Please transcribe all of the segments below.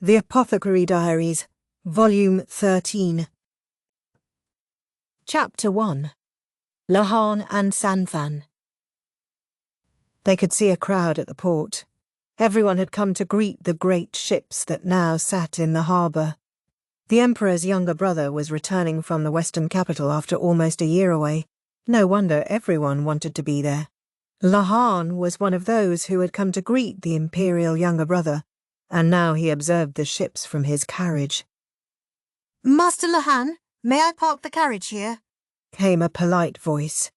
The Apothecary Diaries, Volume 13. Chapter 1. Lahan and Sanfan. They could see a crowd at the port. Everyone had come to greet the great ships that now sat in the harbour. The Emperor's younger brother was returning from the western capital after almost a year away. No wonder everyone wanted to be there. Lahan was one of those who had come to greet the Imperial younger brother, and now he observed the ships from his carriage. "Master Lahan, may I park the carriage here?" Came a polite voice.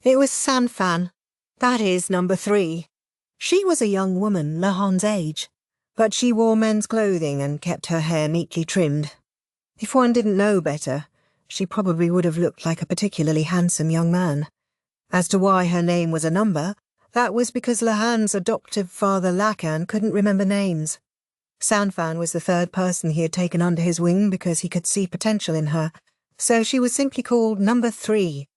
It was Sanfan, that is, number 3. She was a young woman Lahan's age, but she wore men's clothing and kept her hair neatly trimmed. If one didn't know better, she probably would have looked like a particularly handsome young man. As to why her name was a number, that was because Lahan's adoptive father Lahan couldn't remember names. Sanfan was the third person he had taken under his wing because he could see potential in her, so she was simply called number 3.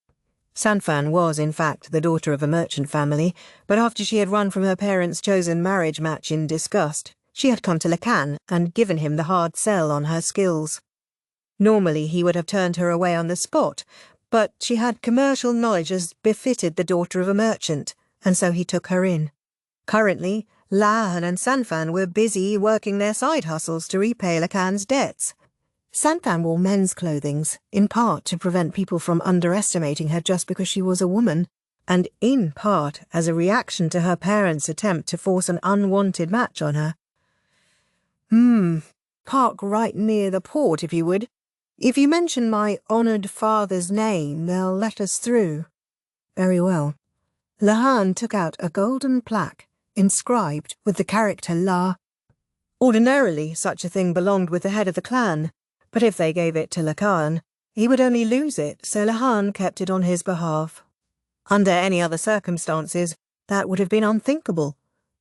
Sanfan was, in fact, the daughter of a merchant family, but after she had run from her parents' chosen marriage match in disgust, she had come to Lahan and given him the hard sell on her skills. Normally he would have turned her away on the spot, but she had commercial knowledge as befitted the daughter of a merchant, and so he took her in. Currently, Lahan and Sanfan were busy working their side hustles to repay Lahan's debts. Sanfan wore men's clothing, in part to prevent people from underestimating her just because she was a woman, and in part as a reaction to her parents' attempt to force an unwanted match on her. Park right near the port, if you would. If you mention my honoured father's name, they'll let us through. Very well. Lahan took out a golden plaque, inscribed with the character La. Ordinarily, such a thing belonged with the head of the clan, but if they gave it to Lahan, he would only lose it, so Lahan kept it on his behalf. Under any other circumstances, that would have been unthinkable,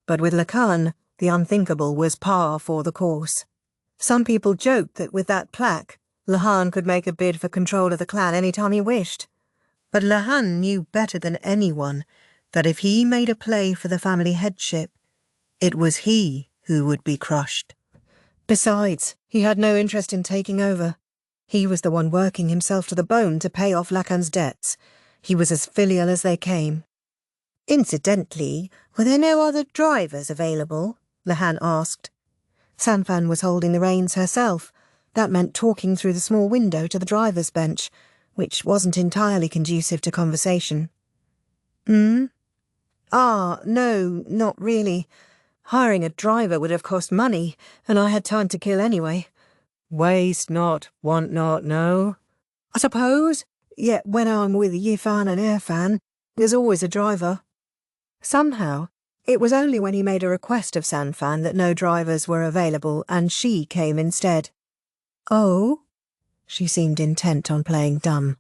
but with Lahan, the unthinkable was par for the course. Some people joked that with that plaque, Lahan could make a bid for control of the clan any time he wished. But Lahan knew better than anyone that if he made a play for the family headship, it was he who would be crushed. Besides, he had no interest in taking over. He was the one working himself to the bone to pay off Lahan's debts. He was as filial as they came. Incidentally, were there no other drivers available? Lahan asked. Sanfan was holding the reins herself. That meant talking through the small window to the driver's bench, which wasn't entirely conducive to conversation. No, not really. Hiring a driver would have cost money, and I had time to kill anyway. Waste not, want not, no. I suppose, yet when I'm with Yifan and Irfan, there's always a driver. Somehow, it was only when he made a request of Sanfan that no drivers were available, and she came instead. Oh? She seemed intent on playing dumb.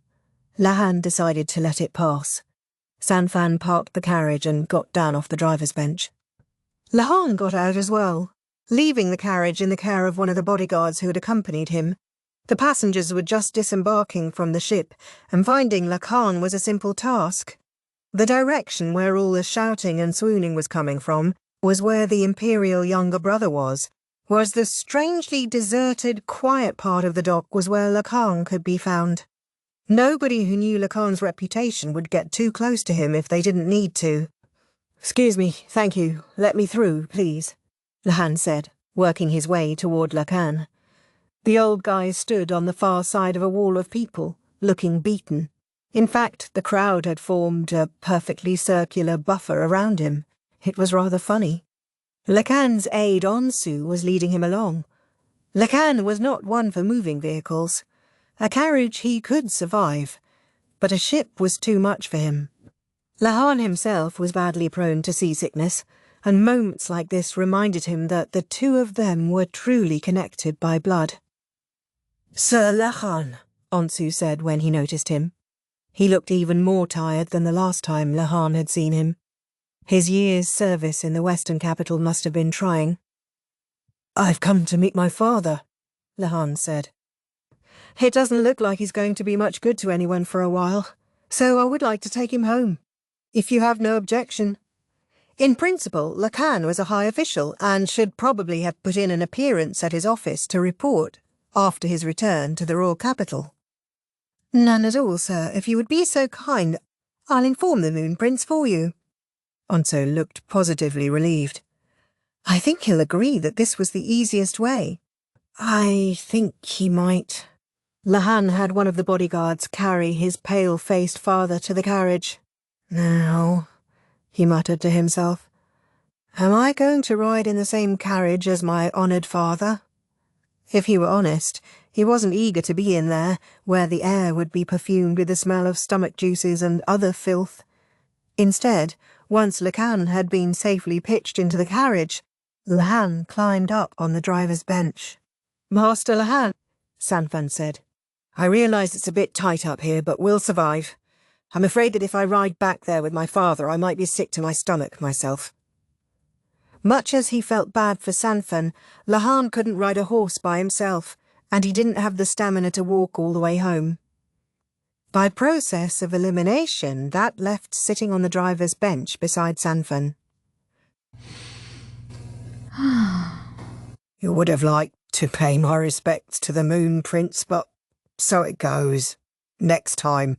Lahan decided to let it pass. Sanfan parked the carriage and got down off the driver's bench. Lahan got out as well, leaving the carriage in the care of one of the bodyguards who had accompanied him. The passengers were just disembarking from the ship, and finding Lahan was a simple task. The direction where all the shouting and swooning was coming from was where the Imperial younger brother was the strangely deserted, quiet part of the dock was where Lahan could be found. Nobody who knew Lahan's reputation would get too close to him if they didn't need to. "Excuse me, thank you. Let me through, please," Lahan said, working his way toward Lahan. The old guy stood on the far side of a wall of people, looking beaten. In fact, the crowd had formed a perfectly circular buffer around him. It was rather funny. Lahan's aide Onsu was leading him along. Lahan was not one for moving vehicles. A carriage he could survive, but a ship was too much for him. Lahan himself was badly prone to seasickness, and moments like this reminded him that the two of them were truly connected by blood. "Sir Lahan," Onsu said when he noticed him. He looked even more tired than the last time Lahan had seen him. His year's service in the western capital must have been trying. "I've come to meet my father," Lahan said. "It doesn't look like he's going to be much good to anyone for a while, so I would like to take him home, if you have no objection." In principle, Lahan was a high official and should probably have put in an appearance at his office to report after his return to the royal capital. None at all, sir. If you would be so kind, I'll inform the Moon Prince for you. Onso looked positively relieved. I think he'll agree that this was the easiest way. I think he might. Lahan had one of the bodyguards carry his pale-faced father to the carriage. Now, he muttered to himself, am I going to ride in the same carriage as my honoured father? If he were honest, he wasn't eager to be in there, where the air would be perfumed with the smell of stomach juices and other filth. Instead, once Lahan had been safely pitched into the carriage, Lahan climbed up on the driver's bench. Master Lahan, Sanfan said, I realise it's a bit tight up here, but we'll survive. I'm afraid that if I ride back there with my father, I might be sick to my stomach myself. Much as he felt bad for Sanfan, Lahan couldn't ride a horse by himself, and he didn't have the stamina to walk all the way home. By process of elimination, that left sitting on the driver's bench beside Sanfan. You would have liked to pay my respects to the Moon Prince, but so it goes. Next time.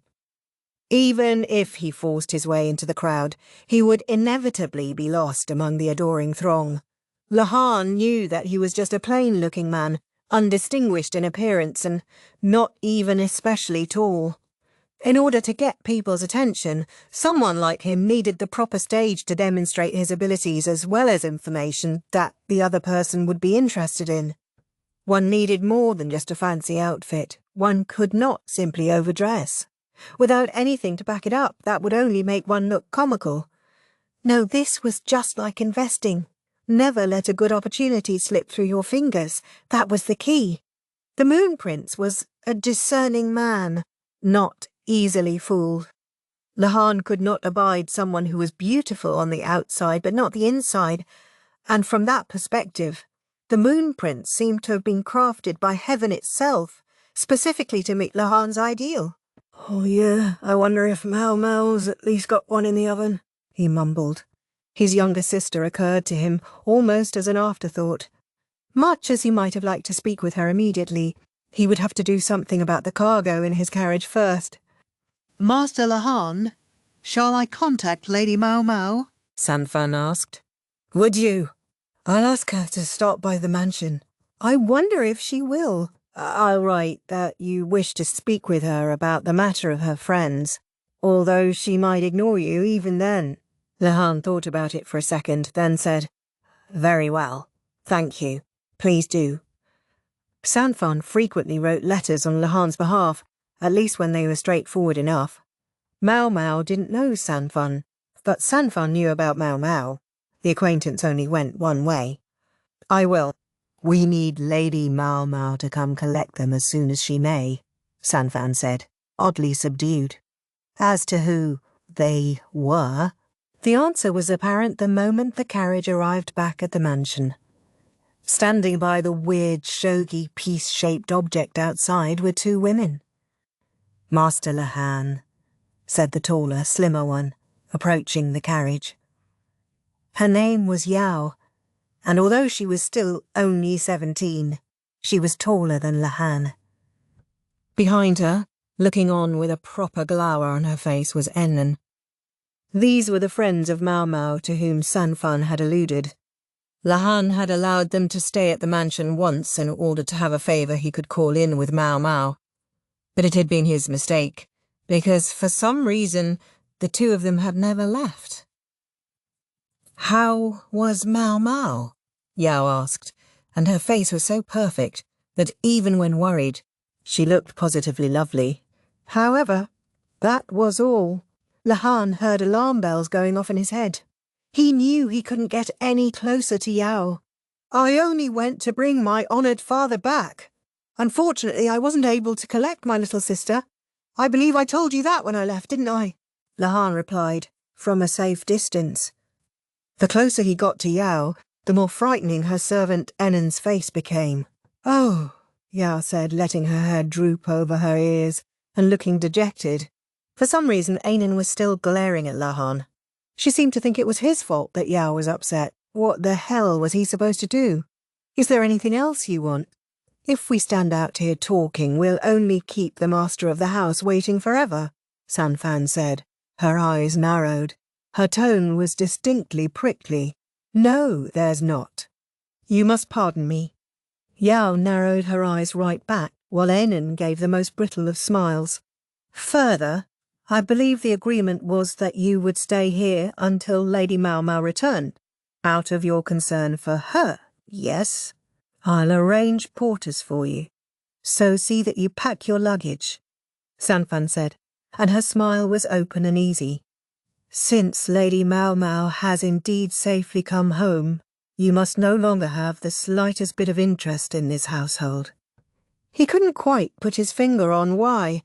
Even if he forced his way into the crowd, he would inevitably be lost among the adoring throng. Lahan knew that he was just a plain-looking man, undistinguished in appearance and not even especially tall. In order to get people's attention, someone like him needed the proper stage to demonstrate his abilities as well as information that the other person would be interested in. One needed more than just a fancy outfit. One could not simply overdress. Without anything to back it up, that would only make one look comical. No, this was just like investing. Never let a good opportunity slip through your fingers. That was the key. The Moon Prince was a discerning man, not easily fooled. Lahan could not abide someone who was beautiful on the outside but not the inside, and from that perspective, the Moon Prince seemed to have been crafted by heaven itself, specifically to meet Lahan's ideal. Oh yeah, I wonder if Maomao's at least got one in the oven, he mumbled. His younger sister occurred to him almost as an afterthought. Much as he might have liked to speak with her immediately, he would have to do something about the cargo in his carriage first. Master Lahan, shall I contact Lady Maomao? Sanfan asked. Would you? I'll ask her to stop by the mansion. I wonder if she will. I'll write that you wish to speak with her about the matter of her friends, although she might ignore you even then. Lahan thought about it for a second, then said, Very well. Thank you. Please do. Sanfan frequently wrote letters on Lahan's behalf, at least when they were straightforward enough. Maomao didn't know Sanfan, but Sanfan knew about Maomao. The acquaintance only went one way. I will. We need Lady Maomao to come collect them as soon as she may, Sanfan said, oddly subdued. As to who they were, the answer was apparent the moment the carriage arrived back at the mansion. Standing by the weird, shogi, piece-shaped object outside were two women. Master Lahan, said the taller, slimmer one, approaching the carriage. Her name was Yao, and although she was still only 17, she was taller than Lahan. Behind her, looking on with a proper glower on her face, was Enlil. These were the friends of Maomao to whom Sanfan had alluded. Lahan had allowed them to stay at the mansion once in order to have a favour he could call in with Maomao. But it had been his mistake, because for some reason the two of them had never left. How was Maomao? Yao asked, and her face was so perfect that even when worried, she looked positively lovely. However, that was all. Lahan heard alarm bells going off in his head. He knew he couldn't get any closer to Yao. I only went to bring my honoured father back. Unfortunately, I wasn't able to collect my little sister. I believe I told you that when I left, didn't I? Lahan replied, from a safe distance. The closer he got to Yao, the more frightening her servant Enen's face became. Oh, Yao said, letting her head droop over her ears and looking dejected. For some reason, Enen was still glaring at Lahan. She seemed to think it was his fault that Yao was upset. What the hell was he supposed to do? Is there anything else you want? If we stand out here talking, we'll only keep the master of the house waiting forever, Sanfan said. Her eyes narrowed. Her tone was distinctly prickly. No, there's not. You must pardon me. Yao narrowed her eyes right back, while Enon gave the most brittle of smiles. Further, I believe the agreement was that you would stay here until Lady Maomao returned. Out of your concern for her, yes? I'll arrange porters for you. So see that you pack your luggage, Sanfan said, and her smile was open and easy. Since Lady Maomao has indeed safely come home, you must no longer have the slightest bit of interest in this household. He couldn't quite put his finger on why,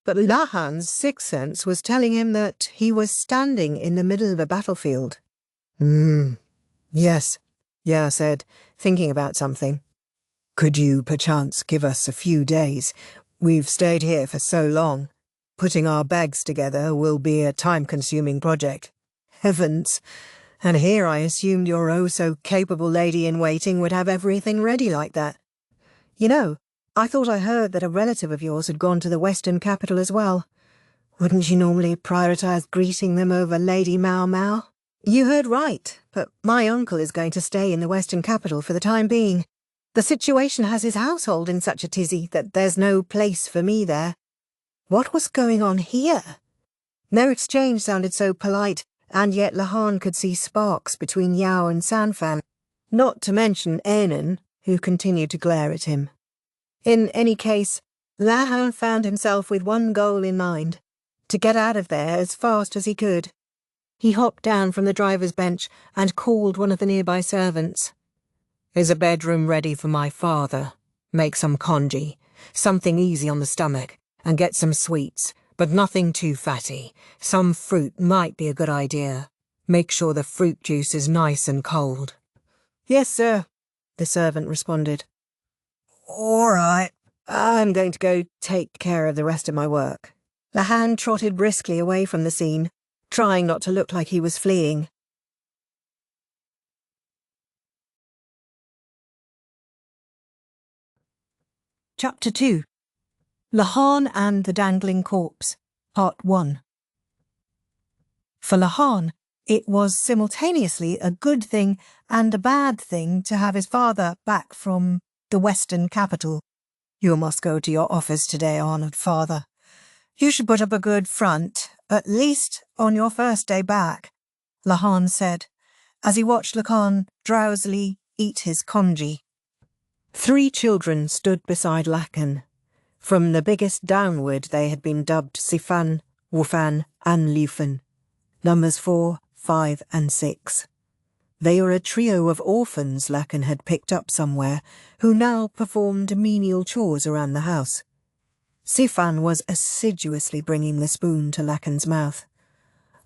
but Lahan's sixth sense was telling him that he was standing in the middle of a battlefield. Yes, Yao said, thinking about something. Could you perchance give us a few days? We've stayed here for so long. Putting our bags together will be a time-consuming project. Heavens! And here I assumed your oh-so-capable lady-in-waiting would have everything ready like that. You know, I thought I heard that a relative of yours had gone to the Western capital as well. Wouldn't you normally prioritize greeting them over Lady Maomao? You heard right, but my uncle is going to stay in the Western capital for the time being. The situation has his household in such a tizzy that there's no place for me there. What was going on here? Their exchange sounded so polite, and yet Lahan could see sparks between Yao and Sanfan, not to mention Enon, who continued to glare at him. In any case, Lahan found himself with one goal in mind, to get out of there as fast as he could. He hopped down from the driver's bench and called one of the nearby servants. Is a bedroom ready for my father? Make some congee, something easy on the stomach, and get some sweets, but nothing too fatty. Some fruit might be a good idea. Make sure the fruit juice is nice and cold. Yes, sir, the servant responded. All right, I'm going to go take care of the rest of my work. Lahan trotted briskly away from the scene, trying not to look like he was fleeing. Chapter 2. Lahan and the Dangling Corpse, Part 1. For Lahan, it was simultaneously a good thing and a bad thing to have his father back from the Western capital. You must go to your office today, honoured father. You should put up a good front, at least on your first day back, Lahan said, as he watched Lakan drowsily eat his congee. 3 children stood beside Lakan. From the biggest downward they had been dubbed Sifan, Wufan and Lufan, numbers 4, 5 and 6. They were a trio of orphans Lakan had picked up somewhere, who now performed menial chores around the house. Sifan was assiduously bringing the spoon to Lakan's mouth.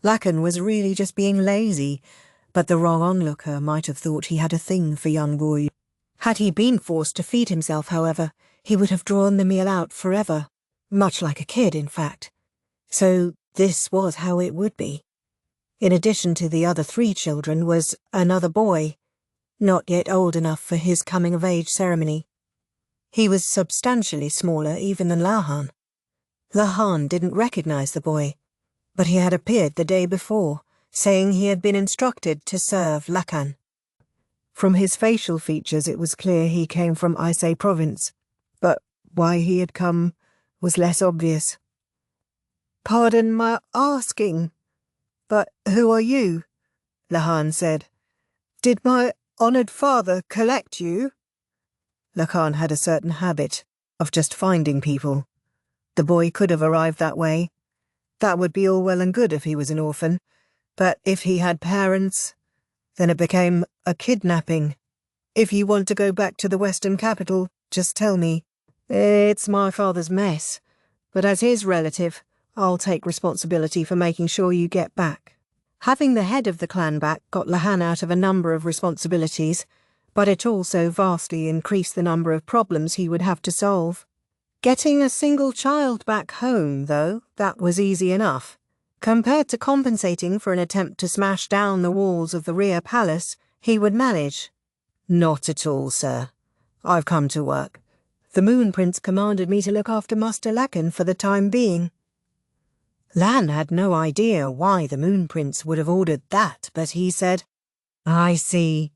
Lakan was really just being lazy, but the wrong onlooker might have thought he had a thing for young boys. Had he been forced to feed himself, however, he would have drawn the meal out forever, much like a kid, in fact. So this was how it would be. In addition to the other 3 children was another boy, not yet old enough for his coming-of-age ceremony. He was substantially smaller even than Lahan. Lahan didn't recognize the boy, but he had appeared the day before, saying he had been instructed to serve Lakan. From his facial features it was clear he came from Isay province, but why he had come was less obvious. Pardon my asking, but who are you? Lahan said. Did my honoured father collect you? Lakan had a certain habit of just finding people. The boy could have arrived that way. That would be all well and good if he was an orphan, but if he had parents, then it became a kidnapping. If you want to go back to the Western capital, just tell me. It's my father's mess, but as his relative, I'll take responsibility for making sure you get back. Having the head of the clan back got Lahan out of a number of responsibilities, but it also vastly increased the number of problems he would have to solve. Getting a single child back home, though, that was easy enough. Compared to compensating for an attempt to smash down the walls of the rear palace, he would manage. Not at all, sir. I've come to work. The Moon Prince commanded me to look after Master Lahan for the time being. Lahan had no idea why the Moon Prince would have ordered that, but he said, I see.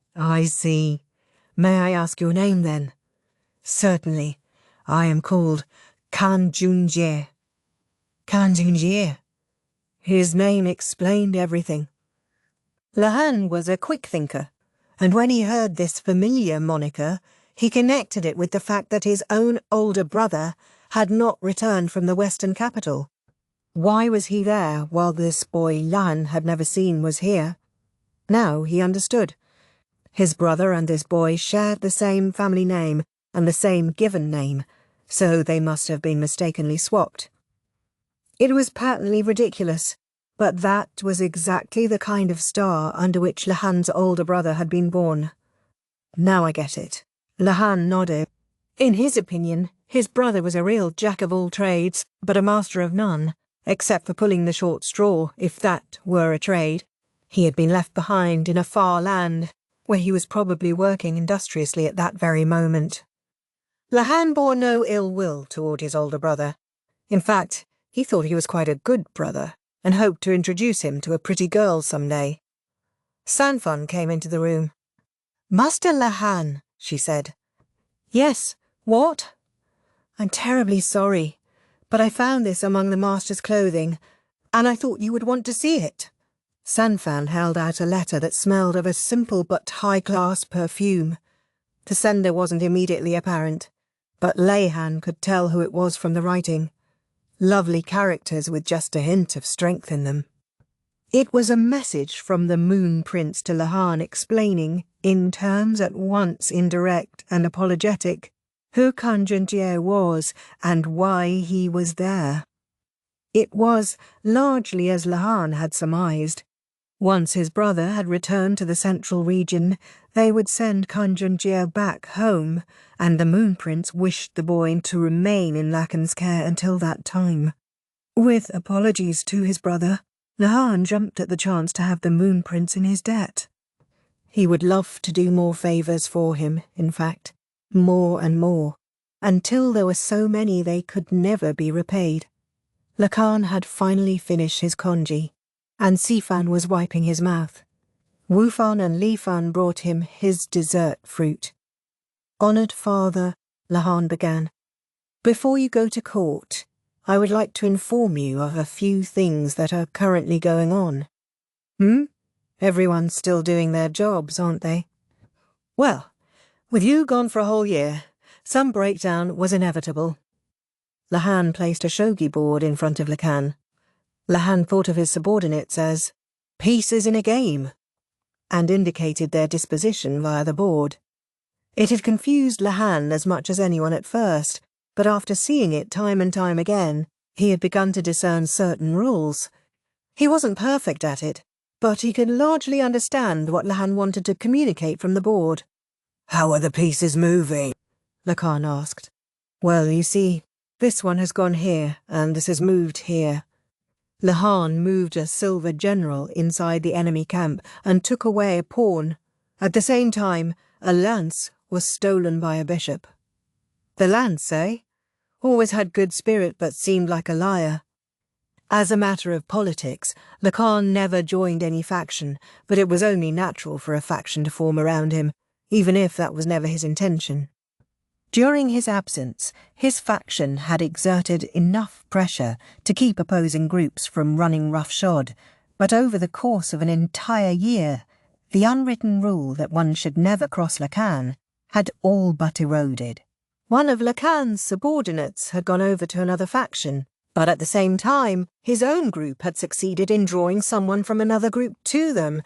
May I ask your name, then? Certainly. I am called Kanjunjie. Kanjunjie. His name explained everything. Lahan was a quick thinker, and when he heard this familiar moniker, he connected it with the fact that his own older brother had not returned from the western capital. Why was he there while this boy Lahan had never seen was here? Now he understood. His brother and this boy shared the same family name and the same given name, so they must have been mistakenly swapped. It was patently ridiculous, but that was exactly the kind of star under which Lahan's older brother had been born. Now I get it. Lahan nodded. In his opinion, his brother was a real jack-of-all-trades, but a master of none, except for pulling the short straw, if that were a trade. He had been left behind in a far land, where he was probably working industriously at that very moment. Lahan bore no ill will toward his older brother. In fact, he thought he was quite a good brother, and hoped to introduce him to a pretty girl some day. Sanfan came into the room. Master Lahan, she said. Yes, what? I'm terribly sorry, but I found this among the master's clothing, and I thought you would want to see it. Sanfan held out a letter that smelled of a simple but high-class perfume. The sender wasn't immediately apparent, but Lahan could tell who it was from the writing. Lovely characters with just a hint of strength in them. It was a message from the Moon Prince to Lahan explaining, in terms at once indirect and apologetic, who Kanjunjie was and why he was there. It was largely as Lahan had surmised. Once his brother had returned to the central region, they would send Kanjunjie back home, and the Moon Prince wished the boy to remain in Lahan's care until that time. With apologies to his brother, Lahan jumped at the chance to have the Moon Prince in his debt. He would love to do more favours for him, in fact, more and more, until there were so many they could never be repaid. Lahan had finally finished his congee, and Sifan was wiping his mouth. Wufan and Lifan brought him his dessert fruit. Honoured father, Lahan began, before you go to court, I would like to inform you of a few things that are currently going on. Everyone's still doing their jobs, aren't they? Well, with you gone for a whole year, some breakdown was inevitable. Lahan placed a shogi board in front of Lahan. Lahan thought of his subordinates as pieces in a game, and indicated their disposition via the board. It had confused Lahan as much as anyone at first, but after seeing it time and time again, he had begun to discern certain rules. He wasn't perfect at it, but he could largely understand what Lahan wanted to communicate from the board. How are the pieces moving? Lahan asked. Well, you see, this one has gone here, and this has moved here. Lahan moved a silver general inside the enemy camp and took away a pawn. At the same time, a lance was stolen by a bishop. The lance, eh? Always had good spirit but seemed like a liar. As a matter of politics, Lahan never joined any faction, but it was only natural for a faction to form around him, even if that was never his intention. During his absence, his faction had exerted enough pressure to keep opposing groups from running roughshod, but over the course of an entire year, the unwritten rule that one should never cross Lahan had all but eroded. One of Lahan's subordinates had gone over to another faction, but at the same time, his own group had succeeded in drawing someone from another group to them.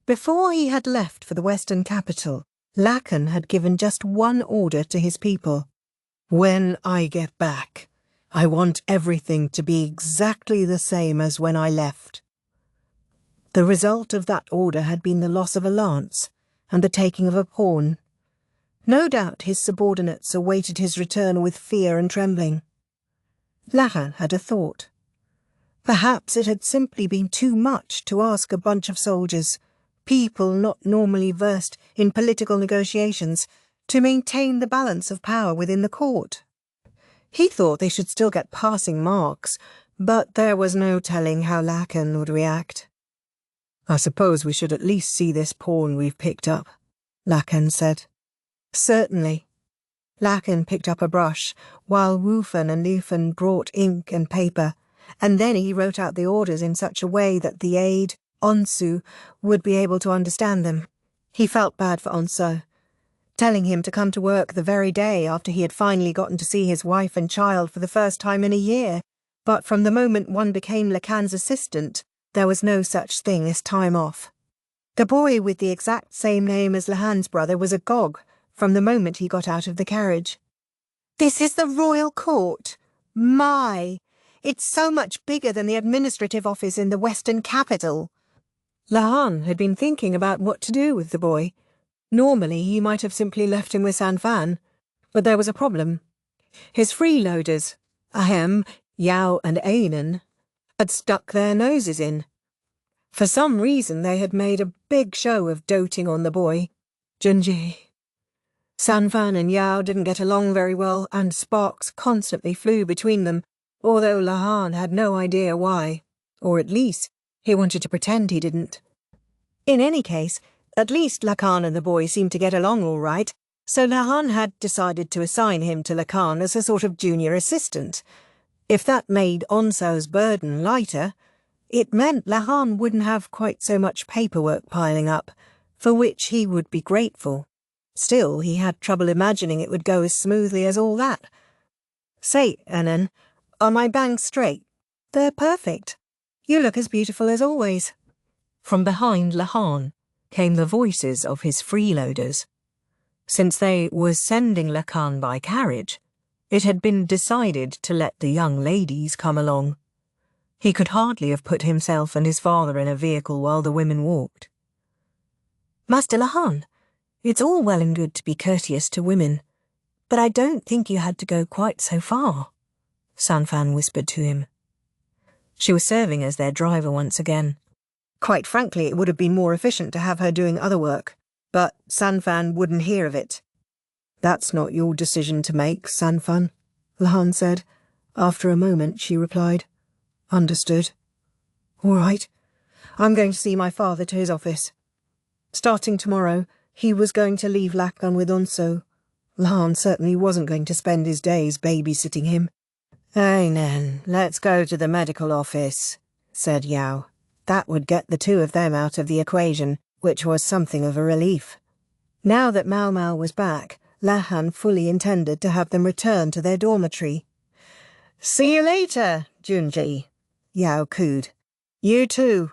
Before he had left for the western capital, Lahan had given just one order to his people. When I get back, I want everything to be exactly the same as when I left. The result of that order had been the loss of a lance and the taking of a pawn. No doubt his subordinates awaited his return with fear and trembling. Lahan had a thought. Perhaps it had simply been too much to ask a bunch of soldiers, people not normally versed in political negotiations, to maintain the balance of power within the court. He thought they should still get passing marks, but there was no telling how Lahan would react. "I suppose we should at least see this pawn we've picked up," Lahan said. "Certainly." Lahan picked up a brush, while Wufan and Lufan brought ink and paper, and then he wrote out the orders in such a way that the aide, Onsu, would be able to understand them. He felt bad for Onsu, telling him to come to work the very day after he had finally gotten to see his wife and child for the first time in a year, but from the moment one became Lahan's assistant, there was no such thing as time off. The boy with the exact same name as Lahan's brother was agog from the moment he got out of the carriage. "This is the royal court. My! It's so much bigger than the administrative office in the western capital." Lahan had been thinking about what to do with the boy. Normally he might have simply left him with Sanfan, but there was a problem. His freeloaders, Yao and Ainen, had stuck their noses in. For some reason they had made a big show of doting on the boy, Jinshi. Sanfan and Yao didn't get along very well, and sparks constantly flew between them, although Lahan had no idea why, or at least he wanted to pretend he didn't. In any case, at least Lahan and the boy seemed to get along all right, so Lahan had decided to assign him to Lahan as a sort of junior assistant. If that made Onso's burden lighter, it meant Lahan wouldn't have quite so much paperwork piling up, for which he would be grateful. Still, he had trouble imagining it would go as smoothly as all that. "Say, Anan, are my bangs straight?" "They're perfect. You look as beautiful as always." From behind Lahan came the voices of his freeloaders. Since they were sending Lahan by carriage, it had been decided to let the young ladies come along. He could hardly have put himself and his father in a vehicle while the women walked. "Master Lahan, it's all well and good to be courteous to women, but I don't think you had to go quite so far," Sanfan whispered to him. She was serving as their driver once again. Quite frankly, it would have been more efficient to have her doing other work, but Sanfan wouldn't hear of it. "That's not your decision to make, Sanfan," Lahan said. After a moment, she replied, "Understood. All right. I'm going to see my father to his office." Starting tomorrow, he was going to leave Lahan with Onso. Lahan certainly wasn't going to spend his days babysitting him. "Ainen, let's go to the medical office," said Yao. That would get the two of them out of the equation, which was something of a relief. Now that Maomao was back, Lahan fully intended to have them return to their dormitory. "See you later, Junji," Yao cooed. "You too.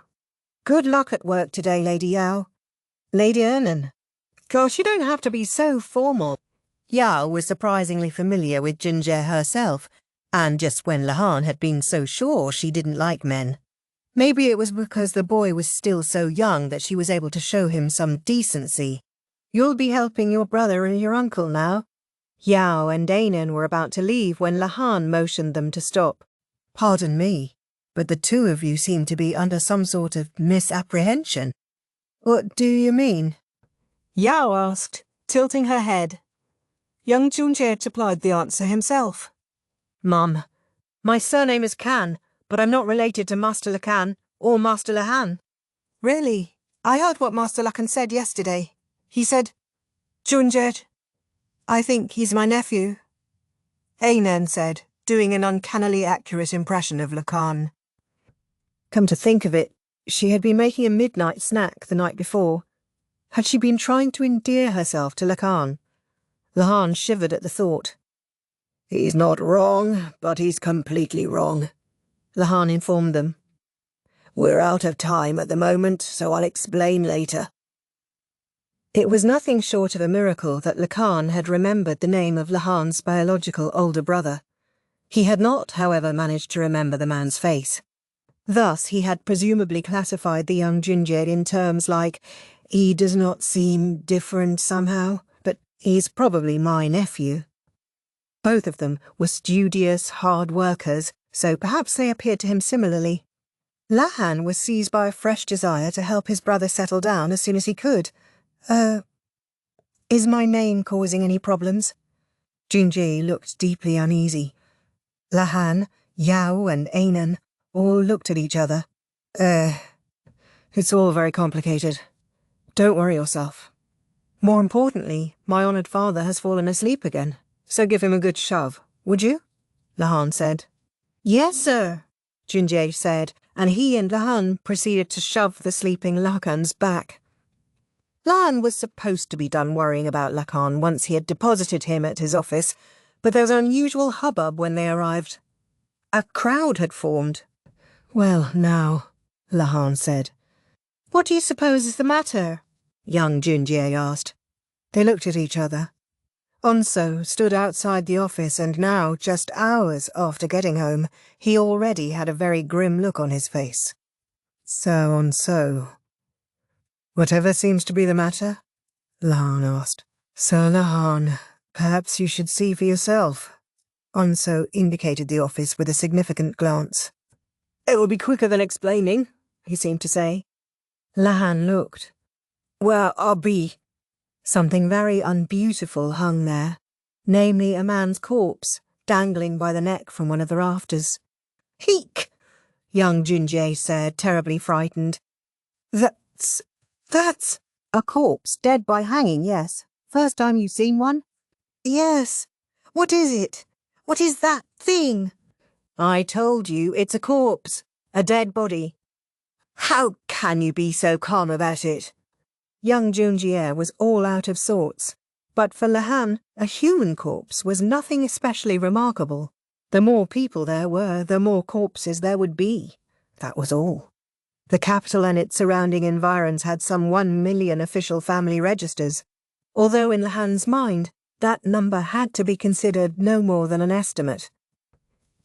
Good luck at work today, Lady Yao." "Lady Ernan." "Gosh, you don't have to be so formal." Yao was surprisingly familiar with Jinji herself, and just when Lahan had been so sure she didn't like men. Maybe it was because the boy was still so young that she was able to show him some decency. "You'll be helping your brother and your uncle now." Yao and Ainen were about to leave when Lahan motioned them to stop. "Pardon me, but the two of you seem to be under some sort of misapprehension." "What do you mean?" Yao asked, tilting her head. Young Junji supplied the answer himself. "Mum, my surname is Khan, but I'm not related to Master Lahan or Master Lahan." "Really? I heard what Master Lahan said yesterday. He said, 'Junji, I think he's my nephew,'" Ainen said, doing an uncannily accurate impression of Lahan. Come to think of it, she had been making a midnight snack the night before. Had she been trying to endear herself to Lahan? Lahan shivered at the thought. "He's not wrong, but he's completely wrong," Lahan informed them. "We're out of time at the moment, so I'll explain later." It was nothing short of a miracle that Lahan had remembered the name of Lahan's biological older brother. He had not, however, managed to remember the man's face. Thus, he had presumably classified the young Jinjed in terms like, "He does not seem different somehow, but he's probably my nephew." Both of them were studious, hard workers, so perhaps they appeared to him similarly. Lahan was seized by a fresh desire to help his brother settle down as soon as he could. Is my name causing any problems? Jinshi looked deeply uneasy. Lahan, Yao and Ainan all looked at each other. It's all very complicated. Don't worry yourself. More importantly, my honoured father has fallen asleep again, so give him a good shove, would you? Lahan said. Yes, sir, Jinshi said, and he and Lahan proceeded to shove the sleeping Lakan's back. Lahan was supposed to be done worrying about Lakan once he had deposited him at his office, but there was an unusual hubbub when they arrived. A crowd had formed. Well, now, Lahan said. What do you suppose is the matter? Young Jinshi asked. They looked at each other. Onso stood outside the office, and now, just hours after getting home, he already had a very grim look on his face. So, Onso. Whatever seems to be the matter? Lahan asked. So, Lahan, perhaps you should see for yourself. Onso indicated the office with a significant glance. It will be quicker than explaining, he seemed to say. Lahan looked. Well, I'll be. Something very unbeautiful hung there, namely a man's corpse, dangling by the neck from one of the rafters. Heek! Young Jinshi said, terribly frightened. That's a corpse, dead by hanging, yes. First time you've seen one? Yes. What is it? What is that thing? I told you, it's a corpse, a dead body. How can you be so calm about it? Young Jinshi was all out of sorts, but for Lahan, a human corpse was nothing especially remarkable. The more people there were, the more corpses there would be. That was all. The capital and its surrounding environs had some 1 million official family registers, although in Lahan's mind, that number had to be considered no more than an estimate.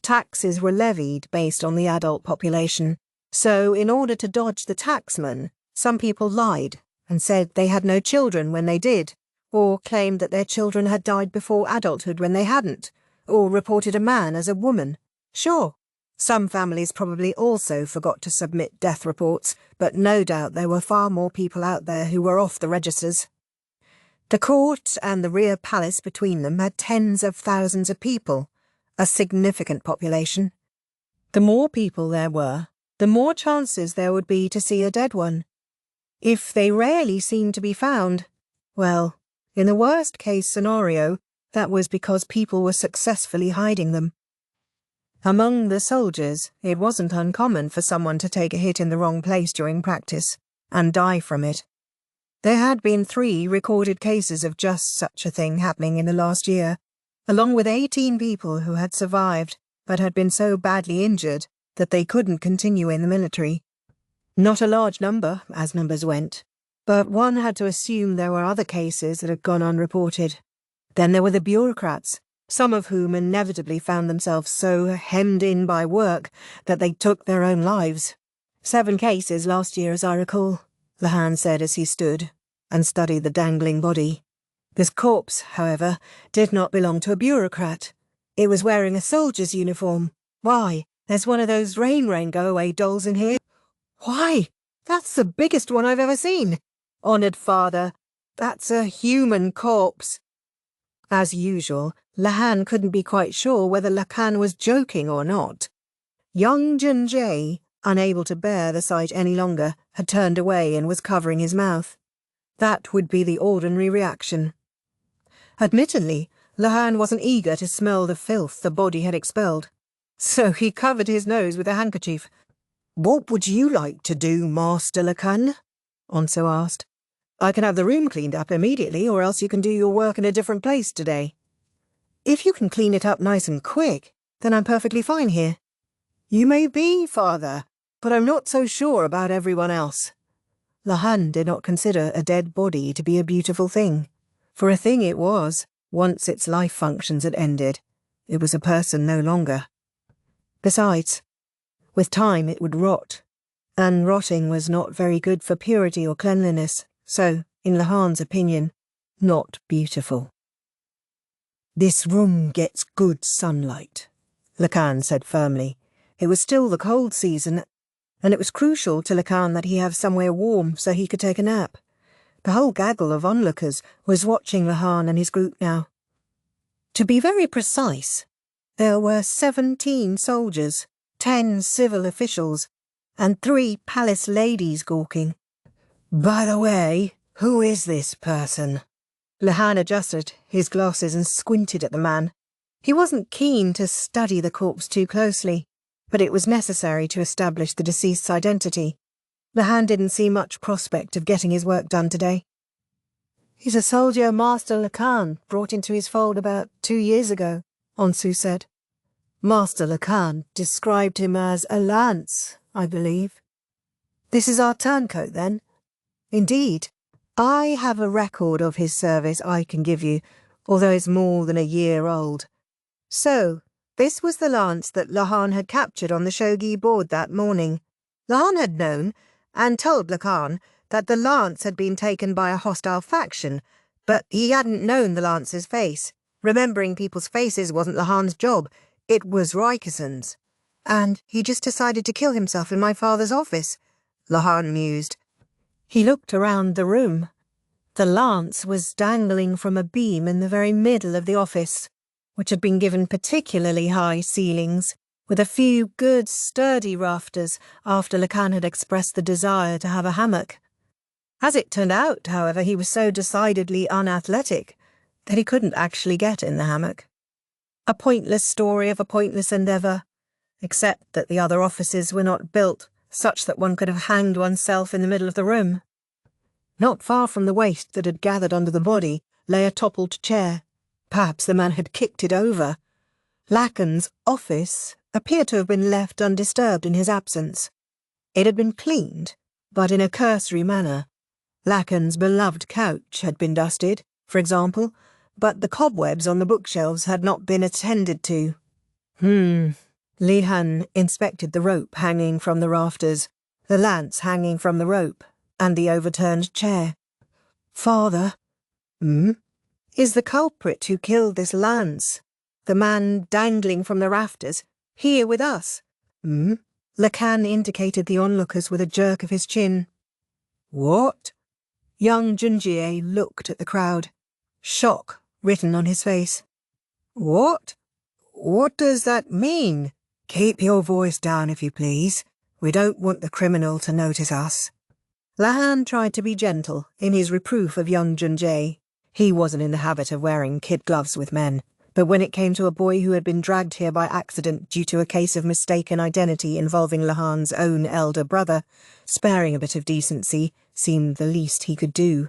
Taxes were levied based on the adult population, so in order to dodge the taxman, some people lied and said they had no children when they did, or claimed that their children had died before adulthood when they hadn't, or reported a man as a woman. Sure, some families probably also forgot to submit death reports, but no doubt there were far more people out there who were off the registers. The court and the rear palace between them had tens of thousands of people, a significant population. The more people there were, the more chances there would be to see a dead one. If they rarely seemed to be found, well, in the worst-case scenario, that was because people were successfully hiding them. Among the soldiers, it wasn't uncommon for someone to take a hit in the wrong place during practice and die from it. There had been 3 recorded cases of just such a thing happening in the last year, along with 18 people who had survived but had been so badly injured that they couldn't continue in the military. Not a large number, as numbers went, but one had to assume there were other cases that had gone unreported. Then there were the bureaucrats, some of whom inevitably found themselves so hemmed in by work that they took their own lives. 7 cases last year, as I recall, Lahan said as he stood and studied the dangling body. This corpse, however, did not belong to a bureaucrat. It was wearing a soldier's uniform. Why, there's one of those rain-go-away dolls in here. Why, that's the biggest one I've ever seen. Honoured father, that's a human corpse. As usual, Lahan couldn't be quite sure whether Lakan was joking or not. Young Jinshi, unable to bear the sight any longer, had turned away and was covering his mouth. That would be the ordinary reaction. Admittedly, Lahan wasn't eager to smell the filth the body had expelled, so he covered his nose with a handkerchief. What would you like to do, Master Lakan? Onso asked. I can have the room cleaned up immediately, or else you can do your work in a different place today. If you can clean it up nice and quick, then I'm perfectly fine here. You may be, father, but I'm not so sure about everyone else. Lahan did not consider a dead body to be a beautiful thing. For a thing it was, once its life functions had ended. It was a person no longer. Besides, with time it would rot, and rotting was not very good for purity or cleanliness, so, in Lahan's opinion, not beautiful. This room gets good sunlight, Lakan said firmly, It was still the cold season, and it was crucial to Lahan that he have somewhere warm so he could take a nap. The whole gaggle of onlookers was watching Lahan and his group now. To be very precise, there were 17 soldiers, 10 civil officials, and 3 palace ladies gawking. "By the way, who is this person?" Lahan adjusted his glasses and squinted at the man. He wasn't keen to study the corpse too closely, but it was necessary to establish the deceased's identity. Lahan didn't see much prospect of getting his work done today. "He's a soldier Master Lahan brought into his fold about 2 years ago," Onsu said. "Master Lahan described him as a lance, I believe." "This is our turncoat, then?" "Indeed. I have a record of his service I can give you, although it's more than a year old. So, this was the lance that Lahan had captured on the shogi board that morning. Lahan had known, and told Lahan, that the lance had been taken by a hostile faction, but he hadn't known the lance's face. Remembering people's faces wasn't Lahan's job, it was Rikeson's. And he just decided to kill himself in my father's office," Lahan mused. He looked around the room. The lance was dangling from a beam in the very middle of the office, which had been given particularly high ceilings, with a few good sturdy rafters after Lahan had expressed the desire to have a hammock. As it turned out, however, he was so decidedly unathletic that he couldn't actually get in the hammock. A pointless story of a pointless endeavour, except that the other offices were not built such that one could have hanged oneself in the middle of the room. Not far from the waste that had gathered under the body lay a toppled chair. Perhaps the man had kicked it over. Lahan's office appeared to have been left undisturbed in his absence. It had been cleaned, but in a cursory manner. Lahan's beloved couch had been dusted, for example, but the cobwebs on the bookshelves had not been attended to. Lahan inspected the rope hanging from the rafters, the lance hanging from the rope, and the overturned chair. "Father," "is the culprit who killed this lance, the man dangling from the rafters, here with us?" Lahan indicated the onlookers with a jerk of his chin. "What?" Young Jinshi looked at the crowd, shock written on his face. "What? What does that mean?" "Keep your voice down, if you please. We don't want the criminal to notice us." Lahan tried to be gentle in his reproof of young Jinshi. He wasn't in the habit of wearing kid gloves with men, but when it came to a boy who had been dragged here by accident due to a case of mistaken identity involving Lahan's own elder brother, sparing a bit of decency seemed the least he could do.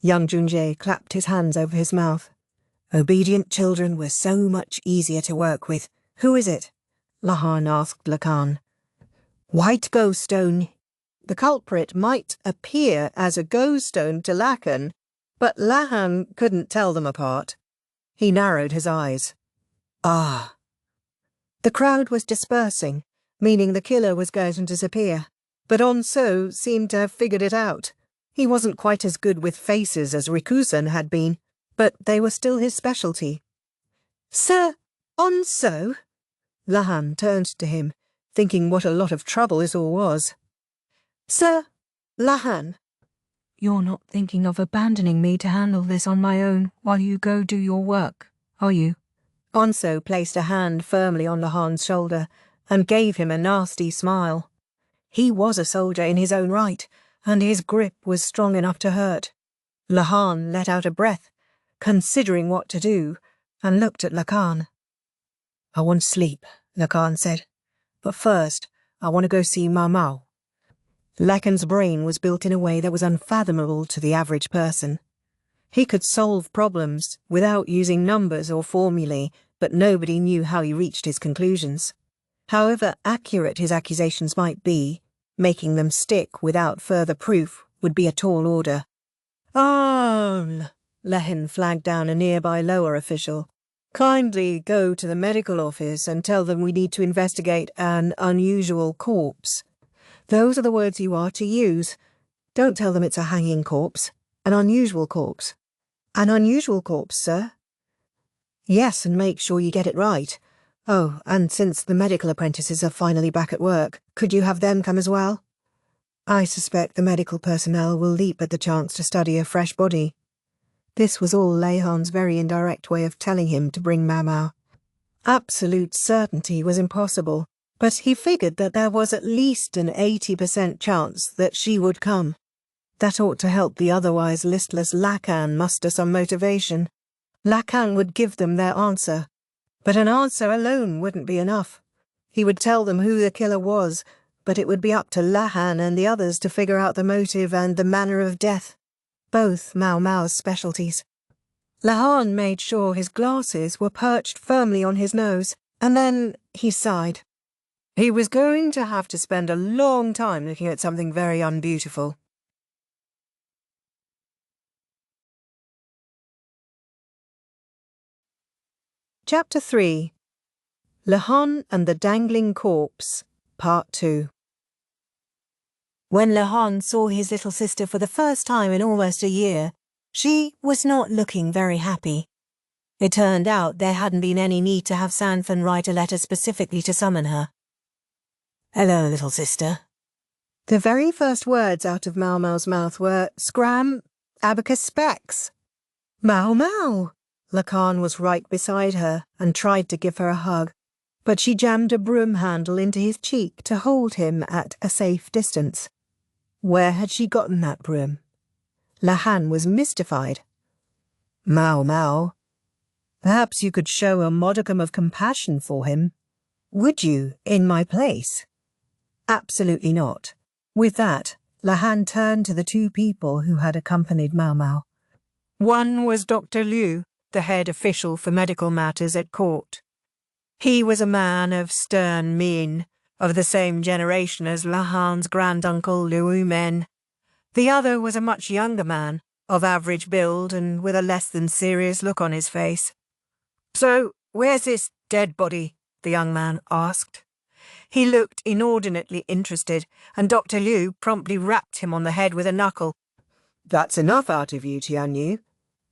Young Jinshi clapped his hands over his mouth. "Obedient children were so much easier to work with. Who is it?" Lahan asked Lahan. "White ghost stone." The culprit might appear as a ghost stone to Lahan, but Lahan couldn't tell them apart. He narrowed his eyes. "Ah." The crowd was dispersing, meaning the killer was going to disappear, but Onsu seemed to have figured it out. He wasn't quite as good with faces as Rikusen had been, but they were still his specialty. "Sir Onsu?" Lahan turned to him, thinking what a lot of trouble this all was. "Sir Lahan." "You're not thinking of abandoning me to handle this on my own while you go do your work, are you?" Onsu placed a hand firmly on Lahan's shoulder and gave him a nasty smile. He was a soldier in his own right, and his grip was strong enough to hurt. Lahan let out a breath, considering what to do, and looked at Lahan. "I want sleep," Lahan said. "But first, I want to go see Maomao." Lahan's brain was built in a way that was unfathomable to the average person. He could solve problems without using numbers or formulae, but nobody knew how he reached his conclusions. However accurate his accusations might be, making them stick without further proof would be a tall order. Lahan flagged down a nearby lower official. "Kindly go to the medical office and tell them we need to investigate an unusual corpse. Those are the words you are to use. Don't tell them it's a hanging corpse. An unusual corpse." "An unusual corpse, sir?" "Yes, and make sure you get it right. Oh, and since the medical apprentices are finally back at work, could you have them come as well? I suspect the medical personnel will leap at the chance to study a fresh body. This was all Lahan's very indirect way of telling him to bring Maomao. Absolute certainty was impossible, but he figured that there was at least an 80% chance that she would come. That ought to help the otherwise listless Lahan muster some motivation. Lahan would give them their answer, but an answer alone wouldn't be enough. He would tell them who the killer was, but it would be up to Lahan and the others to figure out the motive and the manner of death, both Maomao's specialties. Lahan made sure his glasses were perched firmly on his nose, and then he sighed. He was going to have to spend a long time looking at something very unbeautiful. Chapter 3. Lahan and the Dangling Corpse, Part 2. When Lahan saw his little sister for the first time in almost a year, she was not looking very happy. It turned out there hadn't been any need to have Sanfan write a letter specifically to summon her. "Hello, little sister." The very first words out of Maomao's mouth were, "Scram, abacus specs." "Maomao!" Lahan was right beside her and tried to give her a hug, but she jammed a broom handle into his cheek to hold him at a safe distance. Where had she gotten that broom? Lahan was mystified. "Maomao, perhaps you could show a modicum of compassion for him. Would you, in my place?" Absolutely not. With that, Lahan turned to the two people who had accompanied Maomao. One was Dr. Liu, the head official for medical matters at court. He was a man of stern mien, of the same generation as Lahan's granduncle Liu Men. The other was a much younger man, of average build and with a less than serious look on his face. "So, where's this dead body?" the young man asked. He looked inordinately interested, and Dr. Liu promptly rapped him on the head with a knuckle. "That's enough out of you, Tianyu,"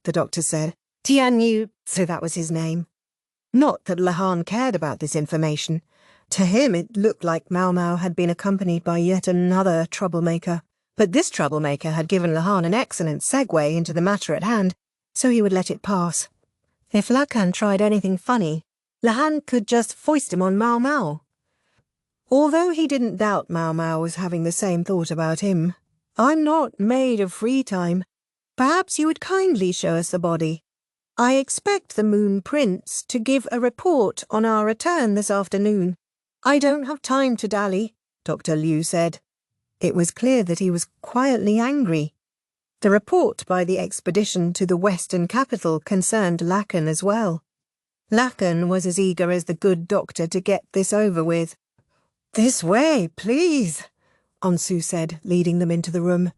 the doctor said. Tianyu, so that was his name. Not that Lahan cared about this information. To him it looked like Maomao had been accompanied by yet another troublemaker. But this troublemaker had given Lahan an excellent segue into the matter at hand, so he would let it pass. If Lahan tried anything funny, Lahan could just foist him on Maomao. Although he didn't doubt Maomao was having the same thought about him. "I'm not made of free time. Perhaps you would kindly show us the body. I expect the Moon Prince to give a report on our return this afternoon." "I don't have time to dally," Dr. Liu said. It was clear that he was quietly angry. The report by the expedition to the western capital concerned Lahan as well. Lahan was as eager as the good doctor to get this over with. "This way, please," Onsu said, leading them into the room.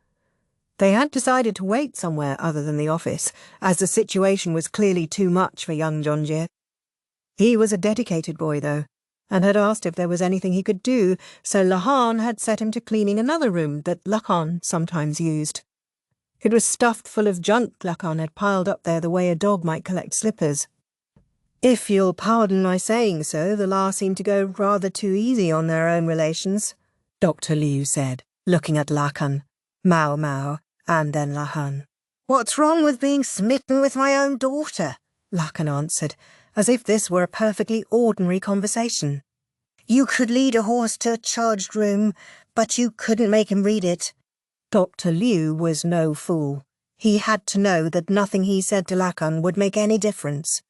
They had decided to wait somewhere other than the office, as the situation was clearly too much for young Jonjie. He was a dedicated boy, though, and had asked if there was anything he could do, so Lahan had set him to cleaning another room that Lahan sometimes used. It was stuffed full of junk Lahan had piled up there the way a dog might collect slippers. If you'll pardon my saying so, the La seemed to go rather too easy on their own relations, Dr. Liu said, looking at Lahan, Maomao, and then Lahan. "What's wrong with being smitten with my own daughter?" Lahan answered, as if this were a perfectly ordinary conversation. "You could lead a horse to a charged room, but you couldn't make him read it." Dr. Liu was no fool. He had to know that nothing he said to Lahan would make any difference.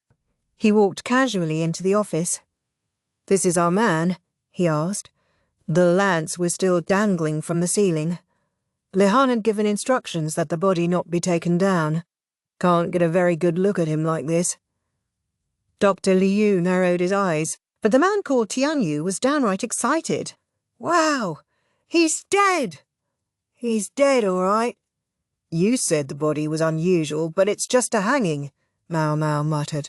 He walked casually into the office. "This is our man?" he asked. The lance was still dangling from the ceiling. Lahan had given instructions that the body not be taken down. Can't get a very good look at him like this. Dr. Liu narrowed his eyes, but the man called Tianyu was downright excited. "Wow! He's dead!" "He's dead, all right." "You said the body was unusual, but it's just a hanging," Maomao muttered.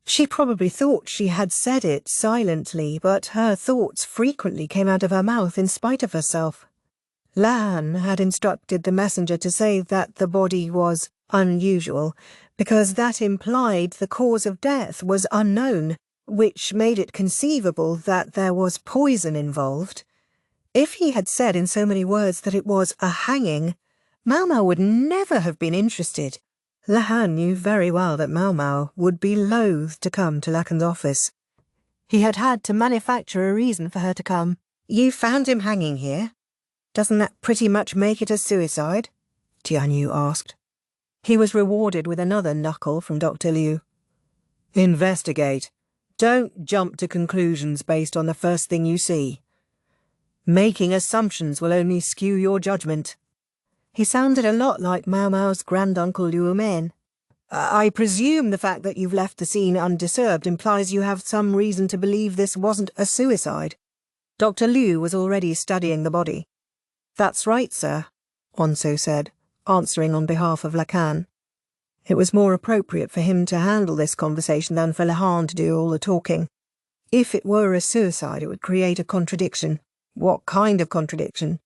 She probably thought she had said it silently, but her thoughts frequently came out of her mouth in spite of herself. Lahan had instructed the messenger to say that the body was unusual, because that implied the cause of death was unknown, which made it conceivable that there was poison involved. If he had said in so many words that it was a hanging, Maomao would never have been interested. Lahan knew very well that Maomao would be loath to come to Lakan's office. He had had to manufacture a reason for her to come. "You found him hanging here? Doesn't that pretty much make it a suicide?" Tianyu asked. He was rewarded with another knuckle from Dr. Liu. "Investigate. Don't jump to conclusions based on the first thing you see. Making assumptions will only skew your judgment." He sounded a lot like Maomao's granduncle Liu Men. "I presume the fact that you've left the scene undisturbed implies you have some reason to believe this wasn't a suicide." Dr. Liu was already studying the body. "That's right, sir," Onso said, answering on behalf of Lakan. It was more appropriate for him to handle this conversation than for Lahan to do all the talking. If it were a suicide, it would create a contradiction. What kind of contradiction?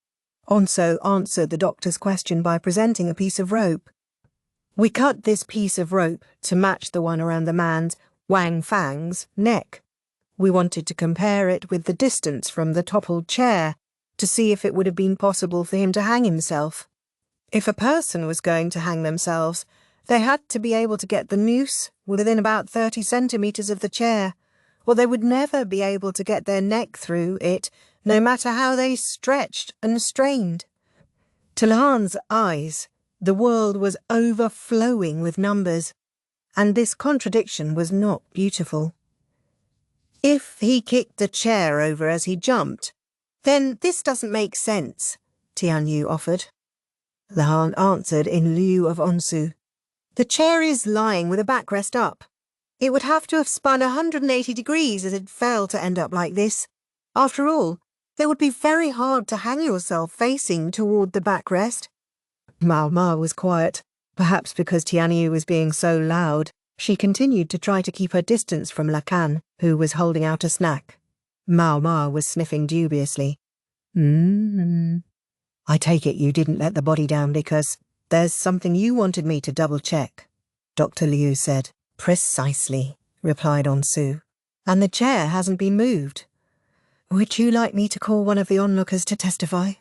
Onso answered the doctor's question by presenting a piece of rope. "We cut this piece of rope to match the one around the man's, Wang Fang's, neck. We wanted to compare it with the distance from the toppled chair to see if it would have been possible for him to hang himself. If a person was going to hang themselves, they had to be able to get the noose within about 30 centimetres of the chair, or they would never be able to get their neck through it, no matter how they stretched and strained." To Lahan's eyes, the world was overflowing with numbers, and this contradiction was not beautiful. "If he kicked the chair over as he jumped, then this doesn't make sense," Tianyu offered. Lahan answered in lieu of Onsu. "The chair is lying with a backrest up. It would have to have spun 180 degrees as it fell to end up like this. After all, it would be very hard to hang yourself facing toward the backrest." Maomao was quiet, perhaps because Tianyu was being so loud. She continued to try to keep her distance from Lakan, who was holding out a snack. Maomao was sniffing dubiously. "I take it you didn't let the body down because there's something you wanted me to double-check," Dr. Liu said. "Precisely," replied Onsu. "And the chair hasn't been moved. Would you like me to call one of the onlookers to testify?"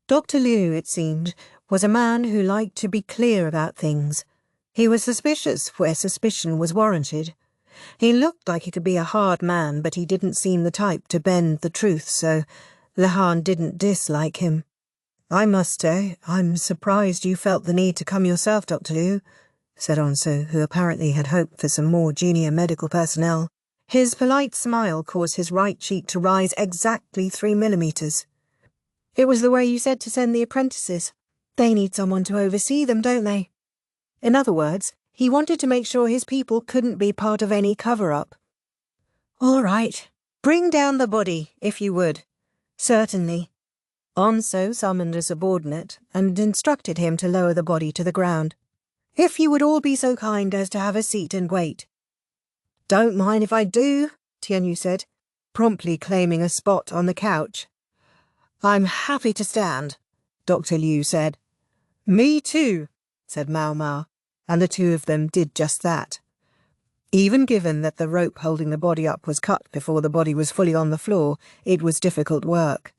Dr. Liu, it seemed, was a man who liked to be clear about things. He was suspicious where suspicion was warranted. He looked like he could be a hard man, but he didn't seem the type to bend the truth, so Lahan didn't dislike him. "I must say, I'm surprised you felt the need to come yourself, Dr. Liu," said Onso, who apparently had hoped for some more junior medical personnel. His polite smile caused his right cheek to rise exactly 3 millimetres. "It was the way you said to send the apprentices. They need someone to oversee them, don't they?" In other words, he wanted to make sure his people couldn't be part of any cover-up. "All right, bring down the body, if you would." "Certainly." Onso summoned a subordinate and instructed him to lower the body to the ground. "If you would all be so kind as to have a seat and wait." "Don't mind if I do," Tianyu said, promptly claiming a spot on the couch. "I'm happy to stand," Dr. Liu said. "Me too," said Maomao, and the two of them did just that. Even given that the rope holding the body up was cut before the body was fully on the floor, it was difficult work.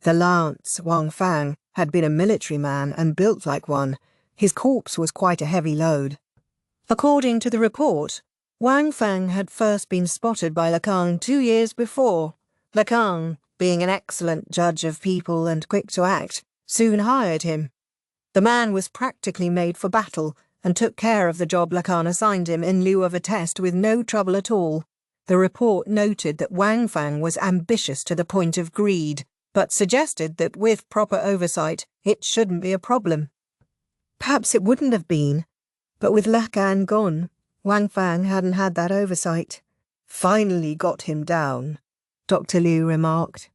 The Lance, Wang Fang, had been a military man and built like one. His corpse was quite a heavy load. According to the report, Wang Fang had first been spotted by Lakan 2 years before. Lakan, being an excellent judge of people and quick to act, soon hired him. The man was practically made for battle and took care of the job Lakan assigned him in lieu of a test with no trouble at all. The report noted that Wang Fang was ambitious to the point of greed, but suggested that with proper oversight it shouldn't be a problem. Perhaps it wouldn't have been, but with Lakan gone, Wang Fang hadn't had that oversight. "Finally got him down," Dr. Liu remarked.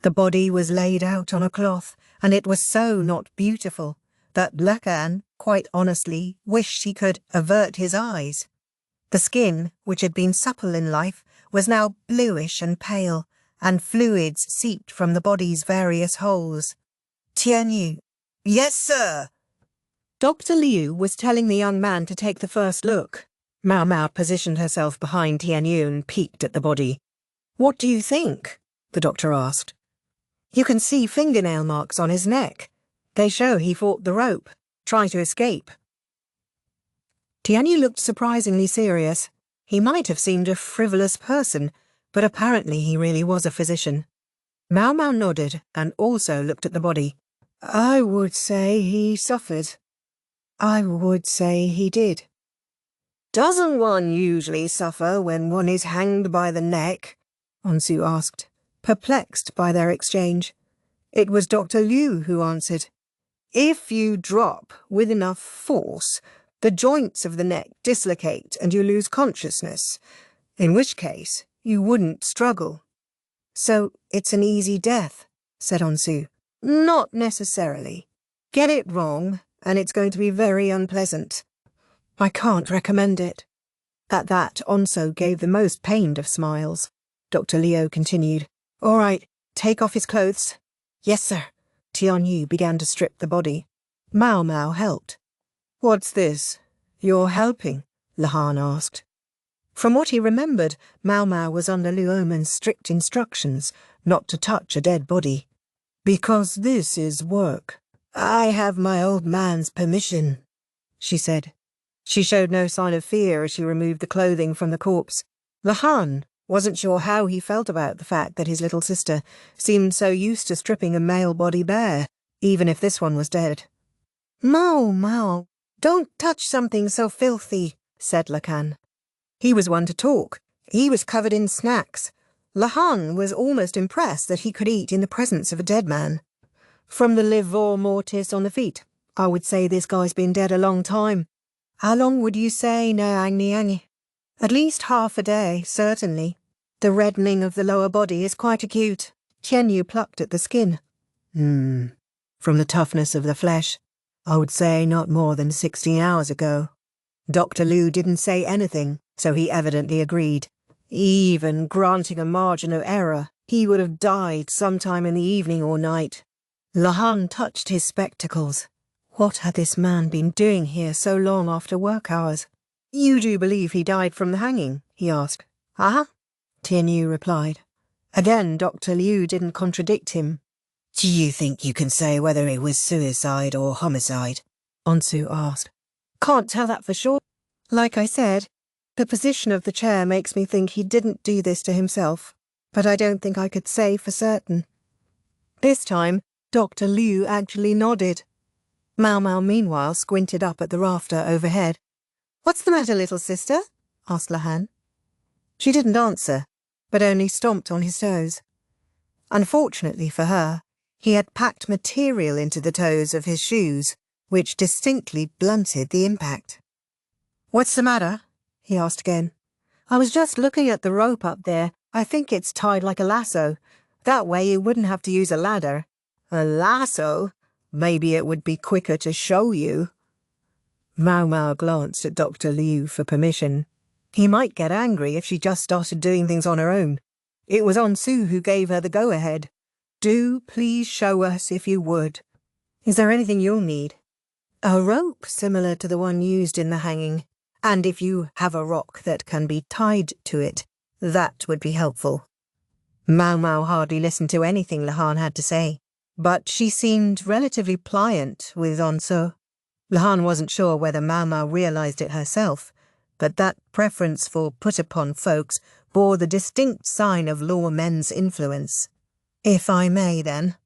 The body was laid out on a cloth, and it was so not beautiful that Lakan, quite honestly, wished he could avert his eyes. The skin, which had been supple in life, was now bluish and pale, and fluids seeped from the body's various holes. "Tianyu." "Yes, sir." Dr. Liu was telling the young man to take the first look. Maomao positioned herself behind Tianyu and peeked at the body. "What do you think?" the doctor asked. "You can see fingernail marks on his neck. They show he fought the rope, tried to escape." Tianyu looked surprisingly serious. He might have seemed a frivolous person, but apparently he really was a physician. Maomao nodded and also looked at the body. "I would say he suffered. I would say he did." "Doesn't one usually suffer when one is hanged by the neck?" Onsu asked, perplexed by their exchange. It was Dr. Liu who answered. "If you drop with enough force, the joints of the neck dislocate and you lose consciousness, in which case you wouldn't struggle." "So it's an easy death," said Onsu. "Not necessarily. Get it wrong, and it's going to be very unpleasant. I can't recommend it." At that, Onso gave the most pained of smiles. Dr. Liu continued. "All right, take off his clothes." "Yes, sir." Tianyu began to strip the body. Maomao helped. "What's this? You're helping?" Lahan asked. From what he remembered, Maomao was under Luomen's strict instructions not to touch a dead body. "Because this is work. I have my old man's permission," she said. She showed no sign of fear as she removed the clothing from the corpse. Lahan wasn't sure how he felt about the fact that his little sister seemed so used to stripping a male body bare, even if this one was dead. "Maomao, don't touch something so filthy," said Lakan. He was one to talk. He was covered in snacks. Lahan was almost impressed that he could eat in the presence of a dead man. "From the livor mortis on the feet, I would say this guy's been dead a long time." "How long would you say, Niangi?" "At least half a day, certainly. The reddening of the lower body is quite acute." Tianyu plucked at the skin. From the toughness of the flesh, I would say not more than 16 hours ago." Dr. Liu didn't say anything, so he evidently agreed. Even granting a margin of error, he would have died sometime in the evening or night. Lahan touched his spectacles. What had this man been doing here so long after work hours? "You do believe he died from the hanging?" he asked. "Ah?" Tianyu replied. Again, Dr. Liu didn't contradict him. "Do you think you can say whether it was suicide or homicide?" Onsu asked. "Can't tell that for sure. Like I said, the position of the chair makes me think he didn't do this to himself, but I don't think I could say for certain." This time, Dr. Liu actually nodded. Maomao meanwhile squinted up at the rafter overhead. "What's the matter, little sister?" asked Lahan. She didn't answer, but only stomped on his toes. Unfortunately for her, he had packed material into the toes of his shoes, which distinctly blunted the impact. "What's the matter?" he asked again. "I was just looking at the rope up there. I think it's tied like a lasso. That way you wouldn't have to use a ladder." "A lasso? Maybe it would be quicker to show you." Maomao glanced at Dr. Liu for permission. He might get angry if she just started doing things on her own. It was Onsu who gave her the go-ahead. "Do please show us if you would." "Is there anything you'll need?" "A rope similar to the one used in the hanging. And if you have a rock that can be tied to it, that would be helpful." Maomao hardly listened to anything Lahan had to say, but she seemed relatively pliant with Onsu. Lahan wasn't sure whether Maomao realized it herself, but that preference for put-upon folks bore the distinct sign of law men's influence. "If I may, then."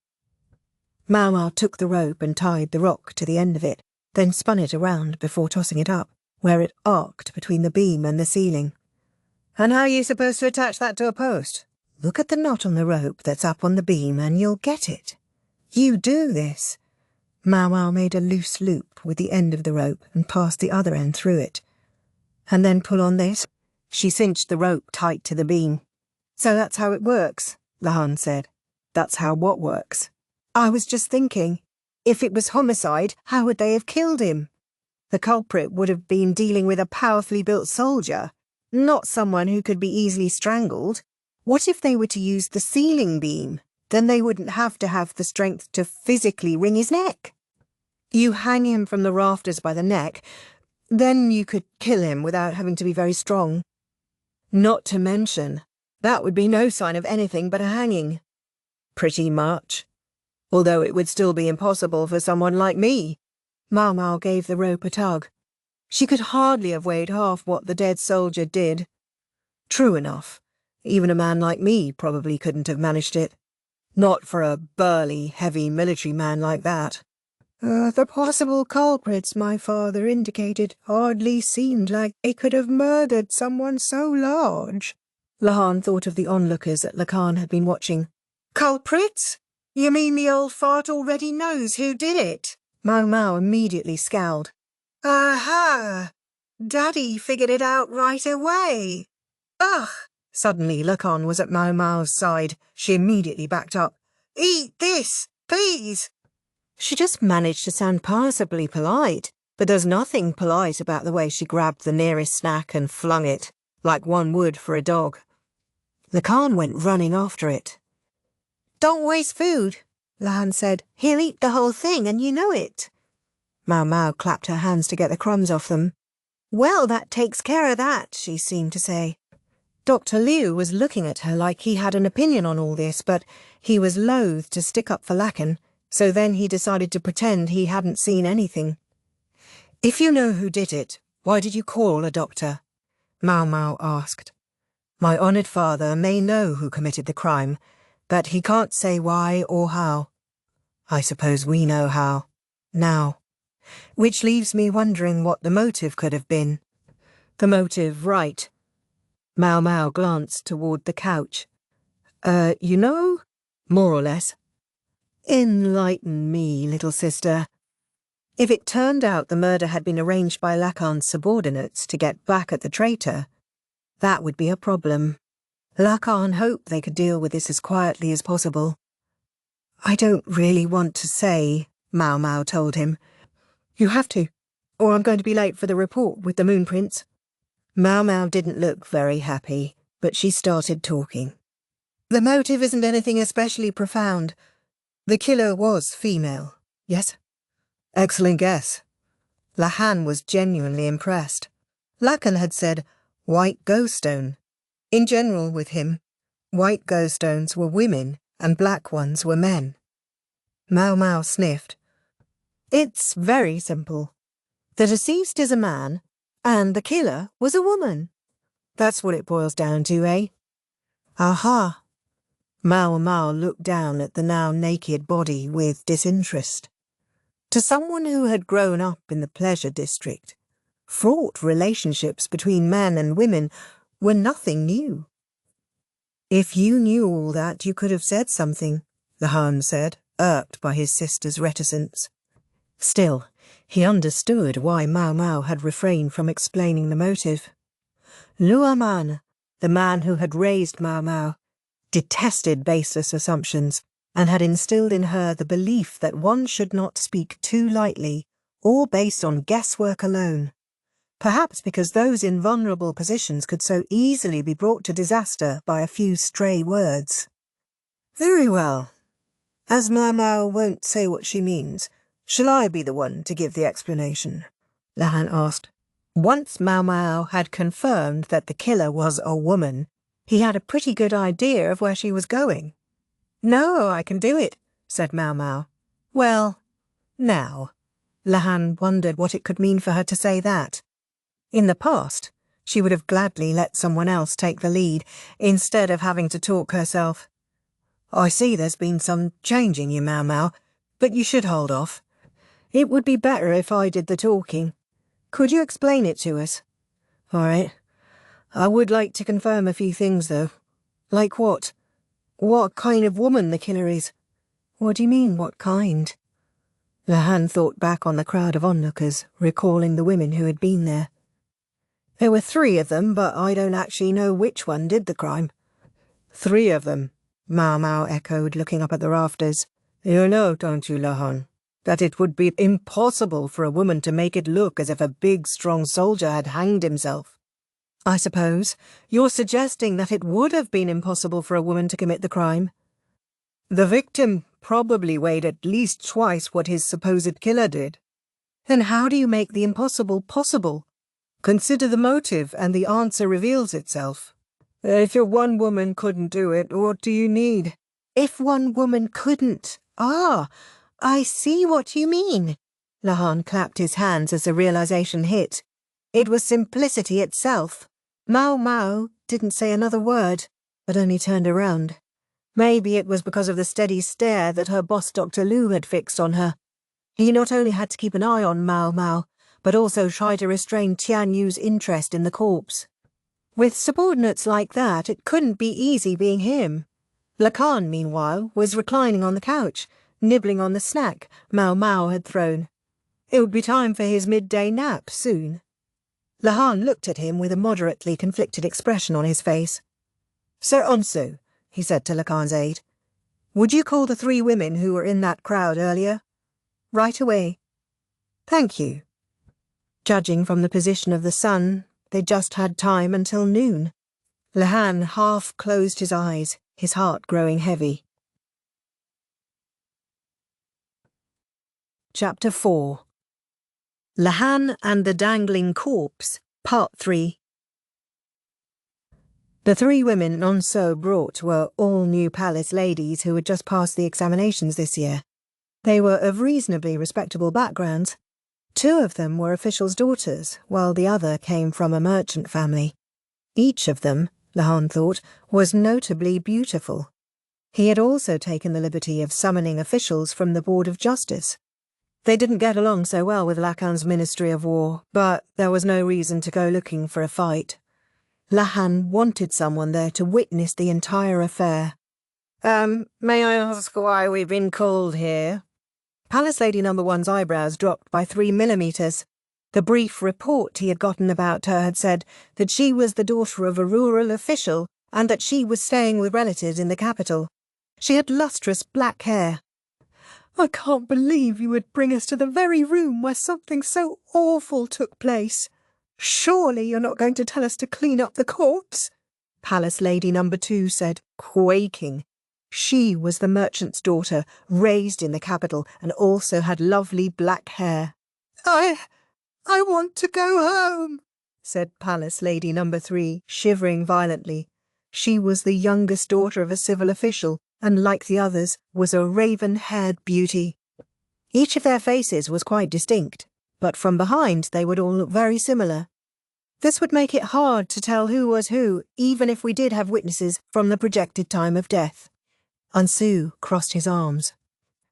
Maomao took the rope and tied the rock to the end of it, then spun it around before tossing it up, where it arced between the beam and the ceiling. "And how are you supposed to attach that to a post?" "Look at the knot on the rope that's up on the beam and you'll get it. You do this." Maomao made a loose loop with the end of the rope and passed the other end through it. "And then pull on this." She cinched the rope tight to the beam. "So that's how it works," Lahan said. "That's how what works?" "I was just thinking, if it was homicide, how would they have killed him? The culprit would have been dealing with a powerfully built soldier, not someone who could be easily strangled. What if they were to use the ceiling beam? Then they wouldn't have to have the strength to physically wring his neck. You hang him from the rafters by the neck, Then you could kill him without having to be very strong. Not to mention, that would be no sign of anything but a hanging. Pretty much. Although it would still be impossible for someone like me. Maomao gave the rope a tug. She could hardly have weighed half what the dead soldier did. True enough. Even a man like me probably couldn't have managed it. Not for a burly, heavy military man like that. The possible culprits my father indicated hardly seemed like they could have murdered someone so large. Lahan thought of the onlookers that Lakan had been watching. Culprits? You mean the old fart already knows who did it? Maomao immediately scowled. Aha! Daddy figured it out right away. Ugh! Suddenly Lakan was at Maomao's side. She immediately backed up. Eat this, please! She just managed to sound passably polite, but there's nothing polite about the way she grabbed the nearest snack and flung it, like one would for a dog. Lakan went running after it. Don't waste food, Lahan said. He'll eat the whole thing, and you know it. Maomao clapped her hands to get the crumbs off them. Well, that takes care of that, she seemed to say. Dr. Liu was looking at her like he had an opinion on all this, but he was loath to stick up for Lakan, so then he decided to pretend he hadn't seen anything. If you know who did it, why did you call a doctor? Maomao asked. My honoured father may know who committed the crime, but he can't say why or how. I suppose we know how, now. Which leaves me wondering what the motive could have been. The motive, right. Maomao glanced toward the couch. You know? More or less. Enlighten me, little sister. If it turned out the murder had been arranged by Lakan's subordinates to get back at the traitor, that would be a problem. Lakan hoped they could deal with this as quietly as possible. I don't really want to say, Maomao told him. You have to, or I'm going to be late for the report with the moon prints. Maomao didn't look very happy, but she started talking. The motive isn't anything especially profound. The killer was female, yes? Excellent guess. Lahan was genuinely impressed. Lakan had said, white ghost-stone. In general with him, white ghost-stones were women and black ones were men. Maomao sniffed. It's very simple. The deceased is a man, and the killer was a woman. That's what it boils down to, eh? Aha. Maomao looked down at the now naked body with disinterest. To someone who had grown up in the pleasure district, fraught relationships between men and women were nothing new. If you knew all that, you could have said something, Lahan said, irked by his sister's reticence. Still, he understood why Maomao had refrained from explaining the motive. Luaman, the man who had raised Maomao, detested baseless assumptions and had instilled in her the belief that one should not speak too lightly or based on guesswork alone, perhaps because those in vulnerable positions could so easily be brought to disaster by a few stray words. Very well. As Maomao won't say what she means, shall I be the one to give the explanation? Lahan asked. Once Maomao had confirmed that the killer was a woman, he had a pretty good idea of where she was going. No, I can do it, said Maomao. Well, now. Lahan wondered what it could mean for her to say that. In the past, she would have gladly let someone else take the lead, instead of having to talk herself. I see there's been some change in you, Maomao, but you should hold off. It would be better if I did the talking. Could you explain it to us? All right. I would like to confirm a few things, though. Like what? What kind of woman the killer is? What do you mean, what kind? Lahan thought back on the crowd of onlookers, recalling the women who had been there. There were 3 of them, but I don't actually know which one did the crime. 3 of them, Maomao echoed, looking up at the rafters. You know, don't you, Lahan, that it would be impossible for a woman to make it look as if a big, strong soldier had hanged himself. I suppose you're suggesting that it would have been impossible for a woman to commit the crime. The victim probably weighed at least twice what his supposed killer did. Then how do you make the impossible possible? Consider the motive and the answer reveals itself. If your one woman couldn't do it, what do you need? If one woman couldn't. Ah, I see what you mean. Lahan clapped his hands as the realization hit. It was simplicity itself. Maomao didn't say another word, but only turned around. Maybe it was because of the steady stare that her boss Dr. Liu had fixed on her. He not only had to keep an eye on Maomao, but also try to restrain Tianyu's interest in the corpse. With subordinates like that, it couldn't be easy being him. Lahan, meanwhile, was reclining on the couch, nibbling on the snack Maomao had thrown. It would be time for his midday nap soon. Lahan looked at him with a moderately conflicted expression on his face. "Sir Onsu," he said to Lahan's aide, "would you call the 3 women who were in that crowd earlier?" "Right away." "Thank you." Judging from the position of the sun, they just had time until noon. Lahan half closed his eyes, his heart growing heavy. Chapter 4. Lahan and the Dangling Corpse, Part 3. The 3 women Onso brought were all new palace ladies who had just passed the examinations this year. They were of reasonably respectable backgrounds. 2 of them were officials' daughters, while the other came from a merchant family. Each of them, Lahan thought, was notably beautiful. He had also taken the liberty of summoning officials from the Board of Justice. They didn't get along so well with Lahan's Ministry of War, but there was no reason to go looking for a fight. Lahan wanted someone there to witness the entire affair. May I ask why we've been called here?" Palace Lady No. 1's eyebrows dropped by 3 millimeters. The brief report he had gotten about her had said that she was the daughter of a rural official and that she was staying with relatives in the capital. She had lustrous black hair. "I can't believe you would bring us to the very room where something so awful took place. Surely you're not going to tell us to clean up the corpse?" Palace Lady No. 2 said, quaking. She was the merchant's daughter, raised in the capital, and also had lovely black hair. I want to go home," said Palace Lady No. 3, shivering violently. She was the youngest daughter of a civil official, and like the others, was a raven-haired beauty. Each of their faces was quite distinct, but from behind they would all look very similar. This would make it hard to tell who was who, even if we did have witnesses from the projected time of death. Onsu crossed his arms.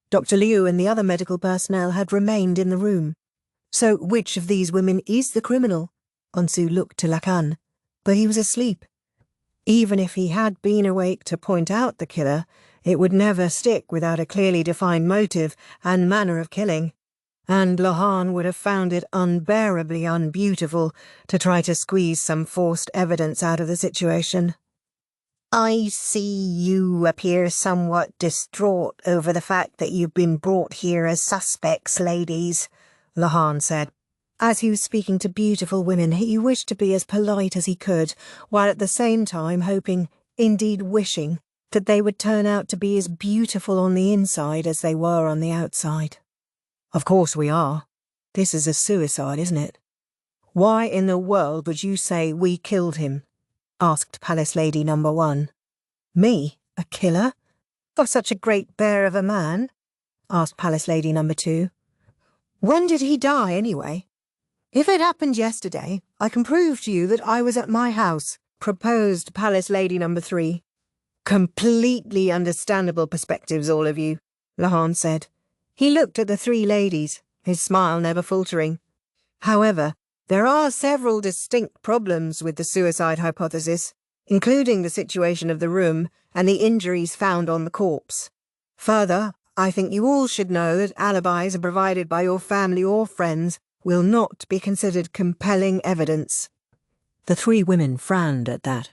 Dr. Liu and the other medical personnel had remained in the room. So which of these women is the criminal? Onsu looked to Lahan, but he was asleep. Even if he had been awake to point out the killer, it would never stick without a clearly defined motive and manner of killing. And Lahan would have found it unbearably unbeautiful to try to squeeze some forced evidence out of the situation. "I see you appear somewhat distraught over the fact that you've been brought here as suspects, ladies," Lahan said. As he was speaking to beautiful women, he wished to be as polite as he could, while at the same time hoping, indeed wishing, that they would turn out to be as beautiful on the inside as they were on the outside. "Of course we are. This is a suicide, isn't it?" "Why in the world would you say we killed him?" asked Palace Lady No. 1. "Me? A killer? Of such a great bear of a man?" asked Palace Lady No. 2. "When did he die, anyway?" "If it happened yesterday, I can prove to you that I was at my house," proposed Palace Lady No. 3. "Completely understandable perspectives, all of you," Lahan said. He looked at the 3 ladies, his smile never faltering. "However, there are several distinct problems with the suicide hypothesis, including the situation of the room and the injuries found on the corpse. Further, I think you all should know that alibis provided by your family or friends will not be considered compelling evidence." The 3 women frowned at that.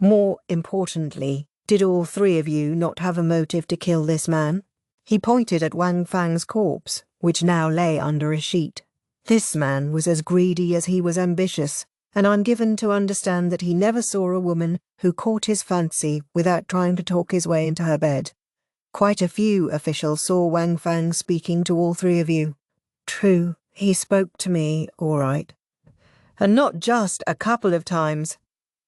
"More importantly, did all 3 of you not have a motive to kill this man?" He pointed at Wang Fang's corpse, which now lay under a sheet. This man was as greedy as he was ambitious, and I'm given to understand that he never saw a woman who caught his fancy without trying to talk his way into her bed. Quite a few officials saw Wang Fang speaking to all 3 of you. True, He spoke to me, all right. And not just a couple of times,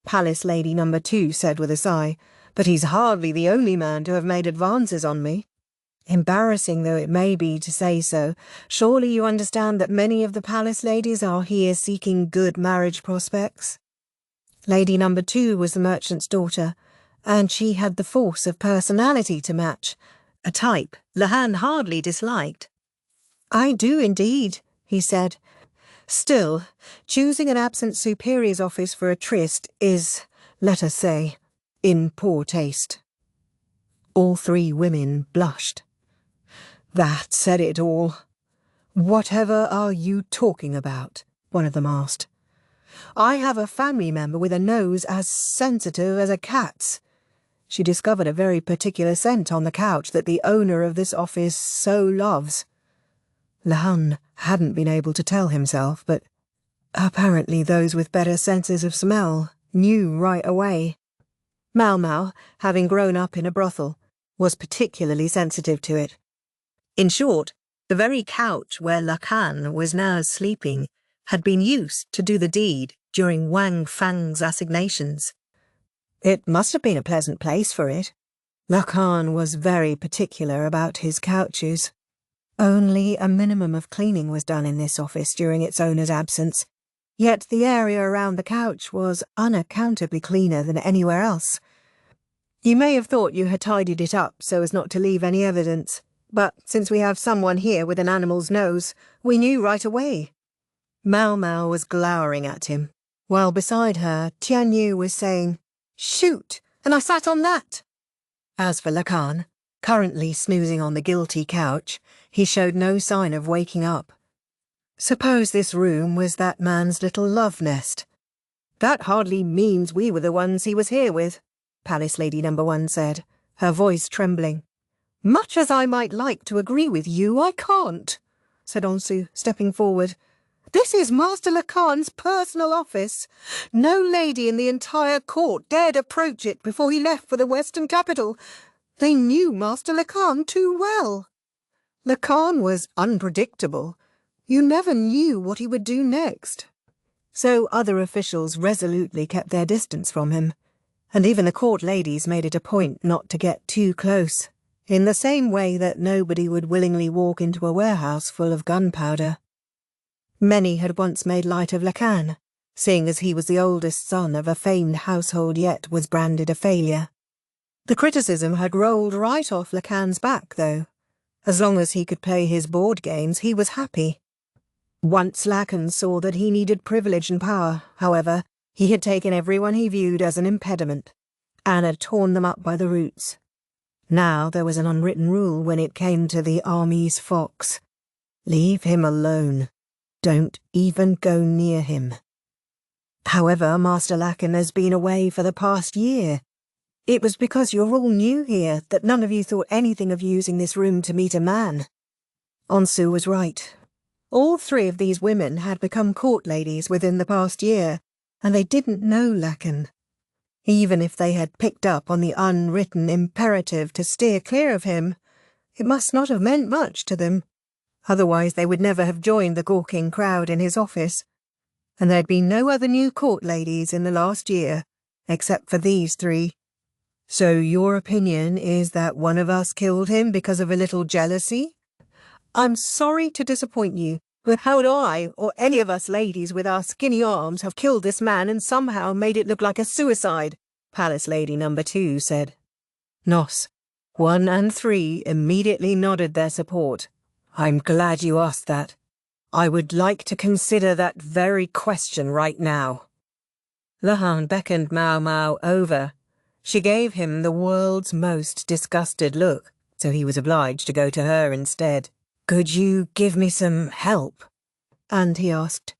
Palace Lady Number 2 said with a sigh, but he's hardly the only man to have made advances on me. Embarrassing though it may be to say so, surely you understand that many of the palace ladies are here seeking good marriage prospects. Lady Number 2 was the merchant's daughter, and she had the force of personality to match, a type Lahan hardly disliked. I do indeed, he said. Still, choosing an absent superior's office for a tryst is, let us say, in poor taste. All three women blushed. That said it all. Whatever are you talking about? One of them asked. I have a family member with a nose as sensitive as a cat's. She discovered a very particular scent on the couch that the owner of this office so loves. Lahan hadn't been able to tell himself, but apparently those with better senses of smell knew right away. Maomao, having grown up in a brothel, was particularly sensitive to it. In short, the very couch where Lahan was now sleeping had been used to do the deed during Wang Fang's assignations. It must have been a pleasant place for it. Lahan was very particular about his couches. Only a minimum of cleaning was done in this office during its owner's absence, yet the area around the couch was unaccountably cleaner than anywhere else. You may have thought you had tidied it up so as not to leave any evidence, but since we have someone here with an animal's nose, we knew right away. Maomao was glowering at him, while beside her Tianyu was saying, "Shoot, and I sat on that." As for Lahan, currently snoozing on the guilty couch, he showed no sign of waking up. Suppose this room was that man's little love nest. That hardly means we were the ones he was here with, Palace Lady Number 1 said, her voice trembling. Much as I might like to agree with you, I can't, said Onsu, stepping forward. This is Master Lahan's personal office. No lady in the entire court dared approach it before he left for the western capital. They knew Master Lahan too well. Lahan was unpredictable. You never knew what he would do next. So other officials resolutely kept their distance from him, and even the court ladies made it a point not to get too close, in the same way that nobody would willingly walk into a warehouse full of gunpowder. Many had once made light of Lahan, seeing as he was the oldest son of a famed household yet was branded a failure. The criticism had rolled right off Lahan's back, though. As long as he could play his board games, he was happy. Once Lahan saw that he needed privilege and power, however, he had taken everyone he viewed as an impediment, and had torn them up by the roots. Now there was an unwritten rule when it came to the army's fox. Leave him alone. Don't even go near him. However, Master Lahan has been away for the past year. It was because you're all new here that none of you thought anything of using this room to meet a man. Onsu was right. All three of these women had become court ladies within the past year, and they didn't know Lahan. Even if they had picked up on the unwritten imperative to steer clear of him, it must not have meant much to them. Otherwise they would never have joined the gawking crowd in his office. And there had been no other new court ladies in the last year, except for these three. So your opinion is that one of us killed him because of a little jealousy? I'm sorry to disappoint you, but how would I, or any of us ladies with our skinny arms, have killed this man and somehow made it look like a suicide? Palace Lady Number 2 said. Nos, 1 and 3 immediately nodded their support. I'm glad you asked that. I would like to consider that very question right now. Lahan beckoned Maomao over. She gave him the world's most disgusted look, so he was obliged to go to her instead. Could you give me some help? And he asked,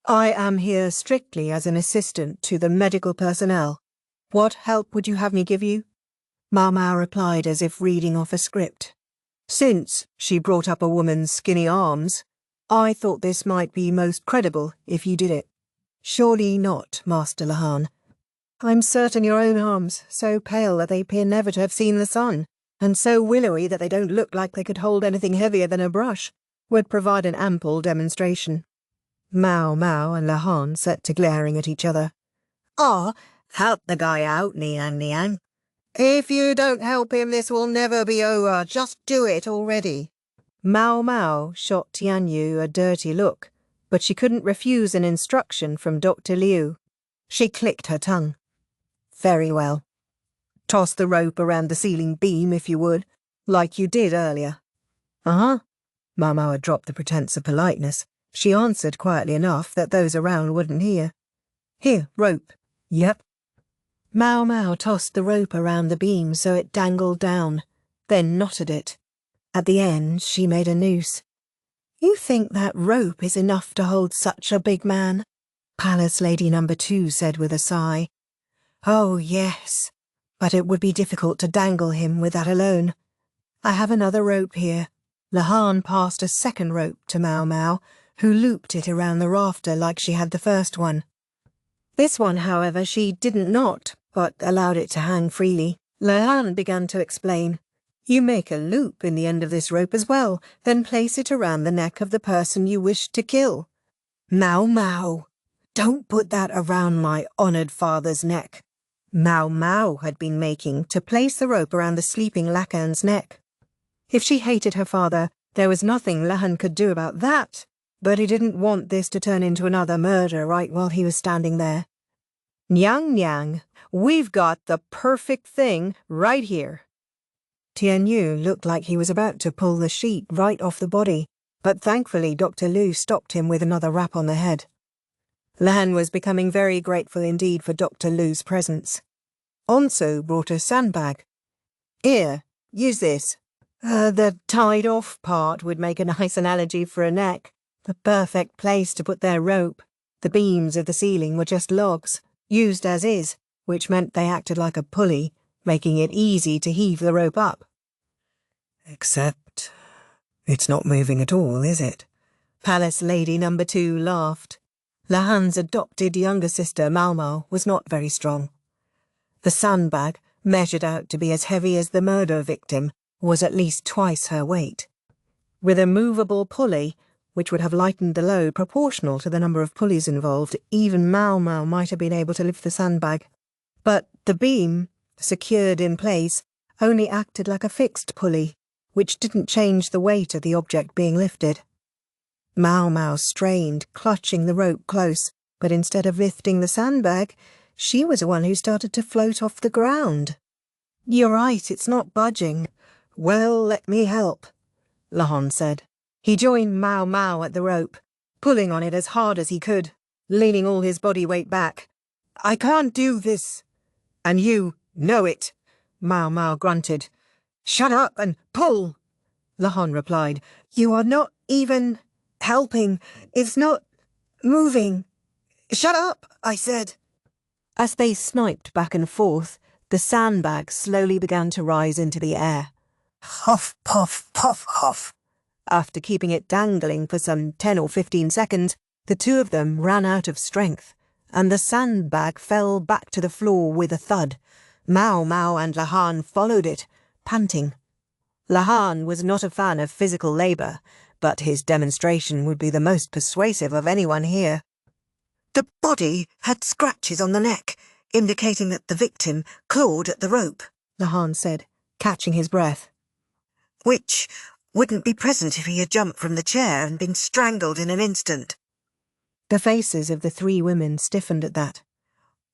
I am here strictly as an assistant to the medical personnel. What help would you have me give you? Maamei replied as if reading off a script. Since she brought up a woman's skinny arms, I thought this might be most credible if you did it. Surely not, Master Lahan. I'm certain your own arms, so pale that they appear never to have seen the sun, and so willowy that they don't look like they could hold anything heavier than a brush, would provide an ample demonstration. Maomao and Lahan set to glaring at each other. "Ah, help the guy out, Niang Niang. If you don't help him, this will never be over. Just do it already." Maomao shot Tianyu a dirty look, but she couldn't refuse an instruction from Dr. Liu. She clicked her tongue. "Very well. Toss the rope around the ceiling beam, if you would, like you did earlier." "Uh-huh." Maomao had dropped the pretense of politeness. She answered quietly enough that those around wouldn't hear. "Here, rope." "Yep." Maomao tossed the rope around the beam so it dangled down, then knotted it. At the end, she made a noose. "You think that rope is enough to hold such a big man?" Palace Lady Number 2 said with a sigh. "Oh, yes, but it would be difficult to dangle him with that alone. I have another rope here." Lahan passed a second rope to Maomao, who looped it around the rafter like she had the first one. This one, however, she didn't knot, but allowed it to hang freely. Lahan began to explain. "You make a loop in the end of this rope as well, then place it around the neck of the person you wish to kill." "Maomao, don't put that around my honoured father's neck." Maomao had been making to place the rope around the sleeping Lahan's neck. If she hated her father, there was nothing Lahan could do about that, but he didn't want this to turn into another murder right while he was standing there. "Niang Niang, we've got the perfect thing right here." Tianyu looked like he was about to pull the sheet right off the body, but thankfully Dr. Liu stopped him with another rap on the head. Lahan was becoming very grateful indeed for Dr. Liu's presence. Onso brought a sandbag. "Here, use this." The tied-off part would make a nice analogy for a neck. The perfect place to put their rope. The beams of the ceiling were just logs, used as is, which meant they acted like a pulley, making it easy to heave the rope up. "Except it's not moving at all, is it?" Palace Lady Number 2 laughed. Lahan's adopted younger sister, Maomao, was not very strong. The sandbag, measured out to be as heavy as the murder victim, was at least twice her weight. With a movable pulley, which would have lightened the load proportional to the number of pulleys involved, even Maomao might have been able to lift the sandbag. But the beam, secured in place, only acted like a fixed pulley, which didn't change the weight of the object being lifted. Maomao strained, clutching the rope close, but instead of lifting the sandbag, she was the one who started to float off the ground. "You're right, it's not budging." "Well, let me help," Lahan said. He joined Maomao at the rope, pulling on it as hard as he could, leaning all his body weight back. "I can't do this." "And you know it," Maomao grunted. "Shut up and pull," Lahan replied. "You are not even helping. It's not moving. Shut up, I said." As they sniped back and forth, the sandbag slowly began to rise into the air. Huff, puff, puff, huff. After keeping it dangling for some 10 or 15 seconds, the two of them ran out of strength, and the sandbag fell back to the floor with a thud. Maomao and Lahan followed it, panting. Lahan was not a fan of physical labour, but his demonstration would be the most persuasive of anyone here. "The body had scratches on the neck, indicating that the victim clawed at the rope," Lahan said, catching his breath. "Which wouldn't be present if he had jumped from the chair and been strangled in an instant." The faces of the three women stiffened at that.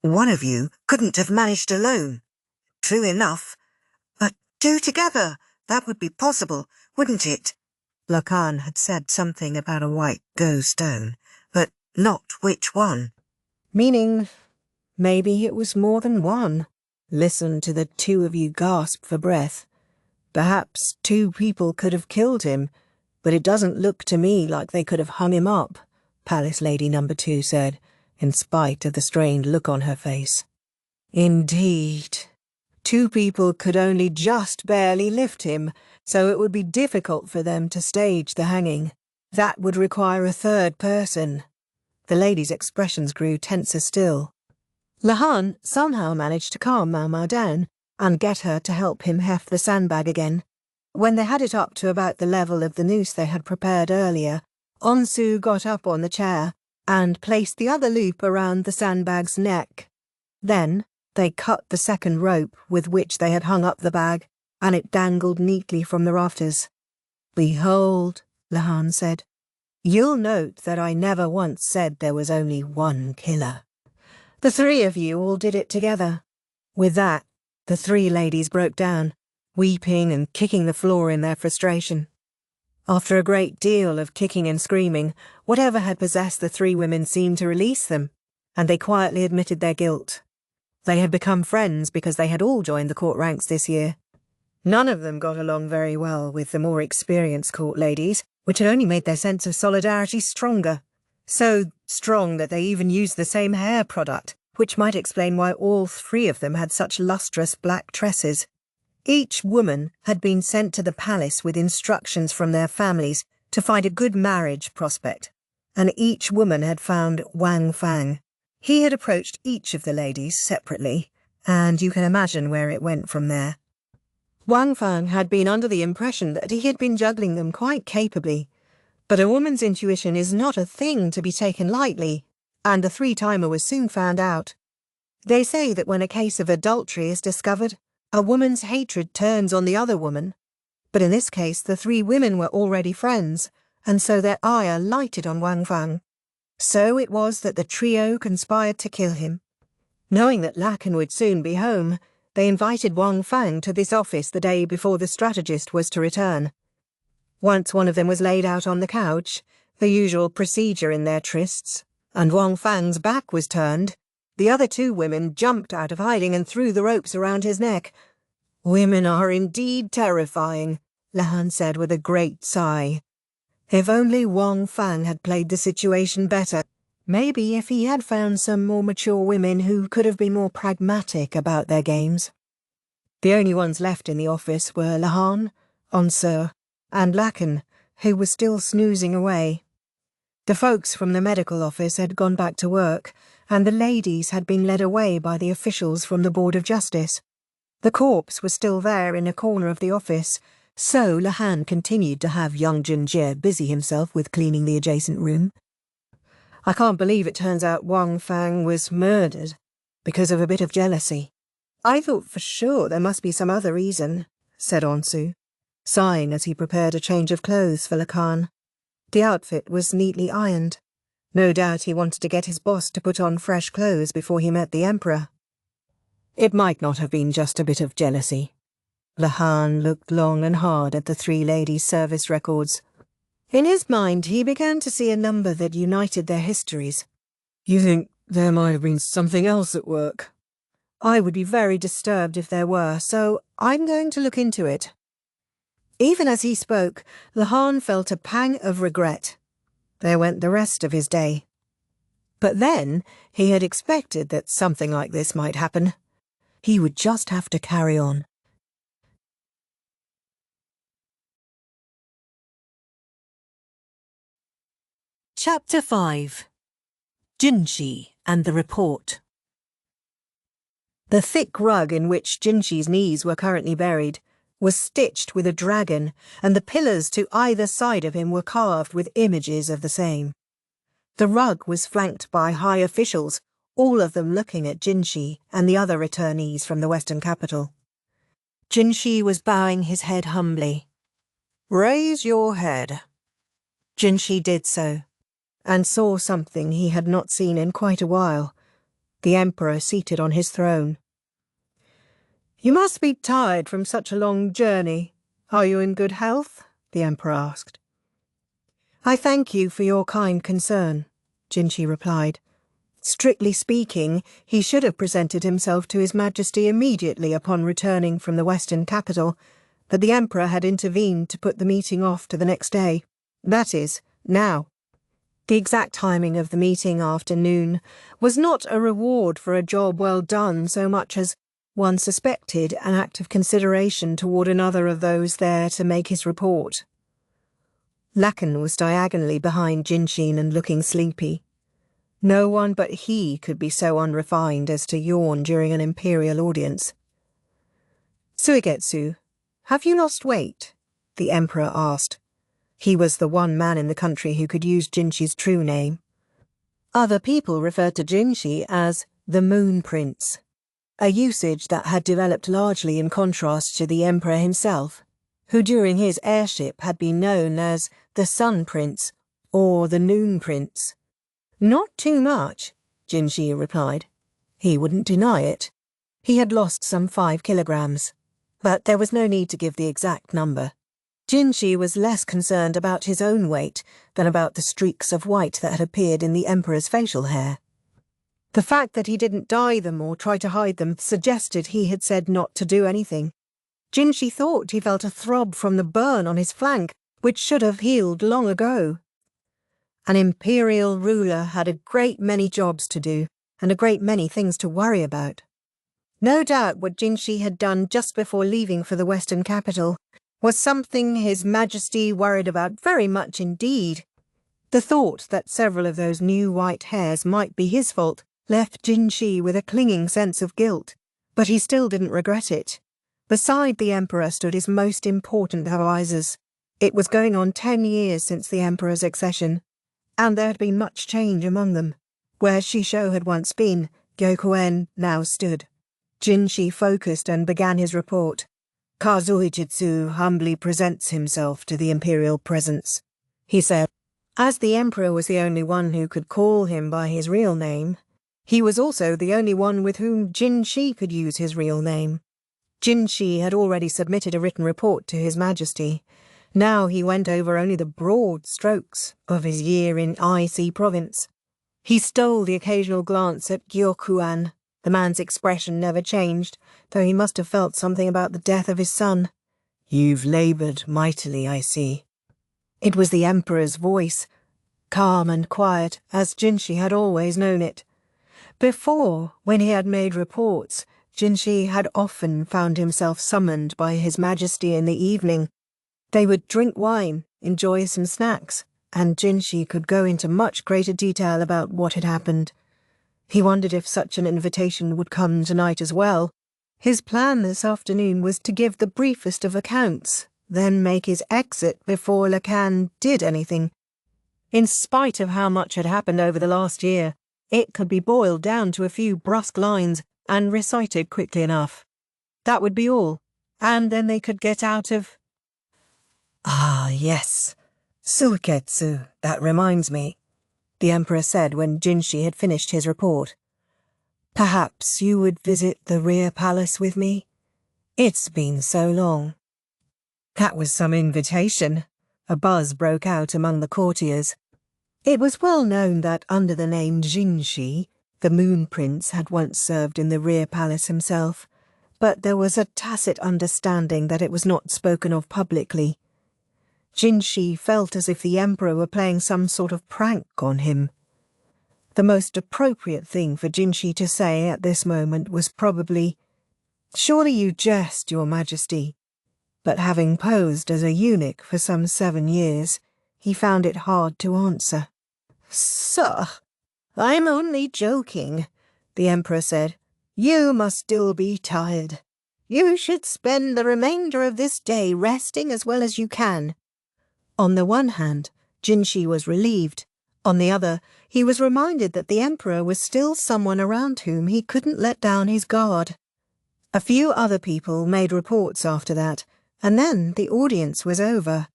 "One of you couldn't have managed alone." "True enough. But two together, that would be possible, wouldn't it?" Lahan had said something about a white stone, but not which one. Meaning, maybe it was more than one. Listen to the two of you gasp for breath. Perhaps two people could have killed him, but it doesn't look to me like they could have hung him up, Palace Lady Number 2 said, in spite of the strained look on her face. Indeed. Two people could only just barely lift him, so it would be difficult for them to stage the hanging. That would require a third person. The lady's expressions grew tenser still. Lahan somehow managed to calm Maomao down and get her to help him heft the sandbag again. When they had it up to about the level of the noose they had prepared earlier, Onsu got up on the chair and placed the other loop around the sandbag's neck. Then they cut the second rope with which they had hung up the bag, and it dangled neatly from the rafters. "Behold," Lahan said, "you'll note that I never once said there was only one killer. The three of you all did it together." With that, the three ladies broke down, weeping and kicking the floor in their frustration. After a great deal of kicking and screaming, whatever had possessed the three women seemed to release them, and they quietly admitted their guilt. They had become friends because they had all joined the court ranks this year. None of them got along very well with the more experienced court ladies, which had only made their sense of solidarity stronger. So strong that they even used the same hair product, which might explain why all three of them had such lustrous black tresses. Each woman had been sent to the palace with instructions from their families to find a good marriage prospect, and each woman had found Wang Fang. He had approached each of the ladies separately, and you can imagine where it went from there. Wang Fang had been under the impression that he had been juggling them quite capably, but a woman's intuition is not a thing to be taken lightly, and the three-timer was soon found out. They say that when a case of adultery is discovered, a woman's hatred turns on the other woman, but in this case the three women were already friends, and so their ire lighted on Wang Fang. So it was that the trio conspired to kill him. Knowing that Lahan would soon be home, they invited Wang Fang to this office the day before the strategist was to return. Once one of them was laid out on the couch, the usual procedure in their trysts, and Wang Fang's back was turned, the other two women jumped out of hiding and threw the ropes around his neck. "Women are indeed terrifying," Lahan said with a great sigh. If only Wang Fang had played the situation better. Maybe if he had found some more mature women who could have been more pragmatic about their games. The only ones left in the office were Lahan, Onsu, and Lahan, who was still snoozing away. The folks from the medical office had gone back to work, and the ladies had been led away by the officials from the Board of Justice. The corpse was still there in a corner of the office, so Lahan continued to have young Jinshi busy himself with cleaning the adjacent room. "I can't believe it turns out Wang Fang was murdered because of a bit of jealousy. I thought for sure there must be some other reason," said Onsu, sighing as he prepared a change of clothes for Lahan. The outfit was neatly ironed. No doubt he wanted to get his boss to put on fresh clothes before he met the Emperor. It might not have been just a bit of jealousy. Lahan looked long and hard at the three ladies' service records. In his mind, he began to see a number that united their histories. "You think there might have been something else at work?" "I would be very disturbed if there were, so I'm going to look into it." Even as he spoke, Lahan felt a pang of regret. There went the rest of his day. But then he had expected that something like this might happen. He would just have to carry on. Chapter 5. Jinshi and the Report. The thick rug in which Jinshi's knees were currently buried was stitched with a dragon, and the pillars to either side of him were carved with images of the same. The rug was flanked by high officials, all of them looking at Jinshi and the other returnees from the western capital. Jinshi was bowing his head humbly. "Raise your head." Jinshi did so, and saw something he had not seen in quite a while, the Emperor seated on his throne. "You must be tired from such a long journey. Are you in good health?" the Emperor asked. "I thank you for your kind concern," Jinshi replied. Strictly speaking, he should have presented himself to His Majesty immediately upon returning from the western capital, but the Emperor had intervened to put the meeting off to the next day. That is, now. The exact timing of the meeting after noon was not a reward for a job well done so much as, one suspected, an act of consideration toward another of those there to make his report. Lahan was diagonally behind Jinshin and looking sleepy. No one but he could be so unrefined as to yawn during an imperial audience. "Suigetsu, have you lost weight?" the Emperor asked. He was the one man in the country who could use Jinshi's true name. Other people referred to Jinshi as the Moon Prince, a usage that had developed largely in contrast to the Emperor himself, who during his heirship had been known as the Sun Prince or the Noon Prince. Not too much, Jinshi replied. He wouldn't deny it. He had lost some 5 kilograms, but there was no need to give the exact number. Jinshi was less concerned about his own weight than about the streaks of white that had appeared in the Emperor's facial hair. The fact that he didn't dye them or try to hide them suggested he had said not to do anything. Jinshi thought he felt a throb from the burn on his flank, which should have healed long ago. An imperial ruler had a great many jobs to do, and a great many things to worry about. No doubt what Jinshi had done just before leaving for the Western capital was something His Majesty worried about very much indeed. The thought that several of those new white hairs might be his fault left Jinshi with a clinging sense of guilt, but he still didn't regret it. Beside the Emperor stood his most important advisors. It was going on 10 years since the Emperor's accession, and there had been much change among them. Where Shisho had once been, Gyokuen now stood. Jinshi focused and began his report. Kazuhijitsu humbly presents himself to the imperial presence, he said. As the Emperor was the only one who could call him by his real name, he was also the only one with whom Jinshi could use his real name. Jinshi had already submitted a written report to His Majesty. Now he went over only the broad strokes of his year in IC province. He stole the occasional glance at Gyokuen. The man's expression never changed, though he must have felt something about the death of his son. You've laboured mightily, I see. It was the Emperor's voice, calm and quiet, as Jinshi had always known it. Before, when he had made reports, Jinshi had often found himself summoned by His Majesty in the evening. They would drink wine, enjoy some snacks, and Jinshi could go into much greater detail about what had happened. He wondered if such an invitation would come tonight as well. His plan this afternoon was to give the briefest of accounts, then make his exit before Lahan did anything. In spite of how much had happened over the last year, it could be boiled down to a few brusque lines and recited quickly enough. That would be all, and then they could get out of... Ah, yes. Suiketsu, that reminds me, the Emperor said when Jinshi had finished his report. Perhaps you would visit the rear palace with me? It's been so long. That was some invitation. A buzz broke out among the courtiers. It was well known that under the name Jinshi, the Moon Prince had once served in the rear palace himself, but there was a tacit understanding that it was not spoken of publicly. Jinshi felt as if the Emperor were playing some sort of prank on him. The most appropriate thing for Jinshi to say at this moment was probably, "Surely you jest, Your Majesty." But having posed as a eunuch for some 7 years, he found it hard to answer. "Sir, I'm only joking," the Emperor said. "You must still be tired. You should spend the remainder of this day resting as well as you can." On the one hand, Jinshi was relieved. On the other, he was reminded that the Emperor was still someone around whom he couldn't let down his guard. A few other people made reports after that, and then the audience was over.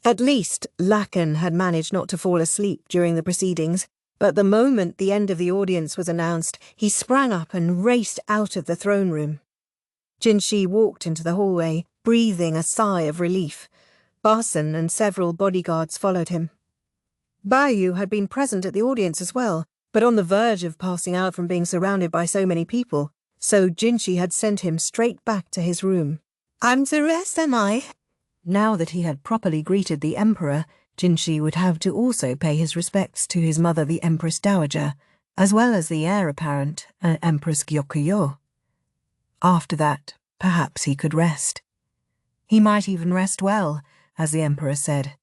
At least Lahan had managed not to fall asleep during the proceedings, but the moment the end of the audience was announced, he sprang up and raced out of the throne room. Jinshi walked into the hallway, breathing a sigh of relief. Barson and several bodyguards followed him. Bayu had been present at the audience as well, but on the verge of passing out from being surrounded by so many people, so Jinshi had sent him straight back to his room. "I'm to rest, am I?" Now that he had properly greeted the Emperor, Jinshi would have to also pay his respects to his mother, the Empress Dowager, as well as the heir apparent, Empress Gyokuyo. After that, perhaps he could rest. He might even rest well, as the Emperor said.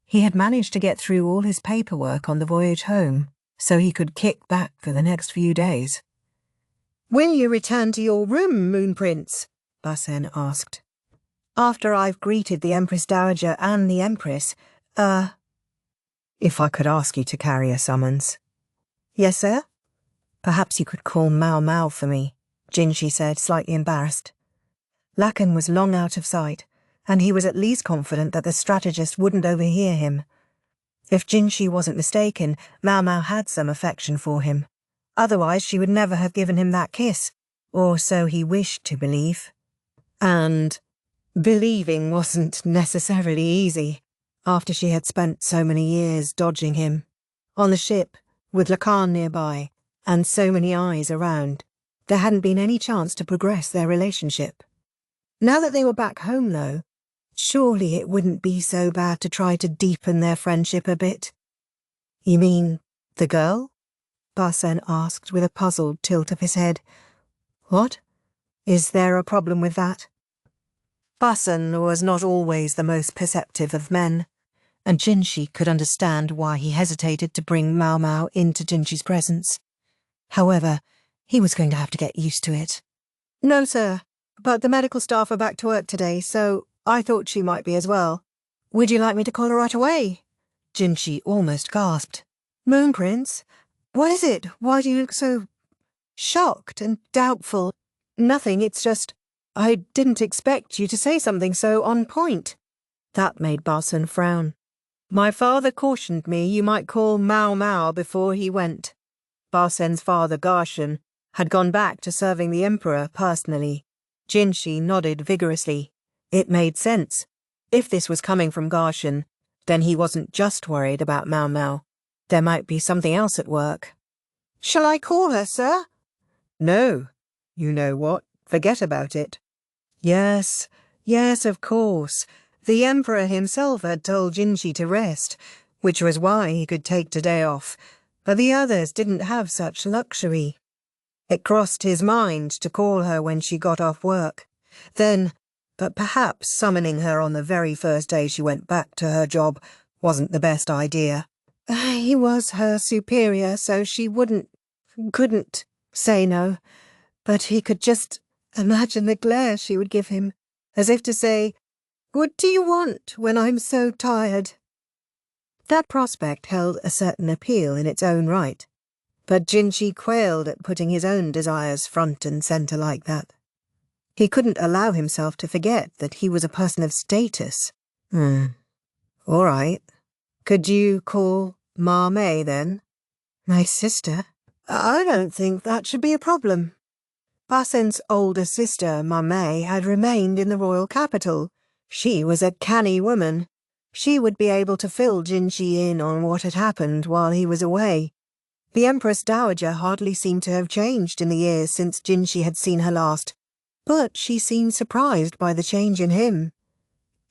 He had managed to get through all his paperwork on the voyage home, so he could kick back for the next few days. "Will you return to your room, Moon Prince?" Basen asked. After I've greeted the Empress Dowager and the Empress, if I could ask you to carry a summons. Yes, sir? Perhaps you could call Maomao for me, Jinshi said, slightly embarrassed. Lahan was long out of sight, and he was at least confident that the strategist wouldn't overhear him. If Jinshi wasn't mistaken, Maomao had some affection for him. Otherwise she would never have given him that kiss, or so he wished to believe. And believing wasn't necessarily easy, after she had spent so many years dodging him. On the ship, with Lahan nearby, and so many eyes around, there hadn't been any chance to progress their relationship. Now that they were back home, though, surely it wouldn't be so bad to try to deepen their friendship a bit. You mean the girl? Parcin asked with a puzzled tilt of his head. What? Is there a problem with that? Parcin was not always the most perceptive of men, and Jinshi could understand why he hesitated to bring Maomao into Jinshi's presence. However, he was going to have to get used to it. No, sir, but the medical staff are back to work today, so I thought she might be as well. Would you like me to call her right away? Jinshi almost gasped. Moon Prince? What is it? Why do you look so shocked and doubtful? Nothing, it's just I didn't expect you to say something so on point. That made Parcin frown. My father cautioned me you might call Maomao before he went. Parcin's father, Garshan, had gone back to serving the Emperor personally. Jinshi nodded vigorously. It made sense. If this was coming from Garshan, then he wasn't just worried about Maomao. There might be something else at work. Shall I call her, sir? No. You know what? Forget about it. Yes, of course. The Emperor himself had told Jinshi to rest, which was why he could take today off, but the others didn't have such luxury. It crossed his mind to call her when she got off work. But perhaps summoning her on the very first day she went back to her job wasn't the best idea. He was her superior, so she couldn't say no, but he could just imagine the glare she would give him, as if to say, "What do you want when I'm so tired?" That prospect held a certain appeal in its own right, but Jinshi quailed at putting his own desires front and centre like that. He couldn't allow himself to forget that he was a person of status. All right. Could you call Maamei, then? My sister? I don't think that should be a problem. Parcin's older sister, Maamei, had remained in the royal capital. She was a canny woman. She would be able to fill Jinshi in on what had happened while he was away. The Empress Dowager hardly seemed to have changed in the years since Jinshi had seen her last, but she seemed surprised by the change in him.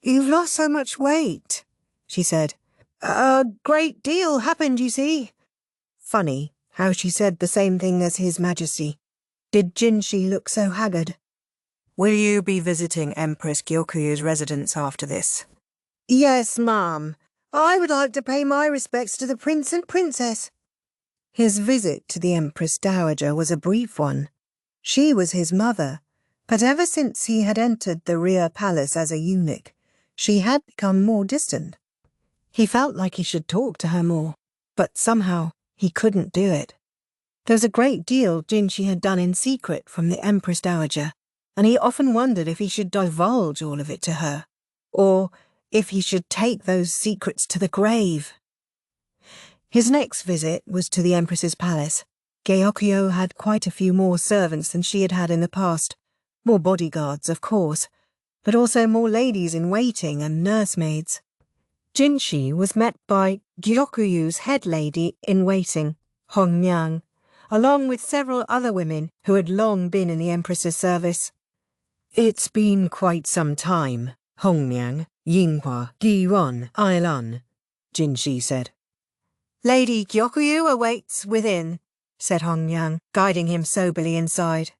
"You've lost so much weight," she said. "A great deal happened, you see." Funny how she said the same thing as His Majesty. Did Jinshi look so haggard? "Will you be visiting Empress Gyokuyu's residence after this?" "Yes, ma'am. I would like to pay my respects to the Prince and Princess." His visit to the Empress Dowager was a brief one. She was his mother, but ever since he had entered the Imperial Palace as a eunuch, she had become more distant. He felt like he should talk to her more, but somehow he couldn't do it. There was a great deal Jinshi had done in secret from the Empress Dowager, and he often wondered if he should divulge all of it to her, or if he should take those secrets to the grave. His next visit was to the Empress's palace. Gyokyo had quite a few more servants than she had had in the past. More bodyguards, of course, but also more ladies-in-waiting and nursemaids. Jinshi was met by Gyokuyu's head lady-in-waiting, Hongyang, along with several other women who had long been in the Empress's service. "It's been quite some time, Hongyang, Yinghua, Giwon, Ailan," Jinshi said. "Lady Gyokuyu awaits within," said Hongyang, guiding him soberly inside.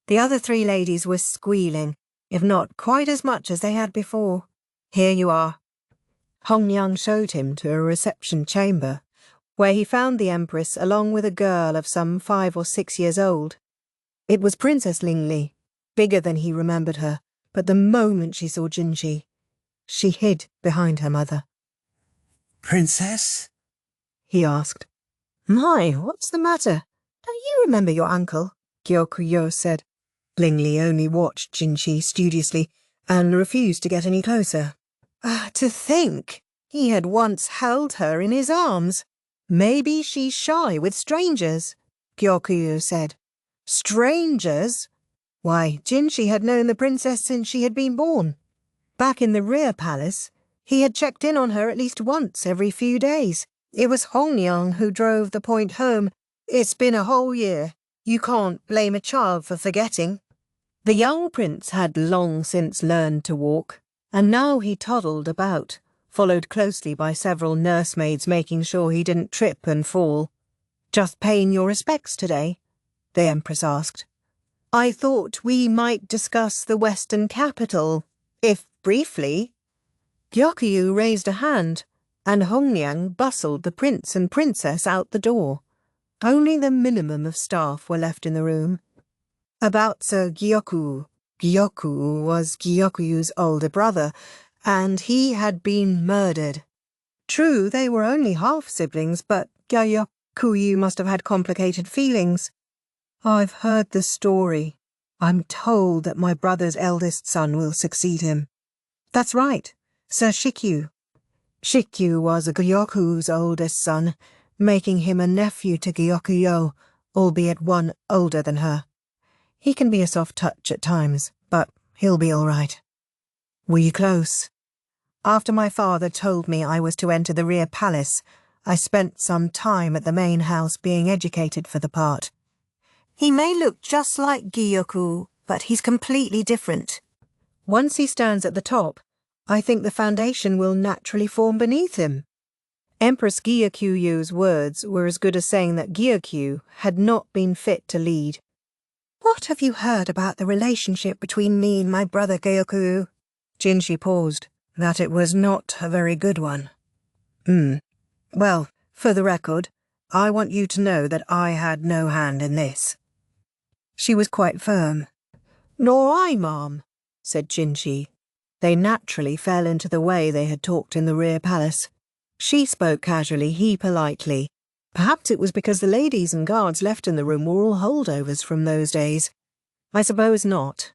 The other three ladies were squealing, if not quite as much as they had before. "Here you are." Hongyang showed him to a reception chamber, where he found the Empress along with a girl of some 5 or 6 years old. It was Princess Lingli, bigger than he remembered her, but the moment she saw Jinshi, she hid behind her mother. "Princess?" he asked. "My, what's the matter? Don't you remember your uncle?" Gyokuyo said. Lingley only watched Jinshi studiously and refused to get any closer. To think he had once held her in his arms. Maybe she's shy with strangers, Gyokuyo said. Strangers? Why, Jinshi had known the princess since she had been born. Back in the rear palace, he had checked in on her at least once every few days. It was Hongyang who drove the point home. It's been a whole year. You can't blame a child for forgetting. The young prince had long since learned to walk, and now he toddled about, followed closely by several nursemaids making sure he didn't trip and fall. "Just paying your respects today?" the Empress asked. "I thought we might discuss the Western capital, if briefly." Gyokuyu raised a hand, and Hongyang bustled the prince and princess out the door. Only the minimum of staff were left in the room. About Sir Gyoku. Gyoku was Gyokuyu's older brother, and he had been murdered. True, they were only half-siblings, but Gyokuyu must have had complicated feelings. "I've heard the story. I'm told that my brother's eldest son will succeed him." "That's right, Sir Shikyu." Shikyu was Gyoku's oldest son, making him a nephew to Gyokuyo, albeit one older than her. He can be a soft touch at times, but he'll be all right. "Were you close?" "After my father told me I was to enter the rear palace, I spent some time at the main house being educated for the part. He may look just like Gyoku, but he's completely different. Once he stands at the top, I think the foundation will naturally form beneath him." Empress Gyokuyu's words were as good as saying that Gyokyu had not been fit to lead. "What have you heard about the relationship between me and my brother Gyoku?" Jinshi paused. "That it was not a very good one." Well, for the record, I want you to know that I had no hand in this." She was quite firm. "Nor I, ma'am," said Jinshi. They naturally fell into the way they had talked in the rear palace. She spoke casually, he politely. Perhaps it was because the ladies and guards left in the room were all holdovers from those days. "I suppose not.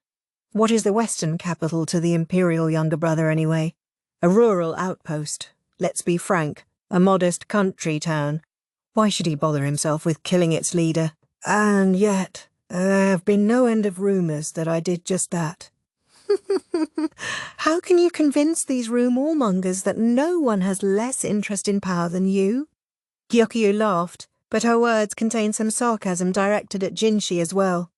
What is the Western capital to the Imperial younger brother, anyway? A rural outpost. Let's be frank, a modest country town. Why should he bother himself with killing its leader? And yet, there have been no end of rumours that I did just that." "How can you convince these rumour-mongers that no one has less interest in power than you?" Gyokuyu laughed, but her words contained some sarcasm directed at Jinshi as well.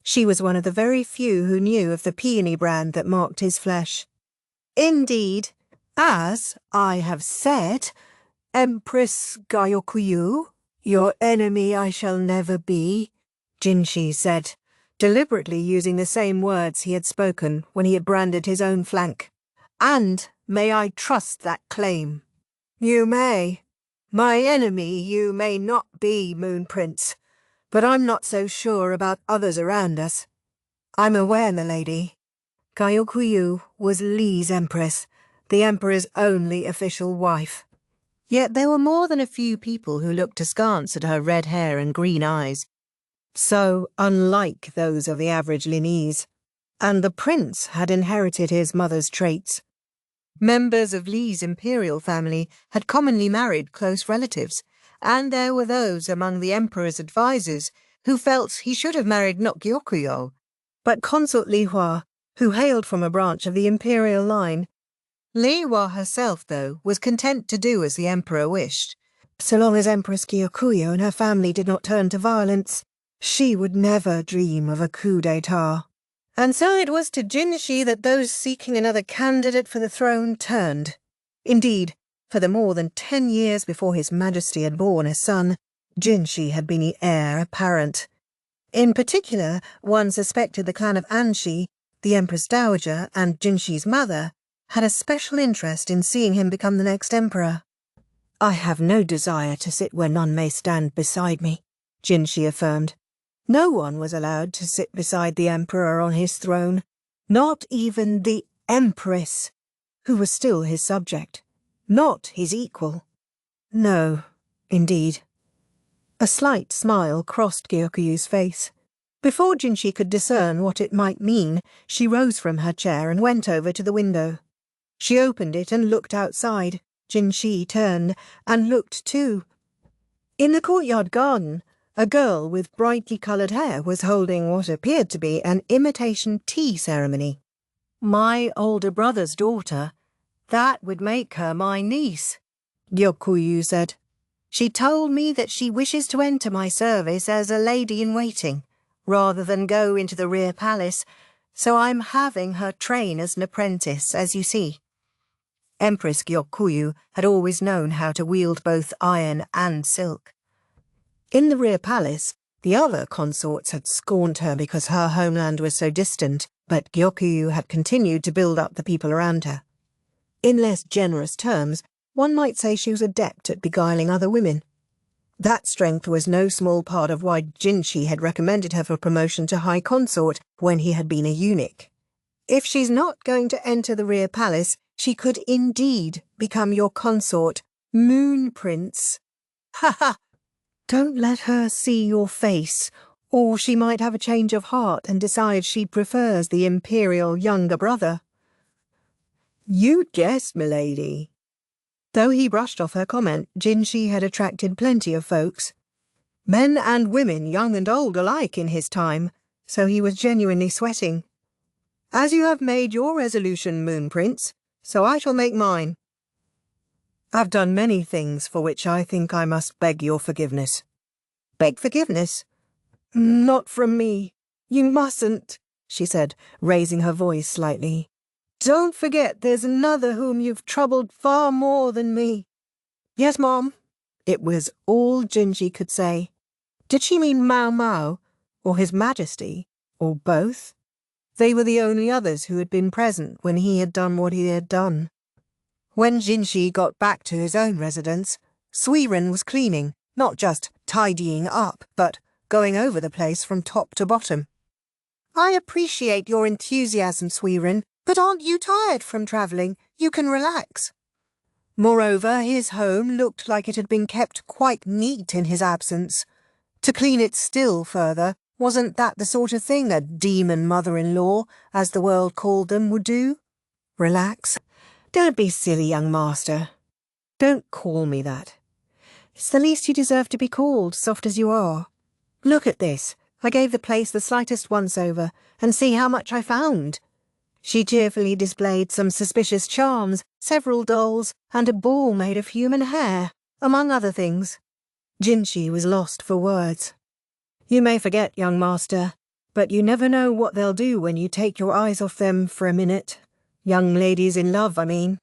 She was one of the very few who knew of the peony brand that marked his flesh. "Indeed, as I have said, Empress Gyokuyu, your enemy I shall never be," Jinshi said, deliberately using the same words he had spoken when he had branded his own flank. "And may I trust that claim?" "You may. My enemy you may not be, Moon Prince, but I'm not so sure about others around us." "I'm aware, milady. Gyokuyu was Li's empress, the emperor's only official wife." Yet there were more than a few people who looked askance at her red hair and green eyes. So unlike those of the average Linese. And the prince had inherited his mother's traits. Members of Li's imperial family had commonly married close relatives, and there were those among the emperor's advisers who felt he should have married not Gyokuyo, but Consort Li Hua, who hailed from a branch of the imperial line. Li Hua herself, though, was content to do as the emperor wished. So long as Empress Gyokuyo and her family did not turn to violence, she would never dream of a coup d'etat. And so it was to Jinshi that those seeking another candidate for the throne turned. Indeed, for the more than 10 years before His Majesty had born a son, Jinshi had been the heir apparent. In particular, one suspected the clan of Anshi, the Empress Dowager, and Jinshi's mother, had a special interest in seeing him become the next emperor. "I have no desire to sit where none may stand beside me," Jinshi affirmed. No one was allowed to sit beside the emperor on his throne. Not even the Empress, who was still his subject. Not his equal. No, indeed. A slight smile crossed Gyokuyu's face. Before Jinshi could discern what it might mean, she rose from her chair and went over to the window. She opened it and looked outside. Jinshi turned and looked too. In the courtyard garden, a girl with brightly coloured hair was holding what appeared to be an imitation tea ceremony. My older brother's daughter. That would make her my niece, Gyokuyu said. She told me that she wishes to enter my service as a lady-in-waiting, rather than go into the rear palace, so I'm having her train as an apprentice, as you see. Empress Gyokuyu had always known how to wield both iron and silk. In the rear palace, the other consorts had scorned her because her homeland was so distant, but Gyokuyu had continued to build up the people around her. In less generous terms, one might say she was adept at beguiling other women. That strength was no small part of why Jinshi had recommended her for promotion to High Consort when he had been a eunuch. If she's not going to enter the rear palace, she could indeed become your consort, Moon Prince. Ha ha! Don't let her see your face, or she might have a change of heart and decide she prefers the imperial younger brother. You'd guess, milady. Though he brushed off her comment, Jinshi had attracted plenty of folks. Men and women, young and old alike in his time, so he was genuinely sweating. As you have made your resolution, Moon Prince, so I shall make mine. I've done many things for which I think I must beg your forgiveness. Beg forgiveness? Not from me. You mustn't, she said, raising her voice slightly. Don't forget there's another whom you've troubled far more than me. Yes, Mom. It was all Jinshi could say. Did she mean Maomao, or His Majesty, or both? They were the only others who had been present when he had done what he had done. When Jinshi got back to his own residence, Suiren was cleaning, not just tidying up, but going over the place from top to bottom. I appreciate your enthusiasm, Suiren, but aren't you tired from travelling? You can relax. Moreover, his home looked like it had been kept quite neat in his absence. To clean it still further, wasn't that the sort of thing a demon mother-in-law, as the world called them, would do? Relax. Don't be silly, young master. Don't call me that. It's the least you deserve to be called, soft as you are. Look at this. I gave the place the slightest once-over, and see how much I found. She cheerfully displayed some suspicious charms, several dolls, and a ball made of human hair, among other things. Jinshi was lost for words. You may forget, young master, but you never know what they'll do when you take your eyes off them for a minute. Young ladies in love, I mean.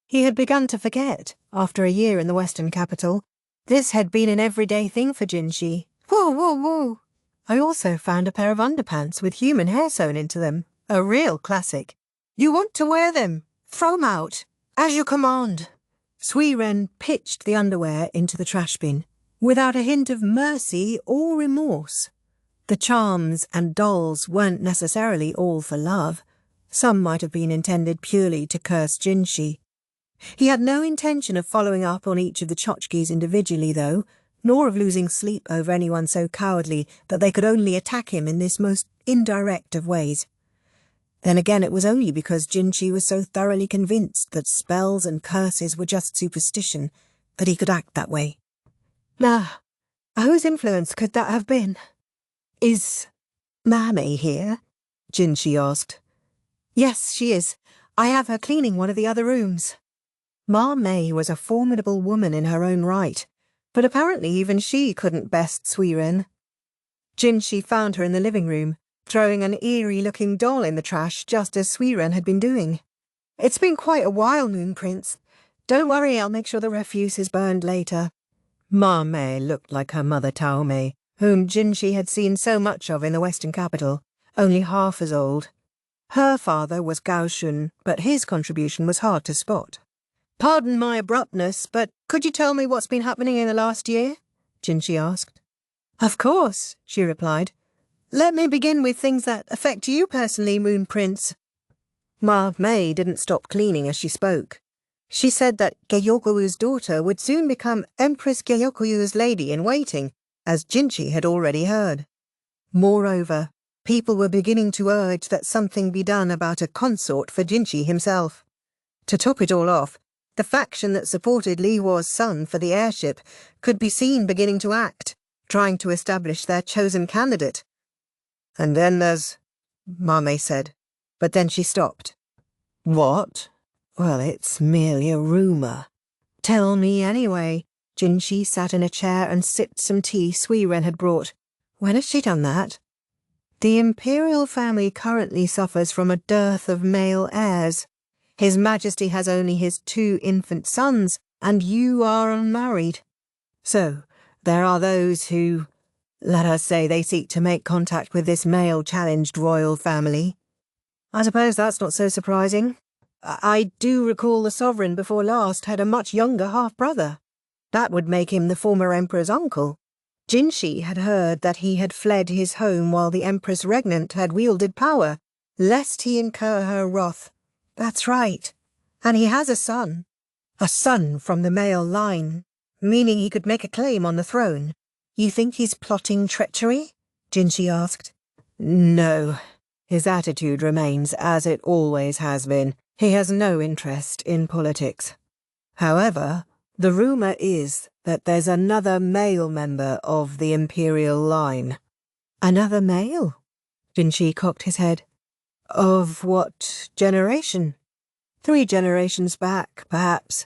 He had begun to forget, after a year in the Western capital. This had been an everyday thing for Jinshi. Whoa, whoa, whoa! I also found a pair of underpants with human hair sewn into them. A real classic. You want to wear them? Throw 'em out. As you command. Suiren pitched the underwear into the trash bin, without a hint of mercy or remorse. The charms and dolls weren't necessarily all for love. Some might have been intended purely to curse Jinshi. He had no intention of following up on each of the tchotchkes individually, though, nor of losing sleep over anyone so cowardly that they could only attack him in this most indirect of ways. Then again, it was only because Jinshi was so thoroughly convinced that spells and curses were just superstition that he could act that way. Now, whose influence could that have been? Is Maamei here? Jinshi asked. Yes, she is. I have her cleaning one of the other rooms. Maamei was a formidable woman in her own right, but apparently even she couldn't best Suiren. Jinshi found her in the living room, throwing an eerie-looking doll in the trash just as Suiren had been doing. It's been quite a while, Moon Prince. Don't worry, I'll make sure the refuse is burned later. Maamei looked like her mother Taomei, whom Jinshi had seen so much of in the Western capital, only half as old. Her father was Gao Shun, but his contribution was hard to spot. Pardon my abruptness, but could you tell me what's been happening in the last year? Jinshi asked. Of course, she replied. Let me begin with things that affect you personally, Moon Prince. Maamei didn't stop cleaning as she spoke. She said that Gyokuyu's daughter would soon become Empress Gyokuyu's lady-in-waiting, as Jinshi had already heard. Moreover, people were beginning to urge that something be done about a consort for Jinshi himself. To top it all off, the faction that supported Li Huo's son for the heirship could be seen beginning to act, trying to establish their chosen candidate. "And then there's," Maamei said, but then she stopped. "What? Well, it's merely a rumour." "Tell me anyway." Jinshi sat in a chair and sipped some tea Suiren had brought. "When has she done that?" "The Imperial family currently suffers from a dearth of male heirs. His Majesty has only his 2 infant sons, and you are unmarried. So, there are those who, let us say they seek to make contact with this male-challenged royal family." "I suppose that's not so surprising. I do recall the sovereign before last had a much younger half-brother. That would make him the former emperor's uncle. Jinshi had heard that he had fled his home while the empress regnant had wielded power, lest he incur her wrath. That's right. And he has a son. A son from the male line, meaning he could make a claim on the throne. You think he's plotting treachery?" Jinshi asked. "No. His attitude remains as it always has been. He has no interest in politics. However, the rumour is that there's another male member of the Imperial line." "Another male?" Jinshi cocked his head. "Of what generation?" 3 generations back, perhaps.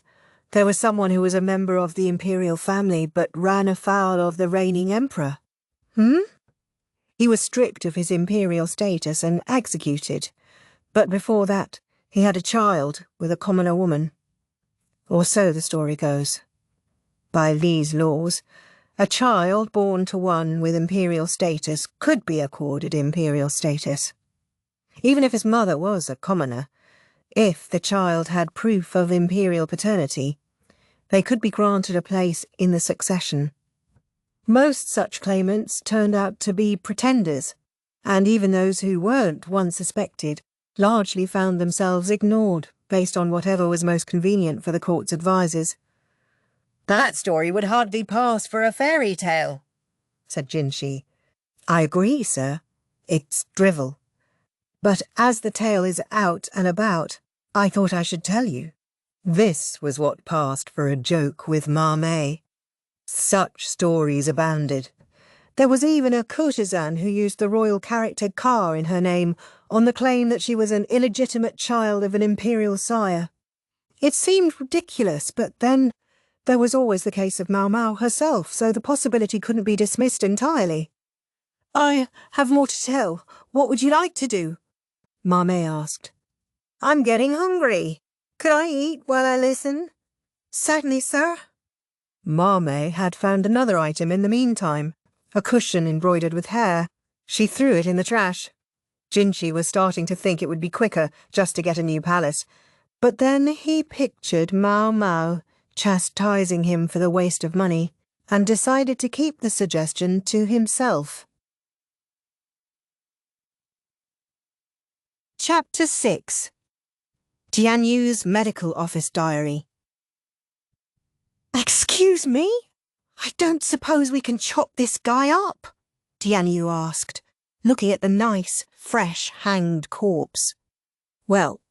There was someone who was a member of the Imperial family but ran afoul of the reigning emperor." "Hmm?" "He was stripped of his imperial status and executed. But before that, he had a child with a commoner woman. Or so the story goes. By Li's laws, a child born to one with imperial status could be accorded imperial status. Even if his mother was a commoner, if the child had proof of imperial paternity, they could be granted a place in the succession. Most such claimants turned out to be pretenders, and even those who weren't once suspected largely found themselves ignored based on whatever was most convenient for the court's advisers." "That story would hardly pass for a fairy tale," said Jinshi. "I agree, sir. It's drivel. But as the tale is out and about, I thought I should tell you. This was what passed for a joke with Maamei. Such stories abounded. There was even a courtesan who used the royal character Ka in her name on the claim that she was an illegitimate child of an imperial sire. It seemed ridiculous, but then there was always the case of Maomao herself, so the possibility couldn't be dismissed entirely." "I have more to tell. What would you like to do?" Maamei asked. "I'm getting hungry. Could I eat while I listen?" "Certainly, sir." Maamei had found another item in the meantime, a cushion embroidered with hair. She threw it in the trash. Jinshi was starting to think it would be quicker just to get a new palace, but then he pictured Maomao chastising him for the waste of money, and decided to keep the suggestion to himself. Chapter 6. Tianyu's Medical Office Diary. "Excuse me? I don't suppose we can chop this guy up?" Tianyu asked, looking at the nice, fresh, hanged corpse. Well,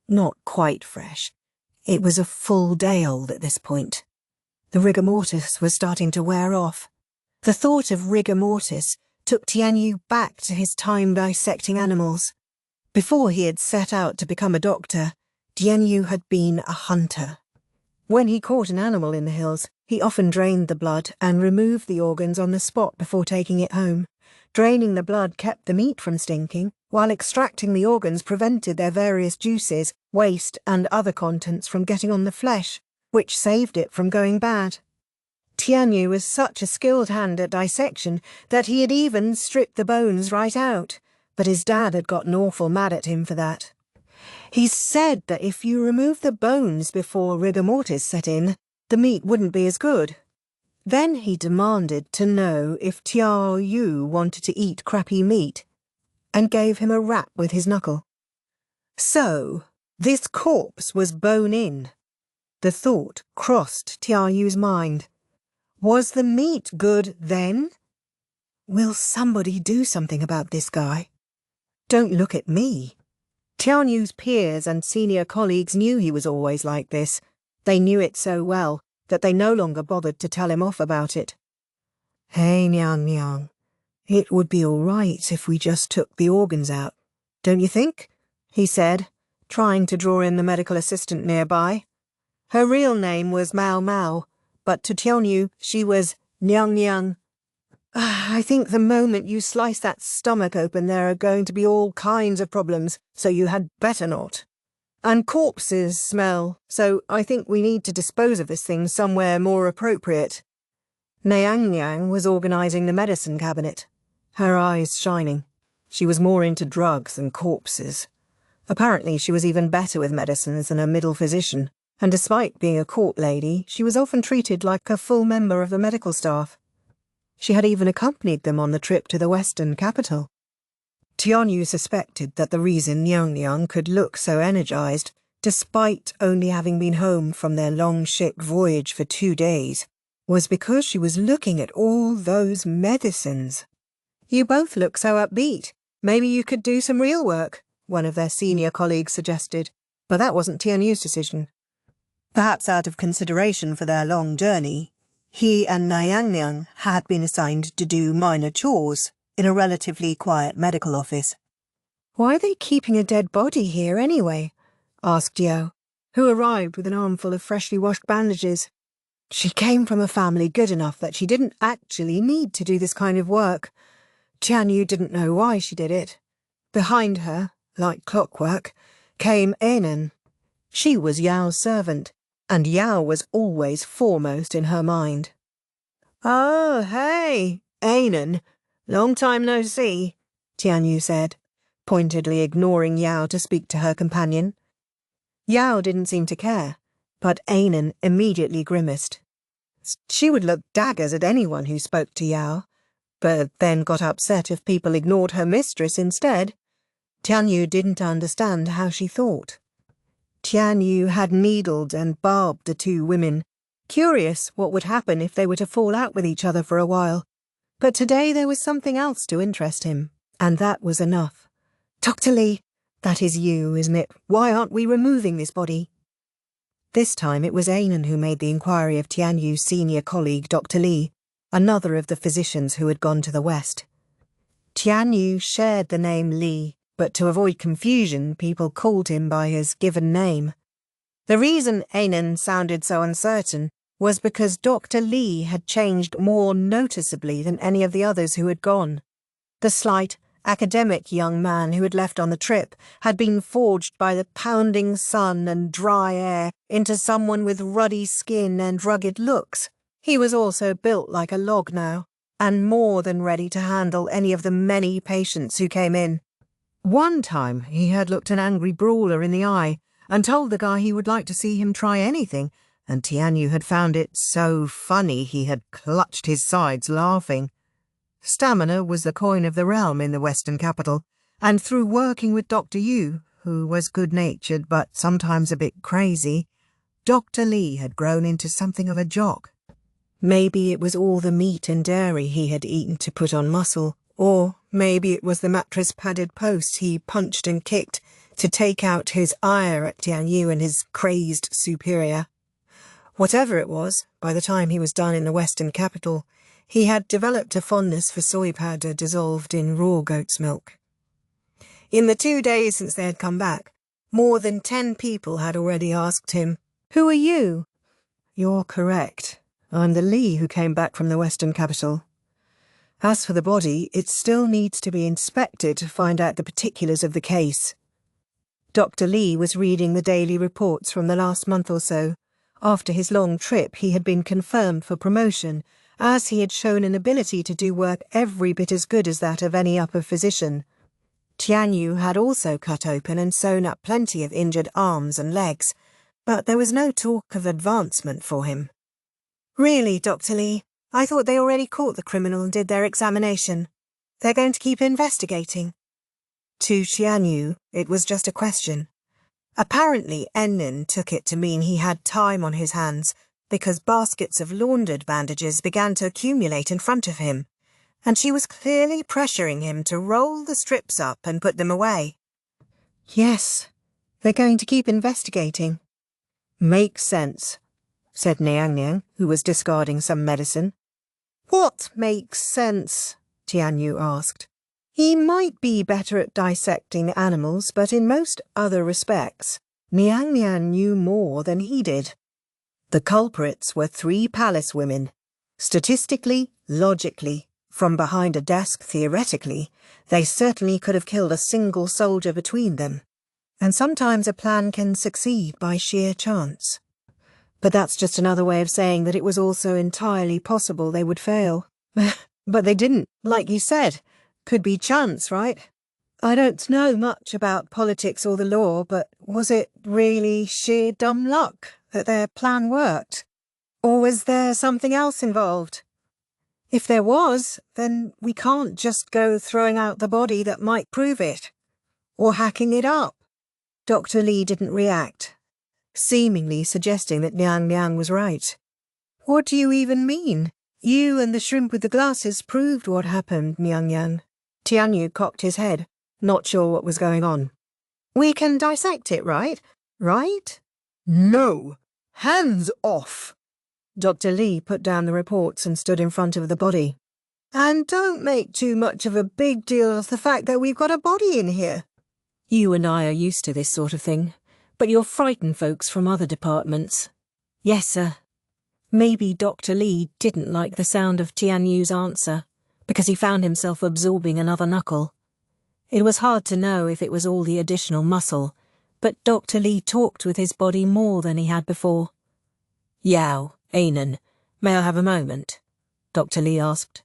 not quite fresh. It was a full day old at this point. The rigor mortis was starting to wear off. The thought of rigor mortis took Tianyu back to his time dissecting animals. Before he had set out to become a doctor, Tianyu had been a hunter. When he caught an animal in the hills, he often drained the blood and removed the organs on the spot before taking it home. Draining the blood kept the meat from stinking, while extracting the organs prevented their various juices, waste and other contents from getting on the flesh, which saved it from going bad. Tianyu was such a skilled hand at dissection that he had even stripped the bones right out, but his dad had gotten awful mad at him for that. He said that if you remove the bones before rigor mortis set in, the meat wouldn't be as good. Then he demanded to know if Tianyu wanted to eat crappy meat, and gave him a rap with his knuckle. So, this corpse was bone in. The thought crossed Tianyu's mind. Was the meat good then? Will somebody do something about this guy? Don't look at me. Tianyu's peers and senior colleagues knew he was always like this. They knew it so well that they no longer bothered to tell him off about it. Hey, Nyang Nyang, it would be all right if we just took the organs out, don't you think? He said, trying to draw in the medical assistant nearby. Her real name was Maomao, but to Tianyu she was Nyang Nyang. I think the moment you slice that stomach open there are going to be all kinds of problems, so you had better not. And corpses smell, so I think we need to dispose of this thing somewhere more appropriate. Nyang Nyang was organising the medicine cabinet, her eyes shining. She was more into drugs than corpses. Apparently she was even better with medicines than a middle physician, and despite being a court lady, she was often treated like a full member of the medical staff. She had even accompanied them on the trip to the western capital. Tianyu suspected that the reason Nyang Nyang could look so energised, despite only having been home from their long ship voyage for 2 days, was because she was looking at all those medicines. You both look so upbeat. Maybe you could do some real work, one of their senior colleagues suggested, but that wasn't Tianyu's decision. Perhaps out of consideration for their long journey, he and Nyang Nyang had been assigned to do minor chores in a relatively quiet medical office. Why are they keeping a dead body here anyway? Asked Yo, who arrived with an armful of freshly washed bandages. She came from a family good enough that she didn't actually need to do this kind of work. Tianyu didn't know why she did it. Behind her, like clockwork, came Anan. She was Yao's servant, and Yao was always foremost in her mind. Oh, hey, Anan. Long time no see, Tianyu said, pointedly ignoring Yao to speak to her companion. Yao didn't seem to care, but Anan immediately grimaced. She would look daggers at anyone who spoke to Yao, but then got upset if people ignored her mistress instead. Tianyu didn't understand how she thought. Tianyu had needled and barbed the 2 women, curious what would happen if they were to fall out with each other for a while. But today there was something else to interest him, and that was enough. Dr. Lee, that is you, isn't it? Why aren't we removing this body? This time it was Anan who made the inquiry of Tianyu's senior colleague, Dr. Lee, another of the physicians who had gone to the west. Tianyu shared the name Lee, but to avoid confusion, people called him by his given name. The reason Anan sounded so uncertain was because Dr. Lee had changed more noticeably than any of the others who had gone. The slight, academic young man who had left on the trip had been forged by the pounding sun and dry air into someone with ruddy skin and rugged looks. He was also built like a log now, and more than ready to handle any of the many patients who came in. One time he had looked an angry brawler in the eye and told the guy he would like to see him try anything, and Tianyu had found it so funny he had clutched his sides laughing. Stamina was the coin of the realm in the western capital, and through working with Dr. Yu, who was good-natured but sometimes a bit crazy, Dr. Lee had grown into something of a jock. Maybe it was all the meat and dairy he had eaten to put on muscle, or maybe it was the mattress-padded posts he punched and kicked to take out his ire at Tianyu and his crazed superior. Whatever it was, by the time he was done in the western capital, he had developed a fondness for soy powder dissolved in raw goat's milk. In the 2 days since they had come back, more than 10 people had already asked him, "Who are you?" "You're correct. I'm the Lee who came back from the western capital. As for the body, it still needs to be inspected to find out the particulars of the case." Dr. Lee was reading the daily reports from the last month or so. After his long trip, he had been confirmed for promotion, as he had shown an ability to do work every bit as good as that of any upper physician. Tianyu had also cut open and sewn up plenty of injured arms and legs, but there was no talk of advancement for him. "Really, Dr. Lee, I thought they already caught the criminal and did their examination. They're going to keep investigating." To Tianyu, it was just a question. Apparently, Ennin took it to mean he had time on his hands, because baskets of laundered bandages began to accumulate in front of him, and she was clearly pressuring him to roll the strips up and put them away. Yes, they're going to keep investigating. Makes sense, said Niang Niang, who was discarding some medicine. What makes sense? Tianyu asked. He might be better at dissecting animals, but in most other respects, Niang Niang knew more than he did. The culprits were 3 palace women. Statistically, logically, from behind a desk theoretically, they certainly could have killed a single soldier between them. And sometimes a plan can succeed by sheer chance. But that's just another way of saying that it was also entirely possible they would fail. But they didn't, like you said. Could be chance, right? I don't know much about politics or the law, but was it really sheer dumb luck that their plan worked? Or was there something else involved? If there was, then we can't just go throwing out the body that might prove it. Or hacking it up. Dr. Li didn't react, seemingly suggesting that Niang Niang was right. What do you even mean? You and the shrimp with the glasses proved what happened, Niang Niang. Tianyu cocked his head, not sure what was going on. We can dissect it, right? Right? No! Hands off! Dr. Li put down the reports and stood in front of the body. And don't make too much of a big deal of the fact that we've got a body in here. You and I are used to this sort of thing, but you'll frighten folks from other departments. Yes, sir. Maybe Dr. Li didn't like the sound of Tianyu's answer, because he found himself absorbing another knuckle. It was hard to know if it was all the additional muscle, but Dr. Li talked with his body more than he had before. Yao, Anan, may I have a moment? Dr. Li asked.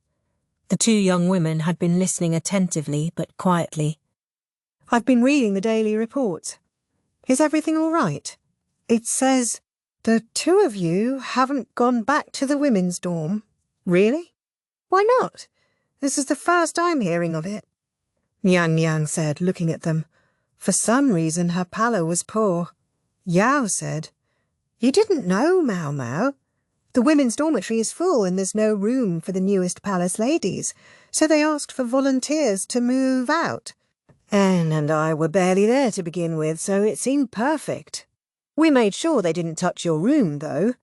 The 2 young women had been listening attentively but quietly. I've been reading the daily reports. Is everything all right? It says, the 2 of you haven't gone back to the women's dorm. Really? Why not? This is the first I'm hearing of it. Niang Niang said, looking at them. For some reason her pallor was poor. Yao said, You didn't know, Maomao. The women's dormitory is full and there's no room for the newest palace ladies, so they asked for volunteers to move out. Anne and I were barely there to begin with, so it seemed perfect. We made sure they didn't touch your room, though.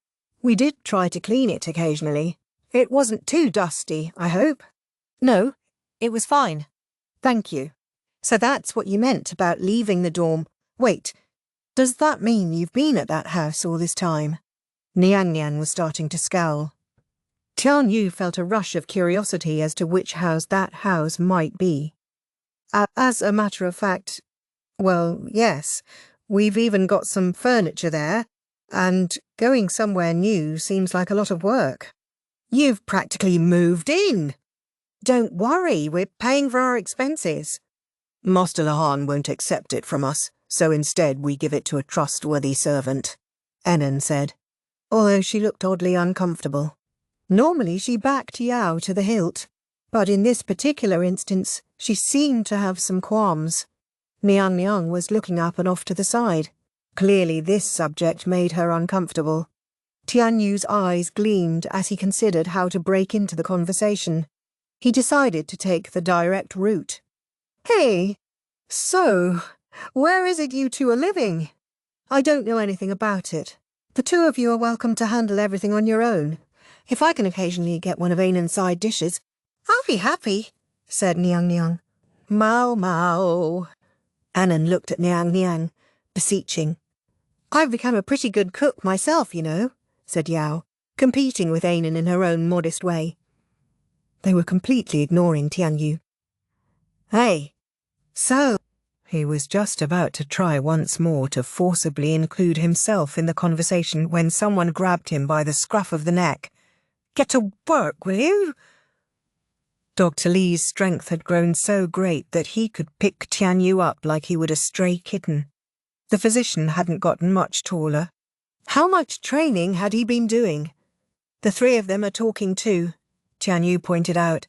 We did try to clean it occasionally. It wasn't too dusty, I hope. No, it was fine. Thank you. So that's what you meant about leaving the dorm. Wait, does that mean you've been at that house all this time? Niang Niang was starting to scowl. Tianyu felt a rush of curiosity as to which house that house might be. As a matter of fact, well, yes, we've even got some furniture there, and going somewhere new seems like a lot of work. You've practically moved in. Don't worry, we're paying for our expenses. Master Lahan won't accept it from us, so instead we give it to a trustworthy servant, Ennin said, although she looked oddly uncomfortable. Normally she backed Yao to the hilt, but in this particular instance she seemed to have some qualms. Niang Niang was looking up and off to the side. Clearly this subject made her uncomfortable. Tianyu's eyes gleamed as he considered how to break into the conversation. He decided to take the direct route. Hey, so, where is it you 2 are living? I don't know anything about it. The 2 of you are welcome to handle everything on your own. If I can occasionally get one of Ainan's side dishes, I'll be happy, said Niang Niang. Maomao. Annan looked at Niang Niang, beseeching. I've become a pretty good cook myself, you know, said Yao, competing with Ainan in her own modest way. They were completely ignoring Tianyu. Hey, so... He was just about to try once more to forcibly include himself in the conversation when someone grabbed him by the scruff of the neck. Get to work, will you? Dr. Li's strength had grown so great that he could pick Tianyu up like he would a stray kitten. The physician hadn't gotten much taller. How much training had he been doing? The 3 of them are talking too, Tianyu pointed out,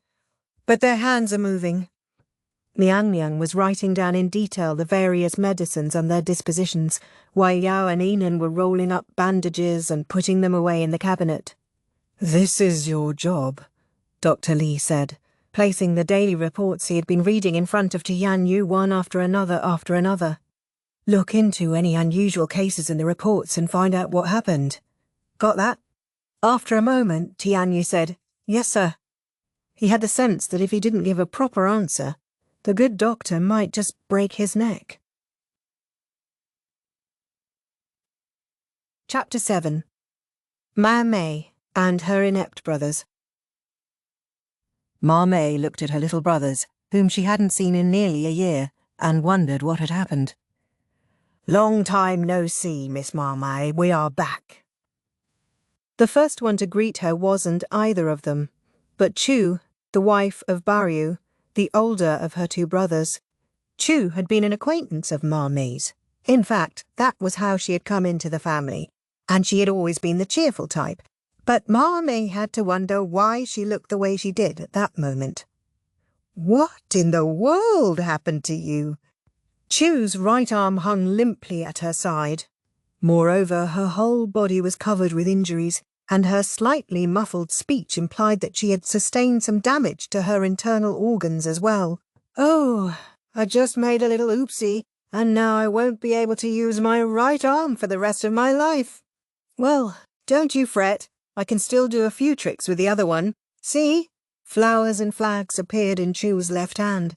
but their hands are moving. Liang was writing down in detail the various medicines and their dispositions, while Yao and Inan were rolling up bandages and putting them away in the cabinet. "This is your job," Dr. Li said, placing the daily reports he had been reading in front of Tianyu one after another. "Look into any unusual cases in the reports and find out what happened. Got that?" After a moment, Tianyu said, "Yes, sir." He had the sense that if he didn't give a proper answer, the good doctor might just break his neck. Chapter 7. Maamei and her Inept brothers. Maamei looked at her little brothers, whom she hadn't seen in nearly a year, and wondered what had happened. "Long time no see, Miss Maamei. We are back." The first one to greet her wasn't either of them, but Chu, the wife of Baryu, the older of her two brothers. Chu had been an acquaintance of Maamei's. In fact, that was how she had come into the family, and she had always been the cheerful type. But Maamei had to wonder why she looked the way she did at that moment. "What in the world happened to you?" Chu's right arm hung limply at her side. Moreover, her whole body was covered with injuries, and her slightly muffled speech implied that she had sustained some damage to her internal organs as well. "Oh, I just made a little oopsie, and now I won't be able to use my right arm for the rest of my life." "Well, don't you fret. I can still do a few tricks with the other one. See?" Flowers and flags appeared in Chu's left hand.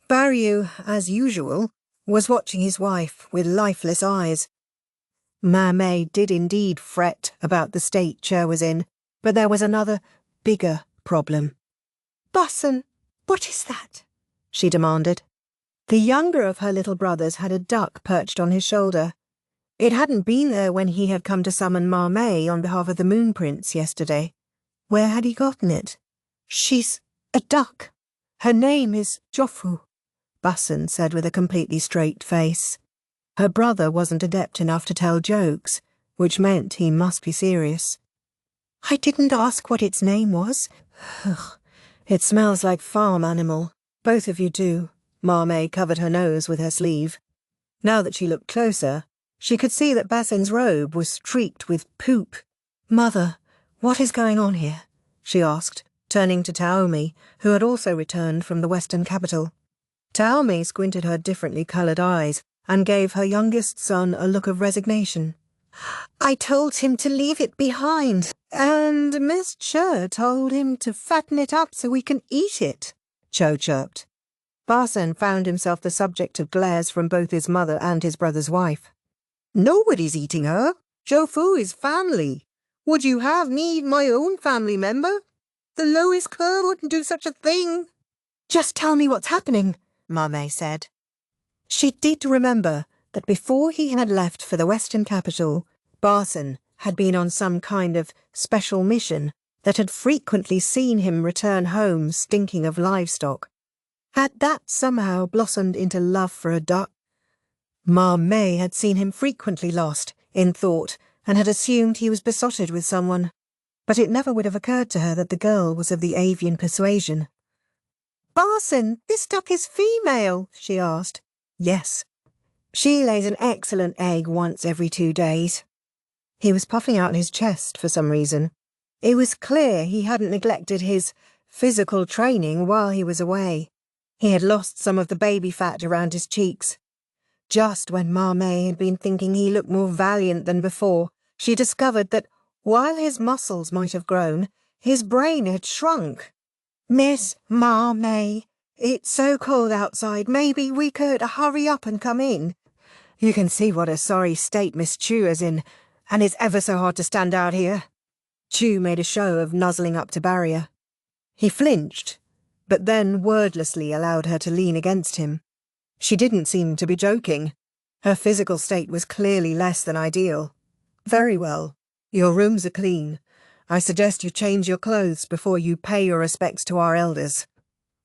Baryu, as usual, was watching his wife with lifeless eyes. Maamei did indeed fret about the state Cher was in, but there was another, bigger problem. "Bosun, what is that?" she demanded. The younger of her little brothers had a duck perched on his shoulder. It hadn't been there when he had come to summon Maamei on behalf of the Moon Prince yesterday. Where had he gotten it? "She's a duck. Her name is Jofu," Bosun said with a completely straight face. Her brother wasn't adept enough to tell jokes, which meant he must be serious. "I didn't ask what its name was." "Ugh, it smells like farm animal. Both of you do." Maamei covered her nose with her sleeve. Now that she looked closer, she could see that Basin's robe was streaked with poop. "Mother, what is going on here?" she asked, turning to Taomi, who had also returned from the western capital. Taomi squinted her differently coloured eyes and gave her youngest son a look of resignation. "I told him to leave it behind, and Miss Cher told him to fatten it up so we can eat it," Cho chirped. Basin found himself the subject of glares from both his mother and his brother's wife. "Nobody's eating her. Jofu is family. Would you have me eat my own family member? The lowest cur wouldn't do such a thing." "Just tell me what's happening," Maamei said. She did remember that before he had left for the western capital, Basin had been on some kind of special mission that had frequently seen him return home stinking of livestock. Had that somehow blossomed into love for a duck? Maamei had seen him frequently lost in thought and had assumed he was besotted with someone, but it never would have occurred to her that the girl was of the avian persuasion. "Basin, this duck is female?" she asked. "Yes. She lays an excellent egg once every 2 days. He was puffing out his chest for some reason. It was clear he hadn't neglected his physical training while he was away. He had lost some of the baby fat around his cheeks. Just when Maamei had been thinking he looked more valiant than before, she discovered that, while his muscles might have grown, his brain had shrunk. "Miss Maamei, it's so cold outside, maybe we could hurry up and come in. You can see what a sorry state Miss Chu is in, and it's ever so hard to stand out here." Chu made a show of nuzzling up to Barrier. He flinched, but then wordlessly allowed her to lean against him. She didn't seem to be joking. Her physical state was clearly less than ideal. "Very well. Your rooms are clean. I suggest you change your clothes before you pay your respects to our elders.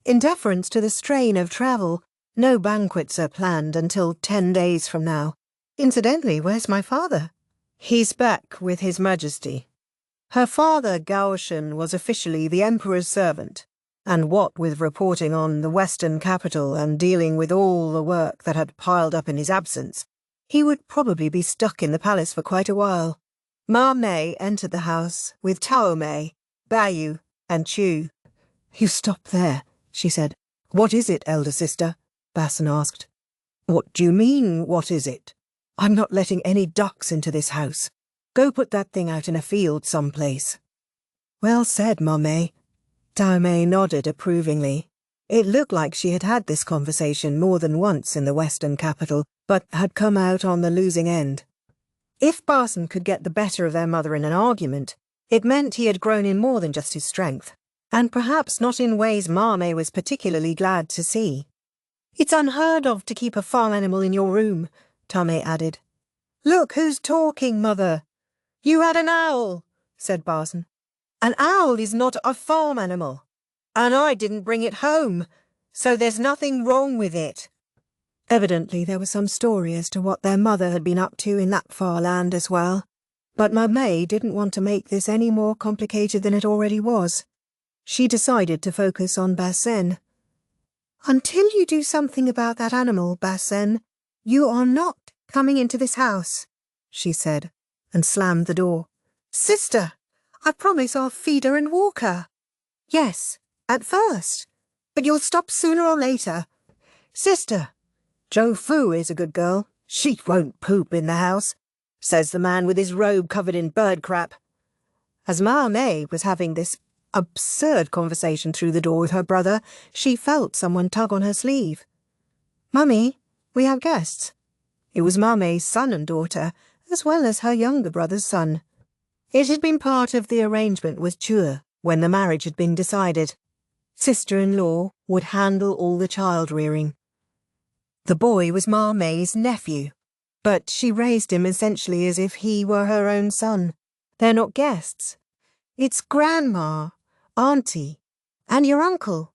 In deference to the strain of travel, no banquets are planned until 10 days from now. Incidentally, where's my father?" "He's back with His Majesty." Her father, Gaoshen, was officially the Emperor's servant. And what with reporting on the Western capital and dealing with all the work that had piled up in his absence, he would probably be stuck in the palace for quite a while. Maamei entered the house with Taomei, Bayu, and Chu. "You stop there," she said. "What is it, elder sister?" Basson asked. "What do you mean, what is it? I'm not letting any ducks into this house. Go put that thing out in a field someplace." "Well said, Maamei." Taomei nodded approvingly. It looked like she had had this conversation more than once in the Western capital, but had come out on the losing end. If Basson could get the better of their mother in an argument, it meant he had grown in more than just his strength, and perhaps not in ways Maamei was particularly glad to see. "It's unheard of to keep a farm animal in your room," Taomei added. "Look who's talking, mother." "You had an owl," said Basson. "An owl is not a farm animal. And I didn't bring it home, so there's nothing wrong with it." Evidently there was some story as to what their mother had been up to in that far land as well, but Maamei didn't want to make this any more complicated than it already was. She decided to focus on Basson. "Until you do something about that animal, Basson, you are not coming into this house," she said, and slammed the door. "Sister, I promise I'll feed her and walk her." "Yes, at first, but you'll stop sooner or later." "Sister, Jo Fu is a good girl. She won't poop in the house," says the man with his robe covered in bird crap. As Maamei was having this absurd conversation through the door with her brother, she felt someone tug on her sleeve. "Mummy, we have guests." It was Maamei's son and daughter, as well as her younger brother's son. It had been part of the arrangement with Chua when the marriage had been decided. Sister-in-law would handle all the child-rearing. The boy was Maamei's nephew, but she raised him essentially as if he were her own son. They're not guests. It's Grandma, Auntie, and your uncle.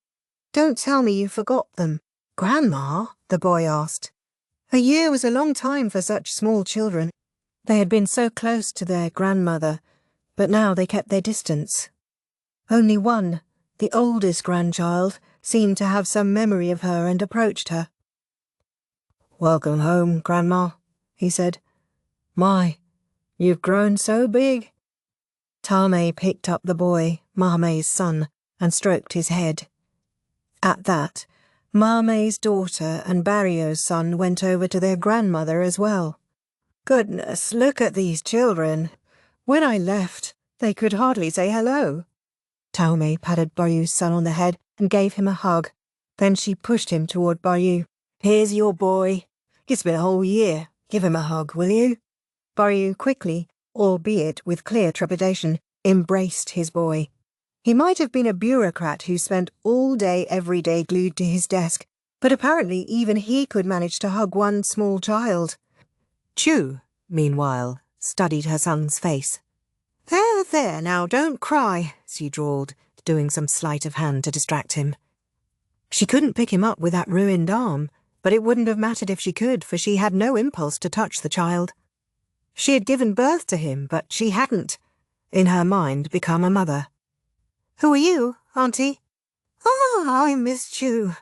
Don't tell me you forgot them." "Grandma?" the boy asked. A year was a long time for such small children. They had been so close to their grandmother, but now they kept their distance. Only one, the oldest grandchild, seemed to have some memory of her and approached her. "Welcome home, Grandma," he said. "My, you've grown so big." Taomei picked up the boy, Maamei's son, and stroked his head. At that, Maamei's daughter and Barrio's son went over to their grandmother as well. "Goodness, look at these children. When I left, they could hardly say hello." Taomei patted Baryu's son on the head and gave him a hug. Then she pushed him toward Baryu. "Here's your boy. It's been a whole year. Give him a hug, will you?" Baryu quickly, albeit with clear trepidation, embraced his boy. He might have been a bureaucrat who spent all day every day glued to his desk, but apparently even he could manage to hug one small child. Chu, meanwhile, studied her son's face. There, now, don't cry," she drawled, doing some sleight of hand to distract him. She couldn't pick him up with that ruined arm, but it wouldn't have mattered if she could, for she had no impulse to touch the child. She had given birth to him, but she hadn't, in her mind, become a mother. "Who are you, Auntie?" "Ah, I'm Miss Chu."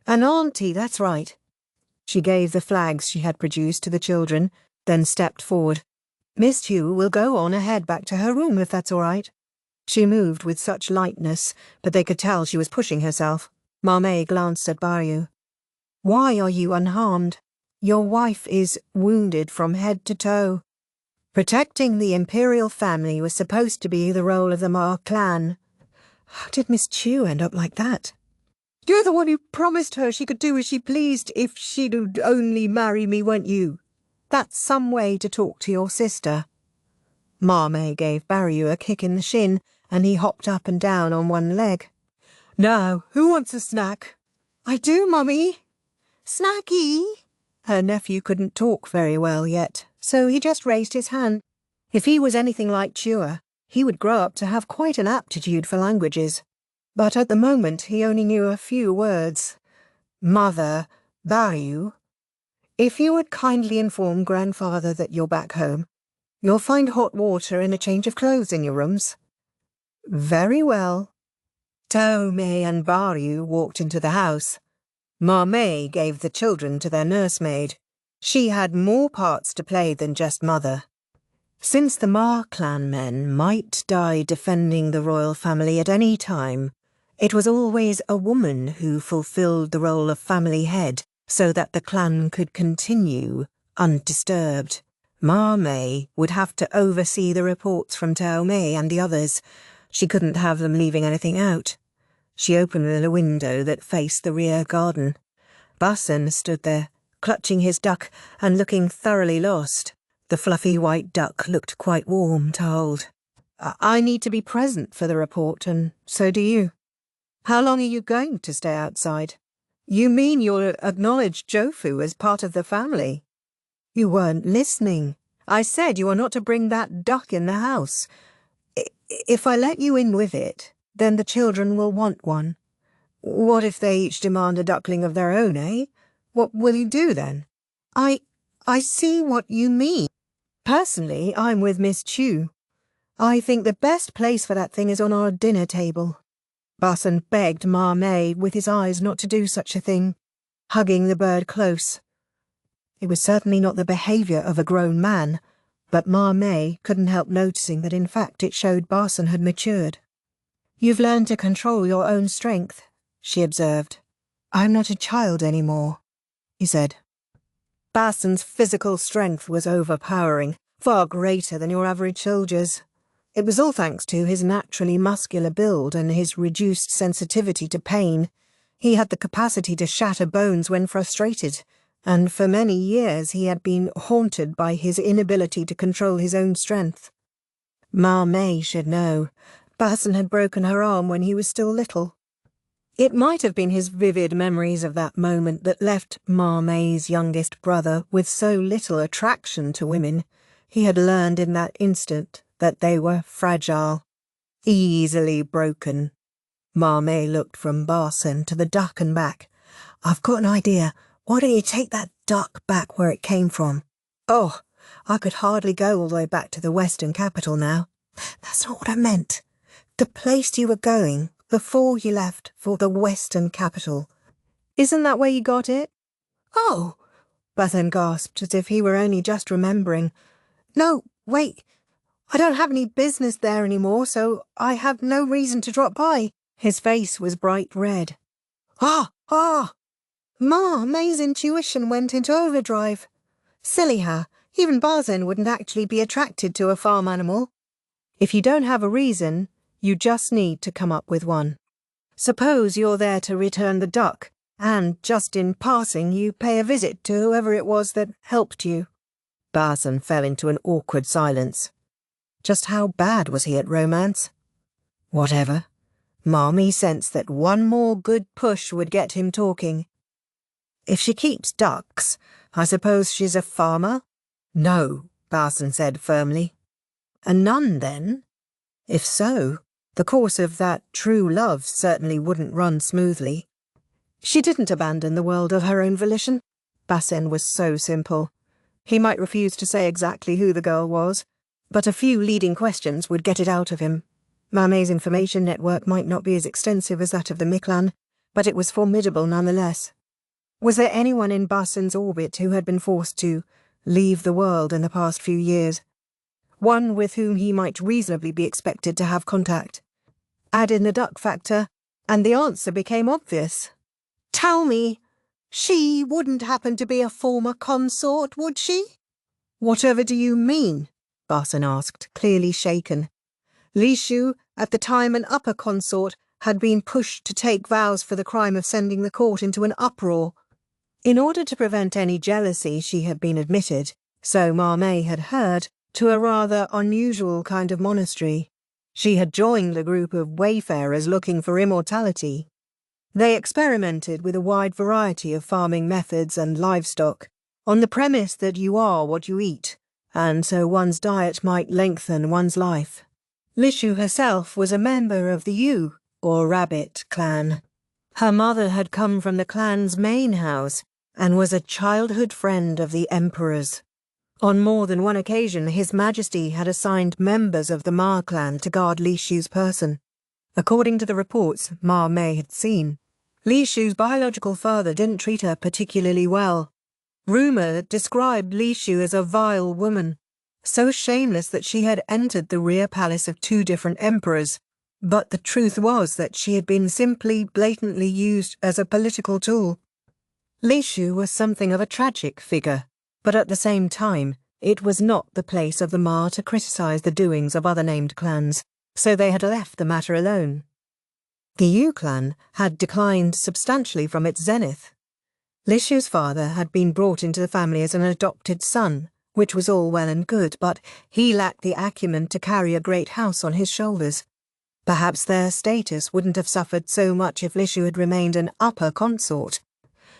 "An auntie, that's right." She gave the flags she had produced to the children, then stepped forward. "Miss Chu will go on ahead back to her room, if that's all right." She moved with such lightness, but they could tell she was pushing herself. Maamei glanced at Baryu. "Why are you unharmed? Your wife is wounded from head to toe." Protecting the Imperial family was supposed to be the role of the Ma clan. How did Miss Chu end up like that? "You're the one who promised her she could do as she pleased if she'd only marry me, weren't you?" "That's some way to talk to your sister." Maamei gave Baryu a kick in the shin, and he hopped up and down on one leg. "Now, who wants a snack?" "I do, Mummy." "Snacky?" Her nephew couldn't talk very well yet, so he just raised his hand. If he was anything like Chua, he would grow up to have quite an aptitude for languages. But at the moment he only knew a few words. "Mother, Baryu, if you would kindly inform Grandfather that you're back home, you'll find hot water and a change of clothes in your rooms." "Very well." Maomei and Baryu walked into the house. Maamei gave the children to their nursemaid. She had more parts to play than just mother. Since the Ma clan men might die defending the royal family at any time, it was always a woman who fulfilled the role of family head so that the clan could continue undisturbed. Maamei would have to oversee the reports from Maomei and the others. She couldn't have them leaving anything out. She opened the window that faced the rear garden. Basan stood there, clutching his duck and looking thoroughly lost. The fluffy white duck looked quite warm to hold. I need to be present for the report, and so do you. How long are you going to stay outside? You mean you'll acknowledge Jofu as part of the family? You weren't listening. I said you are not to bring that duck in the house. If I let you in with it, then the children will want one. What if they each demand a duckling of their own, eh? What will you do then? I see what you mean. Personally, I'm with Miss Chu. I think the best place for that thing is on our dinner table. Basan begged Maamei with his eyes not to do such a thing, hugging the bird close. It was certainly not the behaviour of a grown man, but Maamei couldn't help noticing that in fact it showed Basan had matured. You've learned to control your own strength, she observed. I'm not a child anymore, he said. Basan's physical strength was overpowering, far greater than your average soldier's. It was all thanks to his naturally muscular build and his reduced sensitivity to pain. He had the capacity to shatter bones when frustrated, and for many years he had been haunted by his inability to control his own strength. Maamei should know. Basan had broken her arm when he was still little. It might have been his vivid memories of that moment that left Maamei's youngest brother with so little attraction to women. He had learned in that instant that they were fragile, easily broken. Maamei looked from Basan to the duck and back. I've got an idea. Why don't you take that duck back where it came from? Oh, I could hardly go all the way back to the Western capital now. That's not what I meant. The place you were going before you left for the Western capital. Isn't that where you got it? Oh, Basan gasped as if he were only just remembering. No, wait. I don't have any business there anymore, so I have no reason to drop by. His face was bright red. Maamei's intuition went into overdrive. Silly her. Even Basan wouldn't actually be attracted to a farm animal. If you don't have a reason, you just need to come up with one. Suppose you're there to return the duck, and just in passing you pay a visit to whoever it was that helped you. Basan fell into an awkward silence. Just how bad was he at romance? Whatever. Maamei sensed that one more good push would get him talking. If she keeps ducks, I suppose she's a farmer? No, Basan said firmly. A nun, then? If so, the course of that true love certainly wouldn't run smoothly. She didn't abandon the world of her own volition. Basan was so simple. He might refuse to say exactly who the girl was, but a few leading questions would get it out of him. Maamei's information network might not be as extensive as that of the Miklan, but it was formidable nonetheless. Was there anyone in Basan's orbit who had been forced to leave the world in the past few years? One with whom he might reasonably be expected to have contact. Add in the duck factor, and the answer became obvious. Tell me, she wouldn't happen to be a former consort, would she? Whatever do you mean? Basan asked, clearly shaken. Li Shu, at the time an upper consort, had been pushed to take vows for the crime of sending the court into an uproar. In order to prevent any jealousy, she had been admitted, so Maamei had heard, to a rather unusual kind of monastery. She had joined the group of wayfarers looking for immortality. They experimented with a wide variety of farming methods and livestock, on the premise that you are what you eat, and so one's diet might lengthen one's life. Li Shu herself was a member of the Yu, or Rabbit, clan. Her mother had come from the clan's main house, and was a childhood friend of the Emperor's. On more than one occasion, His Majesty had assigned members of the Ma clan to guard Li Shu's person. According to the reports Maamei had seen, Li Shu's biological father didn't treat her particularly well. Rumour described Li Shu as a vile woman, so shameless that she had entered the rear palace of 2 different emperors, but the truth was that she had been simply blatantly used as a political tool. Li Shu was something of a tragic figure, but at the same time, it was not the place of the Ma to criticise the doings of other named clans, so they had left the matter alone. The Yu clan had declined substantially from its zenith. Li Shu's father had been brought into the family as an adopted son, which was all well and good, but he lacked the acumen to carry a great house on his shoulders. Perhaps their status wouldn't have suffered so much if Li Shu had remained an upper consort.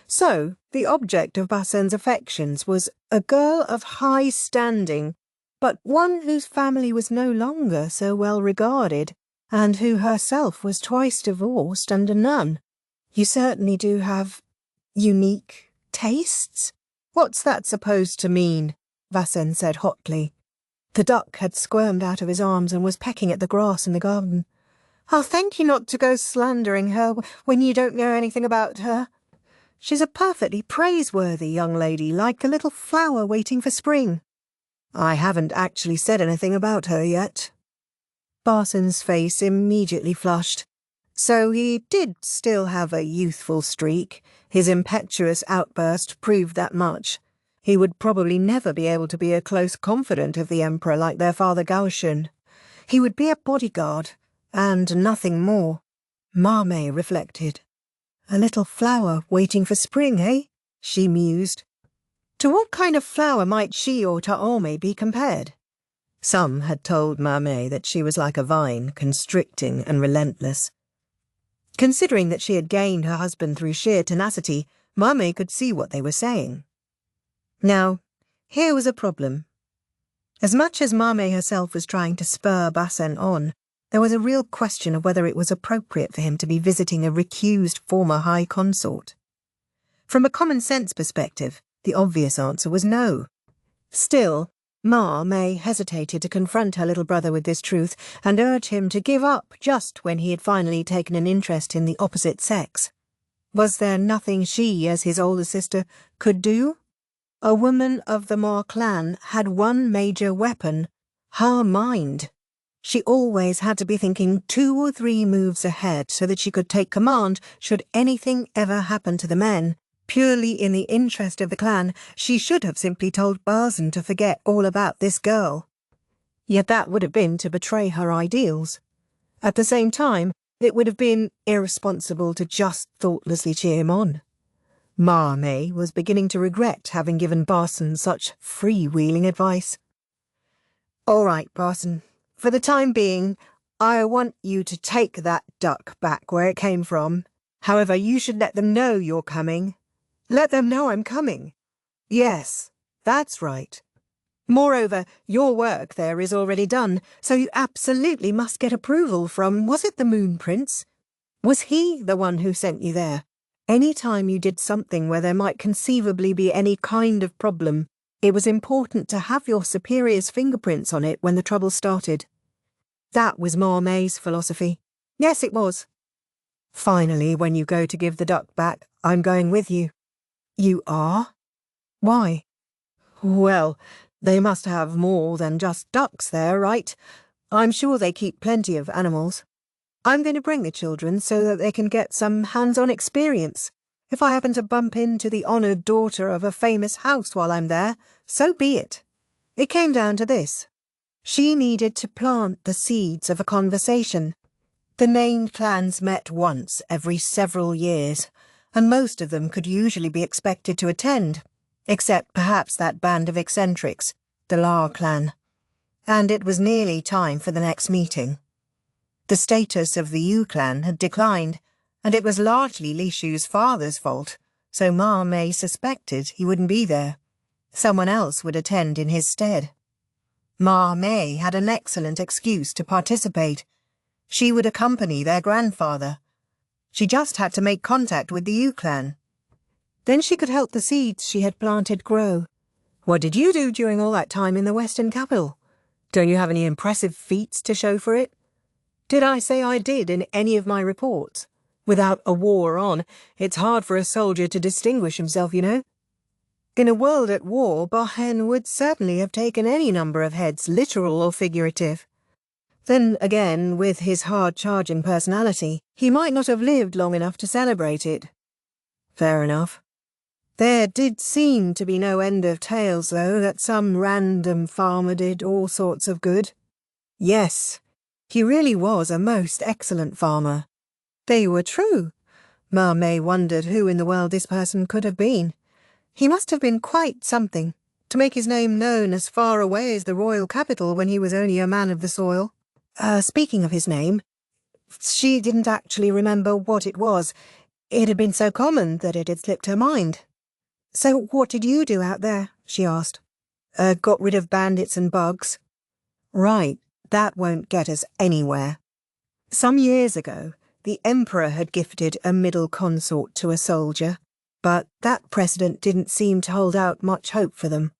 So, the object of Basen's affections was a girl of high standing, but one whose family was no longer so well regarded, and who herself was twice divorced and a nun. You certainly do have unique tastes? What's that supposed to mean? Basen said hotly. The duck had squirmed out of his arms and was pecking at the grass in the garden. I'll thank you not to go slandering her when you don't know anything about her. She's a perfectly praiseworthy young lady, like a little flower waiting for spring. I haven't actually said anything about her yet. Basen's face immediately flushed. So he did still have a youthful streak. His impetuous outburst proved that much. He would probably never be able to be a close confidant of the Emperor like their father Gaoshun. He would be a bodyguard, and nothing more. Maamei reflected. A little flower waiting for spring, eh? She mused. To what kind of flower might she or Taome be compared? Some had told Maamei that she was like a vine, constricting and relentless. Considering that she had gained her husband through sheer tenacity, Maamei could see what they were saying. Now, here was a problem. As much as Maamei herself was trying to spur Basen on, there was a real question of whether it was appropriate for him to be visiting a recused former high consort. From a common-sense perspective, the obvious answer was no. Still, Maamei hesitated to confront her little brother with this truth and urge him to give up just when he had finally taken an interest in the opposite sex. Was there nothing she, as his older sister, could do? A woman of the Ma clan had one major weapon, her mind. She always had to be thinking 2 or 3 moves ahead so that she could take command should anything ever happen to the men. Purely in the interest of the clan, she should have simply told Basen to forget all about this girl. Yet that would have been to betray her ideals. At the same time, it would have been irresponsible to just thoughtlessly cheer him on. Maamei was beginning to regret having given Basen such freewheeling advice. All right, Basen. For the time being, I want you to take that duck back where it came from. However, you should let them know you're coming. Let them know I'm coming. Yes, that's right. Moreover, your work there is already done, so you absolutely must get approval from, was it the Moon Prince? Was he the one who sent you there? Any time you did something where there might conceivably be any kind of problem, it was important to have your superior's fingerprints on it when the trouble started. That was Maamei's philosophy. Yes, it was. Finally, when you go to give the duck back, I'm going with you. You are? Why? Well, they must have more than just ducks there, right? I'm sure they keep plenty of animals. I'm going to bring the children so that they can get some hands-on experience. If I happen to bump into the honoured daughter of a famous house while I'm there, so be it. It came down to this. She needed to plant the seeds of a conversation. The named clans met once every several years, and most of them could usually be expected to attend, except perhaps that band of eccentrics, the La clan. And it was nearly time for the next meeting. The status of the Yu clan had declined, and it was largely Li Shu's father's fault, so Maamei suspected he wouldn't be there. Someone else would attend in his stead. Maamei had an excellent excuse to participate. She would accompany their grandfather. She just had to make contact with the Yu clan. Then she could help the seeds she had planted grow. What did you do during all that time in the Western capital? Don't you have any impressive feats to show for it? Did I say I did in any of my reports? Without a war on, it's hard for a soldier to distinguish himself, you know. In a world at war, Bohen would certainly have taken any number of heads, literal or figurative. Then again, with his hard-charging personality, he might not have lived long enough to celebrate it. Fair enough. There did seem to be no end of tales, though, that some random farmer did all sorts of good. Yes, he really was a most excellent farmer. They were true. Maamei wondered who in the world this person could have been. He must have been quite something, to make his name known as far away as the royal capital when he was only a man of the soil. Speaking of his name, she didn't actually remember what it was. It had been so common that it had slipped her mind. "So what did you do out there?" she asked. Got rid of bandits and bugs." "Right, that won't get us anywhere. Some years ago, the Emperor had gifted a middle consort to a soldier, but that precedent didn't seem to hold out much hope for them.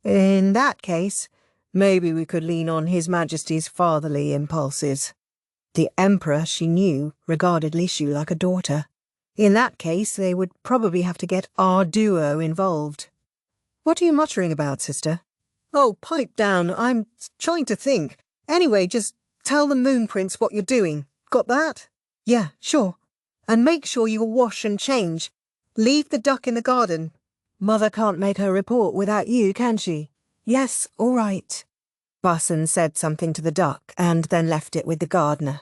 In that case, maybe we could lean on His Majesty's fatherly impulses. The Emperor, she knew, regarded Lishu like a daughter. In that case, they would probably have to get our duo involved." "What are you muttering about, sister?" "Oh, pipe down. I'm trying to think. Anyway, just tell the Moon Prince what you're doing. Got that?" "Yeah, sure. And make sure you wash and change. Leave the duck in the garden. Mother can't make her report without you, can she?" "Yes, all right." Bosson said something to the duck and then left it with the gardener.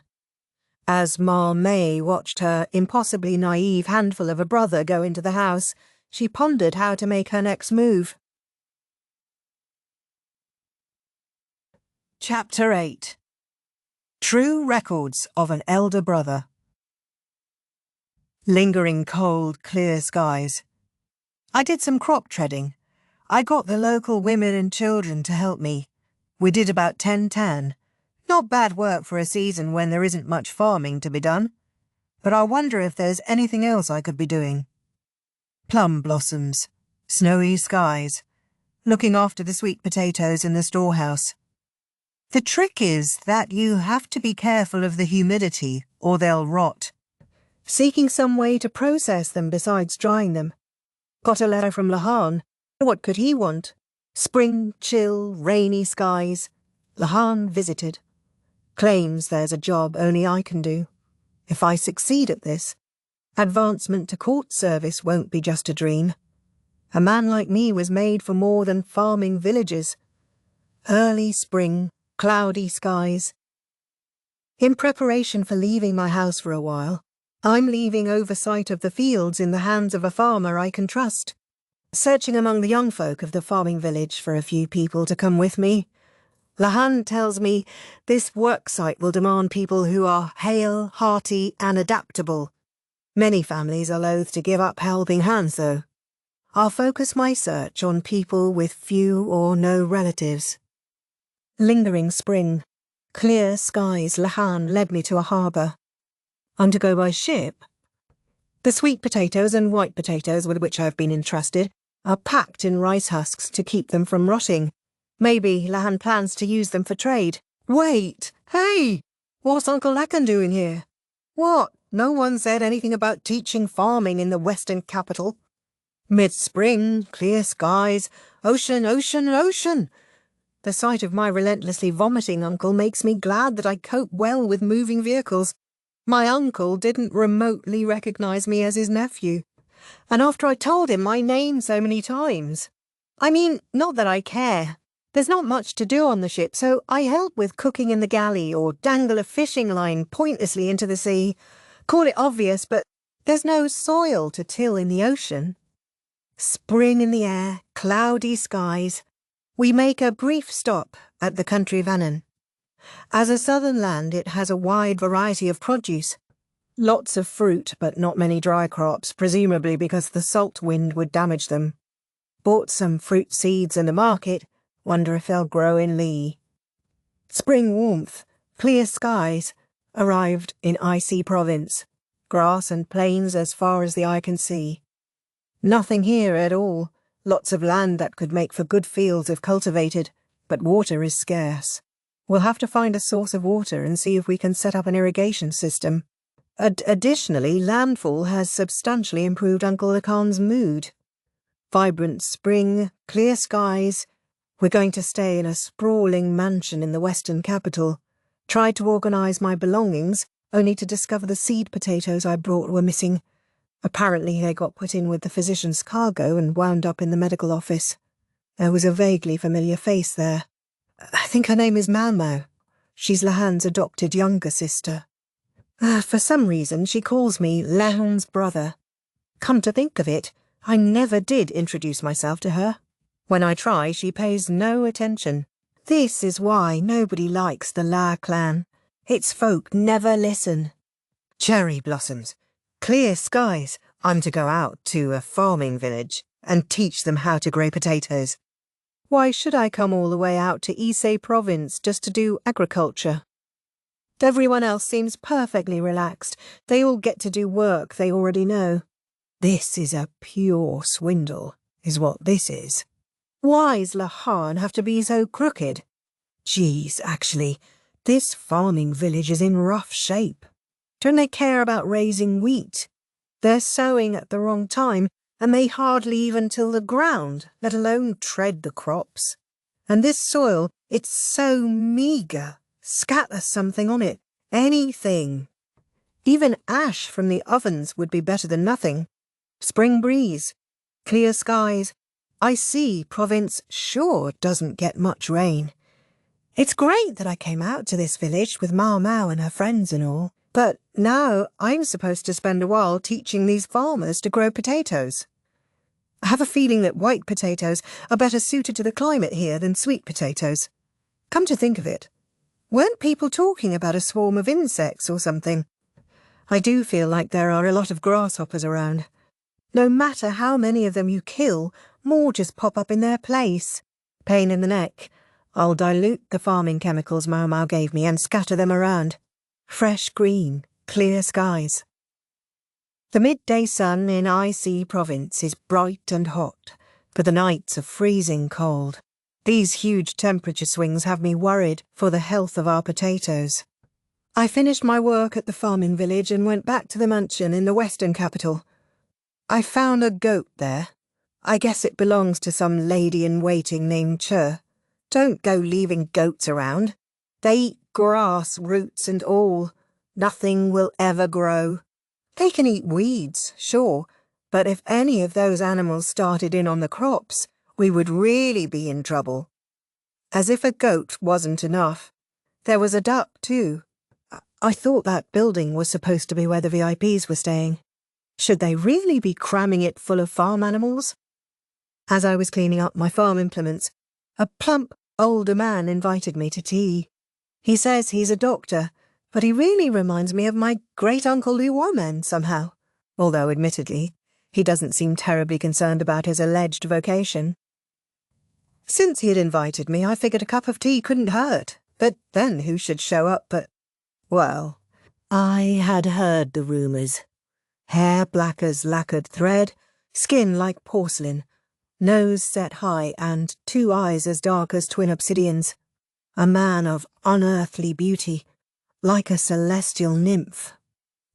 As Maamei watched her impossibly naive handful of a brother go into the house, she pondered how to make her next move. Chapter 8. True Records of an Elder Brother. Lingering cold, clear skies. I did some crop treading. I got the local women and children to help me. We did about 10 tan. Not bad work for a season when there isn't much farming to be done. But I wonder if there's anything else I could be doing. Plum blossoms, snowy skies, looking after the sweet potatoes in the storehouse. The trick is that you have to be careful of the humidity or they'll rot. Seeking some way to process them besides drying them. Got a letter from Lahan. What could he want? Spring, chill, rainy skies. Lahan visited. Claims there's a job only I can do. If I succeed at this, advancement to court service won't be just a dream. A man like me was made for more than farming villages. Early spring, cloudy skies. In preparation for leaving my house for a while, I'm leaving oversight of the fields in the hands of a farmer I can trust. Searching among the young folk of the farming village for a few people to come with me. Lahan tells me this worksite will demand people who are hale, hearty and adaptable. Many families are loath to give up helping hands, though. I'll focus my search on people with few or no relatives. Lingering spring. Clear skies. Lahan led me to a harbour. I'm to go by ship. The sweet potatoes and white potatoes with which I've been entrusted are packed in rice husks to keep them from rotting. Maybe Lahan plans to use them for trade. Wait! Hey! What's Uncle Lakan doing here? What? No one said anything about teaching farming in the western capital. Mid-spring, clear skies, ocean, ocean, ocean. The sight of my relentlessly vomiting uncle makes me glad that I cope well with moving vehicles. My uncle didn't remotely recognize me as his nephew. And after I told him my name so many times. I mean, not that I care. There's not much to do on the ship, so I help with cooking in the galley or dangle a fishing line pointlessly into the sea. Call it obvious, but there's no soil to till in the ocean. Spring in the air, cloudy skies. We make a brief stop at the country of Annan. As a southern land, it has a wide variety of produce. Lots of fruit, but not many dry crops, presumably because the salt wind would damage them. Bought some fruit seeds in the market, wonder if they'll grow in Lee. Spring warmth, clear skies, arrived in icy province. Grass and plains as far as the eye can see. Nothing here at all. Lots of land that could make for good fields if cultivated, but water is scarce. We'll have to find a source of water and see if we can set up an irrigation system. Additionally, landfall has substantially improved Uncle Lahan's mood. Vibrant spring, clear skies. We're going to stay in a sprawling mansion in the western capital. Tried to organise my belongings, only to discover the seed potatoes I brought were missing. Apparently they got put in with the physician's cargo and wound up in the medical office. There was a vaguely familiar face there. I think her name is Maomao. She's Lahan's adopted younger sister. For some reason, she calls me Lahan's brother. Come to think of it, I never did introduce myself to her. When I try, she pays no attention. This is why nobody likes the La clan. Its folk never listen. Cherry blossoms. Clear skies. I'm to go out to a farming village and teach them how to grow potatoes. Why should I come all the way out to Ise province just to do agriculture? Everyone else seems perfectly relaxed. They all get to do work they already know. This is a pure swindle, is what this is. Why's Lahan have to be so crooked? Geez, actually, this farming village is in rough shape. Don't they care about raising wheat? They're sowing at the wrong time, and they hardly even till the ground, let alone tread the crops. And this soil, it's so meagre. Scatter something on it. Anything. Even ash from the ovens would be better than nothing. Spring breeze. Clear skies. I see province sure doesn't get much rain. It's great that I came out to this village with Maomao and her friends and all, but now I'm supposed to spend a while teaching these farmers to grow potatoes. I have a feeling that white potatoes are better suited to the climate here than sweet potatoes. Come to think of it, weren't people talking about a swarm of insects or something? I do feel like there are a lot of grasshoppers around. No matter how many of them you kill, more just pop up in their place. Pain in the neck. I'll dilute the farming chemicals Maomao gave me and scatter them around. Fresh green, clear skies. The midday sun in IC province is bright and hot, but the nights are freezing cold. These huge temperature swings have me worried for the health of our potatoes. I finished my work at the farming village and went back to the mansion in the western capital. I found a goat there. I guess it belongs to some lady-in-waiting named Che. Don't go leaving goats around. They eat grass, roots and all. Nothing will ever grow. They can eat weeds, sure, but if any of those animals started in on the crops, we would really be in trouble. As if a goat wasn't enough. There was a duck, too. I thought that building was supposed to be where the VIPs were staying. Should they really be cramming it full of farm animals? As I was cleaning up my farm implements, a plump, older man invited me to tea. He says he's a doctor, but he really reminds me of my great-uncle Liu Woman somehow, although, admittedly, he doesn't seem terribly concerned about his alleged vocation. Since he had invited me, I figured a cup of tea couldn't hurt, but then who should show up but, well, I had heard the rumours. Hair black as lacquered thread, skin like porcelain, nose set high and 2 eyes as dark as twin obsidians. A man of unearthly beauty, like a celestial nymph.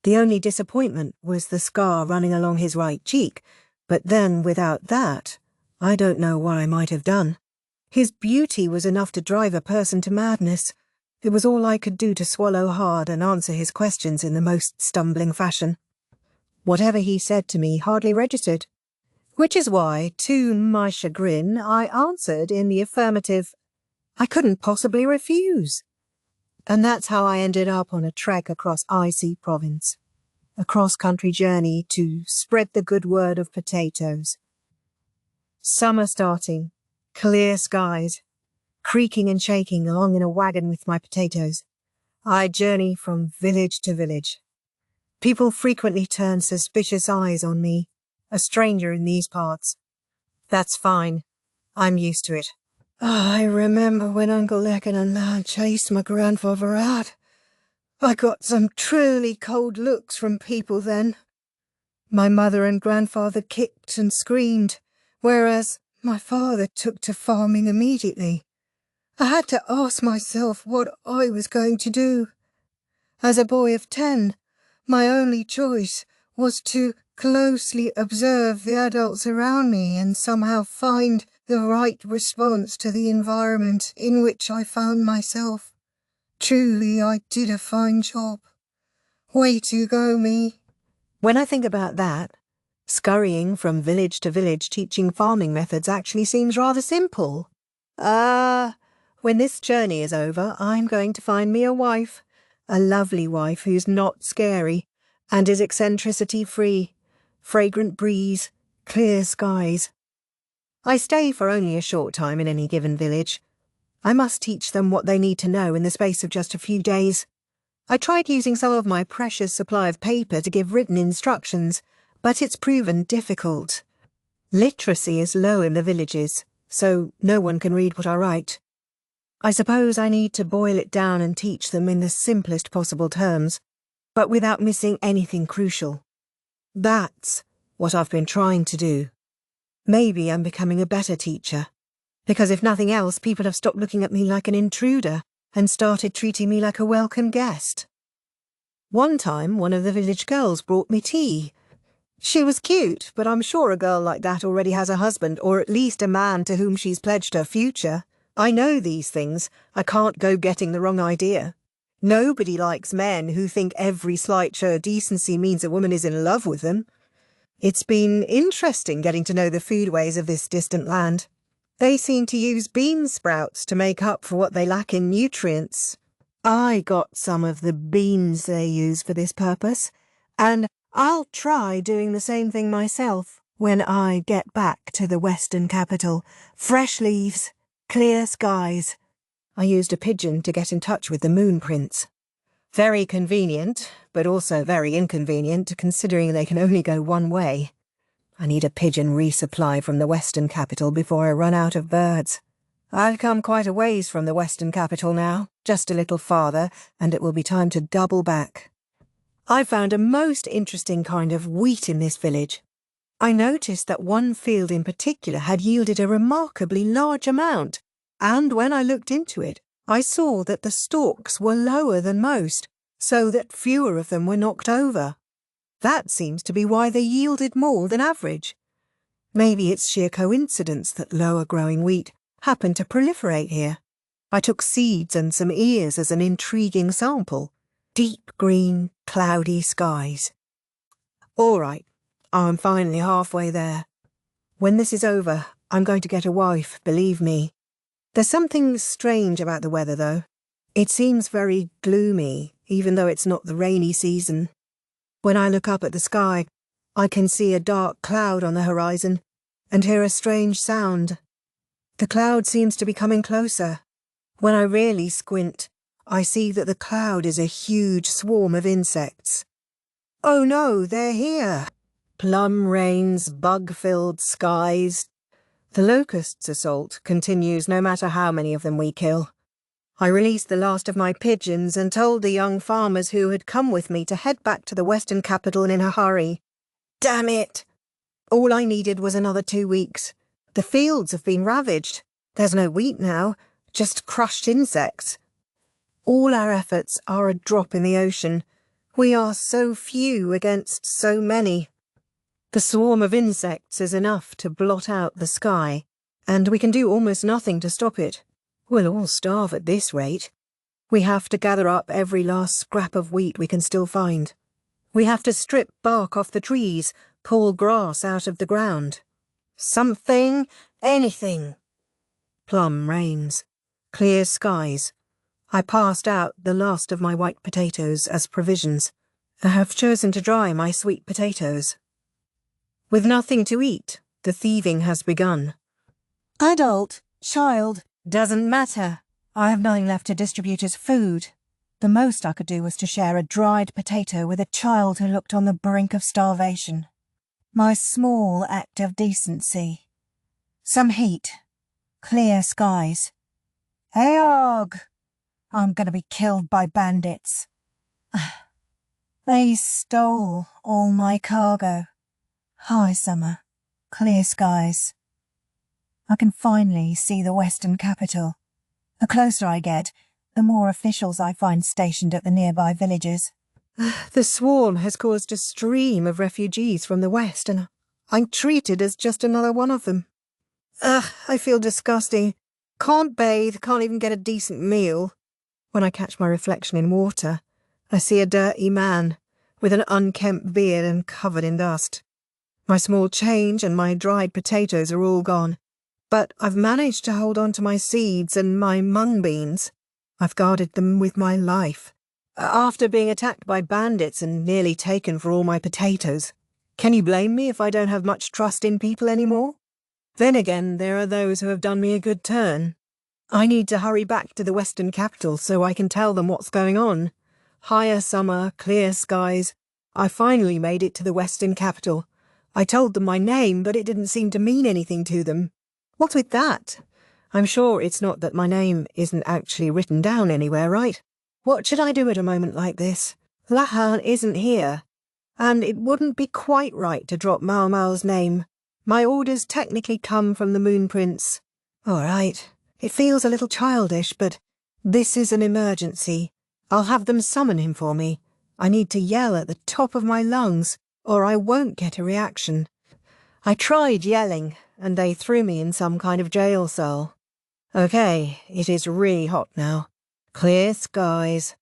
The only disappointment was the scar running along his right cheek, but then without that, I don't know what I might have done. His beauty was enough to drive a person to madness. It was all I could do to swallow hard and answer his questions in the most stumbling fashion. Whatever he said to me hardly registered, which is why, to my chagrin, I answered in the affirmative. I couldn't possibly refuse. And that's how I ended up on a trek across IC province, a cross-country journey to spread the good word of potatoes. Summer starting, clear skies, creaking and shaking along in a wagon with my potatoes. I journey from village to village. People frequently turn suspicious eyes on me, a stranger in these parts. That's fine. I'm used to it. I remember when Uncle Lahan and Lahan chased my grandfather out. I got some truly cold looks from people then. My mother and grandfather kicked and screamed, whereas my father took to farming immediately. I had to ask myself what I was going to do. As a boy of 10, my only choice was to closely observe the adults around me and somehow find the right response to the environment in which I found myself. Truly, I did a fine job. Way to go, me. When I think about that, scurrying from village to village teaching farming methods actually seems rather simple. When this journey is over, I'm going to find me a wife. A lovely wife who's not scary and is eccentricity-free. Fragrant breeze, clear skies. I stay for only a short time in any given village. I must teach them what they need to know in the space of just a few days. I tried using some of my precious supply of paper to give written instructions, but it's proven difficult. Literacy is low in the villages, so no one can read what I write. I suppose I need to boil it down and teach them in the simplest possible terms, but without missing anything crucial. That's what I've been trying to do. Maybe I'm becoming a better teacher, because if nothing else, people have stopped looking at me like an intruder and started treating me like a welcome guest. One time, one of the village girls brought me tea. She was cute, but I'm sure a girl like that already has a husband, or at least a man to whom she's pledged her future. I know these things. I can't go getting the wrong idea. Nobody likes men who think every slight show of decency means a woman is in love with them. It's been interesting getting to know the foodways of this distant land. They seem to use bean sprouts to make up for what they lack in nutrients. I got some of the beans they use for this purpose, and I'll try doing the same thing myself when I get back to the western capital. Fresh leaves, clear skies. I used a pigeon to get in touch with the Moon Prince. Very convenient, but also very inconvenient, considering they can only go one way. I need a pigeon resupply from the western capital before I run out of birds. I've come quite a ways from the western capital now, just a little farther, and it will be time to double back. I found a most interesting kind of wheat in this village. I noticed that one field in particular had yielded a remarkably large amount, and when I looked into it, I saw that the stalks were lower than most, so that fewer of them were knocked over. That seems to be why they yielded more than average. Maybe it's sheer coincidence that lower-growing wheat happened to proliferate here. I took seeds and some ears as an intriguing sample. Deep green, cloudy skies. All right, I'm finally halfway there. When this is over, I'm going to get a wife, believe me. There's something strange about the weather, though. It seems very gloomy, even though it's not the rainy season. When I look up at the sky, I can see a dark cloud on the horizon and hear a strange sound. The cloud seems to be coming closer. When I really squint, I see that the cloud is a huge swarm of insects. Oh no, they're here! Plum rains, bug-filled skies. The locusts' assault continues no matter how many of them we kill. I released the last of my pigeons and told the young farmers who had come with me to head back to the western capital in a hurry. Damn it! All I needed was another 2 weeks. The fields have been ravaged. There's no wheat now, just crushed insects. All our efforts are a drop in the ocean. We are so few against so many. The swarm of insects is enough to blot out the sky, and we can do almost nothing to stop it. We'll all starve at this rate. We have to gather up every last scrap of wheat we can still find. We have to strip bark off the trees, pull grass out of the ground. Something, anything. Plum rains, clear skies. I passed out the last of my white potatoes as provisions. I have chosen to dry my sweet potatoes. With nothing to eat, the thieving has begun. Adult, child, Doesn't matter. I have nothing left to distribute as food. The most I could do was to share a dried potato with a child who looked on the brink of starvation. My small act of decency. Some heat. Clear skies. Eog! I'm going to be killed by bandits. They stole all my cargo. High summer. Clear skies. I can finally see the western capital. The closer I get, the more officials I find stationed at the nearby villages. The swarm has caused a stream of refugees from the west, and I'm treated as just another one of them. I feel disgusting. Can't bathe, can't even get a decent meal. When I catch my reflection in water, I see a dirty man with an unkempt beard and covered in dust. My small change and my dried potatoes are all gone, but I've managed to hold on to my seeds and my mung beans. I've guarded them with my life. After being attacked by bandits and nearly taken for all my potatoes, can you blame me if I don't have much trust in people anymore? Then again, there are those who have done me a good turn. I need to hurry back to the western capital so I can tell them what's going on. Higher summer, clear skies. I finally made it to the western capital. I told them my name, but it didn't seem to mean anything to them. What's with that? I'm sure it's not that my name isn't actually written down anywhere, right? What should I do at a moment like this? Lahan isn't here, and it wouldn't be quite right to drop Maomao's name. My orders technically come from the Moon Prince. All right, it feels a little childish, but this is an emergency. I'll have them summon him for me. I need to yell at the top of my lungs, or I won't get a reaction. I tried yelling, and they threw me in some kind of jail cell. Okay, it is really hot now. Clear skies.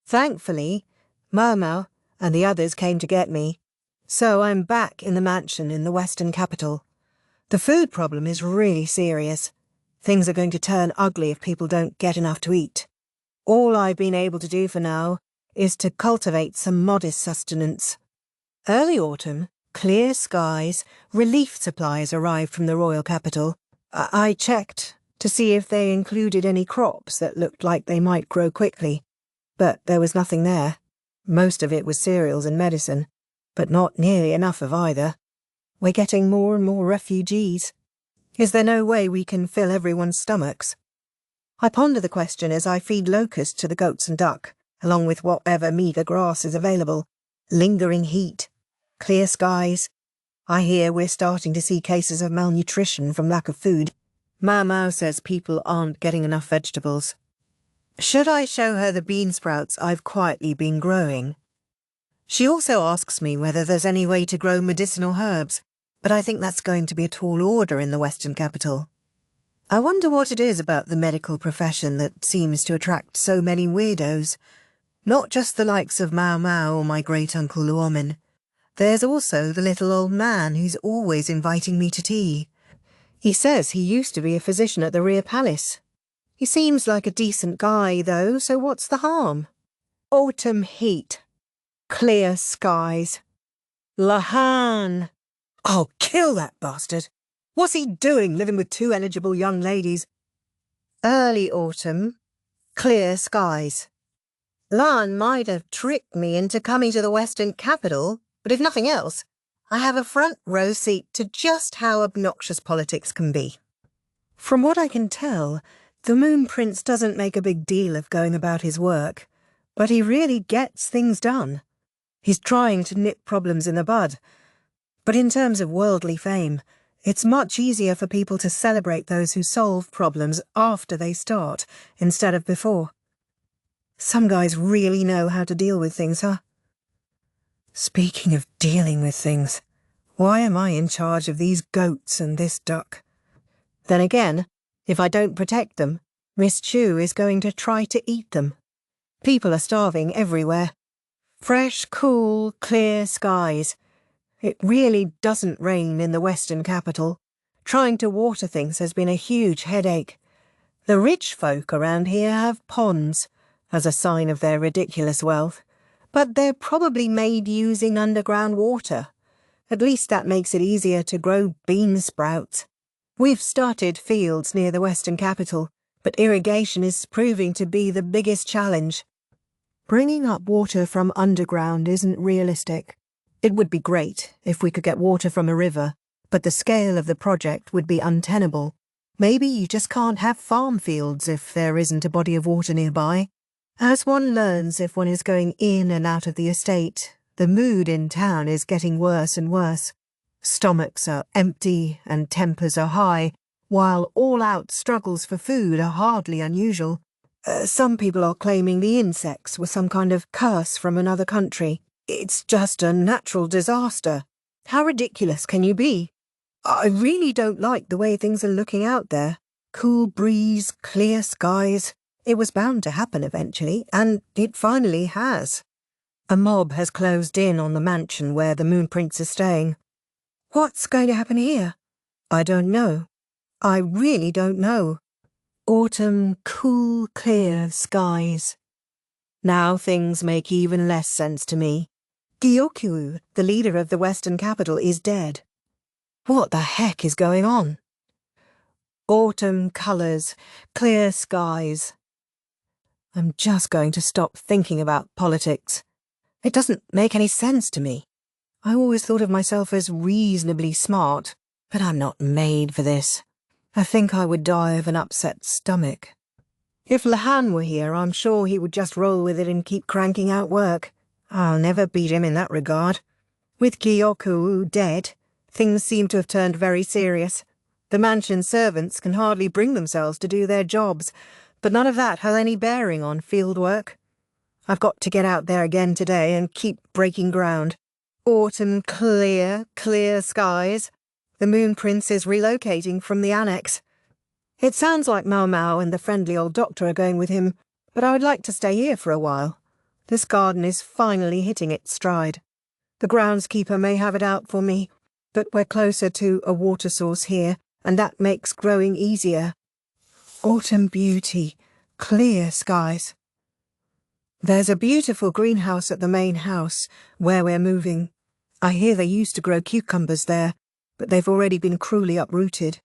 Thankfully, Maomao and the others came to get me, so I'm back in the mansion in the western capital. The food problem is really serious. Things are going to turn ugly if people don't get enough to eat. All I've been able to do for now is to cultivate some modest sustenance. Early autumn, clear skies, relief supplies arrived from the royal capital. I checked to see if they included any crops that looked like they might grow quickly, but there was nothing there. Most of it was cereals and medicine, but not nearly enough of either. We're getting more and more refugees. Is there no way we can fill everyone's stomachs? I ponder the question as I feed locusts to the goats and duck, along with whatever meagre grass is available. Lingering heat. Clear skies. I hear we're starting to see cases of malnutrition from lack of food. Maomao says people aren't getting enough vegetables. Should I show her the bean sprouts I've quietly been growing? She also asks me whether there's any way to grow medicinal herbs, but I think that's going to be a tall order in the western capital. I wonder what it is about the medical profession that seems to attract so many weirdos. Not just the likes of Maomao or my great-uncle Luomin. There's also the little old man who's always inviting me to tea. He says he used to be a physician at the Imperial Palace. He seems like a decent guy, though, so what's the harm? Autumn heat. Clear skies. Lahan! I'll kill that bastard! What's he doing, living with two eligible young ladies? Early autumn. Clear skies. Lahan might have tricked me into coming to the western capital, but if nothing else, I have a front row seat to just how obnoxious politics can be. From what I can tell, the Moon Prince doesn't make a big deal of going about his work, but he really gets things done. He's trying to nip problems in the bud. But in terms of worldly fame, it's much easier for people to celebrate those who solve problems after they start, instead of before. Some guys really know how to deal with things, huh? Speaking of dealing with things, why am I in charge of these goats and this duck? Then again, if I don't protect them, Miss Chu is going to try to eat them. People are starving everywhere. Fresh, cool, clear skies. It really doesn't rain in the western capital. Trying to water things has been a huge headache. The rich folk around here have ponds, as a sign of their ridiculous wealth, but they're probably made using underground water. At least that makes it easier to grow bean sprouts. We've started fields near the western capital, but irrigation is proving to be the biggest challenge. Bringing up water from underground isn't realistic. It would be great if we could get water from a river, but the scale of the project would be untenable. Maybe you just can't have farm fields if there isn't a body of water nearby. As one learns if one is going in and out of the estate, the mood in town is getting worse and worse. Stomachs are empty and tempers are high, while all-out struggles for food are hardly unusual. Some people are claiming the insects were some kind of curse from another country. It's just a natural disaster. How ridiculous can you be? I really don't like the way things are looking out there. Cool breeze, clear skies. It was bound to happen eventually, and it finally has. A mob has closed in on the mansion where the Moon Prince is staying. What's going to happen here? I don't know. I really don't know. Autumn, cool, clear skies. Now things make even less sense to me. Gyokyu, the leader of the western capital, is dead. What the heck is going on? Autumn colours, clear skies. I'm just going to stop thinking about politics. It doesn't make any sense to me. I always thought of myself as reasonably smart, but I'm not made for this. I think I would die of an upset stomach. If Lahan were here, I'm sure he would just roll with it and keep cranking out work. I'll never beat him in that regard. With Gyokyu dead, things seem to have turned very serious. The mansion servants can hardly bring themselves to do their jobs, but none of that has any bearing on field work. I've got to get out there again today and keep breaking ground. Autumn clear, clear skies. The Moon Prince is relocating from the annex. It sounds like Maomao and the friendly old doctor are going with him, but I would like to stay here for a while. This garden is finally hitting its stride. The groundskeeper may have it out for me, but we're closer to a water source here, and that makes growing easier. Autumn beauty, clear skies. There's a beautiful greenhouse at the main house, where we're moving. I hear they used to grow cucumbers there, but they've already been cruelly uprooted.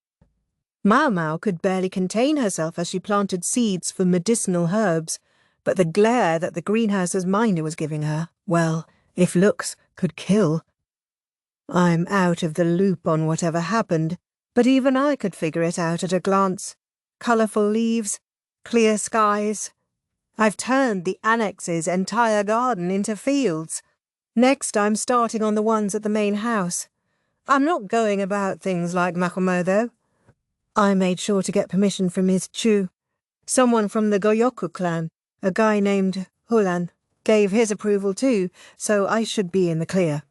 Maomao could barely contain herself as she planted seeds for medicinal herbs, but the glare that the greenhouse's minder was giving her, well, if looks could kill. I'm out of the loop on whatever happened, but even I could figure it out at a glance. Colourful leaves, clear skies. I've turned the annex's entire garden into fields. Next I'm starting on the ones at the main house. I'm not going about things like Maomao, though. I made sure to get permission from his Chu. Someone from the Goyoku clan, a guy named Hulan, gave his approval too, so I should be in the clear.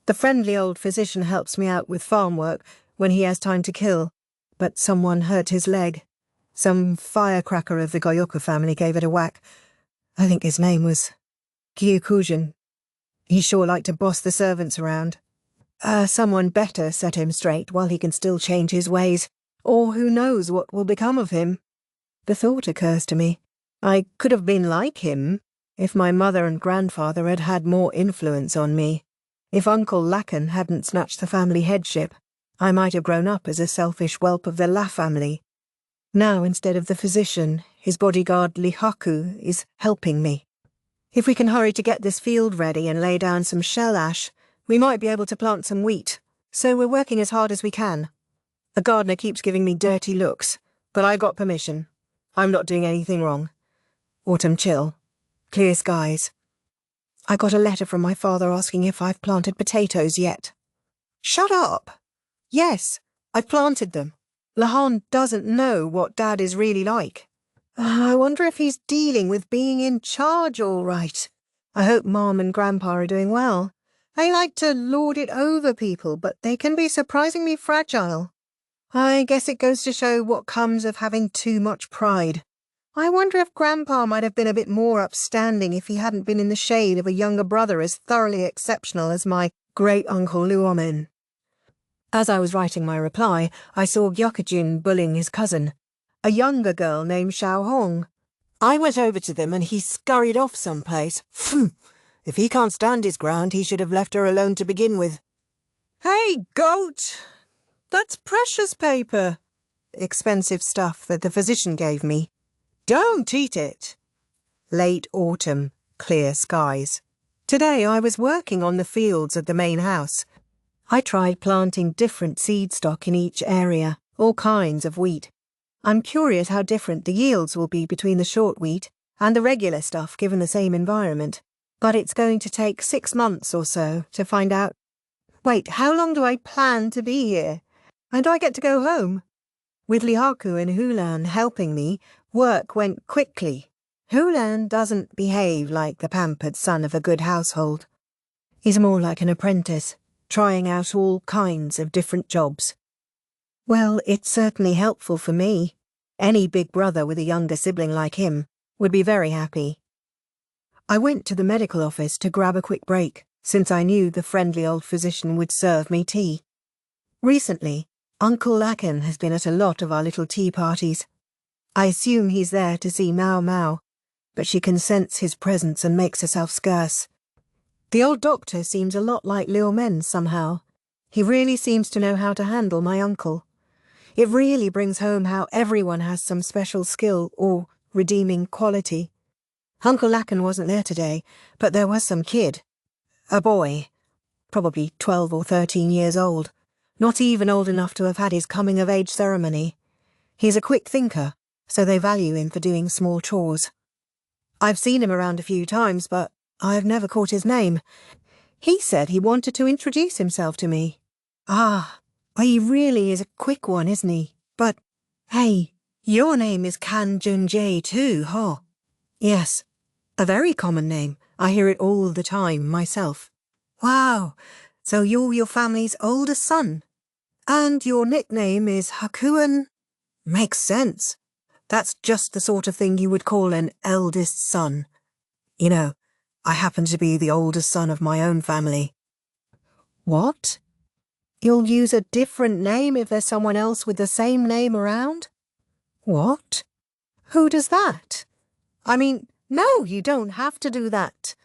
The friendly old physician helps me out with farm work when he has time to kill, but someone hurt his leg. Some firecracker of the Goyoku family gave it a whack. I think his name was Gyokujin. He sure liked to boss the servants around. Someone better set him straight while he can still change his ways, or who knows what will become of him. The thought occurs to me. I could have been like him if my mother and grandfather had had more influence on me. If Uncle Lahan hadn't snatched the family headship, I might have grown up as a selfish whelp of the La family. Now, instead of the physician, his bodyguard Lihaku is helping me. If we can hurry to get this field ready and lay down some shell ash, we might be able to plant some wheat, so we're working as hard as we can. The gardener keeps giving me dirty looks, but I got permission. I'm not doing anything wrong. Autumn chill. Clear skies. I got a letter from my father asking if I've planted potatoes yet. Shut up! Yes, I've planted them. Lahan doesn't know what Dad is really like. I wonder if he's dealing with being in charge all right. I hope Mom and Grandpa are doing well. They like to lord it over people, but they can be surprisingly fragile. I guess it goes to show what comes of having too much pride. I wonder if Grandpa might have been a bit more upstanding if he hadn't been in the shade of a younger brother as thoroughly exceptional as my great-uncle Luomin. As I was writing my reply, I saw Gyokujin bullying his cousin, a younger girl named Xiaohong. I went over to them and he scurried off someplace. Phew! If he can't stand his ground, he should have left her alone to begin with. Hey, goat! That's precious paper. Expensive stuff that the physician gave me. Don't eat it. Late autumn, clear skies. Today I was working on the fields at the main house. I tried planting different seed stock in each area, all kinds of wheat. I'm curious how different the yields will be between the short wheat and the regular stuff given the same environment. But it's going to take 6 months or so to find out. Wait, how long do I plan to be here? And do I get to go home? With Lihaku and Hulan helping me, work went quickly. Hulan doesn't behave like the pampered son of a good household. He's more like an apprentice, trying out all kinds of different jobs. Well, it's certainly helpful for me. Any big brother with a younger sibling like him would be very happy. I went to the medical office to grab a quick break, since I knew the friendly old physician would serve me tea. Recently, Uncle Lahan has been at a lot of our little tea parties. I assume he's there to see Maomao, but she can sense his presence and makes herself scarce. The old doctor seems a lot like Liu Men somehow. He really seems to know how to handle my uncle. It really brings home how everyone has some special skill or redeeming quality. Uncle Lahan wasn't there today, but there was some kid. A boy, probably 12 or 13 years old, not even old enough to have had his coming-of-age ceremony. He's a quick thinker, so they value him for doing small chores. I've seen him around a few times, but I've never caught his name. He said he wanted to introduce himself to me. Ah, he really is a quick one, isn't he? But, hey, your name is Kan Junjae too, huh? Yes, a very common name. I hear it all the time myself. Wow, so you're your family's oldest son? And your nickname is Hakuan? Makes sense. That's just the sort of thing you would call an eldest son. You know, I happen to be the oldest son of my own family. What? You'll use a different name if there's someone else with the same name around? What? Who does that? I mean, no, you don't have to do that.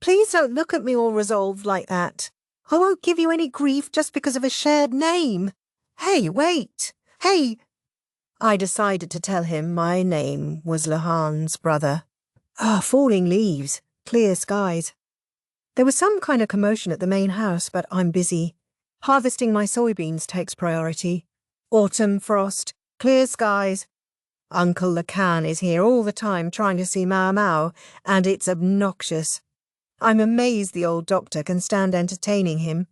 Please don't look at me all resolved like that. I won't give you any grief just because of a shared name. Hey, wait. Hey. I decided to tell him my name was Lahan's brother. Falling leaves, clear skies. There was some kind of commotion at the main house, but I'm busy. Harvesting my soybeans takes priority. Autumn frost, clear skies. Uncle Lahan is here all the time trying to see Maomao, and it's obnoxious. I'm amazed the old doctor can stand entertaining him.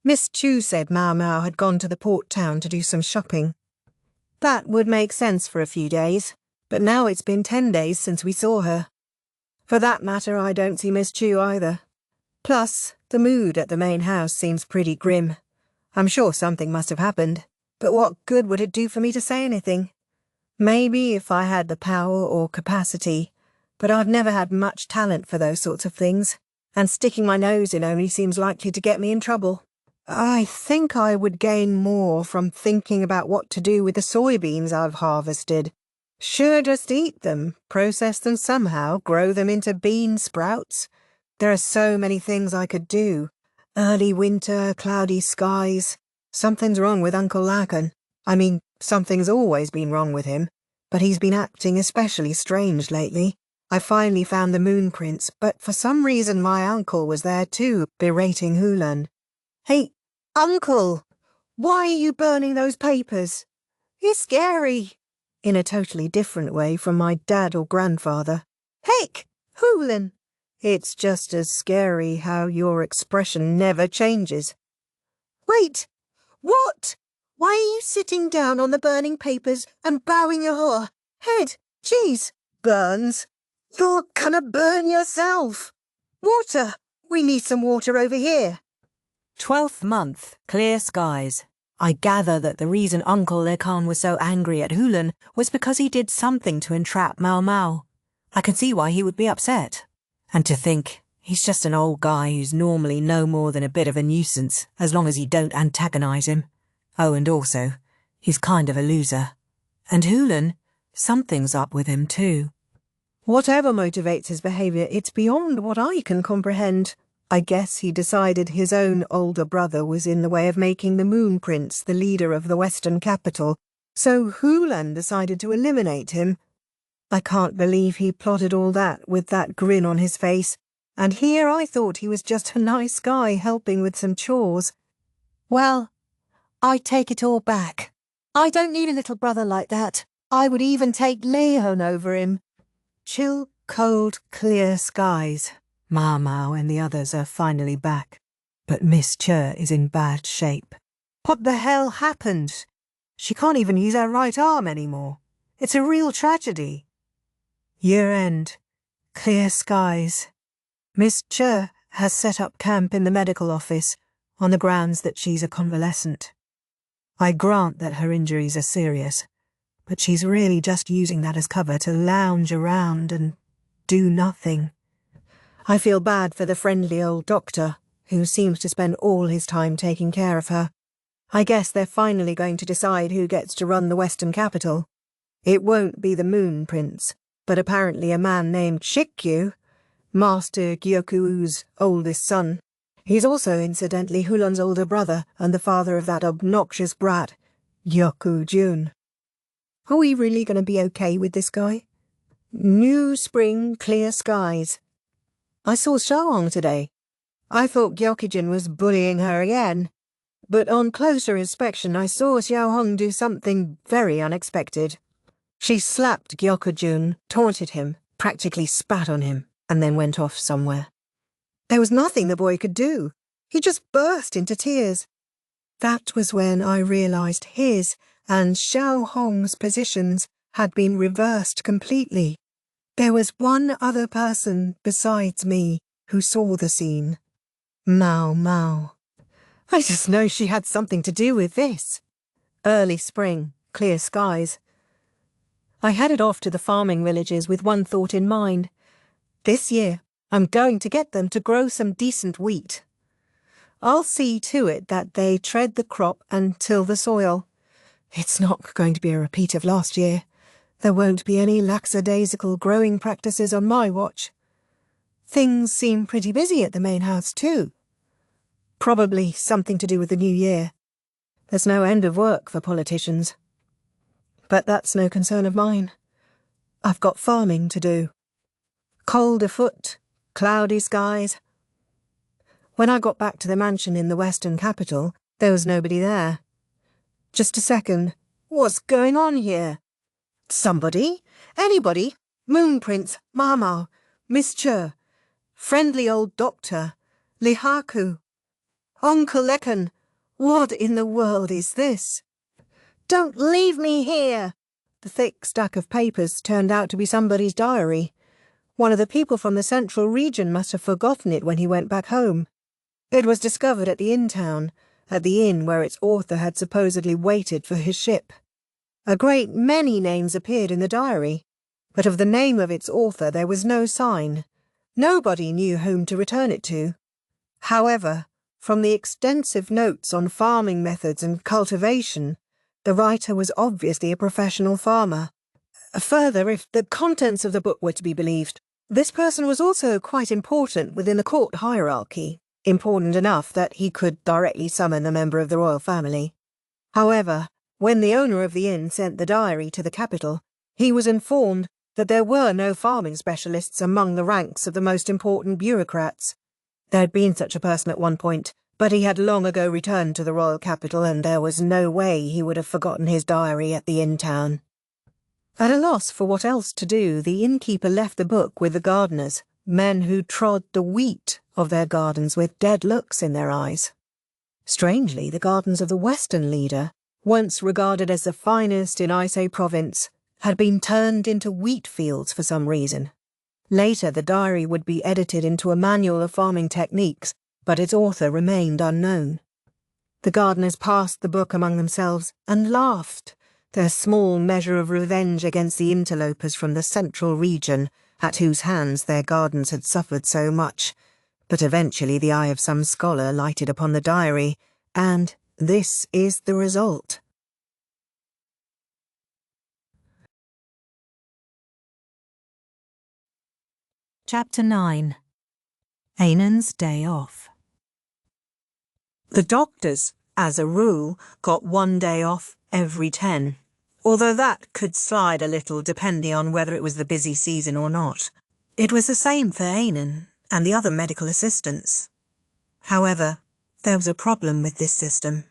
Miss Chu said Maomao had gone to the port town to do some shopping. That would make sense for a few days, but now it's been 10 days since we saw her. For that matter, I don't see Miss Chu either. Plus, the mood at the main house seems pretty grim. I'm sure something must have happened, but what good would it do for me to say anything? Maybe if I had the power or capacity, but I've never had much talent for those sorts of things, and sticking my nose in only seems likely to get me in trouble. I think I would gain more from thinking about what to do with the soybeans I've harvested. Sure, just eat them, process them somehow, grow them into bean sprouts. There are so many things I could do. Early winter, cloudy skies. Something's wrong with Uncle Lahan. I mean, something's always been wrong with him, but he's been acting especially strange lately. I finally found the moon prints, but for some reason my uncle was there too, berating Hulan. Hey, Uncle, why are you burning those papers? It's scary. In a totally different way from my dad or grandfather. Heck, Hulan. It's just as scary how your expression never changes. Wait, what? Why are you sitting down on the burning papers and bowing your head? Jeez, Burns. You're gonna burn yourself. Water. We need some water over here. 12th month, clear skies. I gather that the reason Uncle Lahan was so angry at Hulan was because he did something to entrap Maomao. I can see why he would be upset. And to think, he's just an old guy who's normally no more than a bit of a nuisance, as long as you don't antagonise him. Oh, and also, he's kind of a loser. And Hulan, something's up with him too. Whatever motivates his behaviour, it's beyond what I can comprehend. I guess he decided his own older brother was in the way of making the Moon Prince the leader of the Western capital, so Hulan decided to eliminate him. I can't believe he plotted all that with that grin on his face, and here I thought he was just a nice guy helping with some chores. Well, I take it all back. I don't need a little brother like that. I would even take Leon over him. Chill, cold, clear skies. Maomao and the others are finally back, but Miss Che is in bad shape. What the hell happened? She can't even use her right arm anymore. It's a real tragedy. Year end. Clear skies. Miss Che has set up camp in the medical office on the grounds that she's a convalescent. I grant that her injuries are serious, but she's really just using that as cover to lounge around and do nothing. I feel bad for the friendly old doctor, who seems to spend all his time taking care of her. I guess they're finally going to decide who gets to run the Western capital. It won't be the Moon Prince, but apparently a man named Shikyu, Master Gyoku's oldest son. He's also, incidentally, Hulon's older brother and the father of that obnoxious brat, Gyoku Jun. Are we really going to be okay with this guy? New spring, clear skies. I saw Xiaohong today. I thought Gyokujin was bullying her again, but on closer inspection I saw Xiaohong do something very unexpected. She slapped Gyokujin, taunted him, practically spat on him, and then went off somewhere. There was nothing the boy could do. He just burst into tears. That was when I realised his and Xiaohong's positions had been reversed completely. There was one other person besides me who saw the scene. Maomao. I just know she had something to do with this. Early spring, clear skies. I headed off to the farming villages with one thought in mind. This year, I'm going to get them to grow some decent wheat. I'll see to it that they tread the crop and till the soil. It's not going to be a repeat of last year. There won't be any lackadaisical growing practices on my watch. Things seem pretty busy at the main house too. Probably something to do with the new year. There's no end of work for politicians. But that's no concern of mine. I've got farming to do. Cold afoot, cloudy skies. When I got back to the mansion in the Western capital, there was nobody there. Just a second. What's going on here? Somebody? Anybody? Moon Prince, Maomao, Miss Che, friendly old doctor, Lihaku, Uncle Lekan. What in the world is this? Don't leave me here! The thick stack of papers turned out to be somebody's diary. One of the people from the central region must have forgotten it when he went back home. It was discovered at the inn-town, at the inn where its author had supposedly waited for his ship. A great many names appeared in the diary, but of the name of its author there was no sign. Nobody knew whom to return it to. However, from the extensive notes on farming methods and cultivation, the writer was obviously a professional farmer. Further, if the contents of the book were to be believed, this person was also quite important within the court hierarchy, important enough that he could directly summon a member of the royal family. However, when the owner of the inn sent the diary to the capital, he was informed that there were no farming specialists among the ranks of the most important bureaucrats. There had been such a person at one point, but he had long ago returned to the royal capital and there was no way he would have forgotten his diary at the inn-town. At a loss for what else to do, the innkeeper left the book with the gardeners, men who trod the wheat of their gardens with dead looks in their eyes. Strangely, the gardens of the Western leader, once regarded as the finest in Aisei province, had been turned into wheat fields for some reason. Later, the diary would be edited into a manual of farming techniques, but its author remained unknown. The gardeners passed the book among themselves and laughed, their small measure of revenge against the interlopers from the central region, at whose hands their gardens had suffered so much. But eventually the eye of some scholar lighted upon the diary, and this is the result. Chapter 9. Ainan's Day Off. The doctors, as a rule, got 1 day off every 10, although that could slide a little depending on whether it was the busy season or not. It was the same for Ainan and the other medical assistants. However, there was a problem with this system.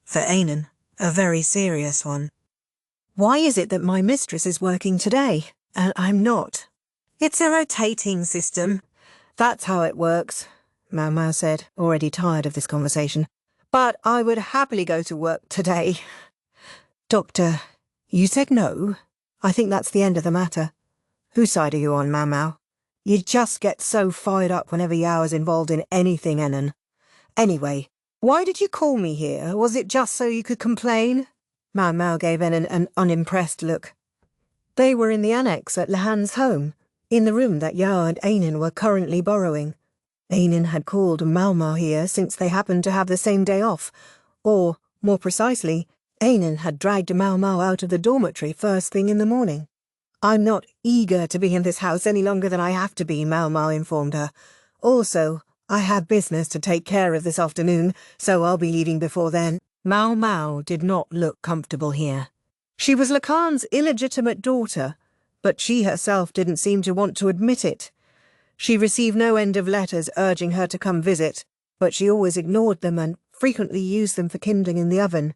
For Ainan, a very serious one. Why is it that my mistress is working today, and I'm not? It's a rotating system. That's how it works, Maomao said, already tired of this conversation. But I would happily go to work today. Doctor, you said no? I think that's the end of the matter. Whose side are you on, Maomao? You just get so fired up whenever Yao is involved in anything, Enon. Anyway, why did you call me here? Was it just so you could complain? Maomao gave Enon an unimpressed look. They were in the annex at Lahan's home, in the room that Yao and Enon were currently borrowing. Enon had called Maomao here since they happened to have the same day off, or, more precisely, Enon had dragged Maomao out of the dormitory first thing in the morning. I'm not eager to be in this house any longer than I have to be, Maomao informed her. Also, I have business to take care of this afternoon, so I'll be leaving before then. Maomao did not look comfortable here. She was Lahan's illegitimate daughter, but she herself didn't seem to want to admit it. She received no end of letters urging her to come visit, but she always ignored them and frequently used them for kindling in the oven.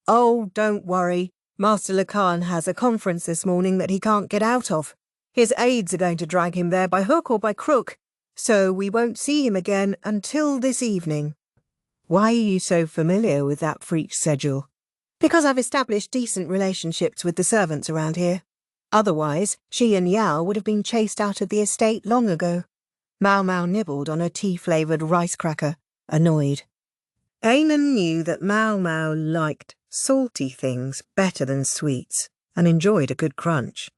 Oh, don't worry. Master Lahan has a conference this morning that he can't get out of. His aides are going to drag him there by hook or by crook, so we won't see him again until this evening. Why are you so familiar with that freak schedule? Because I've established decent relationships with the servants around here. Otherwise, she and Yao would have been chased out of the estate long ago. Maomao nibbled on a tea-flavoured rice cracker, annoyed. Enon knew that Maomao liked salty things better than sweets and enjoyed a good crunch.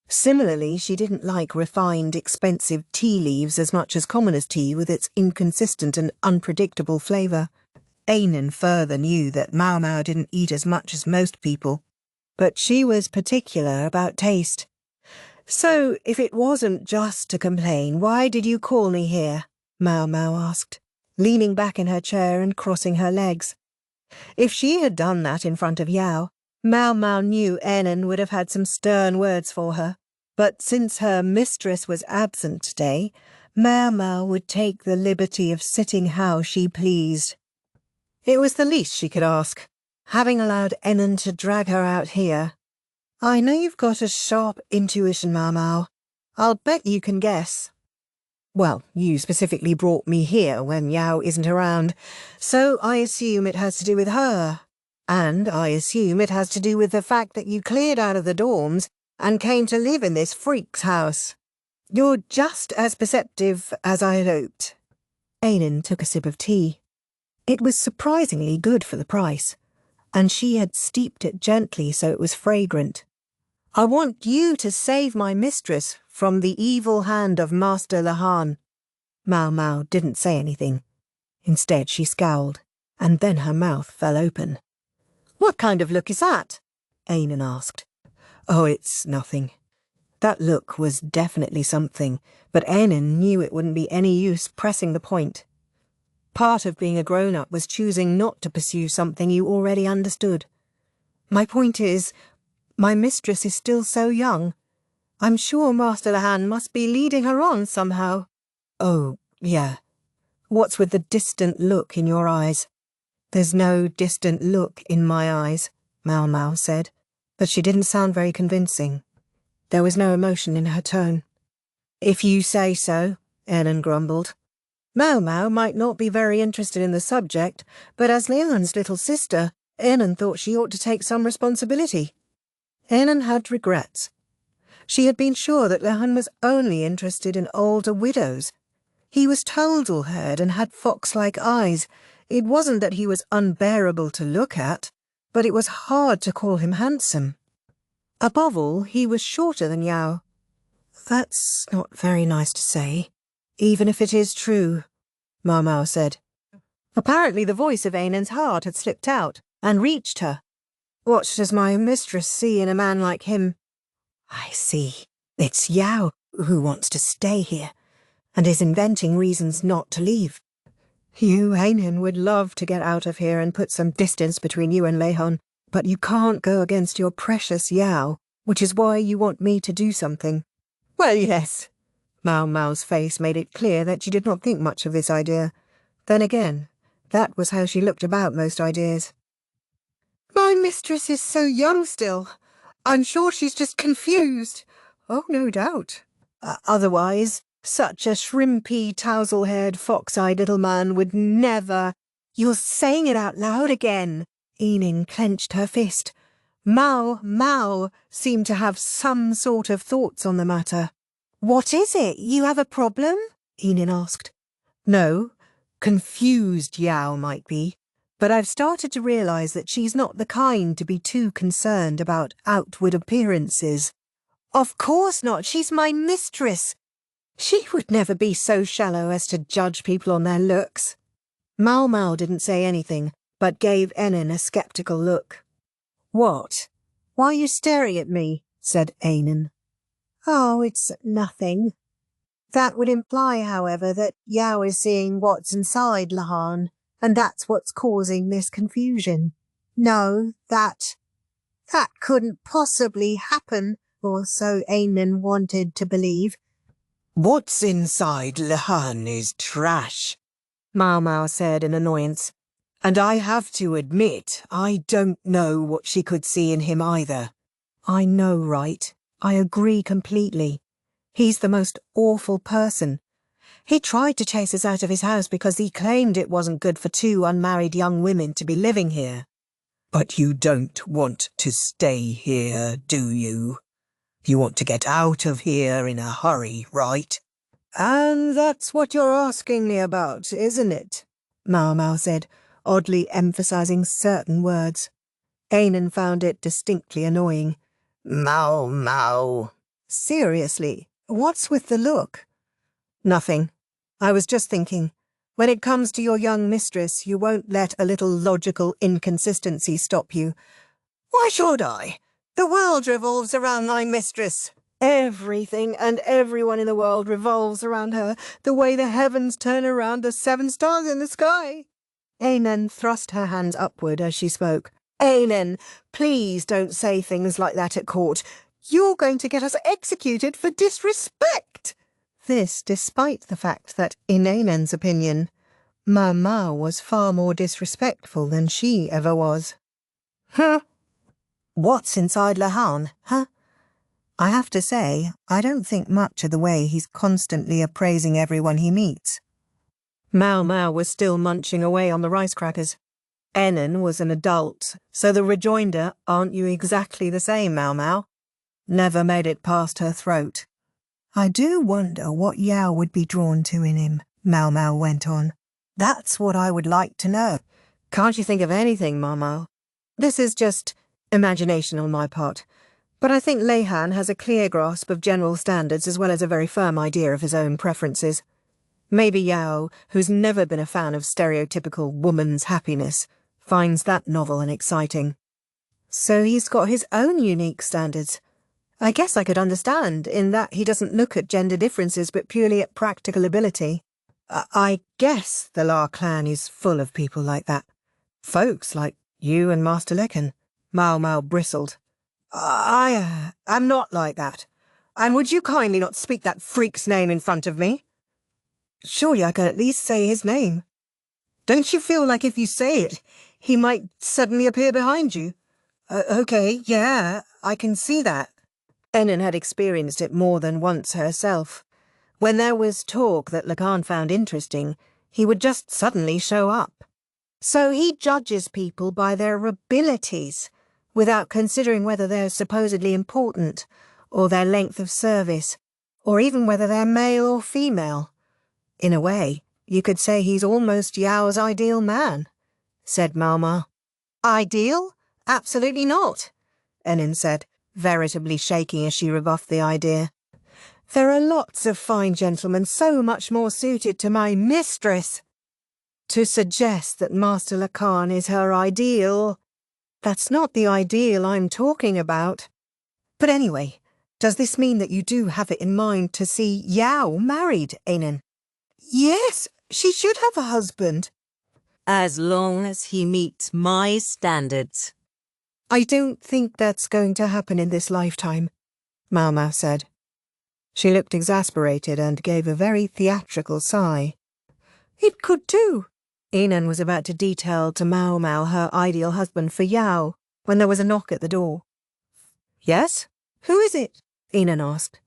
Similarly, she didn't like refined, expensive tea leaves as much as commoners' tea with its inconsistent and unpredictable flavour. Enon further knew that Maomao didn't eat as much as most people, but she was particular about taste. So, if it wasn't just to complain, why did you call me here? Maomao asked, leaning back in her chair and crossing her legs. If she had done that in front of Yao, Maomao knew Enon would have had some stern words for her. But since her mistress was absent today, Maomao would take the liberty of sitting how she pleased. It was the least she could ask, having allowed Enon to drag her out here. I know you've got a sharp intuition, Maomao. I'll bet you can guess. Well, you specifically brought me here when Yao isn't around, so I assume it has to do with her. And I assume it has to do with the fact that you cleared out of the dorms and came to live in this freak's house. You're just as perceptive as I had hoped. Enon took a sip of tea. It was surprisingly good for the price, and she had steeped it gently so it was fragrant. I want you to save my mistress from the evil hand of Master Lahan. Maomao didn't say anything. Instead, she scowled, and then her mouth fell open. What kind of look is that? Enon asked. Oh, it's nothing. That look was definitely something, but Enon knew it wouldn't be any use pressing the point. Part of being a grown-up was choosing not to pursue something you already understood. My point is, my mistress is still so young. I'm sure Master Lahan must be leading her on somehow. Oh, yeah. What's with the distant look in your eyes? There's no distant look in my eyes, Maomao said, but she didn't sound very convincing. There was no emotion in her tone. If you say so, Enon grumbled. Maomao might not be very interested in the subject, but as Leon's little sister, Enon thought she ought to take some responsibility. Enon had regrets. She had been sure that Lahan was only interested in older widows. He was toadle-haired and had fox-like eyes. It wasn't that he was unbearable to look at, but it was hard to call him handsome. Above all, he was shorter than Yao. That's not very nice to say, even if it is true, Maomao said. Apparently the voice of Enon's heart had slipped out and reached her. What does my mistress see in a man like him? I see. It's Yao who wants to stay here, and is inventing reasons not to leave. You, Enon, would love to get out of here and put some distance between you and Lahan, but you can't go against your precious Yao, which is why you want me to do something. Well, yes. Maomao's face made it clear that she did not think much of this idea. Then again, that was how she looked about most ideas. My mistress is so young still. I'm sure she's just confused. Oh, no doubt. Otherwise, such a shrimpy, tousle-haired, fox-eyed little man would never— You're saying it out loud again. Enon clenched her fist. Maomao seemed to have some sort of thoughts on the matter. "What is it? You have a problem?" Enin asked. "No, confused Yao might be, but I've started to realise that she's not the kind to be too concerned about outward appearances." "Of course not. She's my mistress. She would never be so shallow as to judge people on their looks." Maomao didn't say anything, but gave Enin a sceptical look. "What? Why are you staring at me?" said Enin. "Oh, it's nothing." That would imply, however, that Yao is seeing what's inside Lahan, and that's what's causing this confusion. No, that couldn't possibly happen, or so Enin wanted to believe. What's inside Lahan is trash, Maomao said in annoyance. and I have to admit, I don't know what she could see in him either. "I know, right? I agree completely. He's the most awful person. He tried to chase us out of his house because he claimed it wasn't good for two unmarried young women to be living here." But you don't want to stay here, do you? You want to get out of here in a hurry, right? "And that's what you're asking me about, isn't it?" Maomao said, oddly emphasizing certain words. Enin found it distinctly annoying. Maomao. "Seriously, what's with the look?" "Nothing. I was just thinking, when it comes to your young mistress, you won't let a little logical inconsistency stop you." Why should I? The world revolves around my mistress. "Everything and everyone in the world revolves around her, the way the heavens turn around the 7 stars in the sky." Enin thrust her hands upward as she spoke. "Enin, please don't say things like that at court. You're going to get us executed for disrespect." This despite the fact that, in Enin's opinion, Maomao was far more disrespectful than she ever was. "Huh? What's inside Lahan, huh? I have to say, I don't think much of the way he's constantly appraising everyone he meets." Maomao was still munching away on the rice crackers. Enin was an adult, so the rejoinder, "Aren't you exactly the same, Maomao?" never made it past her throat. "I do wonder what Yao would be drawn to in him," Maomao went on. "That's what I would like to know." "Can't you think of anything, Maomao? This is just imagination on my part, but I think Lahan has a clear grasp of general standards as well as a very firm idea of his own preferences. Maybe Yao, who's never been a fan of stereotypical woman's happiness, finds that novel and exciting. So he's got his own unique standards. I guess I could understand, in that he doesn't look at gender differences but purely at practical ability. I guess the La clan is full of people like that. Folks like you and Master Lekan." Maomao bristled. I'm not like that. And would you kindly not speak that freak's name in front of me?" "Surely I can at least say his name." "Don't you feel like if you say it, he might suddenly appear behind you?" Okay, yeah, I can see that." Enin had experienced it more than once herself. When there was talk that Lakan found interesting, he would just suddenly show up. So he judges people by their abilities, without considering whether they're supposedly important, or their length of service, or even whether they're male or female. In a way, you could say he's almost Yao's ideal man," said Maomao. "Ideal? Absolutely not," Enin said, veritably shaking as she rebuffed the idea. "There are lots of fine gentlemen so much more suited to my mistress. To suggest that Master Lakan is her ideal, that's not the ideal I'm talking about. But anyway, does this mean that you do have it in mind to see Yao married, Enin?" "Yes, she should have a husband." As long as he meets my standards. "I don't think that's going to happen in this lifetime," Maomao said. She looked exasperated and gave a very theatrical sigh. "It could too." Enin was about to detail to Maomao her ideal husband for Yao when there was a knock at the door. "Yes? Who is it?" Enin asked.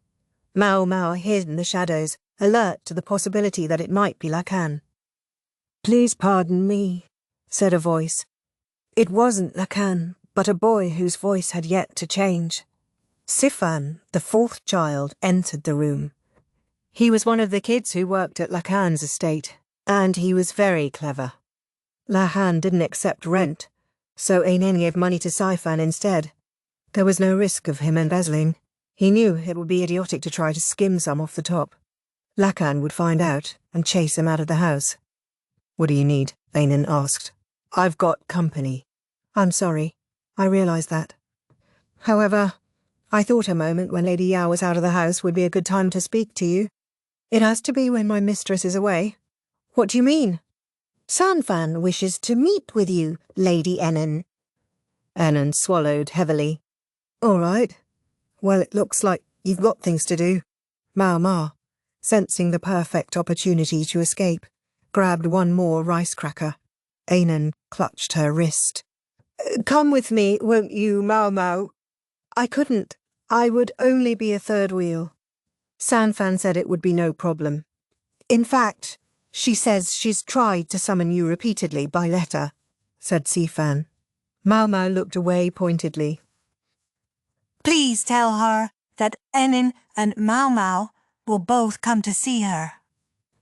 Maomao hid in the shadows, alert to the possibility that it might be Lakan. "Please pardon me," said a voice. It wasn't Lakan, but a boy whose voice had yet to change. Sanfan, the fourth child, entered the room. He was one of the kids who worked at Lahan's estate, and he was very clever. Lahan didn't accept rent, so Ainen gave money to Sanfan instead. There was no risk of him embezzling. He knew it would be idiotic to try to skim some off the top. Lahan would find out and chase him out of the house. "What do you need?" Ainen asked. "I've got company." "I'm sorry. I realised that. However, I thought a moment when Lady Yao was out of the house would be a good time to speak to you. It has to be when my mistress is away." "What do you mean?" "Sanfan wishes to meet with you, Lady Ainen." Ainen swallowed heavily. "All right. Well, it looks like you've got things to do." Maomao, sensing the perfect opportunity to escape, grabbed one more rice cracker. Ainen clutched her wrist. "Come with me, won't you, Maomao?" "I couldn't. I would only be a third wheel." Sanfan said it would be no problem. "In fact, she says she's tried to summon you repeatedly by letter," said Sanfan. Maomao looked away pointedly. Please tell her that Ainen and Maomao will both come to see her."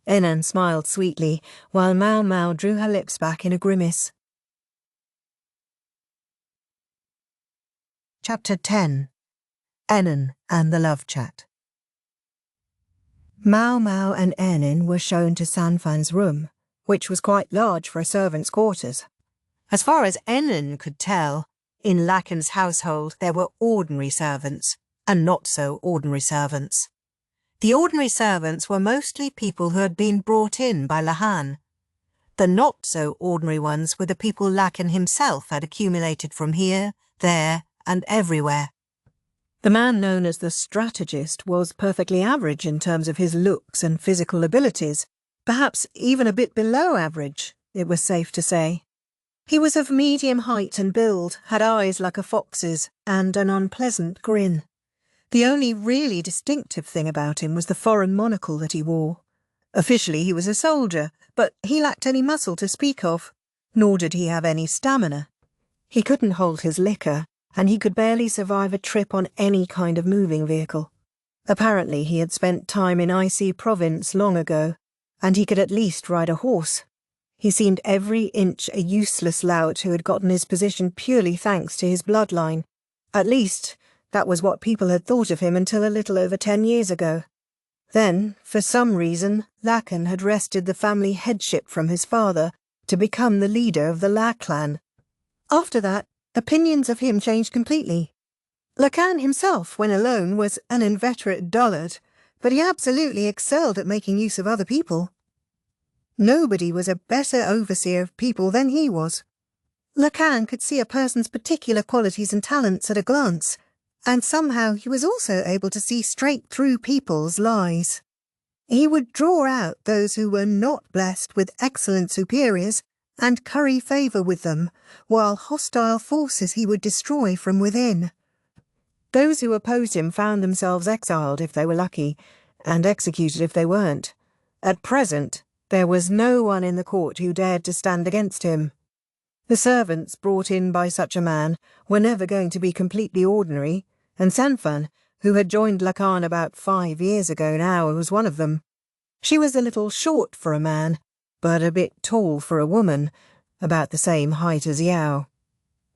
Ainen smiled sweetly, while Maomao drew her lips back in a grimace. Chapter 10. Ainen and the Love Chat. Maomao and Ainen were shown to Sanfan's room, which was quite large for a servant's quarters. As far as Ainen could tell, in Lahan's household there were ordinary servants and not so ordinary servants. The ordinary servants were mostly people who had been brought in by Lahan. The not so ordinary ones were the people Lahan himself had accumulated from here, there, and everywhere. The man known as the strategist was perfectly average in terms of his looks and physical abilities, perhaps even a bit below average, it was safe to say. He was of medium height and build, had eyes like a fox's, and an unpleasant grin. The only really distinctive thing about him was the foreign monocle that he wore. Officially he was a soldier, but he lacked any muscle to speak of, nor did he have any stamina. He couldn't hold his liquor, and he could barely survive a trip on any kind of moving vehicle. Apparently he had spent time in Icy Province long ago, and he could at least ride a horse. He seemed every inch a useless lout who had gotten his position purely thanks to his bloodline. At least, that was what people had thought of him until a little over 10 years ago. Then, for some reason, Lahan had wrested the family headship from his father to become the leader of the La clan. After that, opinions of him changed completely. Lahan himself, when alone, was an inveterate dullard, but he absolutely excelled at making use of other people. Nobody was a better overseer of people than he was. Lahan could see a person's particular qualities and talents at a glance, and somehow he was also able to see straight through people's lies. He would draw out those who were not blessed with excellent superiors and curry favour with them, while hostile forces he would destroy from within. Those who opposed him found themselves exiled if they were lucky, and executed if they weren't. At present, there was no one in the court who dared to stand against him. The servants brought in by such a man were never going to be completely ordinary, and Sanfan, who had joined Lahan about 5 years ago now, was one of them. She was a little short for a man, but a bit tall for a woman, about the same height as Yao.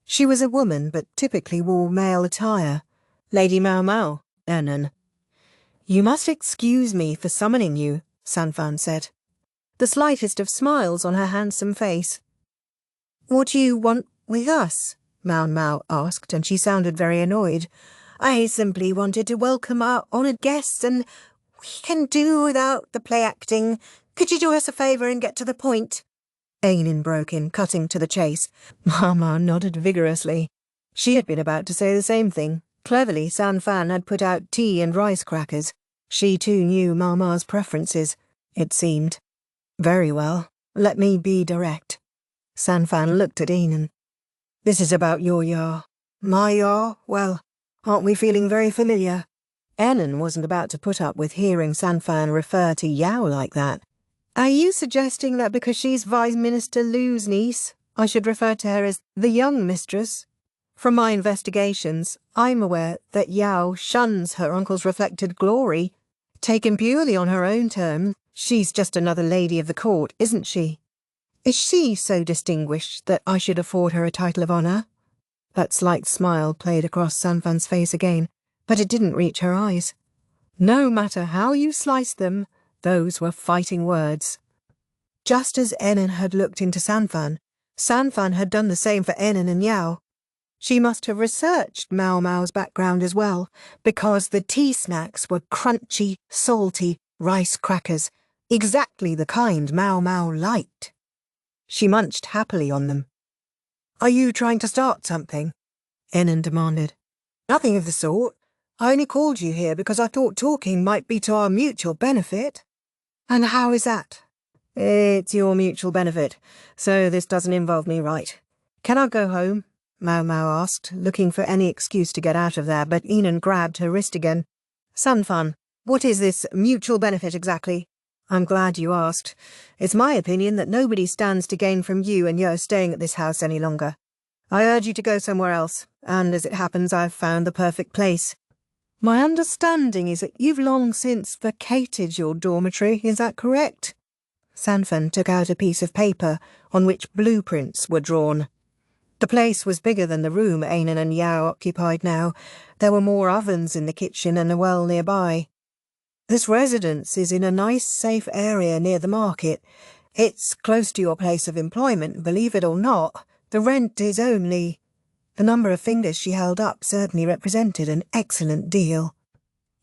She was a woman, but typically wore male attire. Lady Maomao, Ainen. "You must excuse me for summoning you," Sanfan said, the slightest of smiles on her handsome face. "What do you want with us?" Maomao asked, and she sounded very annoyed. "I simply wanted to welcome our honoured guests, and we can do without the play-acting. Could you do us a favour and get to the point?" Ainen broke in, cutting to the chase. Maomao nodded vigorously. She had been about to say the same thing. Cleverly, Sanfan had put out tea and rice crackers. She too knew Maomao's preferences, it seemed. "Very well. Let me be direct." Sanfan looked at Ainen. "This is about your Yao. My Yao? Well, aren't we feeling very familiar?" Ainen wasn't about to put up with hearing Sanfan refer to Yao like that. "Are you suggesting that because she's Vice Minister Lu's niece, I should refer to her as the young mistress?" From my investigations, I'm aware that Yao shuns her uncle's reflected glory. Taken purely on her own terms, she's just another lady of the court, isn't she? Is she so distinguished that I should afford her a title of honour? That slight smile played across Sanfan's face again, but it didn't reach her eyes. No matter how you sliced them, those were fighting words. Just as Enon had looked into Sanfan, Sanfan had done the same for Enon and Yao. She must have researched Maomao's background as well, because the tea snacks were crunchy, salty rice crackers, exactly the kind Maomao liked. She munched happily on them. "Are you trying to start something?" Enon demanded. "Nothing of the sort. I only called you here because I thought talking might be to our mutual benefit." "And how is that?" "It's your mutual benefit, so this doesn't involve me, right? Can I go home?" Maomao asked, looking for any excuse to get out of there, but Enon grabbed her wrist again. "Sanfan, what is this mutual benefit exactly?" "I'm glad you asked. It's my opinion that nobody stands to gain from you and your staying at this house any longer. I urge you to go somewhere else, and as it happens, I've found the perfect place." "My understanding is that you've long since vacated your dormitory, is that correct?" Sanfan took out a piece of paper on which blueprints were drawn. The place was bigger than the room Enon and Yao occupied now. There were more ovens in the kitchen and a well nearby. "This residence is in a nice, safe area near the market. It's close to your place of employment, believe it or not. The rent is only—" The number of fingers she held up certainly represented an excellent deal.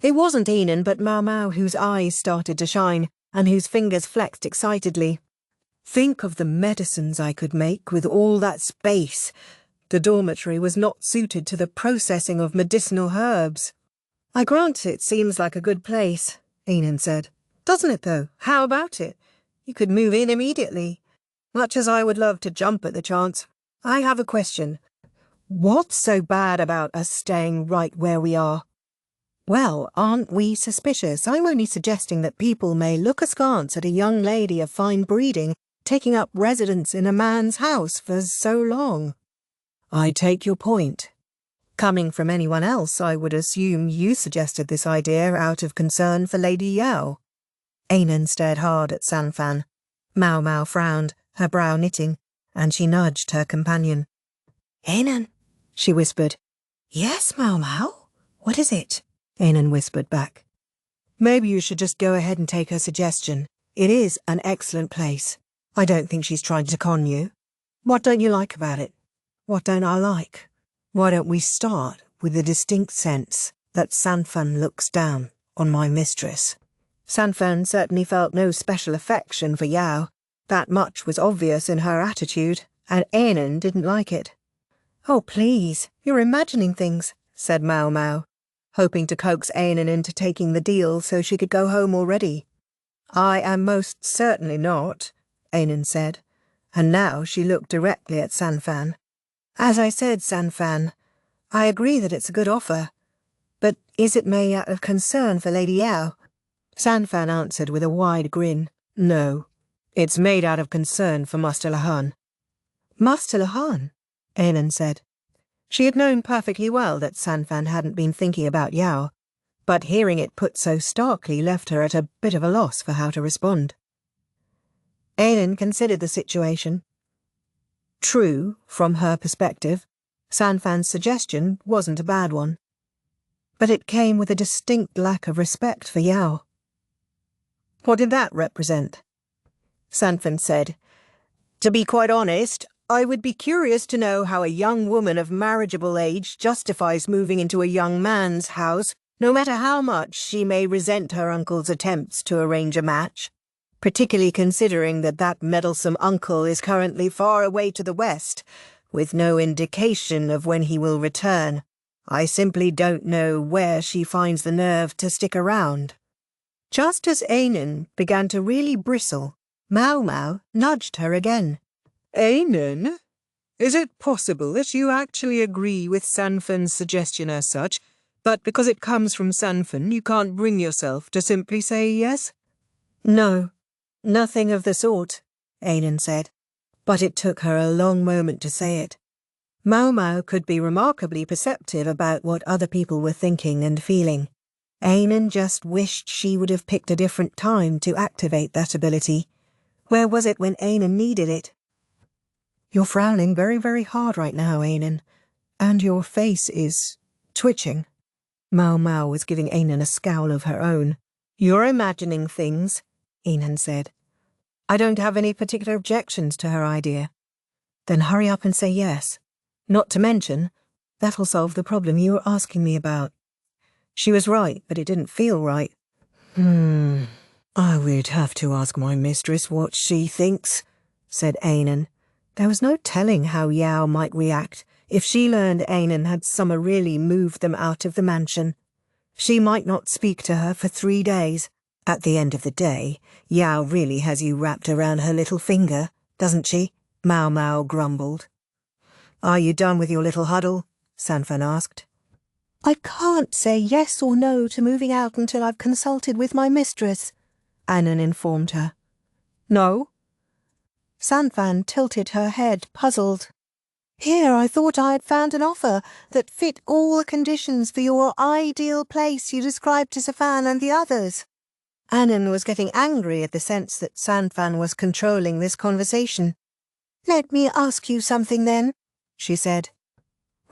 It wasn't Enon but Maomao whose eyes started to shine, and whose fingers flexed excitedly. "Think of the medicines I could make with all that space. The dormitory was not suited to the processing of medicinal herbs." "I grant it seems like a good place," Enon said. "Doesn't it, though? How about it? You could move in immediately. Much as I would love to jump at the chance, I have a question. What's so bad about us staying right where we are?" "Well, aren't we suspicious? I'm only suggesting that people may look askance at a young lady of fine breeding taking up residence in a man's house for so long." "I take your point. Coming from anyone else, I would assume you suggested this idea out of concern for Lady Yao." Enon stared hard at Sanfan. Maomao frowned, her brow knitting, and she nudged her companion. "Enon," she whispered. "Yes, Maomao? What is it?" Enon whispered back. "Maybe you should just go ahead and take her suggestion. It is an excellent place. I don't think she's trying to con you. What don't you like about it?" "What don't I like? Why don't we start with the distinct sense that Sanfan looks down on my mistress?" Sanfan certainly felt no special affection for Yao. That much was obvious in her attitude, and Enon didn't like it. "Oh, please, you're imagining things," said Maomao, hoping to coax Enon into taking the deal so she could go home already. "I am most certainly not," Enon said, and now she looked directly at Sanfan. "As I said, Sanfan, I agree that it's a good offer, but is it made out of concern for Lady Yao?" Sanfan answered with a wide grin. "No, it's made out of concern for Master Lahan." "Master Lahan?" Enon said. She had known perfectly well that Sanfan hadn't been thinking about Yao, but hearing it put so starkly left her at a bit of a loss for how to respond. Enon considered the situation. True, from her perspective, Sanfan's suggestion wasn't a bad one. But it came with a distinct lack of respect for Yao. What did that represent? Sanfan said, "To be quite honest, I would be curious to know how a young woman of marriageable age justifies moving into a young man's house, no matter how much she may resent her uncle's attempts to arrange a match. Particularly considering that that meddlesome uncle is currently far away to the west, with no indication of when he will return. I simply don't know where she finds the nerve to stick around." Just as Enon began to really bristle, Maomao nudged her again. "Enon, is it possible that you actually agree with Sanfan's suggestion as such, but because it comes from Sanfan you can't bring yourself to simply say yes?" "No. Nothing of the sort," Enon said, but it took her a long moment to say it. Maomao could be remarkably perceptive about what other people were thinking and feeling. Ainan just wished she would have picked a different time to activate that ability. Where was it when Ainan needed it? You're frowning very, very hard right now, Ainan, and your face is twitching. Maomao was giving Ainan a scowl of her own. You're imagining things, Ainan said. I don't have any particular objections to her idea. Then hurry up and say yes. Not to mention, that'll solve the problem you were asking me about. She was right, but it didn't feel right. I would have to ask my mistress what she thinks, said Ainan. There was no telling how Yao might react if she learned Ainan had summarily moved them out of the mansion. She might not speak to her for 3 days. At the end of the day, Yao really has you wrapped around her little finger, doesn't she? Maomao grumbled. Are you done with your little huddle? Sanfan asked. I can't say yes or no to moving out until I've consulted with my mistress, Ainan informed her. No? Sanfan tilted her head, puzzled. Here I thought I had found an offer that fit all the conditions for your ideal place you described to Sanfan and the others. Ainan was getting angry at the sense that Sanfan was controlling this conversation. Let me ask you something then, she said.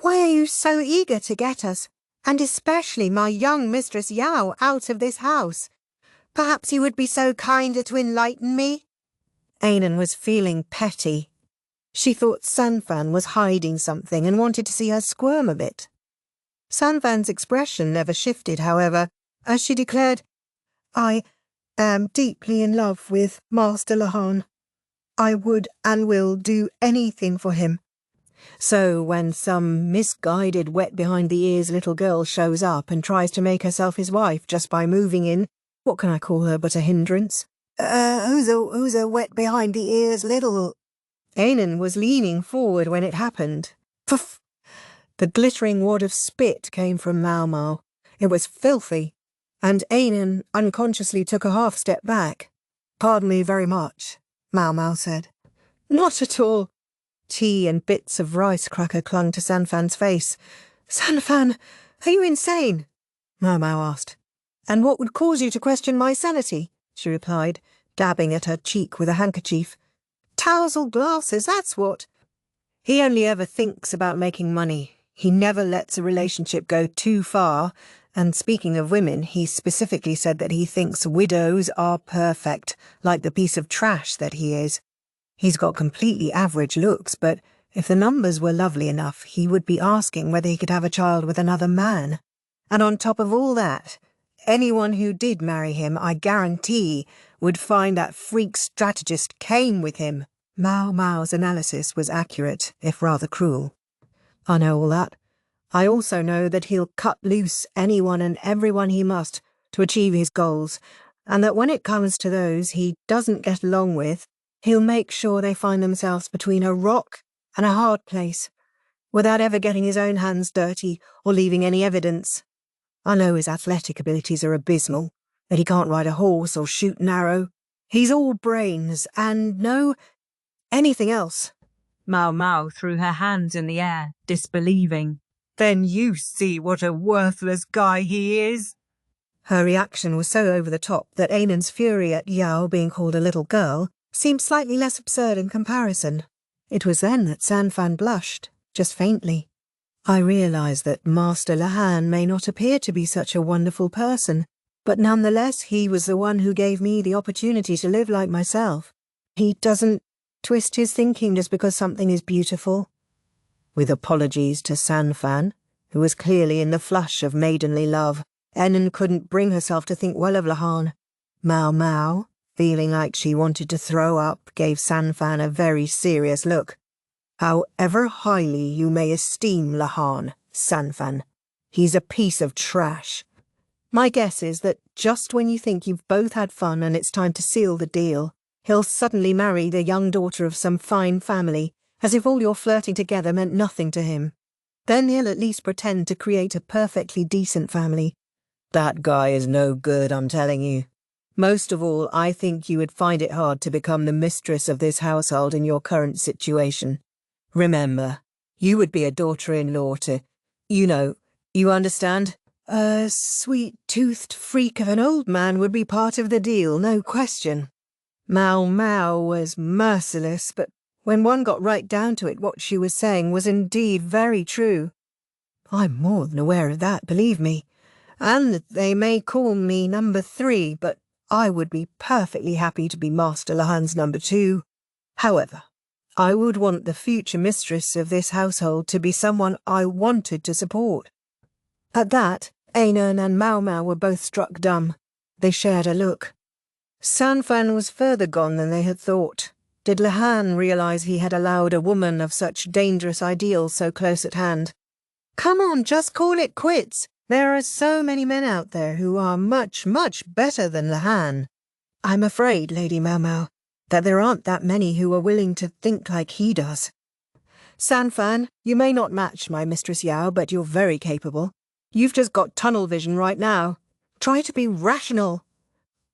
Why are you so eager to get us, and especially my young mistress Yao, out of this house? Perhaps you would be so kind as to enlighten me? Ainan was feeling petty. She thought Sanfan was hiding something and wanted to see her squirm a bit. Sanfan's expression never shifted, however, as she declared, I am deeply in love with Master Lahan. I would and will do anything for him. So when some misguided wet-behind-the-ears little girl shows up and tries to make herself his wife just by moving in, what can I call her but a hindrance? Who's a wet-behind-the-ears little... Ainan was leaning forward when it happened. Puff! The glittering wad of spit came from Maomao. It was filthy, and Ainan unconsciously took a half-step back. Pardon me very much, Maomao said. Not at all. Tea and bits of rice cracker clung to Sanfan's face. Sanfan, are you insane? Maomao asked. And what would cause you to question my sanity? She replied, dabbing at her cheek with a handkerchief. Tousle glasses, that's what. He only ever thinks about making money. He never lets a relationship go too far, and speaking of women, he specifically said that he thinks widows are perfect, like the piece of trash that he is. He's got completely average looks, but if the numbers were lovely enough, he would be asking whether he could have a child with another man. And on top of all that, anyone who did marry him, I guarantee, would find that freak strategist came with him. Maomao's analysis was accurate, if rather cruel. I know all that. I also know that he'll cut loose anyone and everyone he must to achieve his goals, and that when it comes to those he doesn't get along with, he'll make sure they find themselves between a rock and a hard place, without ever getting his own hands dirty or leaving any evidence. I know his athletic abilities are abysmal, that he can't ride a horse or shoot an arrow. He's all brains, and no anything else. Maomao threw her hands in the air, disbelieving. Then you see what a worthless guy he is. Her reaction was so over the top that Ainan's fury at Yao being called a little girl seemed slightly less absurd in comparison. It was then that Sanfan blushed, just faintly. I realised that Master Lahan may not appear to be such a wonderful person, but nonetheless he was the one who gave me the opportunity to live like myself. He doesn't twist his thinking just because something is beautiful. With apologies to Sanfan, who was clearly in the flush of maidenly love, Ainan couldn't bring herself to think well of Lahan. Maomao, feeling like she wanted to throw up, gave Sanfan a very serious look. However highly you may esteem Lahan, Sanfan, he's a piece of trash. My guess is that just when you think you've both had fun and it's time to seal the deal, he'll suddenly marry the young daughter of some fine family, as if all your flirting together meant nothing to him. Then he'll at least pretend to create a perfectly decent family. That guy is no good, I'm telling you. Most of all, I think you would find it hard to become the mistress of this household in your current situation. Remember, You would be a daughter-in-law to, you understand? A sweet-toothed freak of an old man would be part of the deal, no question. Maomao was merciless, but when one got right down to it, what she was saying was indeed very true. I'm more than aware of that, believe me. And that they may call me number 3, but I would be perfectly happy to be Master Lahan's number 2. However, I would want the future mistress of this household to be someone I wanted to support. At that, Ainan and Maomao were both struck dumb. They shared a look. Sanfan was further gone than they had thought. Did Lahan realize he had allowed a woman of such dangerous ideals so close at hand? Come on, just call it quits. There are so many men out there who are much, much better than Lahan. I'm afraid, Lady Maomao, that there aren't that many who are willing to think like he does. Sanfan, you may not match my Mistress Yao, but you're very capable. You've just got tunnel vision right now. Try to be rational.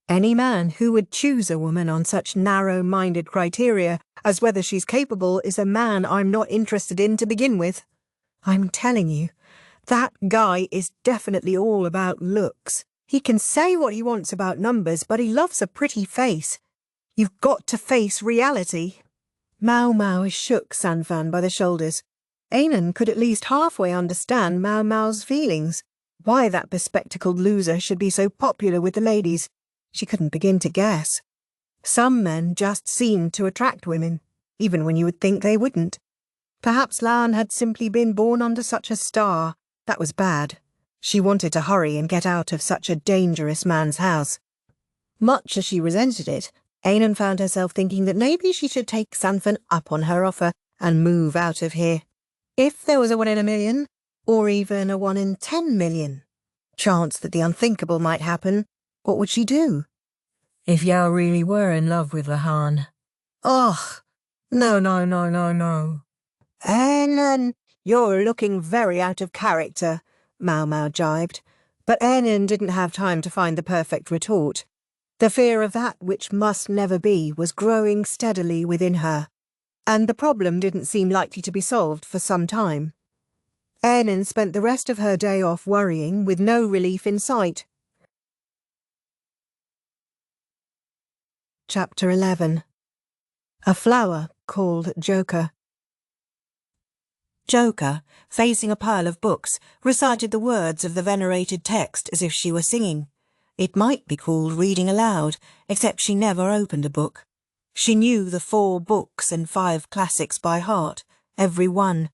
Any man who would choose a woman on such narrow-minded criteria as whether she's capable is a man I'm not interested in to begin with. I'm telling you, that guy is definitely all about looks. He can say what he wants about numbers, but he loves a pretty face. You've got to face reality. Maomao shook Sanfan by the shoulders. Ainan could at least halfway understand Maomao's feelings. Why that bespectacled loser should be so popular with the ladies, she couldn't begin to guess. Some men just seemed to attract women, even when you would think they wouldn't. Perhaps Lahan had simply been born under such a star. That was bad. She wanted to hurry and get out of such a dangerous man's house. Much as she resented it, Ainan found herself thinking that maybe she should take Sanfan up on her offer and move out of here. If there was a 1 in a million, or even a 1 in 10 million, chance that the unthinkable might happen, what would she do? If Yao really were in love with Lahan. Ugh! No. Ainan, you're looking very out of character, Maomao jibed. But Ainan didn't have time to find the perfect retort. The fear of that which must never be was growing steadily within her, and the problem didn't seem likely to be solved for some time. Ainan spent the rest of her day off worrying, with no relief in sight. Chapter 11. A flower called Joka. Joka, facing a pile of books, recited the words of the venerated text as if she were singing. It might be called reading aloud, except she never opened a book. She knew the 4 books and 5 classics by heart, every one.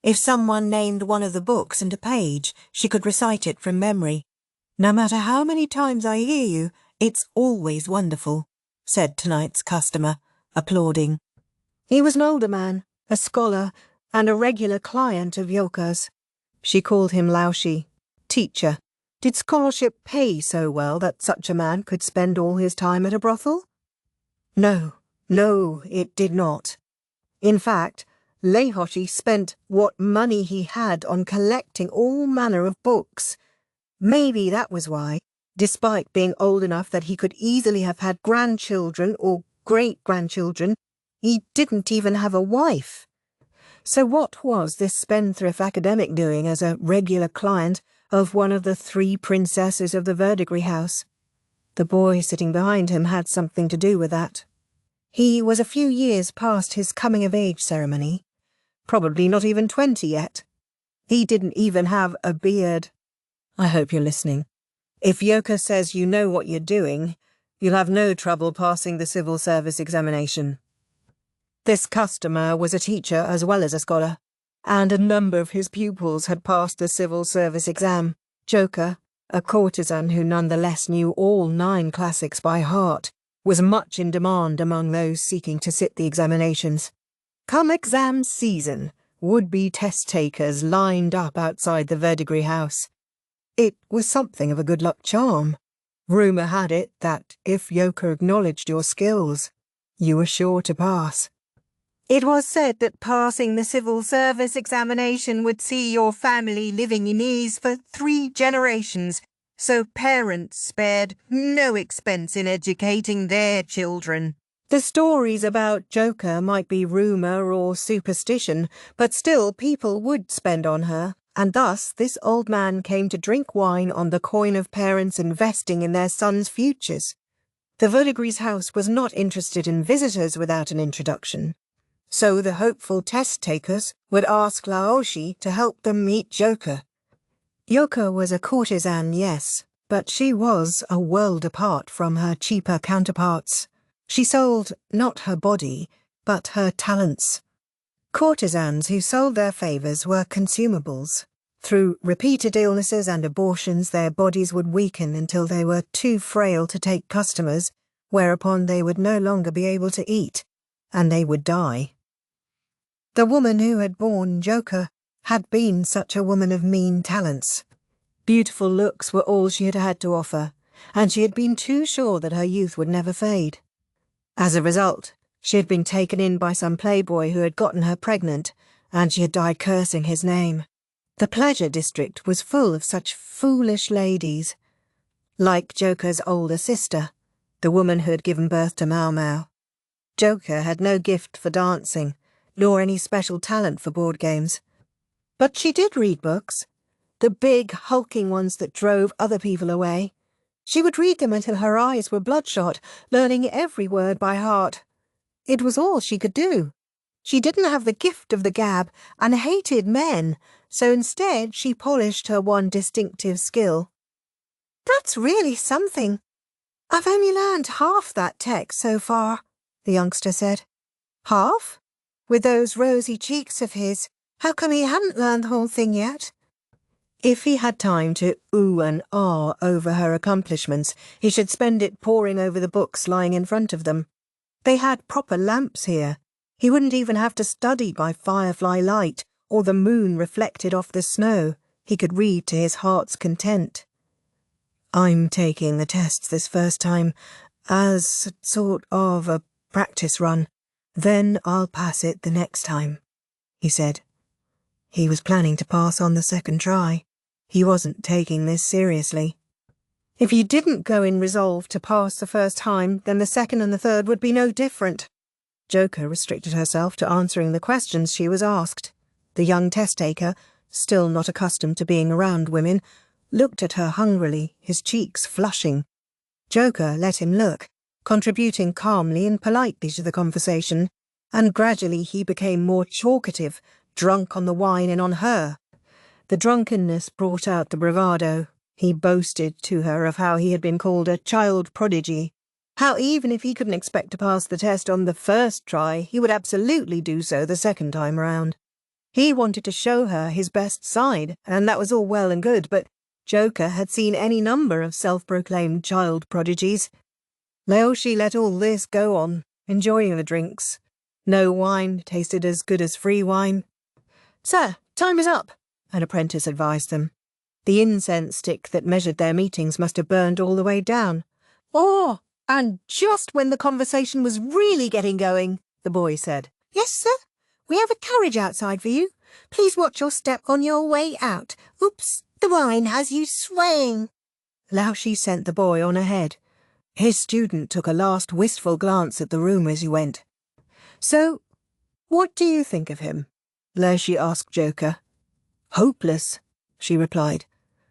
If someone named one of the books and a page, she could recite it from memory. No matter how many times I hear you, it's always wonderful, said tonight's customer, applauding. He was an older man, a scholar, and a regular client of Joka's. She called him Laoshi, teacher. Did scholarship pay so well that such a man could spend all his time at a brothel? No, it did not. In fact, Leihoshi spent what money he had on collecting all manner of books. Maybe that was why, despite being old enough that he could easily have had grandchildren or great-grandchildren, he didn't even have a wife. So what was this spendthrift academic doing as a regular client of one of the 3 princesses of the Verdigris house? The boy sitting behind him had something to do with that. He was a few years past his coming-of-age ceremony, probably not even 20 yet. He didn't even have a beard. I hope you're listening. If Joka says you know what you're doing, you'll have no trouble passing the civil service examination. This customer was a teacher as well as a scholar, and a number of his pupils had passed the civil service exam. Joka, a courtesan who nonetheless knew all 9 classics by heart, was much in demand among those seeking to sit the examinations. Come exam season, would-be test-takers lined up outside the Verdigris house. It was something of a good luck charm. Rumour had it that if Joka acknowledged your skills, you were sure to pass. It was said that passing the civil service examination would see your family living in ease for 3 generations, so parents spared no expense in educating their children. The stories about Joka might be rumour or superstition, but still people would spend on her, and thus this old man came to drink wine on the coin of parents investing in their sons' futures. The Verdigris house was not interested in visitors without an introduction, so the hopeful test-takers would ask Laoshi to help them meet Joka. Joka was a courtesan, yes, but she was a world apart from her cheaper counterparts. She sold not her body, but her talents. Courtesans who sold their favours were consumables. Through repeated illnesses and abortions, their bodies would weaken until they were too frail to take customers, whereupon they would no longer be able to eat, and they would die. The woman who had borne Joka had been such a woman of mean talents. Beautiful looks were all she had had to offer, and she had been too sure that her youth would never fade. As a result, she had been taken in by some playboy who had gotten her pregnant, and she had died cursing his name. The pleasure district was full of such foolish ladies, like Joka's older sister, the woman who had given birth to Maomao. Joka had no gift for dancing, nor any special talent for board games. But she did read books, the big, hulking ones that drove other people away. She would read them until her eyes were bloodshot, learning every word by heart. It was all she could do. She didn't have the gift of the gab and hated men, so instead she polished her one distinctive skill. That's really something. I've only learned half that text so far, the youngster said. Half? With those rosy cheeks of his, how come he hadn't learned the whole thing yet? If he had time to ooh and ah over her accomplishments, he should spend it poring over the books lying in front of them. They had proper lamps here. He wouldn't even have to study by firefly light or the moon reflected off the snow. He could read to his heart's content. I'm taking the tests this first time as sort of a practice run. Then I'll pass it the next time, he said. He was planning to pass on the second try. He wasn't taking this seriously. If you didn't go in resolved to pass the first time, then the second and the third would be no different. Joka restricted herself to answering the questions she was asked. The young test-taker, still not accustomed to being around women, looked at her hungrily, his cheeks flushing. Joka let him look, contributing calmly and politely to the conversation, and gradually he became more talkative, drunk on the wine and on her. The drunkenness brought out the bravado. He boasted to her of how he had been called a child prodigy, how even if he couldn't expect to pass the test on the first try, he would absolutely do so the second time round. He wanted to show her his best side, and that was all well and good, but Joka had seen any number of self-proclaimed child prodigies. Laoshi let all this go on, enjoying the drinks. No wine tasted as good as free wine. "Sir, time is up," an apprentice advised them. The incense stick that measured their meetings must have burned all the way down. "Oh, and just when the conversation was really getting going," the boy said. "Yes, sir. We have a carriage outside for you. Please watch your step on your way out. Oops, the wine has you swaying." Laoshi sent the boy on ahead. His student took a last wistful glance at the room as he went. "So, what do you think of him?" Laoshi asked Joka. "Hopeless," she replied.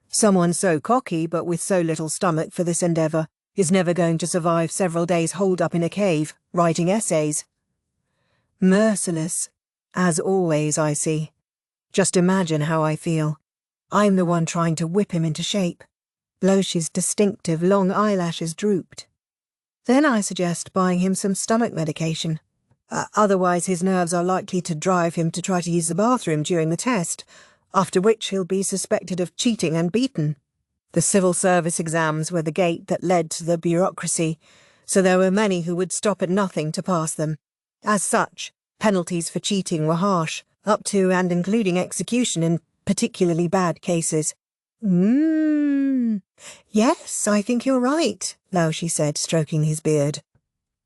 "Someone so cocky but with so little stomach for this endeavour is never going to survive several days holed up in a cave, writing essays. Merciless, as always, I see. Just imagine how I feel. I'm the one trying to whip him into shape." Laoshi's distinctive long eyelashes drooped. "Then I suggest buying him some stomach medication. Otherwise his nerves are likely to drive him to try to use the bathroom during the test, after which he'll be suspected of cheating and beaten." The civil service exams were the gate that led to the bureaucracy, so there were many who would stop at nothing to pass them. As such, penalties for cheating were harsh, up to and including execution in particularly bad cases. Yes, I think you're right," Laoshi said, stroking his beard.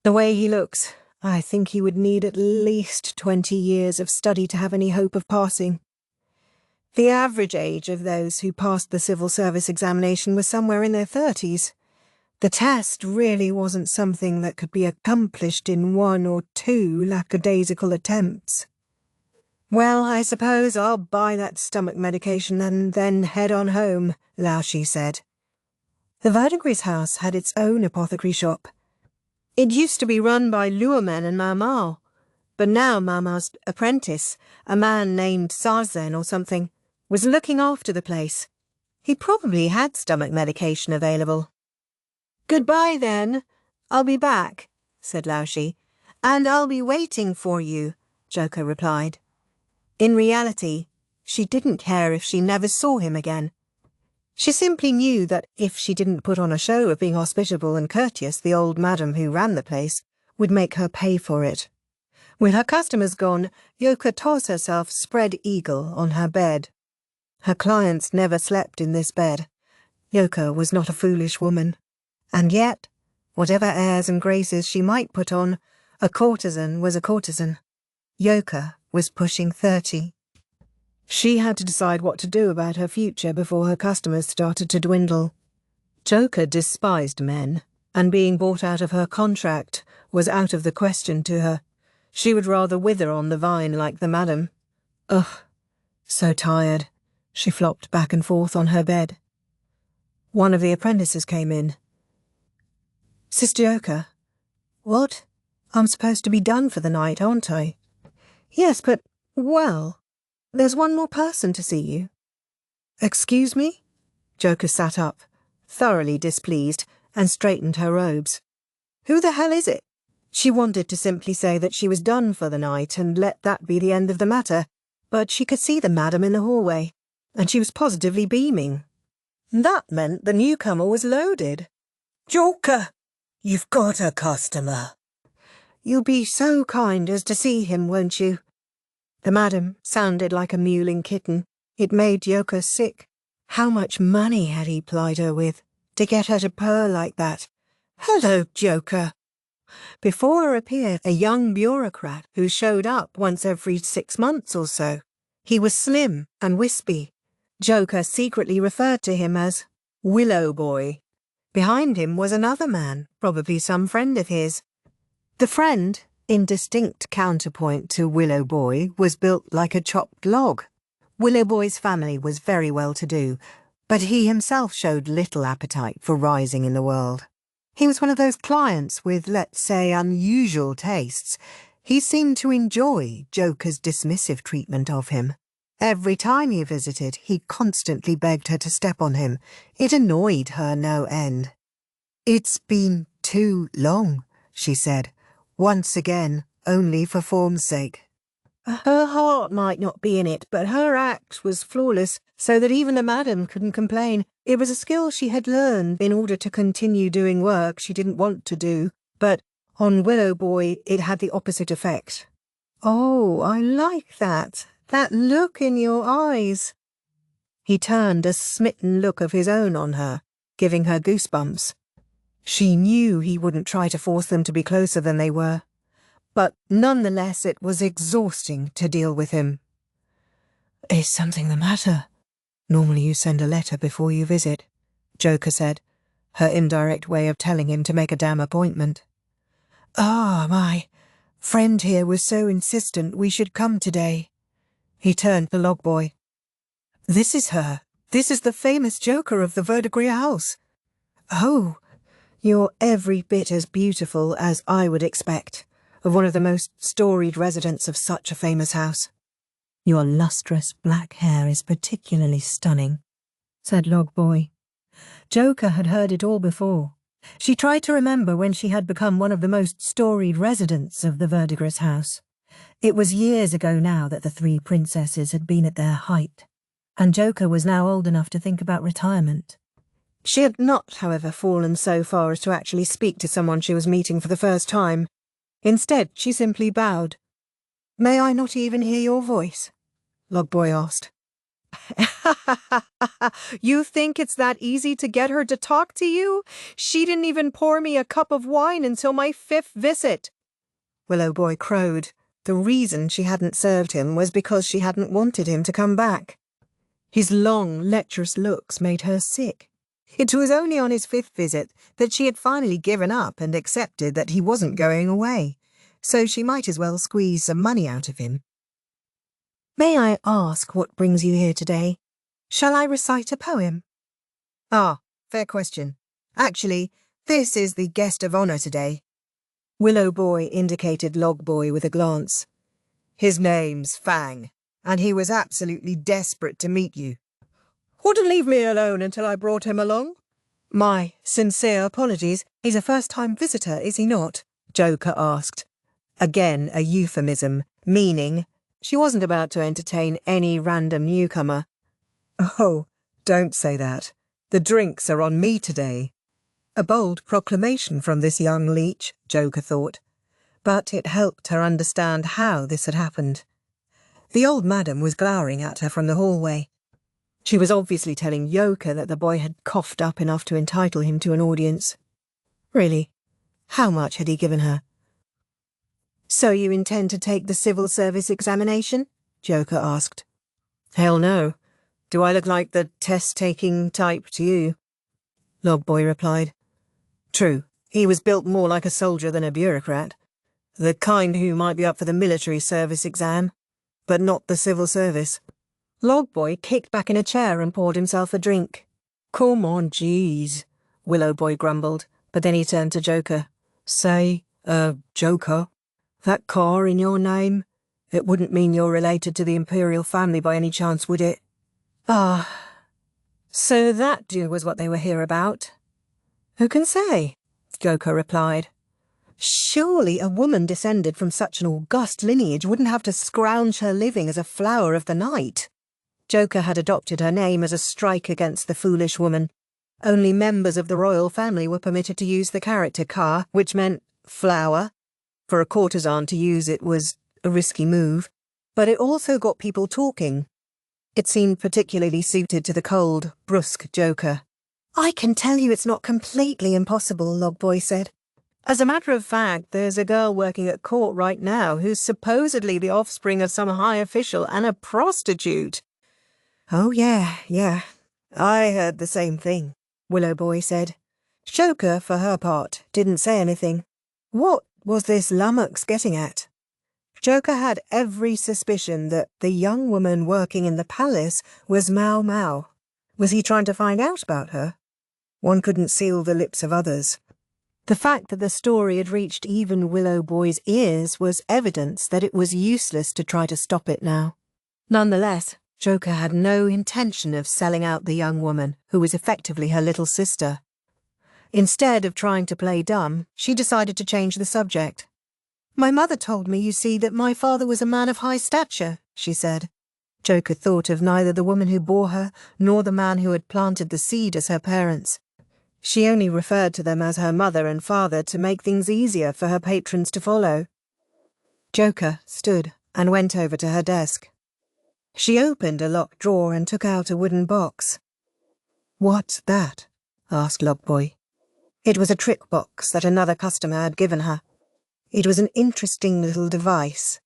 "The way he looks, I think he would need at least 20 years of study to have any hope of passing." The average age of those who passed the civil service examination was somewhere in their 30s. The test really wasn't something that could be accomplished in 1 or 2 lackadaisical attempts. Well, I suppose I'll buy that stomach medication and then head on home, Laoshi said. The Verdigris house had its own apothecary shop. It used to be run by Luomen and Maomao, but now Maomao's apprentice, a man named Sarzen or something, was looking after the place. He probably had stomach medication available. "Goodbye, then. I'll be back," said Laoshi. "And I'll be waiting for you," Joka replied. In reality, she didn't care if she never saw him again. She simply knew that if she didn't put on a show of being hospitable and courteous, the old madam who ran the place would make her pay for it. With her customers gone, Joka tossed herself spread-eagle on her bed. Her clients never slept in this bed. Joka was not a foolish woman. And yet, whatever airs and graces she might put on, a courtesan was a courtesan. Joka was pushing 30. She had to decide what to do about her future before her customers started to dwindle. Joka despised men, and being bought out of her contract was out of the question to her. She would rather wither on the vine like the madam. Ugh, so tired. She flopped back and forth on her bed. One of the apprentices came in. "Sister Joka." "What? I'm supposed to be done for the night, aren't I?" "Yes, but, well, there's one more person to see you." "Excuse me?" Joka sat up, thoroughly displeased, and straightened her robes. "Who the hell is it?" She wanted to simply say that she was done for the night and let that be the end of the matter, but she could see the madam in the hallway, and she was positively beaming. That meant the newcomer was loaded. "Joka, you've got a customer." "You'll be so kind as to see him, won't you?" The madam sounded like a mewling kitten. It made Joka sick. How much money had he plied her with to get her to purr like that? "Hello, Joka." Before her appeared a young bureaucrat who showed up once every 6 months or so. He was slim and wispy. Joka secretly referred to him as Willow Boy. Behind him was another man, probably some friend of his. The friend, in distinct counterpoint to Willow Boy, was built like a chopped log. Willow Boy's family was very well-to-do, but he himself showed little appetite for rising in the world. He was one of those clients with, let's say, unusual tastes. He seemed to enjoy Joka's dismissive treatment of him. Every time he visited, he constantly begged her to step on him. It annoyed her no end. "It's been too long," she said, once again, only for form's sake. Her heart might not be in it, but her act was flawless, so that even the madam couldn't complain. It was a skill she had learned in order to continue doing work she didn't want to do, but on Willow Boy it had the opposite effect. "Oh, I like that look in your eyes." He turned a smitten look of his own on her, giving her goosebumps. She knew he wouldn't try to force them to be closer than they were, but nonetheless it was exhausting to deal with him. "Is something the matter? Normally you send a letter before you visit," Joka said, her indirect way of telling him to make a damn appointment. "Ah, my friend here was so insistent we should come today." He turned to Logboy. "This is her. This is the famous Joka of the Verdigris house." "Oh, you're every bit as beautiful as I would expect of one of the most storied residents of such a famous house." "Your lustrous black hair is particularly stunning," said Logboy. Joka had heard it all before. She tried to remember when she had become one of the most storied residents of the Verdigris house. It was years ago now that the 3 princesses had been at their height, and Joka was now old enough to think about retirement. She had not, however, fallen so far as to actually speak to someone she was meeting for the first time. Instead, she simply bowed. "May I not even hear your voice?" Logboy asked. "You think it's that easy to get her to talk to you? She didn't even pour me a cup of wine until my 5th visit." Willow Boy crowed. The reason she hadn't served him was because she hadn't wanted him to come back. His long, lecherous looks made her sick. It was only on his 5th visit that she had finally given up and accepted that he wasn't going away, so she might as well squeeze some money out of him. "May I ask what brings you here today? Shall I recite a poem?" "Ah, fair question. Actually, this is the guest of honour today." Willow Boy indicated Log Boy with a glance. "His name's Fang, and he was absolutely desperate to meet you." "Wouldn't leave me alone until I brought him along?" "My sincere apologies. He's a first-time visitor, is he not?" Joka asked. Again a euphemism, meaning she wasn't about to entertain any random newcomer. "Oh, don't say that. The drinks are on me today." A bold proclamation from this young leech, Joka thought, but it helped her understand how this had happened. The old madam was glowering at her from the hallway. She was obviously telling Joka that the boy had coughed up enough to entitle him to an audience. Really, how much had he given her? "So you intend to take the civil service examination?" Joka asked. "Hell no. Do I look like the test-taking type to you?" Log Boy replied. True, he was built more like a soldier than a bureaucrat. The kind who might be up for the military service exam, but not the civil service. Log Boy kicked back in a chair and poured himself a drink. "Come on, jeez," Willow Boy grumbled, but then he turned to Joka. "Say, Joka, that car in your name, it wouldn't mean you're related to the Imperial family by any chance, would it?" "Ah, so that was what they were here about." "Who can say?" Joka replied. "Surely a woman descended from such an august lineage wouldn't have to scrounge her living as a flower of the night." Joka had adopted her name as a strike against the foolish woman. Only members of the royal family were permitted to use the character Ka, which meant flower. For a courtesan to use it was a risky move, but it also got people talking. It seemed particularly suited to the cold, brusque Joka. "I can tell you it's not completely impossible," Log Boy said. "As a matter of fact, there's a girl working at court right now who's supposedly the offspring of some high official and a prostitute." "Oh, yeah. I heard the same thing," Willow Boy said. Joka, for her part, didn't say anything. What was this lummox getting at? Joka had every suspicion that the young woman working in the palace was Maomao. Was he trying to find out about her? One couldn't seal the lips of others. The fact that the story had reached even Willow Boy's ears was evidence that it was useless to try to stop it now. Nonetheless, Joka had no intention of selling out the young woman, who was effectively her little sister. Instead of trying to play dumb, she decided to change the subject. "My mother told me, you see, that my father was a man of high stature," she said. Joka thought of neither the woman who bore her nor the man who had planted the seed as her parents. She only referred to them as her mother and father to make things easier for her patrons to follow. Joka stood and went over to her desk. She opened a locked drawer and took out a wooden box. "What's that?" asked Log Boy. It was a trick box that another customer had given her. It was an interesting little device.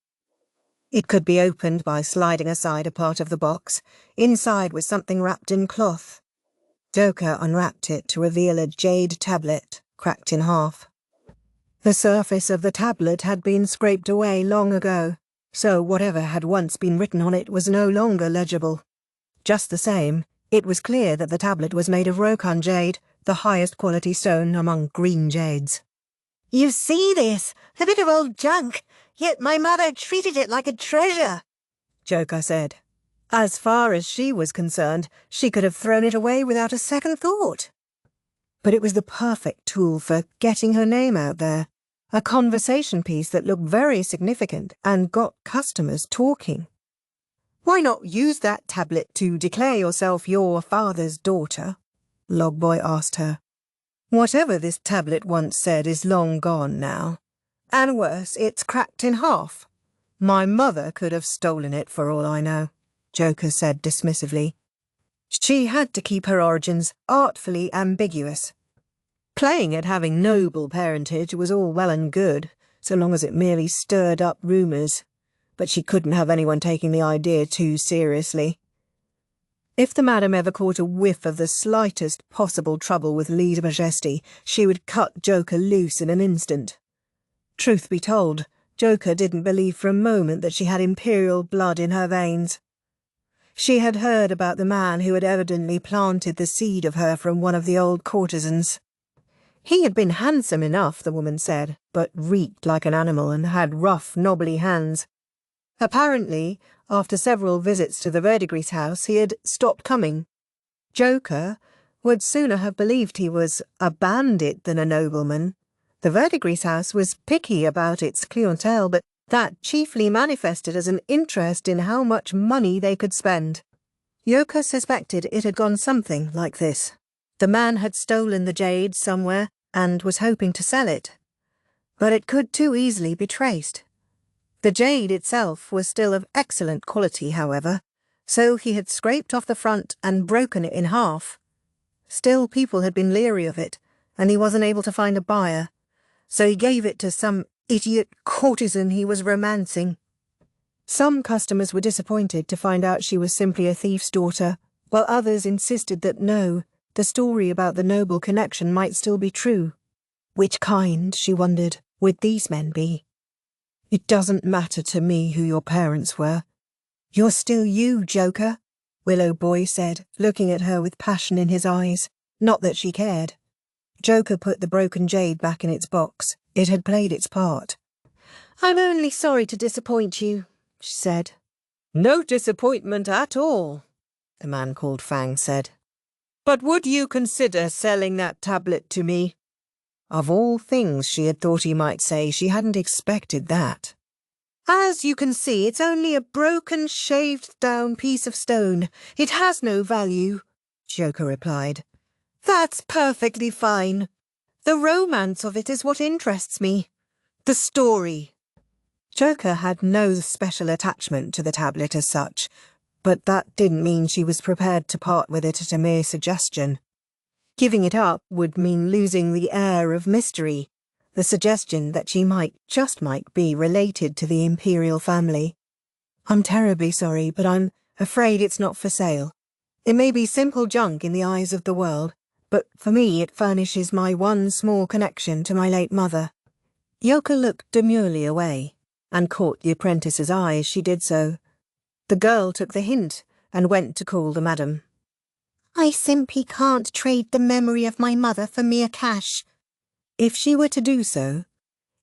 It could be opened by sliding aside a part of the box. Inside was something wrapped in cloth. Joka unwrapped it to reveal a jade tablet, cracked in half. The surface of the tablet had been scraped away long ago, so whatever had once been written on it was no longer legible. Just the same, it was clear that the tablet was made of Rokan jade, the highest quality stone among green jades. "You see this? A bit of old junk, yet my mother treated it like a treasure," Joka said. As far as she was concerned, she could have thrown it away without a second thought. But it was the perfect tool for getting her name out there. A conversation piece that looked very significant and got customers talking. "Why not use that tablet to declare yourself your father's daughter?" Log Boy asked her. "Whatever this tablet once said is long gone now. And worse, it's cracked in half. My mother could have stolen it for all I know," Joka said dismissively. She had to keep her origins artfully ambiguous. Playing at having noble parentage was all well and good, so long as it merely stirred up rumours, but she couldn't have anyone taking the idea too seriously. If the madam ever caught a whiff of the slightest possible trouble with Lise Majesty, she would cut Joka loose in an instant. Truth be told, Joka didn't believe for a moment that she had imperial blood in her veins. She had heard about the man who had evidently planted the seed of her from one of the old courtesans. He had been handsome enough, the woman said, but reeked like an animal and had rough, knobbly hands. Apparently, after several visits to the Verdigris house, he had stopped coming. Joka would sooner have believed he was a bandit than a nobleman. The Verdigris house was picky about its clientele, but that chiefly manifested as an interest in how much money they could spend. Joka suspected it had gone something like this. The man had stolen the jade somewhere and was hoping to sell it. But it could too easily be traced. The jade itself was still of excellent quality, however, so he had scraped off the front and broken it in half. Still, people had been leery of it, and he wasn't able to find a buyer, so he gave it to some idiot courtesan he was romancing. Some customers were disappointed to find out she was simply a thief's daughter, while others insisted that no, the story about the noble connection might still be true. Which kind, she wondered, would these men be? It doesn't matter to me who your parents were. You're still you, Joka, Willow Boy said, looking at her with passion in his eyes. Not that she cared. Joka put the broken jade back in its box. It had played its part. I'm only sorry to disappoint you, she said. No disappointment at all, the man called Fang said. But would you consider selling that tablet to me? Of all things she had thought he might say, she hadn't expected that. As you can see, it's only a broken, shaved-down piece of stone. It has no value, Joka replied. That's perfectly fine. The romance of it is what interests me. The story. Joka had no special attachment to the tablet as such, but that didn't mean she was prepared to part with it at a mere suggestion. Giving it up would mean losing the air of mystery, the suggestion that she just might be related to the Imperial family. I'm terribly sorry, but I'm afraid it's not for sale. It may be simple junk in the eyes of the world, but for me it furnishes my one small connection to my late mother. Joka looked demurely away, and caught the apprentice's eye as she did so. The girl took the hint and went to call the madam. I simply can't trade the memory of my mother for mere cash. If she were to do so,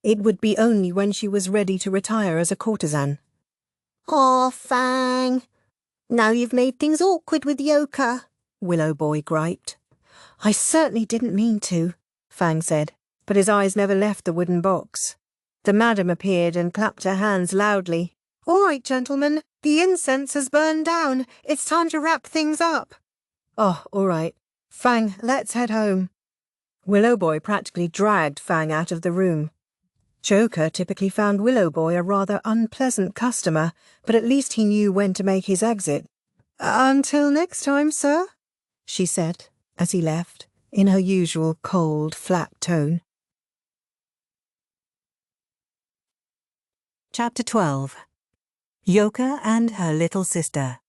it would be only when she was ready to retire as a courtesan. Aw, Fang. Now you've made things awkward with Joka, Willow Boy griped. I certainly didn't mean to, Fang said, but his eyes never left the wooden box. The madam appeared and clapped her hands loudly. All right, gentlemen, the incense has burned down. It's time to wrap things up. Oh, all right. Fang, let's head home. Willow Boy practically dragged Fang out of the room. Joka typically found Willow Boy a rather unpleasant customer, but at least he knew when to make his exit. Until next time, sir, she said, as he left, in her usual cold, flat tone. Chapter 12. Joka and her little sister.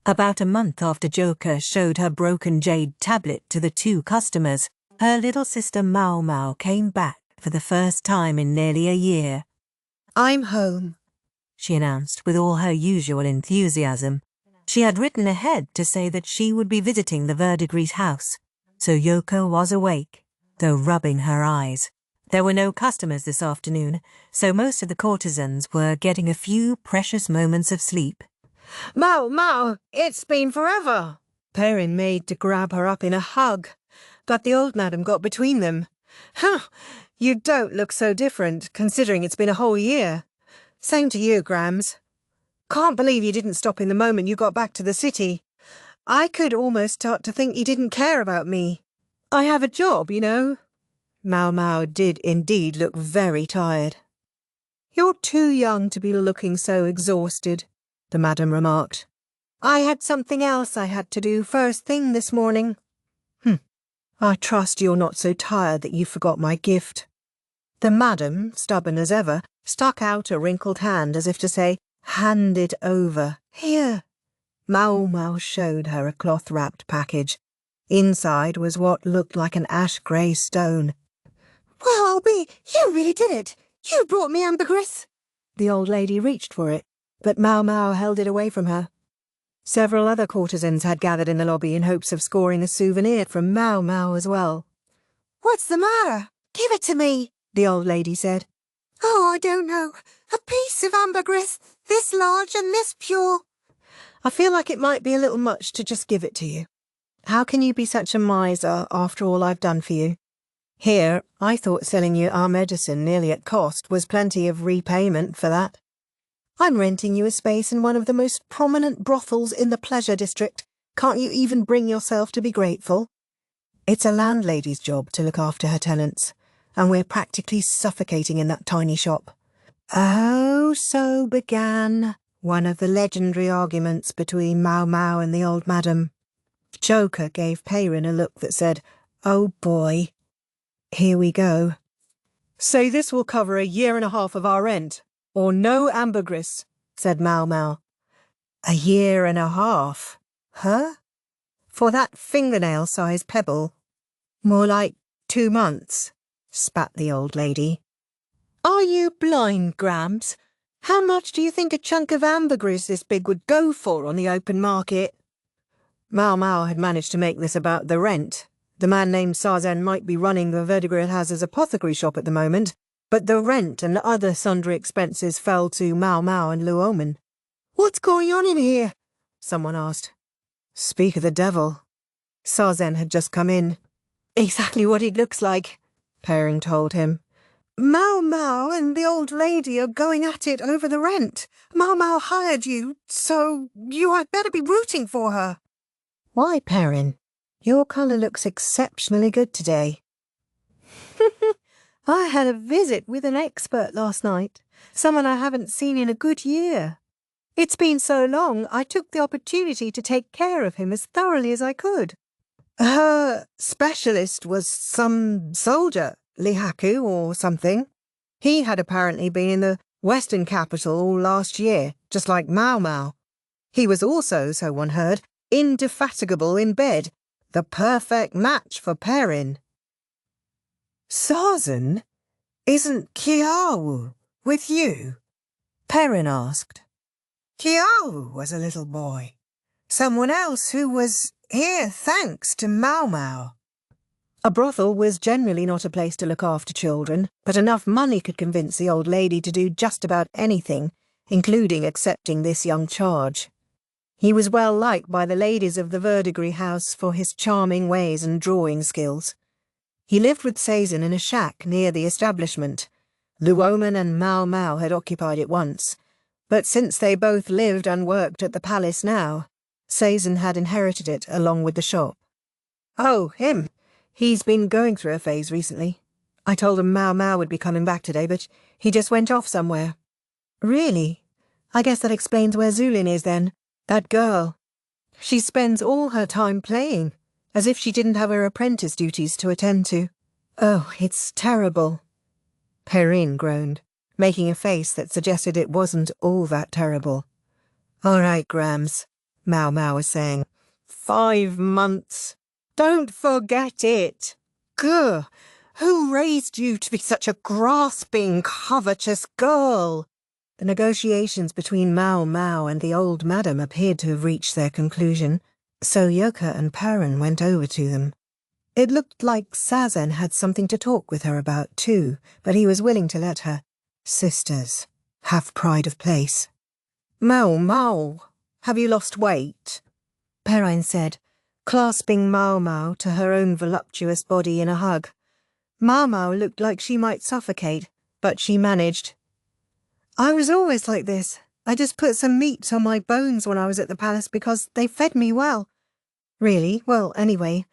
About a month after Joka showed her broken jade tablet to the two customers, her little sister Maomao came back for the first time in nearly a year. I'm home, she announced with all her usual enthusiasm. She had written ahead to say that she would be visiting the Verdigris house, so Joka was awake, though rubbing her eyes. There were no customers this afternoon, so most of the courtesans were getting a few precious moments of sleep. Maomao, it's been forever. Perrin made to grab her up in a hug, but the old madam got between them. Huh, you don't look so different, considering it's been a whole year. Same to you, Grams. Can't believe you didn't stop in the moment you got back to the city. I could almost start to think you didn't care about me. I have a job, you know. Maomao did indeed look very tired. You're too young to be looking so exhausted, the madam remarked. I had something else I had to do first thing this morning. I trust you're not so tired that you forgot my gift. The madam, stubborn as ever, stuck out a wrinkled hand as if to say, hand it over. Here. Maomao showed her a cloth-wrapped package. Inside was what looked like an ash-grey stone. Well, I'll be... You really did it! You brought me ambergris! The old lady reached for it, but Maomao held it away from her. Several other courtesans had gathered in the lobby in hopes of scoring a souvenir from Maomao as well. What's the matter? Give it to me, the old lady said. Oh, I don't know. A piece of ambergris, this large and this pure. I feel like it might be a little much to just give it to you. How can you be such a miser after all I've done for you? Here, I thought selling you our medicine nearly at cost was plenty of repayment for that. I'm renting you a space in one of the most prominent brothels in the pleasure district. Can't you even bring yourself to be grateful? It's a landlady's job to look after her tenants, and we're practically suffocating in that tiny shop. Oh, so began one of the legendary arguments between Maomao and the old madam. Joka gave Perrin a look that said, "Oh boy, here we go." "Say this will cover a year and a half of our rent, or no ambergris," said Maomao. "A year and a half? Huh? For that fingernail-sized pebble? More like 2 months," spat the old lady. "Are you blind, Grams? How much do you think a chunk of ambergris this big would go for on the open market?" Maomao had managed to make this about the rent. The man named Sazen might be running the verdigris house's apothecary shop at the moment, but the rent and other sundry expenses fell to Maomao and Luomen. "What's going on in here?" someone asked. "Speak of the devil." Sazen had just come in. "Exactly what he looks like," Perrin told him. "Maomao and the old lady are going at it over the rent. Maomao hired you, so you had better be rooting for her." "Why, Perrin? Your colour looks exceptionally good today." "I had a visit with an expert last night, someone I haven't seen in a good year. It's been so long, I took the opportunity to take care of him as thoroughly as I could. Her specialist was some soldier, Lihaku or something. He had apparently been in the western capital all last year, just like Maomao. He was also, so one heard, indefatigable in bed, the perfect match for Perrin." "Sazen? Isn't Kiawu with you?" Perrin asked. "Kiawu was a little boy. Someone else who was here thanks to Maomao." A brothel was generally not a place to look after children, but enough money could convince the old lady to do just about anything, including accepting this young charge. He was well liked by the ladies of the verdigris house for his charming ways and drawing skills. He lived with Sazen in a shack near the establishment. Luomen and Maomao had occupied it once, but since they both lived and worked at the palace now, Sazen had inherited it along with the shop. "Oh, him. He's been going through a phase recently. I told him Maomao would be coming back today, but he just went off somewhere." "Really? I guess that explains where Zulin is then. That girl. She spends all her time playing, as if she didn't have her apprentice duties to attend to. Oh, it's terrible." Perrin groaned, making a face that suggested it wasn't all that terrible. "All right, Grams," Maomao was saying. 5 months. Don't forget it. Gah, who raised you to be such a grasping, covetous girl? The negotiations between Maomao and the old madam appeared to have reached their conclusion, so Joka and Perrin went over to them. It looked like Sazen had something to talk with her about too, but he was willing to let her. Sisters have pride of place. "Maomao, have you lost weight?" Perrin said, clasping Maomao to her own voluptuous body in a hug. Maomao looked like she might suffocate, but she managed. "I was always like this. I just put some meat on my bones when I was at the palace because they fed me well." "Really? Well, anyway,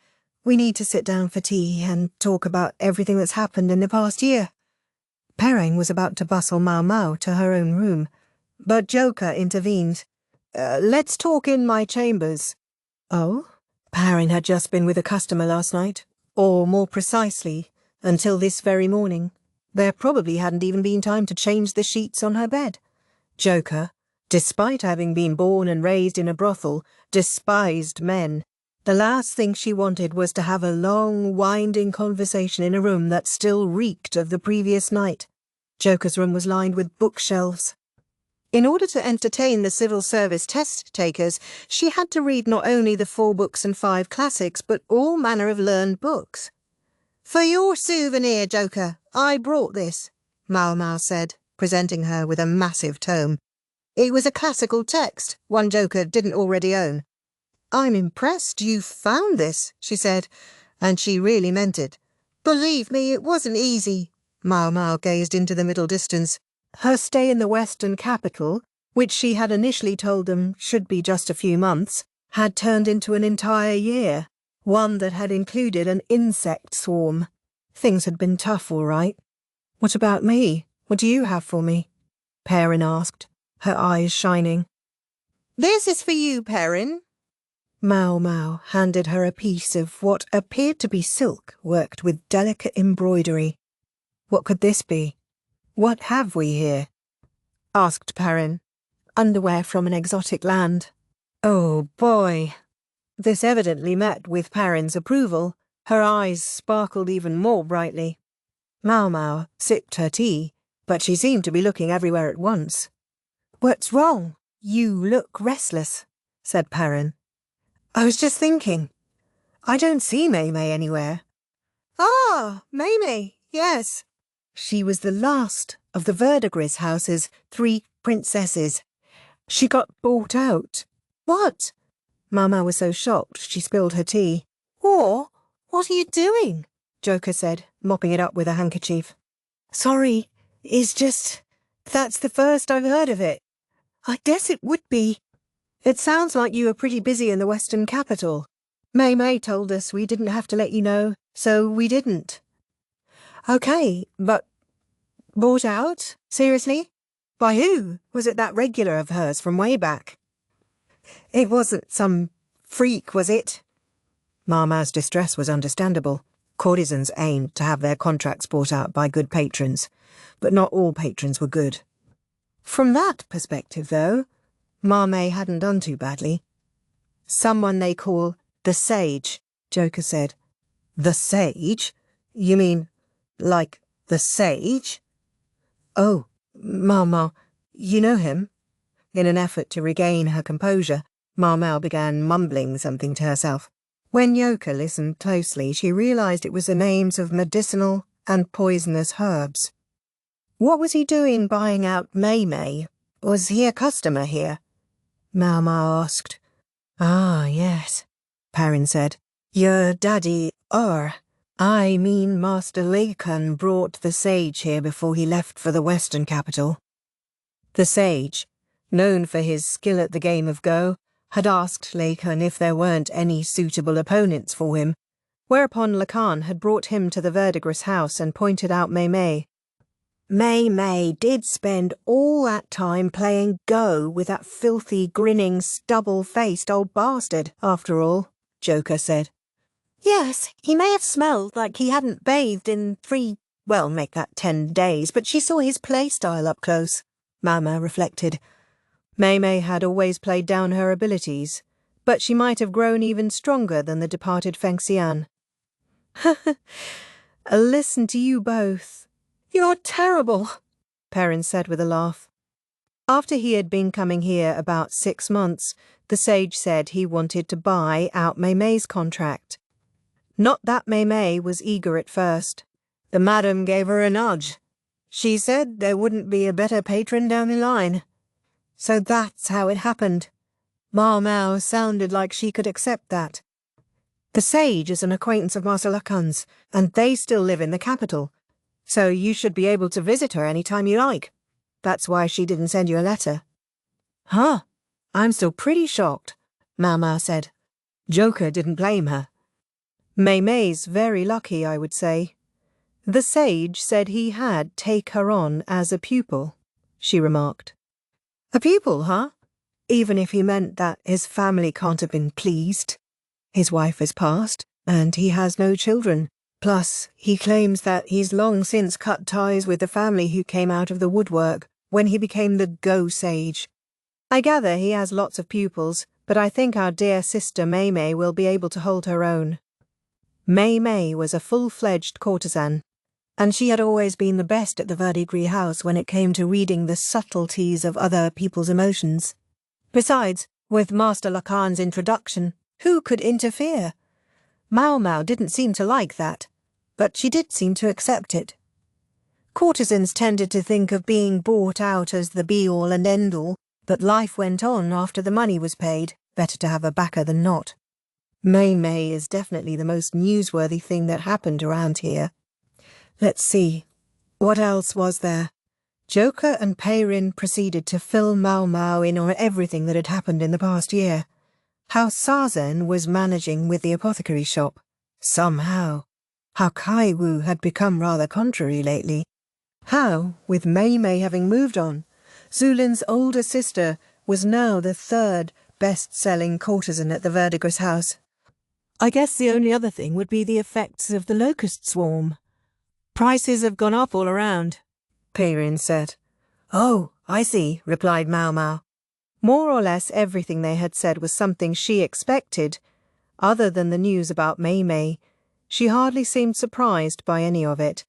we need to sit down for tea and talk about everything that's happened in the past year." Perrin was about to bustle Maomao to her own room, but Joka intervened. Let's talk in my chambers." "Oh?" Perrin had just been with a customer last night, or more precisely, until this very morning. There probably hadn't even been time to change the sheets on her bed. Joka, Despite having been born and raised in a brothel, despised men. The last thing she wanted was to have a long, winding conversation in a room that still reeked of the previous night. Joka's room was lined with bookshelves. In order to entertain the civil service test-takers, she had to read not only the 4 books and 5 classics, but all manner of learned books. "For your souvenir, Joka, I brought this," Maomao said, presenting her with a massive tome. It was a classical text, one Joka didn't already own. "I'm impressed you found this," she said, and she really meant it. "Believe me, it wasn't easy." Maomao gazed into the middle distance. Her stay in the Western capital, which she had initially told them should be just a few months, had turned into an entire year, one that had included an insect swarm. Things had been tough, all right. "What about me? What do you have for me?" Perrin asked, her eyes shining. "This is for you, Perrin." Maomao handed her a piece of what appeared to be silk worked with delicate embroidery. "What could this be? What have we here?" asked Perrin. "Underwear from an exotic land." Oh boy! This evidently met with Perrin's approval. Her eyes sparkled even more brightly. Maomao sipped her tea, but she seemed to be looking everywhere at once. "What's wrong? You look restless," said Perrin. "I was just thinking. I don't see Maamei anywhere." "Ah, Maamei, yes." She was the last of the Verdigris house's 3 princesses. She got bought out. "What?" Mama was so shocked she spilled her tea. "Or, what are you doing?" Joka said, mopping it up with a handkerchief. "Sorry, it's just... that's the first I've heard of it. I guess it would be. It sounds like you were pretty busy in the Western capital. Maamei told us we didn't have to let you know, so we didn't." "Okay, but... bought out? Seriously? By who? Was it that regular of hers from way back?" "It wasn't some freak, was it?" Maama's distress was understandable. Courtesans aimed to have their contracts bought out by good patrons, but not all patrons were good. From that perspective, though, Maamei hadn't done too badly. "Someone they call the Sage," Joka said. "The Sage? You mean, like, the Sage?" "Oh, Maomao, you know him?" In an effort to regain her composure, Maomao began mumbling something to herself. When Joka listened closely, she realized it was the names of medicinal and poisonous herbs. "What was he doing buying out Maamei? Was he a customer here?" Maomao asked. "Ah, yes," Perrin said. "Your daddy, I mean Master Lahan brought the Sage here before he left for the Western capital." The Sage, known for his skill at the game of Go, had asked Lahan if there weren't any suitable opponents for him, whereupon Lahan had brought him to the Verdigris house and pointed out Maamei. "Maamei did spend all that time playing Go with that filthy, grinning, stubble-faced old bastard, after all," Joka said. "Yes, he may have smelled like he hadn't bathed in 10 days, but she saw his play-style up close," Maamei reflected. Maamei had always played down her abilities, but she might have grown even stronger than the departed Feng Xian. "Listen to you both. You're terrible," Perrin said with a laugh. After he had been coming here about 6 months, the Sage said he wanted to buy out Maamei's contract. Not that Maamei was eager at first. The madam gave her a nudge. She said there wouldn't be a better patron down the line. So that's how it happened. Maomao sounded like she could accept that. The Sage is an acquaintance of Master Lahan's, and they still live in the capital. So you should be able to visit her any time you like. That's why she didn't send you a letter." "Huh, I'm still pretty shocked," Maomao said. Joka didn't blame her. "Maamei's very lucky, I would say. The Sage said he had take her on as a pupil," she remarked. "A pupil, huh? Even if he meant that his family can't have been pleased. His wife has passed, and he has no children. Plus, he claims that he's long since cut ties with the family who came out of the woodwork when he became the Go Sage. I gather he has lots of pupils, but I think our dear sister Maamei will be able to hold her own. Maamei was a full-fledged courtesan, and she had always been the best at the Verdigris house when it came to reading the subtleties of other people's emotions. Besides, with Master Lahan's introduction, who could interfere? Maomao didn't seem to like that, but she did seem to accept it. Courtesans tended to think of being bought out as the be-all and end-all, but life went on after the money was paid. Better to have a backer than not. Maamei is definitely the most newsworthy thing that happened around here. Let's see. What else was there? Joka and Peirin proceeded to fill Maomao in on everything that had happened in the past year. How Sazen was managing with the apothecary shop. Somehow. How Kaiwu had become rather contrary lately. How, with Maamei having moved on, Zulin's older sister was now the third best-selling courtesan at the Verdigris house. I guess the only other thing would be the effects of the locust swarm. Prices have gone up all around, Peirin said. Oh, I see, replied Maomao. More or less everything they had said was something she expected. Other than the news about Maamei, she hardly seemed surprised by any of it.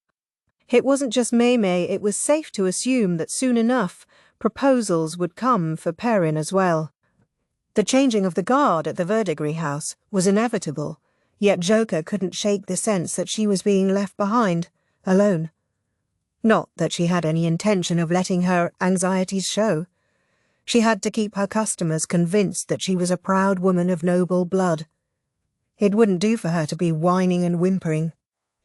It wasn't just Maamei, it was safe to assume that soon enough proposals would come for Peirin as well. The changing of the guard at the Verdigris house was inevitable, yet Joka couldn't shake the sense that she was being left behind, alone. Not that she had any intention of letting her anxieties show. She had to keep her customers convinced that she was a proud woman of noble blood. It wouldn't do for her to be whining and whimpering.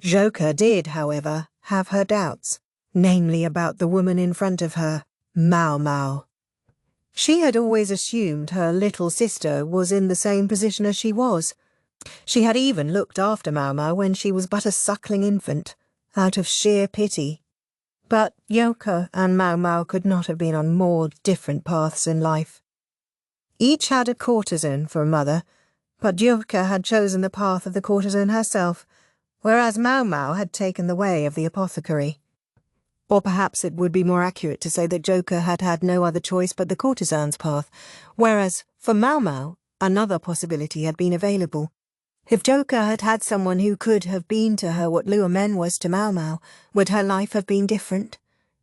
Joka did, however, have her doubts, namely about the woman in front of her, Maomao. She had always assumed her little sister was in the same position as she was. She had even looked after Maomao when she was but a suckling infant, out of sheer pity. But Joka and Maomao could not have been on more different paths in life. Each had a courtesan for a mother, but Joka had chosen the path of the courtesan herself, whereas Maomao had taken the way of the apothecary. Or perhaps it would be more accurate to say that Joka had had no other choice but the courtesan's path, whereas for Maomao another possibility had been available. If Joka had had someone who could have been to her what Luo Men was to Maomao, would her life have been different?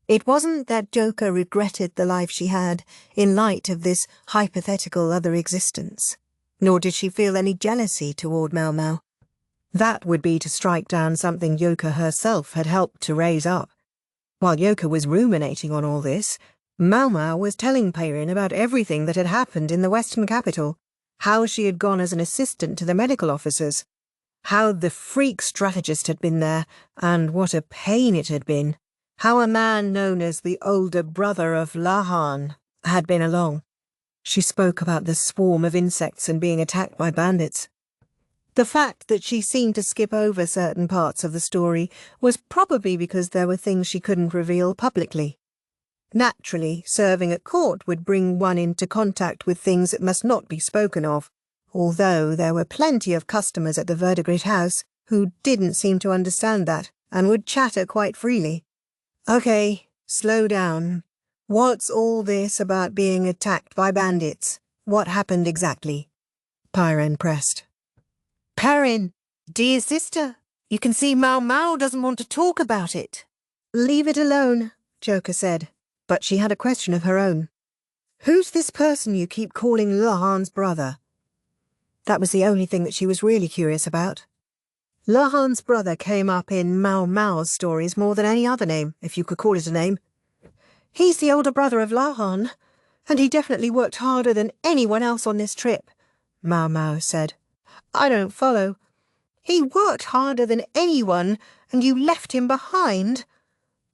It wasn't that Joka regretted the life she had in light of this hypothetical other existence, nor did she feel any jealousy toward Maomao. That would be to strike down something Joka herself had helped to raise up. While Joka was ruminating on all this, Maomao was telling Peirin about everything that had happened in the Western capital, how she had gone as an assistant to the medical officers, how the freak strategist had been there, and what a pain it had been, how a man known as the older brother of Lahan had been along. She spoke about the swarm of insects and being attacked by bandits. The fact that she seemed to skip over certain parts of the story was probably because there were things she couldn't reveal publicly. Naturally, serving at court would bring one into contact with things that must not be spoken of, although there were plenty of customers at the Verdigris house who didn't seem to understand that and would chatter quite freely. Okay, slow down. What's all this about being attacked by bandits? What happened exactly? Peirin pressed. Peirin, dear sister, you can see Maomao doesn't want to talk about it. Leave it alone, Joka said, but she had a question of her own. Who's this person you keep calling Lahan's brother? That was the only thing that she was really curious about. Lahan's brother came up in Maomao's stories more than any other name, if you could call it a name. He's the older brother of Lahan, and he definitely worked harder than anyone else on this trip, Maomao said. I don't follow. He worked harder than anyone, and you left him behind?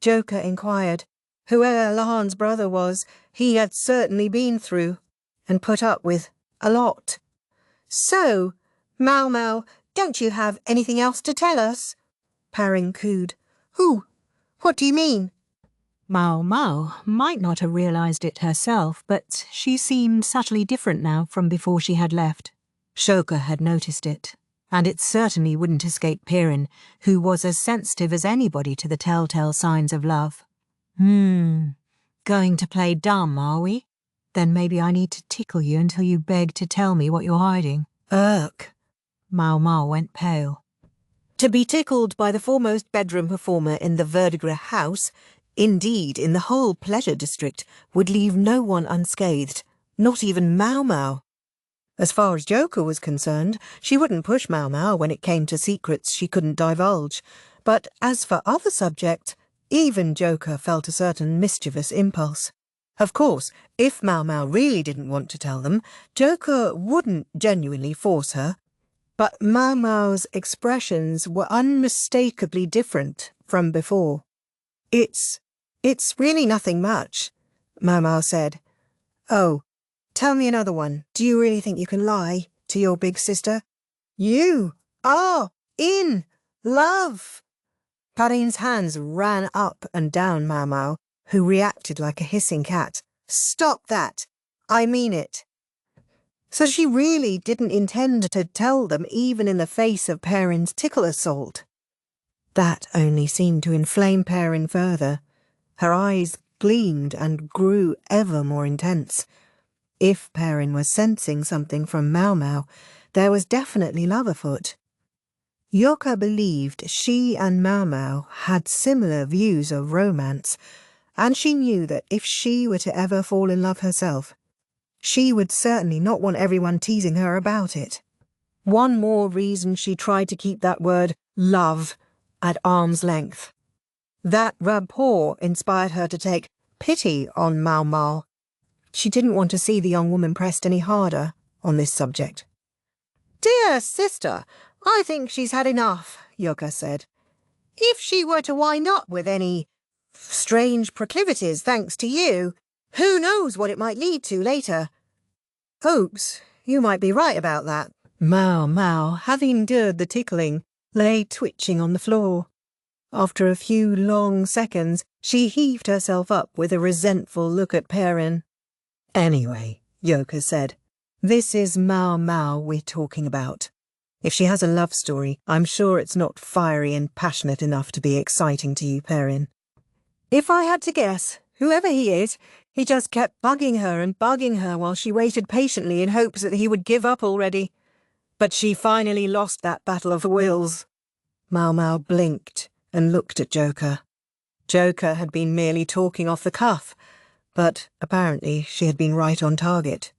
Joka inquired. Whoever Lahan's brother was, he had certainly been through, and put up with, a lot. So, Maomao, don't you have anything else to tell us? Peirin cooed. Who? What do you mean? Maomao might not have realised it herself, but she seemed subtly different now from before she had left. Joka had noticed it, and it certainly wouldn't escape Peirin, who was as sensitive as anybody to the telltale signs of love. Going to play dumb, are we? Then maybe I need to tickle you until you beg to tell me what you're hiding. Irk. Maomao went pale. To be tickled by the foremost bedroom performer in the Verdigris house, indeed in the whole pleasure district, would leave no one unscathed, not even Maomao. As far as Joka was concerned, she wouldn't push Maomao when it came to secrets she couldn't divulge. But as for other subjects, even Joka felt a certain mischievous impulse. Of course, if Maomao really didn't want to tell them, Joka wouldn't genuinely force her. But Maomao's expressions were unmistakably different from before. It's really nothing much, Maomao said. Oh, tell me another one. Do you really think you can lie to your big sister? You are in love. Parin's hands ran up and down Maomao, who reacted like a hissing cat. Stop that. I mean it. So she really didn't intend to tell them even in the face of Perrin's tickle assault. That only seemed to inflame Perrin further. Her eyes gleamed and grew ever more intense. If Perrin was sensing something from Maomao, there was definitely love afoot. Joka believed she and Maomao had similar views of romance, and she knew that if she were to ever fall in love herself, she would certainly not want everyone teasing her about it. One more reason she tried to keep that word, love, at arm's length. That rapport inspired her to take pity on Maomao. She didn't want to see the young woman pressed any harder on this subject. Dear sister, I think she's had enough, Joka said. If she were to wind up with any strange proclivities thanks to you, who knows what it might lead to later? Oops, you might be right about that. Maomao, having endured the tickling, lay twitching on the floor. After a few long seconds, she heaved herself up with a resentful look at Perrin. Anyway, Joka said, this is Maomao we're talking about. If she has a love story, I'm sure it's not fiery and passionate enough to be exciting to you, Perrin. If I had to guess, whoever he is, he just kept bugging her while she waited patiently in hopes that he would give up already. But she finally lost that battle of the wills. Maomao blinked and looked at Joka. Joka had been merely talking off the cuff, but apparently she had been right on target.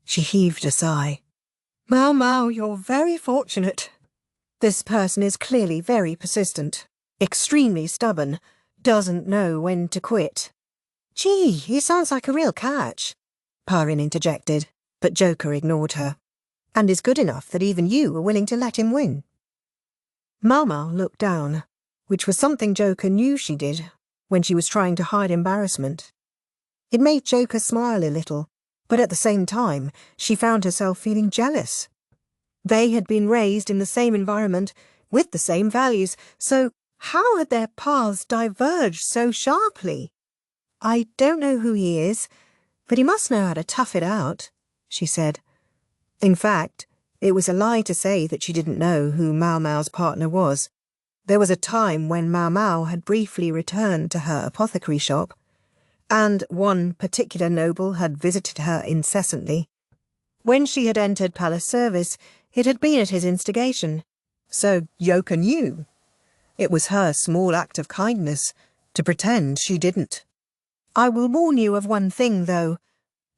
She heaved a sigh. Maomao, you're very fortunate. This person is clearly very persistent, extremely stubborn, doesn't know when to quit. Gee, he sounds like a real catch, Perrin interjected, but Joka ignored her, and is good enough that even you were willing to let him win. Maomao looked down, which was something Joka knew she did when she was trying to hide embarrassment. It made Joka smile a little, but at the same time she found herself feeling jealous. They had been raised in the same environment, with the same values, so how had their paths diverged so sharply? I don't know who he is, but he must know how to tough it out, she said. In fact, it was a lie to say that she didn't know who Maomao's partner was. There was a time when Maomao had briefly returned to her apothecary shop, and one particular noble had visited her incessantly. When she had entered palace service, it had been at his instigation, so Joka knew. It was her small act of kindness to pretend she didn't. I will warn you of one thing, though.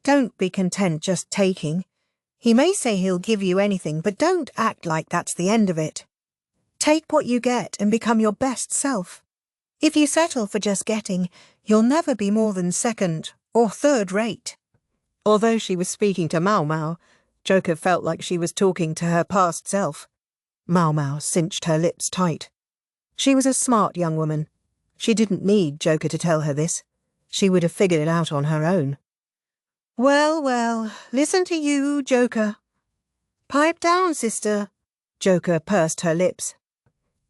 Don't be content just taking. He may say he'll give you anything, but don't act like that's the end of it. Take what you get and become your best self. If you settle for just getting, you'll never be more than second or third rate. Although she was speaking to Maomao, Joka felt like she was talking to her past self. Maomao cinched her lips tight. She was a smart young woman. She didn't need Joka to tell her this. She would have figured it out on her own. Well, well, listen to you, Joka. Pipe down, sister. Joka pursed her lips.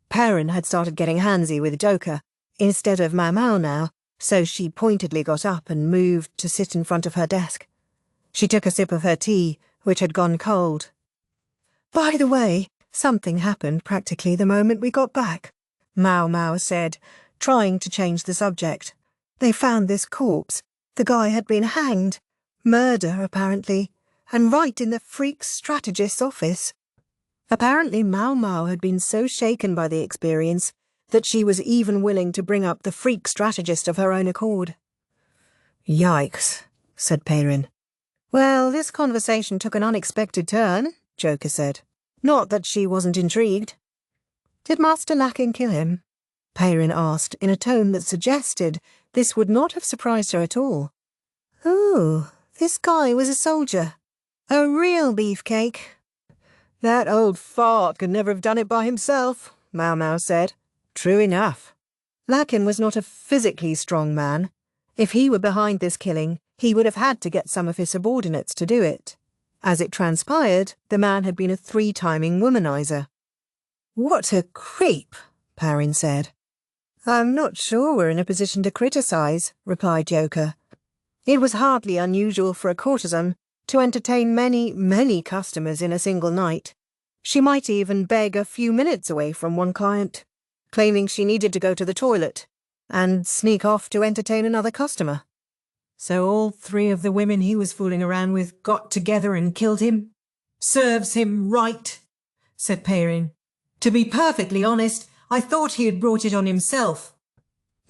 Perrin had started getting handsy with Joka, instead of Maomao now, so she pointedly got up and moved to sit in front of her desk. She took a sip of her tea, which had gone cold. By the way, something happened practically the moment we got back, Maomao said, trying to change the subject. They found this corpse. The guy had been hanged. Murder, apparently, and right in the freak strategist's office. Apparently Maomao had been so shaken by the experience that she was even willing to bring up the freak strategist of her own accord. Yikes, said Perrin. Well, this conversation took an unexpected turn, Joka said. Not that she wasn't intrigued. Did Master Lahan kill him? Perrin asked in a tone that suggested this would not have surprised her at all. Oh, this guy was a soldier. A real beefcake. That old fart could never have done it by himself, Maomao said. True enough. Lahan was not a physically strong man. If he were behind this killing, he would have had to get some of his subordinates to do it. As it transpired, the man had been a 3-timing womanizer. What a creep, Perrin said. I'm not sure we're in a position to criticise, replied Joka. It was hardly unusual for a courtesan to entertain many, many customers in a single night. She might even beg a few minutes away from one client, claiming she needed to go to the toilet, and sneak off to entertain another customer. So all 3 of the women he was fooling around with got together and killed him? Serves him right, said Perrin. To be perfectly honest, I thought he had brought it on himself.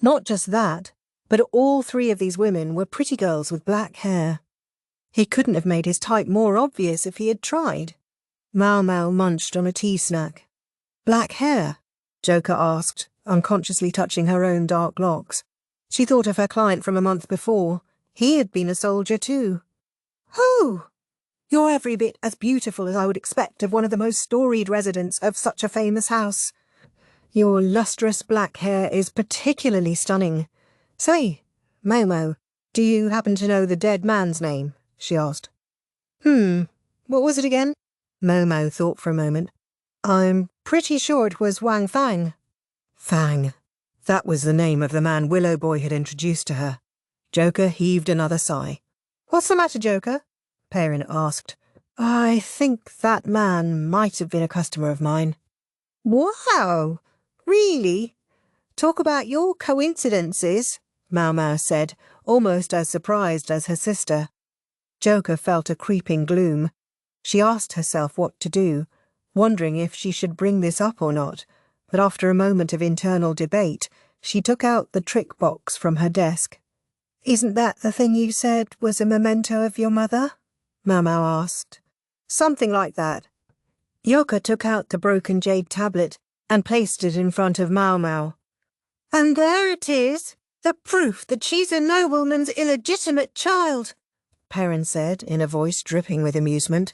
Not just that, but all 3 of these women were pretty girls with black hair. He couldn't have made his type more obvious if he had tried. Maomao munched on a tea snack. Black hair? Joka asked, unconsciously touching her own dark locks. She thought of her client from a month before. He had been a soldier too. Oh! You're every bit as beautiful as I would expect of one of the most storied residents of such a famous house. Your lustrous black hair is particularly stunning. Say, Maomao, do you happen to know the dead man's name? She asked. What was it again? Maomao thought for a moment. I'm pretty sure it was Wang Fang. Fang. That was the name of the man Willow Boy had introduced to her. Joka heaved another sigh. What's the matter, Joka? Perrin asked. I think that man might have been a customer of mine. Wow! Really? Talk about your coincidences, Maomao said, almost as surprised as her sister. Joka felt a creeping gloom. She asked herself what to do, wondering if she should bring this up or not, but after a moment of internal debate, she took out the trick box from her desk. Isn't that the thing you said was a memento of your mother? Maomao asked. Something like that. Joka took out the broken jade tablet and placed it in front of Maomao. And there it is, the proof that she's a nobleman's illegitimate child, Perrin said in a voice dripping with amusement.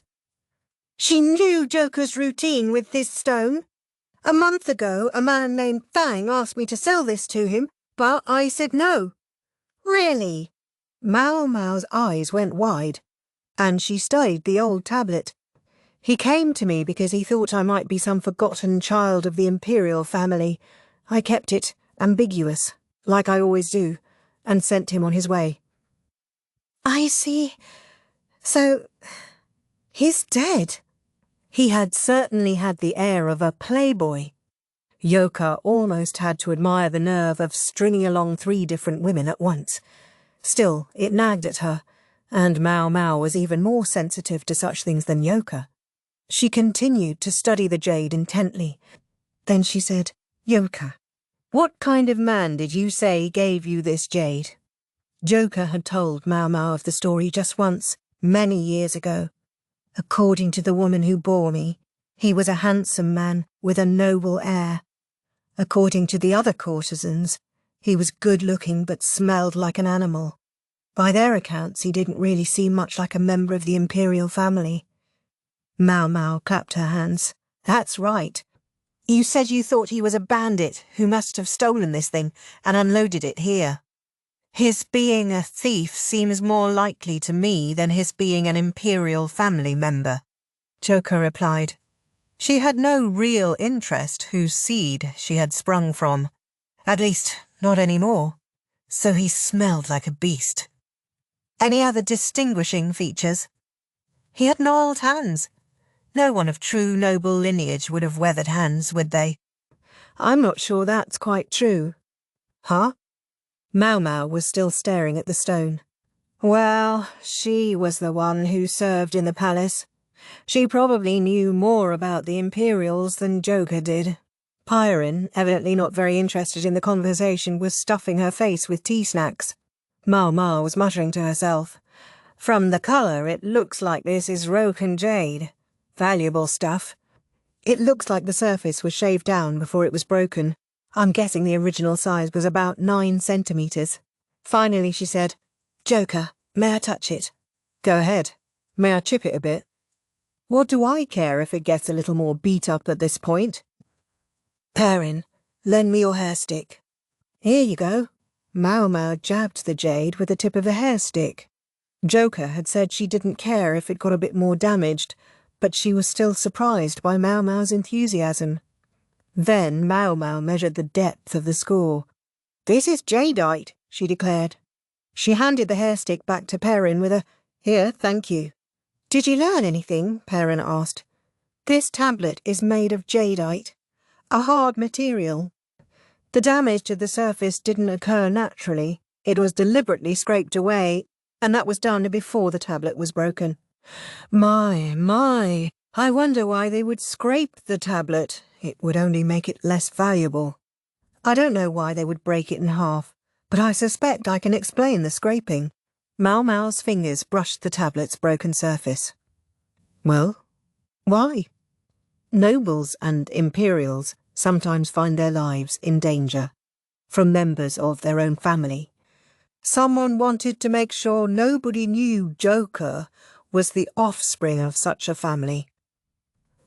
She knew Joka's routine with this stone. A month ago, a man named Fang asked me to sell this to him, but I said no. Really? Maomao's eyes went wide, and she studied the old tablet. He came to me because he thought I might be some forgotten child of the Imperial family. I kept it ambiguous, like I always do, and sent him on his way. I see. So, he's dead. He had certainly had the air of a playboy. Joka almost had to admire the nerve of stringing along 3 different women at once. Still, it nagged at her, and Maomao was even more sensitive to such things than Joka. She continued to study the jade intently. Then she said, Joka, what kind of man did you say gave you this jade? Joka had told Maomao of the story just once, many years ago. According to the woman who bore me, he was a handsome man with a noble air. According to the other courtesans, he was good-looking but smelled like an animal. By their accounts, he didn't really seem much like a member of the Imperial family. Maomao clapped her hands. That's right. You said you thought he was a bandit who must have stolen this thing and unloaded it here. His being a thief seems more likely to me than his being an Imperial family member, Joka replied. She had no real interest whose seed she had sprung from. At least, not any more. So he smelled like a beast. Any other distinguishing features? He had gnarled hands. No one of true noble lineage would have weathered hands, would they? I'm not sure that's quite true. Huh? Maomao was still staring at the stone. Well, she was the one who served in the palace. She probably knew more about the Imperials than Joka did. Pyrin, evidently not very interested in the conversation, was stuffing her face with tea snacks. Maomao was muttering to herself. From the colour, it looks like this is Roken jade. Valuable stuff. It looks like the surface was shaved down before it was broken. I'm guessing the original size was about 9 centimetres. Finally she said, "Joka, may I touch it?" "Go ahead. May I chip it a bit?" "What do I care if it gets a little more beat up at this point?" "Perrin, lend me your hair stick." "Here you go." Maomao jabbed the jade with the tip of the hair stick. Joka had said she didn't care if it got a bit more damaged, but she was still surprised by Maomao's enthusiasm. Then Maomao measured the depth of the score. "This is jadeite," she declared. She handed the hair stick back to Perrin with a, "Here, thank you." "Did you learn anything?" Perrin asked. "This tablet is made of jadeite, a hard material. The damage to the surface didn't occur naturally. It was deliberately scraped away, and that was done before the tablet was broken." My, I wonder why they would scrape the tablet. It would only make it less valuable. I don't know why they would break it in half, but I suspect I can explain the scraping. Maomao's fingers brushed the tablet's broken surface. "Well, why?" Nobles and Imperials sometimes find their lives in danger from members of their own family. Someone wanted to make sure nobody knew Joka was the offspring of such a family.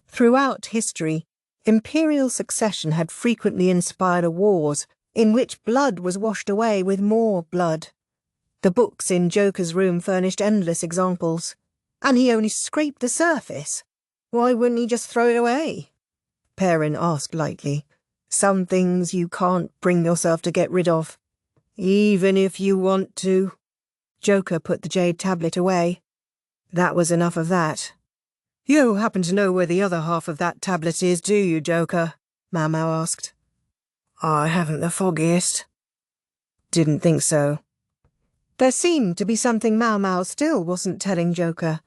Throughout history, imperial succession had frequently inspired wars in which blood was washed away with more blood. The books in Joka's room furnished endless examples. And he only scraped the surface. Why wouldn't he just throw it away? Perrin asked lightly. Some things you can't bring yourself to get rid of, even if you want to. Joka put the jade tablet away. That was enough of that. "You happen to know where the other half of that tablet is, do you, Joka?" Maomao asked. "I haven't the foggiest." "Didn't think so." There seemed to be something Maomao still wasn't telling Joka,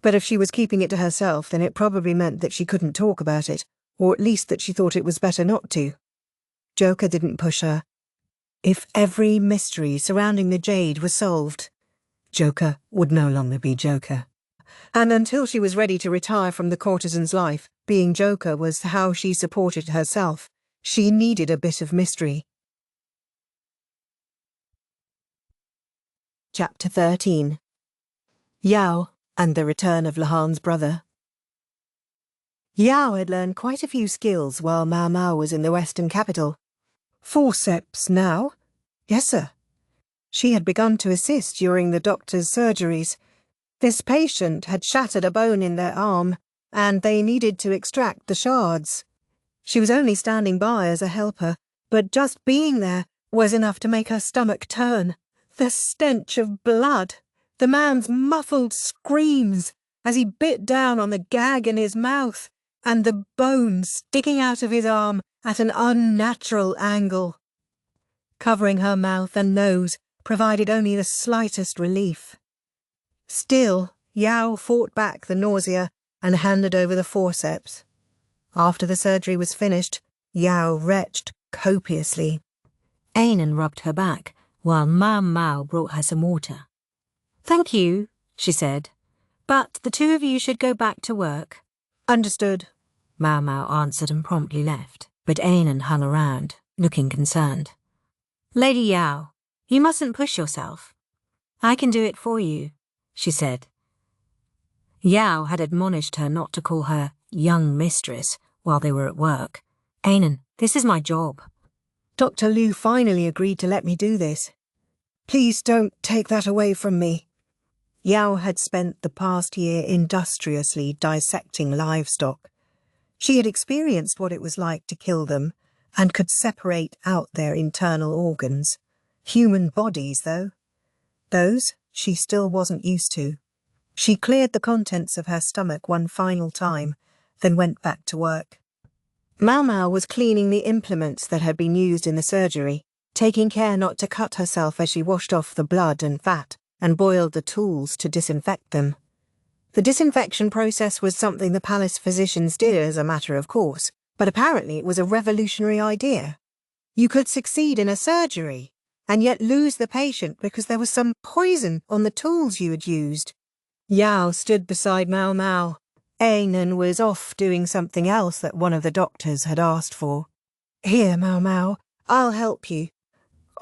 but if she was keeping it to herself, then it probably meant that she couldn't talk about it, or at least that she thought it was better not to. Joka didn't push her. If every mystery surrounding the jade was solved, Joka would no longer be Joka. And until she was ready to retire from the courtesan's life, being Joka was how she supported herself. She needed a bit of mystery. Chapter 13. Yao and the return of Lahan's brother. Yao had learned quite a few skills while Maomao was in the western capital. Forceps now? Yes, sir. She had begun to assist during the doctor's surgeries. This patient had shattered a bone in their arm, and they needed to extract the shards. She was only standing by as a helper, but just being there was enough to make her stomach turn. The stench of blood, the man's muffled screams as he bit down on the gag in his mouth, and the bone sticking out of his arm at an unnatural angle. Covering her mouth and nose provided only the slightest relief. Still, Yao fought back the nausea and handed over the forceps. After the surgery was finished, Yao retched copiously. Ainen rubbed her back, while Maomao brought her some water. "Thank you," she said, "but the two of you should go back to work." "Understood," Maomao answered and promptly left, but Ainen hung around, looking concerned. "Lady Yao, you mustn't push yourself. I can do it for you," she said. Yao had admonished her not to call her young mistress while they were at work. "Ainen, this is my job." "Dr. Liu finally agreed to let me do this. Please don't take that away from me." Yao had spent the past year industriously dissecting livestock. She had experienced what it was like to kill them and could separate out their internal organs. Human bodies, though. Those she still wasn't used to. She cleared the contents of her stomach one final time, then went back to work. Maomao was cleaning the implements that had been used in the surgery, taking care not to cut herself as she washed off the blood and fat and boiled the tools to disinfect them. The disinfection process was something the palace physicians did as a matter of course, but apparently it was a revolutionary idea. You could succeed in a surgery, and yet lose the patient because there was some poison on the tools you had used. Yao stood beside Maomao. Ainen was off doing something else that one of the doctors had asked for. "Here, Maomao, I'll help you."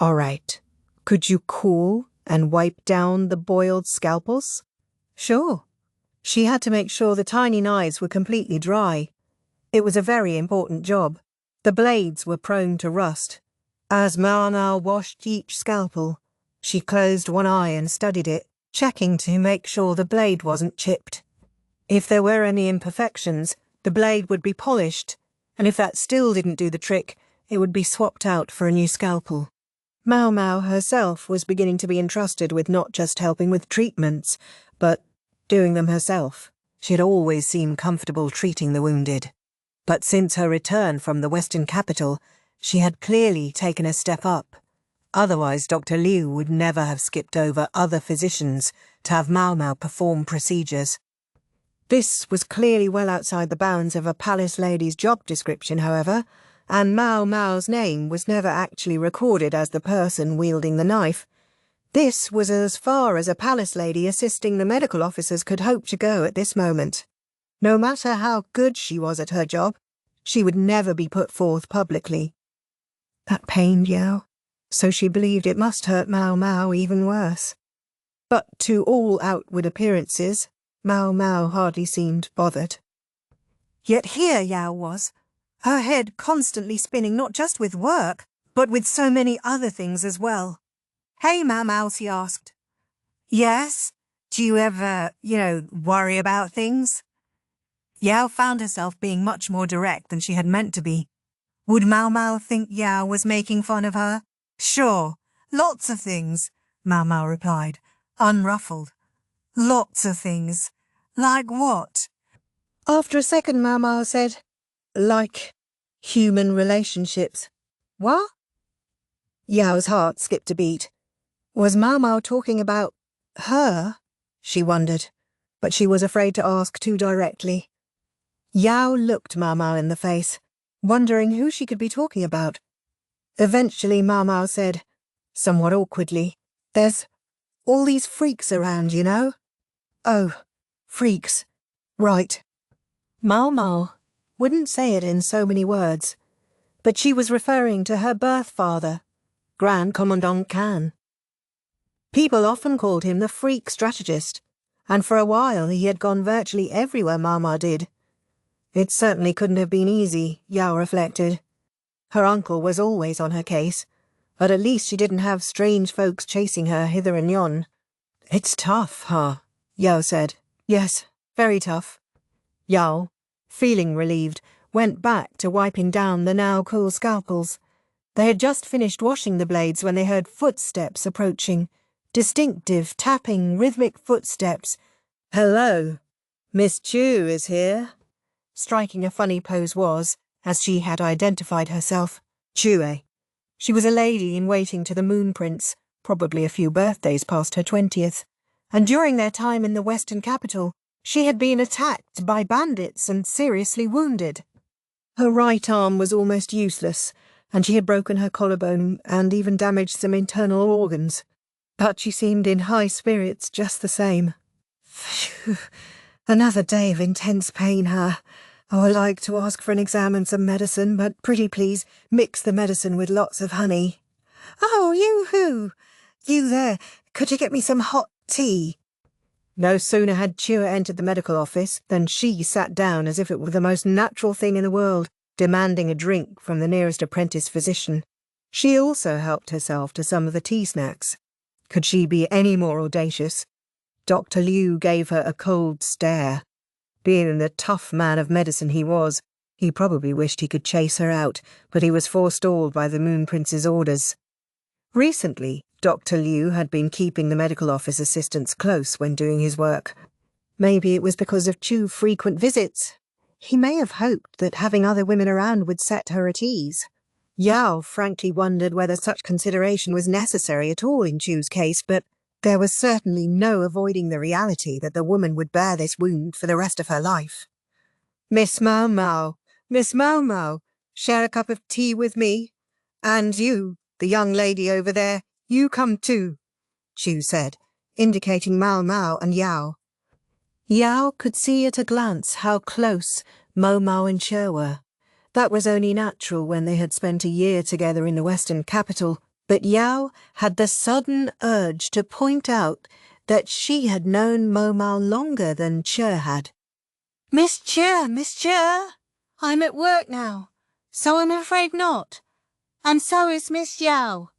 "All right. Could you cool and wipe down the boiled scalpels?" "Sure." She had to make sure the tiny knives were completely dry. It was a very important job. The blades were prone to rust. As Maomao washed each scalpel, she closed one eye and studied it, checking to make sure the blade wasn't chipped. If there were any imperfections, the blade would be polished, and if that still didn't do the trick, it would be swapped out for a new scalpel. Maomao herself was beginning to be entrusted with not just helping with treatments, but doing them herself. She had always seemed comfortable treating the wounded. But since her return from the Western capital, she had clearly taken a step up. Otherwise, Dr. Liu would never have skipped over other physicians to have Maomao perform procedures. This was clearly well outside the bounds of a palace lady's job description, however, and Maomao's name was never actually recorded as the person wielding the knife. This was as far as a palace lady assisting the medical officers could hope to go at this moment. No matter how good she was at her job, she would never be put forth publicly. That pained Yao, so she believed it must hurt Maomao even worse. But to all outward appearances, Maomao hardly seemed bothered. Yet here Yao was, her head constantly spinning not just with work, but with so many other things as well. "Hey, Maomao," she asked. "Yes? Do you ever, worry about things?" Yao found herself being much more direct than she had meant to be. Would Maomao think Yao was making fun of her? "Sure, lots of things," Maomao replied, unruffled. "Lots of things. Like what?" After a second, Maomao said, "Like human relationships." "What?" Yao's heart skipped a beat. Was Maomao talking about her? She wondered, but she was afraid to ask too directly. Yao looked Maomao in the face, wondering who she could be talking about. Eventually Maomao said, somewhat awkwardly, "There's all these freaks around, you know." "Oh, freaks. Right." Maomao wouldn't say it in so many words, but she was referring to her birth father, Grand Commandant Khan. People often called him the freak strategist, and for a while he had gone virtually everywhere Maomao did. It certainly couldn't have been easy, Yao reflected. Her uncle was always on her case, but at least she didn't have strange folks chasing her hither and yon. "It's tough, huh?" Yao said. "Yes, very tough." Yao, feeling relieved, went back to wiping down the now cool scalpels. They had just finished washing the blades when they heard footsteps approaching. Distinctive, tapping, rhythmic footsteps. "Hello, Miss Chu is here." Striking a funny pose was, as she had identified herself, Chue. She was a lady in waiting to the Moon Prince, probably a few birthdays past her 20th, and during their time in the Western capital, she had been attacked by bandits and seriously wounded. Her right arm was almost useless, and she had broken her collarbone and even damaged some internal organs. But she seemed in high spirits just the same. "Phew, another day of intense pain, huh? I would like to ask for an exam and some medicine, but pretty please mix the medicine with lots of honey." "Oh, you-hoo! You there, could you get me some hot tea?" No sooner had Chua entered the medical office than she sat down as if it were the most natural thing in the world, demanding a drink from the nearest apprentice physician. She also helped herself to some of the tea snacks. Could she be any more audacious? Dr. Liu gave her a cold stare. Being the tough man of medicine he was, he probably wished he could chase her out, but he was forestalled by the Moon Prince's orders. Recently, Dr. Liu had been keeping the medical office assistants close when doing his work. Maybe it was because of Chu's frequent visits. He may have hoped that having other women around would set her at ease. Yao frankly wondered whether such consideration was necessary at all in Chu's case, but There was certainly no avoiding the reality that the woman would bear this wound for the rest of her life. Miss Maomao, Miss Maomao, share a cup of tea with me? And you, the young lady over there, you come too, Chu said, indicating Maomao and Yao. Yao could see at a glance how close Maomao and Che were. That was only natural when they had spent a year together in the Western capital, but Yao had the sudden urge to point out that she had known Maomao longer than Che had. Miss Che, I'm at work now, so I'm afraid not. And so is Miss Yao.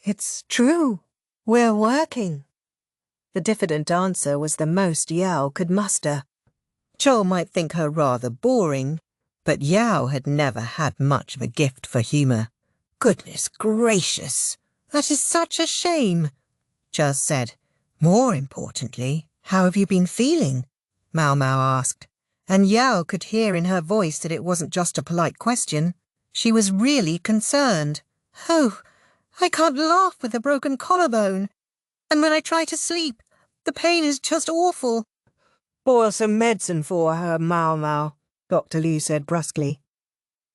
It's true. We're working. The diffident answer was the most Yao could muster. Cho might think her rather boring, but Yao had never had much of a gift for humour. Goodness gracious, that is such a shame, Chuz said. More importantly, how have you been feeling? Maomao asked, and Yao could hear in her voice that it wasn't just a polite question. She was really concerned. Oh, I can't laugh with a broken collarbone. And when I try to sleep, the pain is just awful. Boil some medicine for her, Maomao, Dr. Liu said brusquely,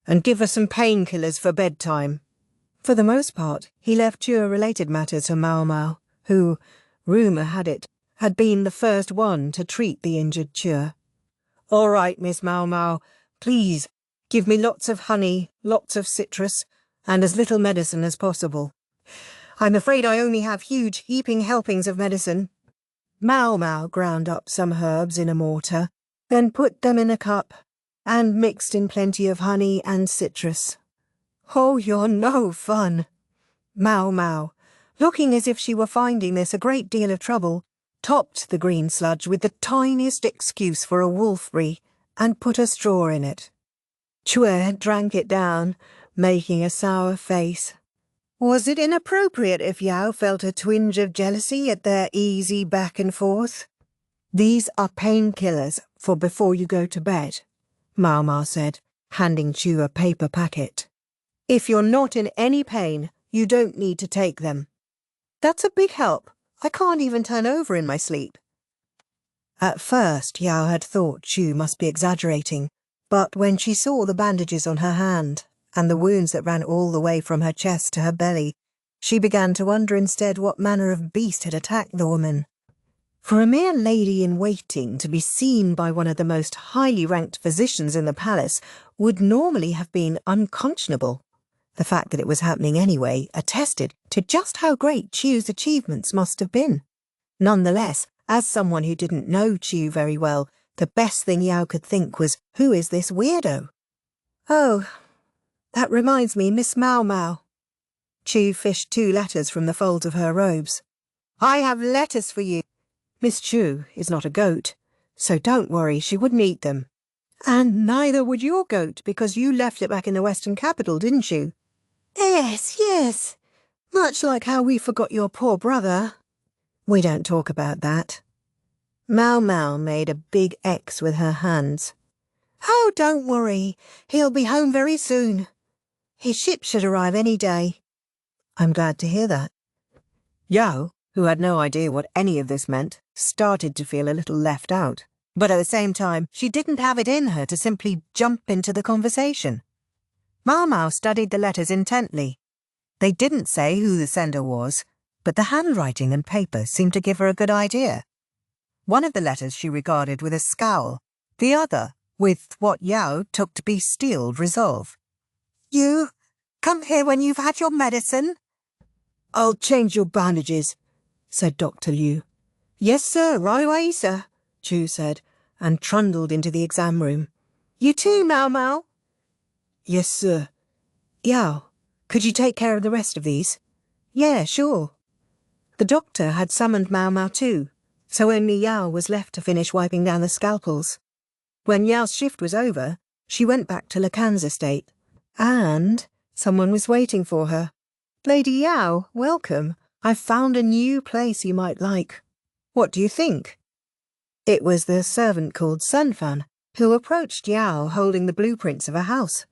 and give her some painkillers for bedtime. For the most part, he left Chua-related matters to Maomao, who, rumour had it, had been the first one to treat the injured Chua. All right, Miss Maomao, please, give me lots of honey, lots of citrus, and as little medicine as possible. I'm afraid I only have huge heaping helpings of medicine. Maomao ground up some herbs in a mortar, then put them in a cup, and mixed in plenty of honey and citrus. Oh, you're no fun. Maomao, looking as if she were finding this a great deal of trouble, topped the green sludge with the tiniest excuse for a wolfberry and put a straw in it. Chue drank it down, making a sour face. Was it inappropriate if Yao felt a twinge of jealousy at their easy back and forth? These are painkillers for before you go to bed, Maomao said, handing Chu a paper packet. If you're not in any pain, you don't need to take them. That's a big help. I can't even turn over in my sleep. At first, Yao had thought Chu must be exaggerating, but when she saw the bandages on her hand and the wounds that ran all the way from her chest to her belly, she began to wonder instead what manner of beast had attacked the woman. For a mere lady-in-waiting to be seen by one of the most highly ranked physicians in the palace would normally have been unconscionable. The fact that it was happening anyway attested to just how great Chu's achievements must have been. Nonetheless, as someone who didn't know Chu very well, the best thing Yao could think was, who is this weirdo? Oh, that reminds me, Miss Maomao. Chu fished 2 letters from the folds of her robes. I have letters for you. Miss Chu is not a goat, so don't worry, she wouldn't eat them. And neither would your goat, because you left it back in the Western capital, didn't you? Yes. Much like how we forgot your poor brother. We don't talk about that. Maomao made a big X with her hands. Oh, don't worry. He'll be home very soon. His ship should arrive any day. I'm glad to hear that. Yao, who had no idea what any of this meant, started to feel a little left out. But at the same time, she didn't have it in her to simply jump into the conversation. Maomao studied the letters intently. They didn't say who the sender was, but the handwriting and paper seemed to give her a good idea. One of the letters she regarded with a scowl, the other with what Yao took to be steeled resolve. You, come here when you've had your medicine. I'll change your bandages, said Dr. Liu. Yes, sir, right away, sir, Chu said, and trundled into the exam room. You too, Maomao. Yes, sir. Yao, could you take care of the rest of these? Yeah, sure. The doctor had summoned Maomao too, so only Yao was left to finish wiping down the scalpels. When Yao's shift was over, she went back to Lahan's estate, and someone was waiting for her. Lady Yao, welcome. I've found a new place you might like. What do you think? It was the servant called Sanfan, who approached Yao holding the blueprints of a house.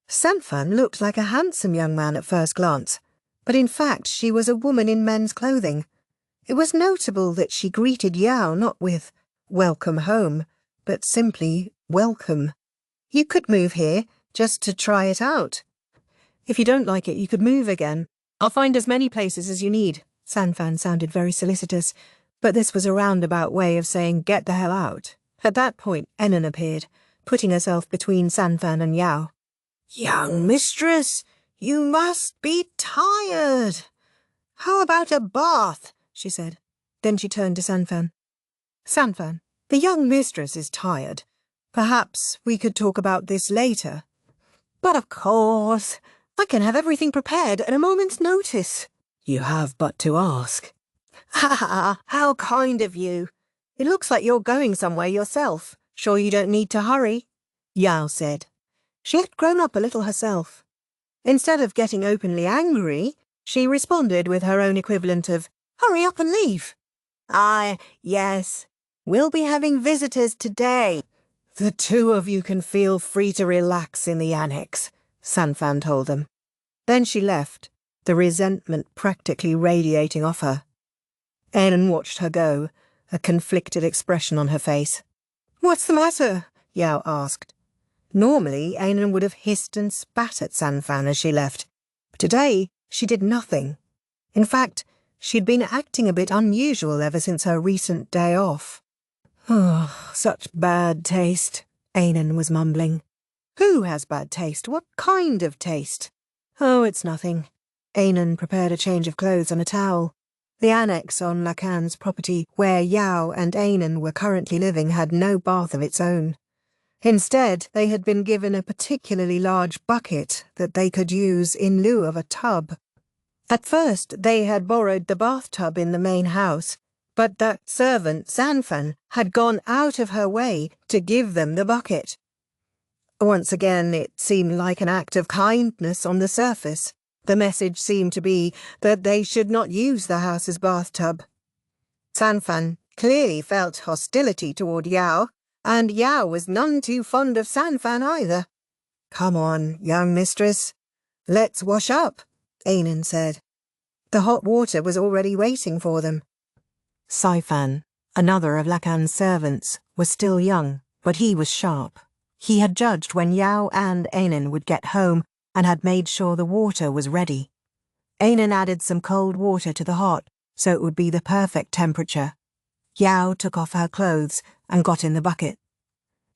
Sanfan looked like a handsome young man at first glance, but in fact she was a woman in men's clothing. It was notable that she greeted Yao not with "welcome home," but simply "welcome." You could move here just to try it out. If you don't like it, you could move again. I'll find as many places as you need. Sanfan sounded very solicitous, but this was a roundabout way of saying get the hell out. At that point, Enon appeared, putting herself between Sanfan and Yao. "Young mistress, you must be tired. How about a bath?" she said. Then she turned to Sanfan. "Sanfan, the young mistress is tired. Perhaps we could talk about this later." "But of course. I can have everything prepared at a moment's notice." You have but to ask." "Ha, how kind of you. It looks like you're going somewhere yourself. Sure you don't need to hurry?" Yao said. She had grown up a little herself. Instead of getting openly angry, she responded with her own equivalent of, "Hurry up and leave." Yes. We'll be having visitors today." "The two of you can feel free to relax in the annex," Sanfan told them. Then she left, the resentment practically radiating off her. Enon watched her go, a conflicted expression on her face. "What's the matter?" Yao asked. Normally, Enon would have hissed and spat at Sanfan as she left, but today she did nothing. In fact, she'd been acting a bit unusual ever since her recent day off. "Oh, such bad taste," Enon was mumbling. "Who has bad taste? What kind of taste?" "Oh, it's nothing." Enon prepared a change of clothes on a towel. The annex on Lahan's property, where Yao and Enon were currently living, had no bath of its own. Instead, they had been given a particularly large bucket that they could use in lieu of a tub. At first, they had borrowed the bathtub in the main house, but that servant, Sanfan, had gone out of her way to give them the bucket. Once again, it seemed like an act of kindness on the surface. The message seemed to be that they should not use the house's bathtub. Sanfan clearly felt hostility toward Yao, and Yao was none too fond of Sanfan either. "Come on, young mistress. Let's wash up," Enon said. The hot water was already waiting for them. Saifan, another of Lahan's servants, was still young, but he was sharp. He had judged when Yao and Enon would get home and had made sure the water was ready. Enon added some cold water to the hot, so it would be the perfect temperature. Yao took off her clothes and got in the bucket.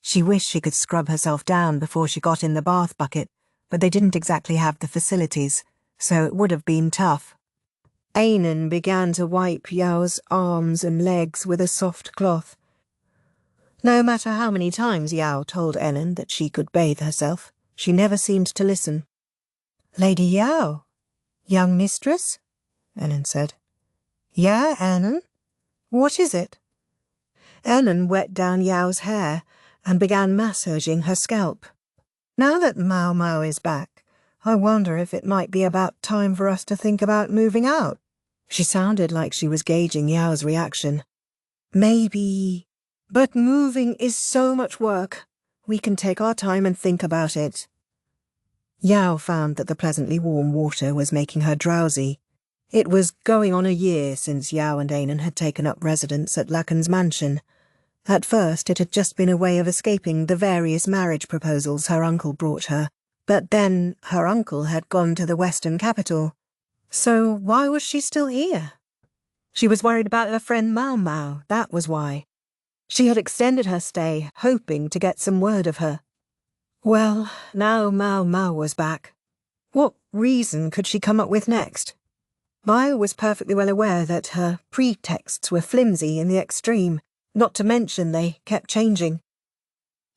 She wished she could scrub herself down before she got in the bath bucket, but they didn't exactly have the facilities, so it would have been tough. Enon began to wipe Yao's arms and legs with a soft cloth. No matter how many times Yao told Enon that she could bathe herself, she never seemed to listen. "Lady Yao, young mistress?" Enon said. "Yeah, Enon? What is it?" Enon wet down Yao's hair and began massaging her scalp. "Now that Maomao is back, I wonder if it might be about time for us to think about moving out." She sounded like she was gauging Yao's reaction. "Maybe... But moving is so much work. We can take our time and think about it." Yao found that the pleasantly warm water was making her drowsy. It was going on a year since Yao and Enon had taken up residence at Lahan's mansion. At first it had just been a way of escaping the various marriage proposals her uncle brought her, but then her uncle had gone to the western capital. So why was she still here? She was worried about her friend Maomao, that was why. She had extended her stay, hoping to get some word of her. Well, now Maomao was back. What reason could she come up with next? Maya was perfectly well aware that her pretexts were flimsy in the extreme, not to mention they kept changing.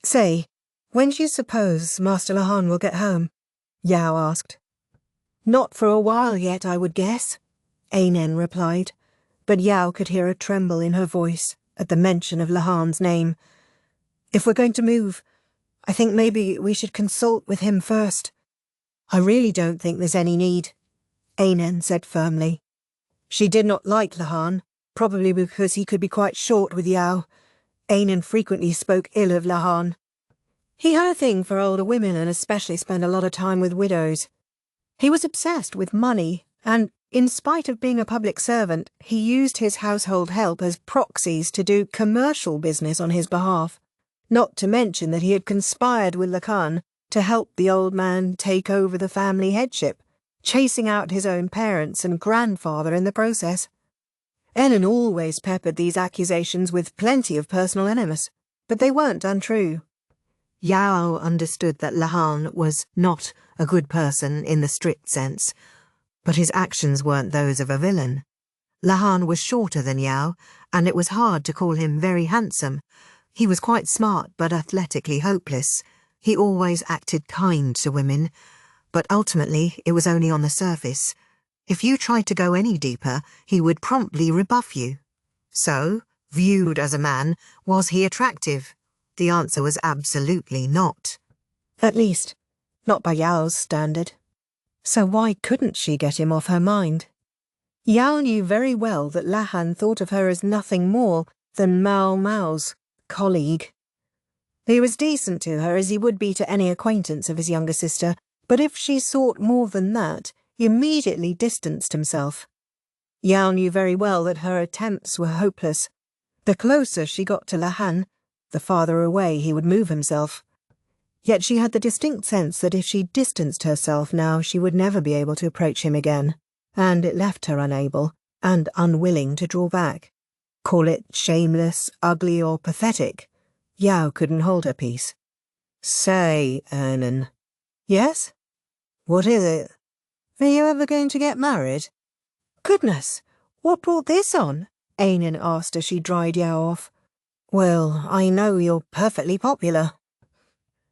"Say, when do you suppose Master Lahan will get home?" Yao asked. "Not for a while yet, I would guess," Enon replied, but Yao could hear a tremble in her voice at the mention of Lahan's name. "If we're going to move, I think maybe we should consult with him first." "I really don't think there's any need," Enon said firmly. She did not like Lahan, probably because he could be quite short with Yao. Enon frequently spoke ill of Lahan. He had a thing for older women and especially spent a lot of time with widows. He was obsessed with money, and In spite of being a public servant, he used his household help as proxies to do commercial business on his behalf, not to mention that he had conspired with Lahan to help the old man take over the family headship, chasing out his own parents and grandfather in the process. Enon always peppered these accusations with plenty of personal animus, but they weren't untrue. Yao understood that Lahan was not a good person in the strict sense, but his actions weren't those of a villain. Lahan was shorter than Yao, and it was hard to call him very handsome. He was quite smart but athletically hopeless. He always acted kind to women, but ultimately it was only on the surface. If you tried to go any deeper, he would promptly rebuff you. So, viewed as a man, was he attractive? The answer was absolutely not. At least, not by Yao's standard. So why couldn't she get him off her mind? Yao knew very well that Lahan thought of her as nothing more than Maomao's colleague. He was decent to her as he would be to any acquaintance of his younger sister, but if she sought more than that, he immediately distanced himself. Yao knew very well that her attempts were hopeless. The closer she got to Lahan, the farther away he would move himself. Yet she had the distinct sense that if she distanced herself now, she would never be able to approach him again, and it left her unable and unwilling to draw back. Call it shameless, ugly, or pathetic, Yao couldn't hold her peace. Say, Enon. Yes? What is it? Are you ever going to get married? Goodness, what brought this on? Enon asked as she dried Yao off. Well, I know you're perfectly popular.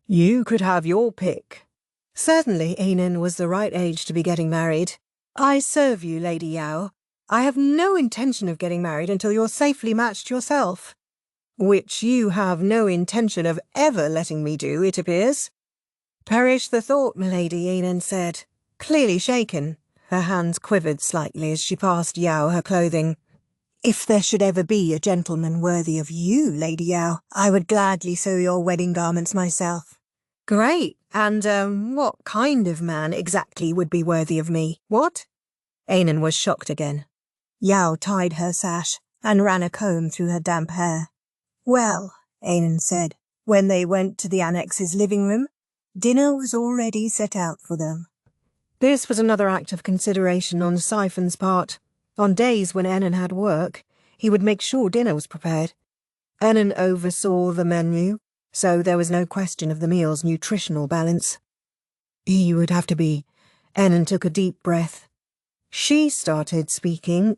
You could have your pick. Certainly Enon was the right age to be getting married. I serve you, Lady Yao. I have no intention of getting married until you're safely matched yourself. Which you have no intention of ever letting me do, it appears. Perish the thought, milady, Enon said, clearly shaken. Her hands quivered slightly as she passed Yao her clothing. If there should ever be a gentleman worthy of you, Lady Yao, I would gladly sew your wedding garments myself. Great. And, what kind of man exactly would be worthy of me? What? Enon was shocked again. Yao tied her sash and ran a comb through her damp hair. Well, Enon said, when they went to the annex's living room, dinner was already set out for them. This was another act of consideration on Sanfan's part. On days when Enon had work, he would make sure dinner was prepared. Enon oversaw the menu, so there was no question of the meal's nutritional balance. He would have to be. Enon took a deep breath. She started speaking,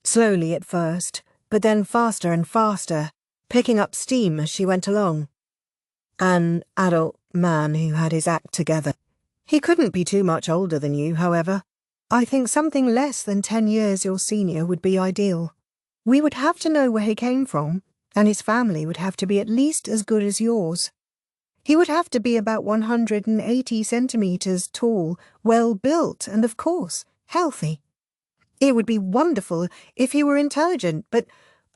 slowly at first, but then faster and faster, picking up steam as she went along. An adult man who had his act together. He couldn't be too much older than you, however. I think something less than 10 years your senior would be ideal. We would have to know where he came from, and his family would have to be at least as good as yours. He would have to be about 180 centimetres tall, well-built, and, of course, healthy. It would be wonderful if he were intelligent, but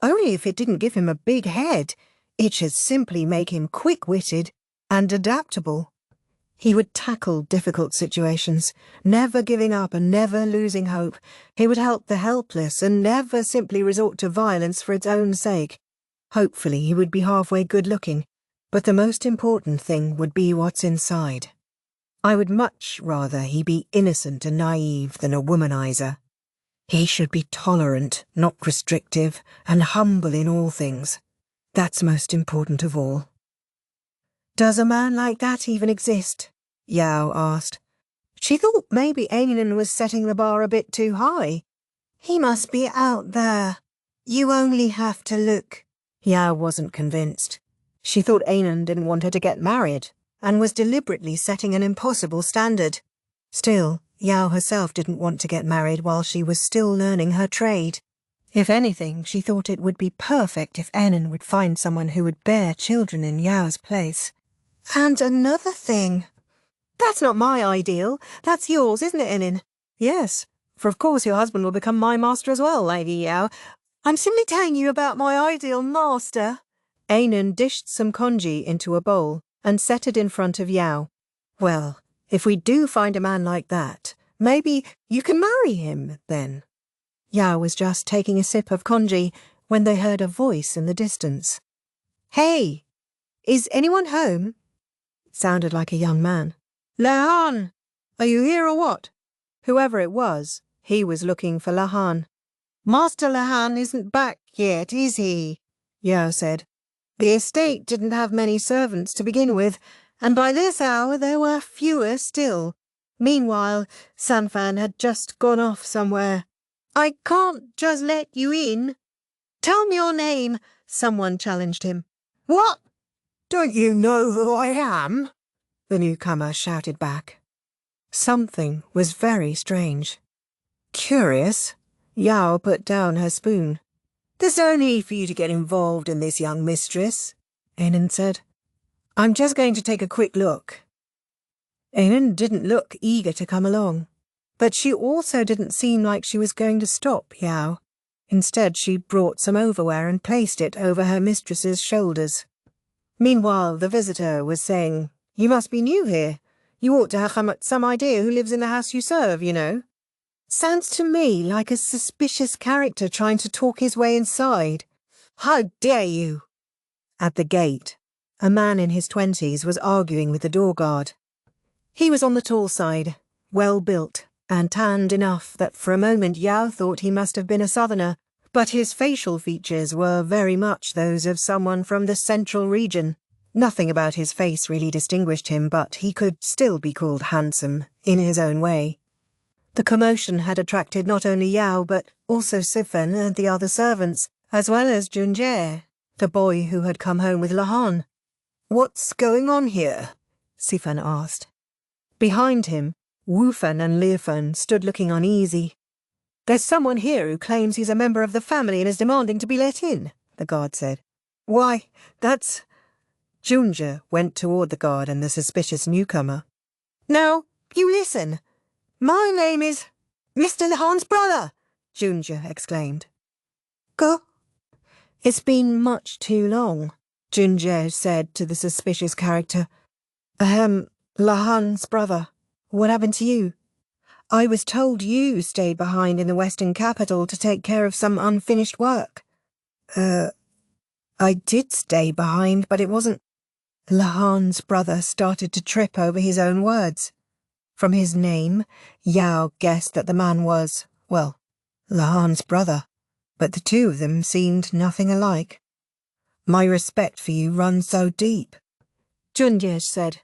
only if it didn't give him a big head. It should simply make him quick-witted and adaptable. He would tackle difficult situations, never giving up and never losing hope. He would help the helpless and never simply resort to violence for its own sake. Hopefully he would be halfway good-looking, but the most important thing would be what's inside. I would much rather he be innocent and naive than a womanizer. He should be tolerant, not restrictive, and humble in all things. That's most important of all. Does a man like that even exist? Yao asked. She thought maybe Enon was setting the bar a bit too high. He must be out there. You only have to look. Yao wasn't convinced. She thought Enon didn't want her to get married, and was deliberately setting an impossible standard. Still, Yao herself didn't want to get married while she was still learning her trade. If anything, she thought it would be perfect if Enon would find someone who would bear children in Yao's place. And another thing. That's not my ideal. That's yours, isn't it, Enon? Yes, for of course your husband will become my master as well, Lady Yao. I'm simply telling you about my ideal master. Enon dished some congee into a bowl and set it in front of Yao. Well, if we do find a man like that, Maybe you can marry him, then. Yao was just taking a sip of congee when they heard a voice in the distance. Hey, is anyone home? It sounded like a young man. Lahan, are you here or what? Whoever it was, he was looking for Lahan. Master Lahan isn't back yet, is he? Yao said. The estate didn't have many servants to begin with, and by this hour there were fewer still. Meanwhile, Sanfan had just gone off somewhere. I can't just let you in. Tell me your name, someone challenged him. What? Don't you know who I am? The newcomer shouted back. Something was very strange. Curious, Yao put down her spoon. There's no need for you to get involved in this, young mistress, Anan said. I'm just going to take a quick look. Anan didn't look eager to come along, but she also didn't seem like she was going to stop Yao. Instead, she brought some overwear and placed it over her mistress's shoulders. Meanwhile, the visitor was saying, You must be new here. You ought to have some idea who lives in the house you serve, you know. Sounds to me like a suspicious character trying to talk his way inside. How dare you? At the gate, a man in his 20s was arguing with the door guard. He was on the tall side, well-built, and tanned enough that for a moment Yao thought he must have been a southerner, but his facial features were very much those of someone from the central region. Nothing about his face really distinguished him, but he could still be called handsome, in his own way. The commotion had attracted not only Yao, but also Sanfan and the other servants, as well as Junjie, the boy who had come home with Lahan. What's going on here? Sanfan asked. Behind him, Wufan and Liufan stood looking uneasy. There's someone here who claims he's a member of the family and is demanding to be let in, the guard said. Why, that's... Junjie went toward the guard and the suspicious newcomer. No, you listen. My name is Mr. Lahan's brother, Junjie exclaimed. Go. It's been much too long, Junjie said to the suspicious character. Lahan's brother. What happened to you? I was told you stayed behind in the western capital to take care of some unfinished work. I did stay behind, but it wasn't... Lahan's brother started to trip over his own words. From his name, Yao guessed that the man was, well, Lahan's brother, but the two of them seemed nothing alike. My respect for you runs so deep, Junjie said.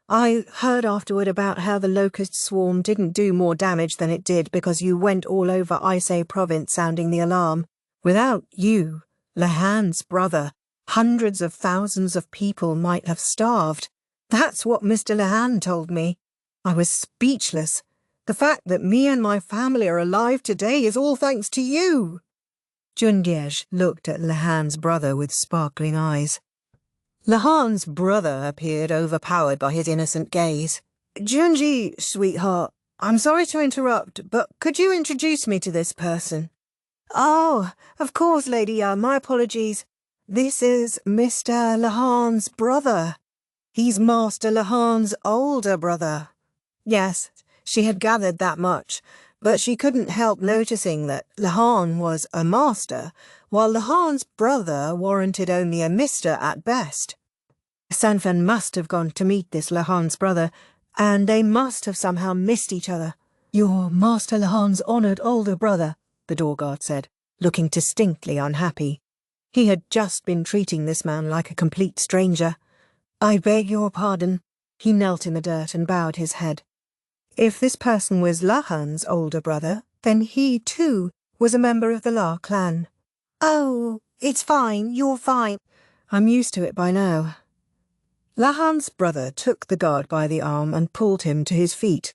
I heard afterward about how the locust swarm didn't do more damage than it did because you went all over Aisei province sounding the alarm. Without you, Lahan's brother, hundreds of thousands of people might have starved. That's what Mr. Lahan told me. I was speechless. The fact that me and my family are alive today is all thanks to you. Junjie looked at Lahan's brother with sparkling eyes. Lahan's brother appeared overpowered by his innocent gaze. Junji, sweetheart, I'm sorry to interrupt, but could you introduce me to this person? Oh, of course, Lady my apologies. This is Mr. Lahan's brother. He's Master Lahan's older brother. Yes, she had gathered that much, but she couldn't help noticing that Lahan was a master, while Lahan's brother warranted only a mister at best. Sanfan must have gone to meet this Lahan's brother, and they must have somehow missed each other. You're Master Lahan's honoured older brother, the door guard said, looking distinctly unhappy. He had just been treating this man like a complete stranger. I beg your pardon. He knelt in the dirt and bowed his head. If this person was Lahan's older brother, then he, too, was a member of the La clan. Oh, it's fine, you're fine. I'm used to it by now. Lahan's brother took the guard by the arm and pulled him to his feet.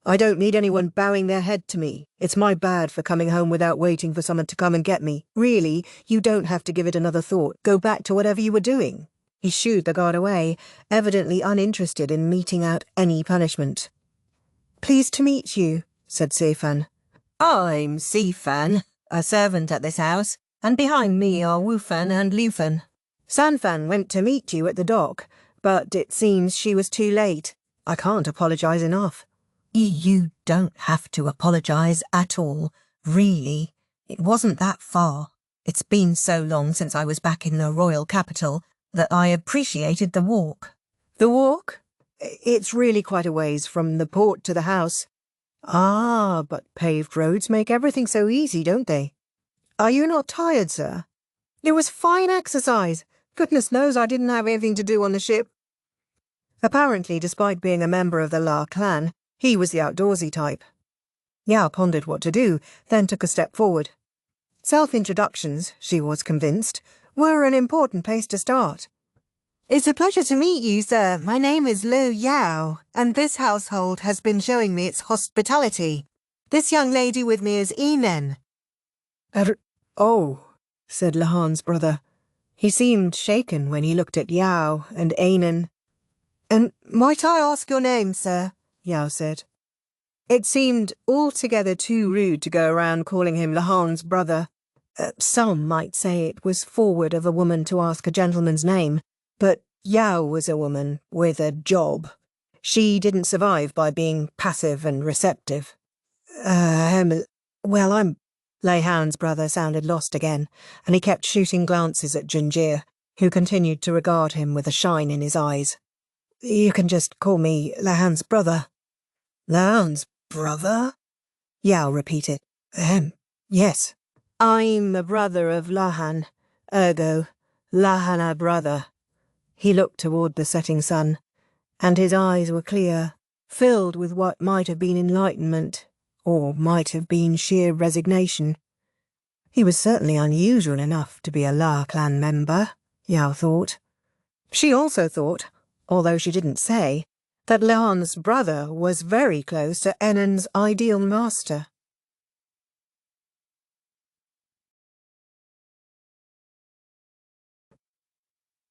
I don't need anyone bowing their head to me. It's my bad for coming home without waiting for someone to come and get me. Really, you don't have to give it another thought. Go back to whatever you were doing. He shooed the guard away, evidently uninterested in meting out any punishment. Pleased to meet you, said Sanfan. I'm Sanfan, a servant at this house, and behind me are Wufan and Liufan. Sanfan went to meet you at the dock, but it seems she was too late. I can't apologise enough. You don't have to apologise at all, really. It wasn't that far. It's been so long since I was back in the royal capital that I appreciated the walk. The walk? It's really quite a ways from the port to the house. Ah, but paved roads make everything so easy, don't they? Are you not tired, sir? It was fine exercise. Goodness knows I didn't have anything to do on the ship. Apparently, despite being a member of the La clan, he was the outdoorsy type. Yao pondered what to do, then took a step forward. Self-introductions, she was convinced, were an important place to start. It's a pleasure to meet you, sir. My name is Lu Yao, and this household has been showing me its hospitality. This young lady with me is Enen. Oh, said Lahan's brother. He seemed shaken when he looked at Yao and Ainen. And might I ask your name, sir? Yao said. It seemed altogether too rude to go around calling him Lahan's brother. Some might say it was forward of a woman to ask a gentleman's name, but Yao was a woman with a job. She didn't survive by being passive and receptive. Lahan's brother sounded lost again, and he kept shooting glances at Jinshi, who continued to regard him with a shine in his eyes. You can just call me Lahan's brother. Lahan's brother? Yao repeated. Yes. I'm a brother of Lahan, ergo, Lahan a brother. He looked toward the setting sun, and his eyes were clear, filled with what might have been enlightenment, or might have been sheer resignation. He was certainly unusual enough to be a La clan member, Yao thought. She also thought, although she didn't say, that Lahan's brother was very close to Enen's ideal master.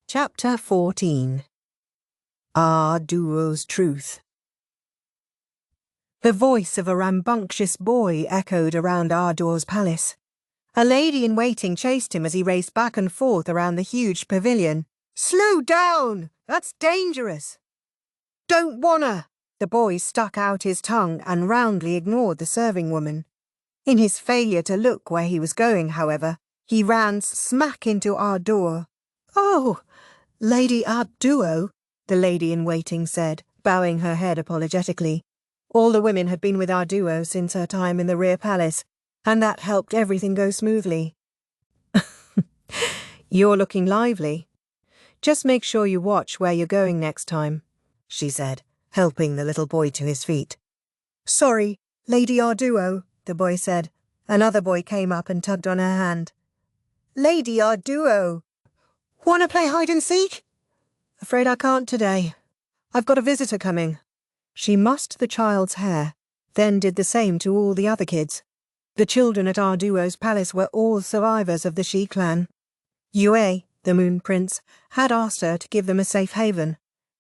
Chapter 14. Duo's Truth. The voice of a rambunctious boy echoed around Duo's palace. A lady-in-waiting chased him as he raced back and forth around the huge pavilion. "Slow down! That's dangerous!" "Don't wanna!" The boy stuck out his tongue and roundly ignored the serving woman. In his failure to look where he was going, however, he ran smack into Duo. "Oh, Lady Duo," the lady-in-waiting said, bowing her head apologetically. All the women had been with Duo since her time in the rear palace, and that helped everything go smoothly. "You're looking lively. Just make sure you watch where you're going next time," she said, helping the little boy to his feet. "Sorry, Lady Duo," the boy said. Another boy came up and tugged on her hand. "Lady Duo, wanna play hide-and-seek?" "Afraid I can't today. I've got a visitor coming." She mussed the child's hair, then did the same to all the other kids. The children at Duo's palace were all survivors of the Shi clan. Yue, the Moon Prince, had asked her to give them a safe haven.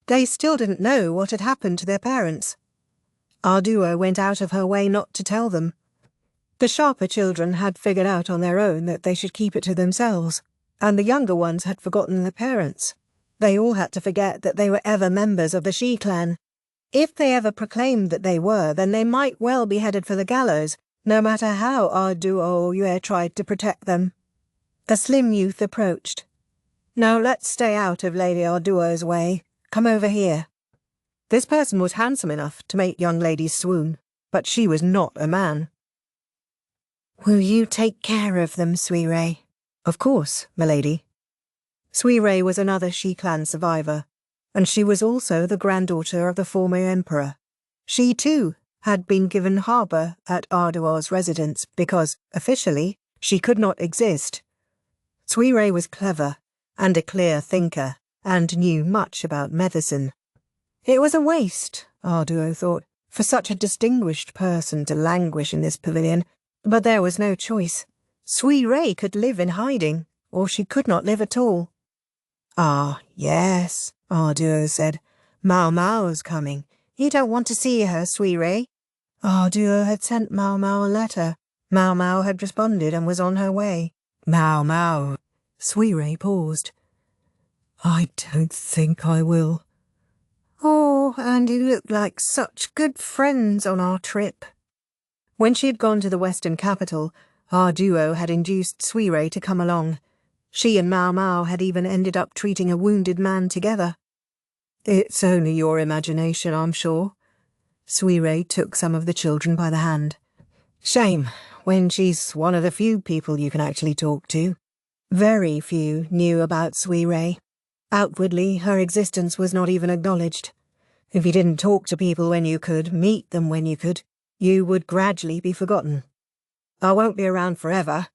They still didn't know what had happened to their parents. Duo went out of her way not to tell them. The sharper children had figured out on their own that they should keep it to themselves, and the younger ones had forgotten their parents. They all had to forget that they were ever members of the Shi clan. If they ever proclaimed that they were, then they might well be headed for the gallows, no matter how Duo Yue tried to protect them. The slim youth approached. "No, let's stay out of Lady Duo's way. Come over here." This person was handsome enough to make young ladies swoon, but she was not a man. "Will you take care of them, Suirei?" "Of course, milady." Suirei was another Shi clan survivor, and she was also the granddaughter of the former emperor. She, too, had been given harbour at Duo's residence because, officially, she could not exist. Suirei was clever and a clear thinker and knew much about medicine. It was a waste, Duo thought, for such a distinguished person to languish in this pavilion, but there was no choice. Suirei could live in hiding, or she could not live at all. Yes, Duo said. Maomao's coming. You don't want to see her, Suirei. Duo had sent Maomao a letter. Maomao had responded and was on her way. Maomao. Suirei paused. "I don't think I will." Oh, and you look like such good friends on our trip. When she had gone to the western capital, our duo had induced Suire to come along. She and Maomao had even ended up treating a wounded man together. It's only your imagination, I'm sure. Suire took some of the children by the hand. Shame, when she's one of the few people you can actually talk to. Very few knew about Suire. Outwardly, her existence was not even acknowledged. If you didn't talk to people when you could, meet them when you could, you would gradually be forgotten. I won't be around forever,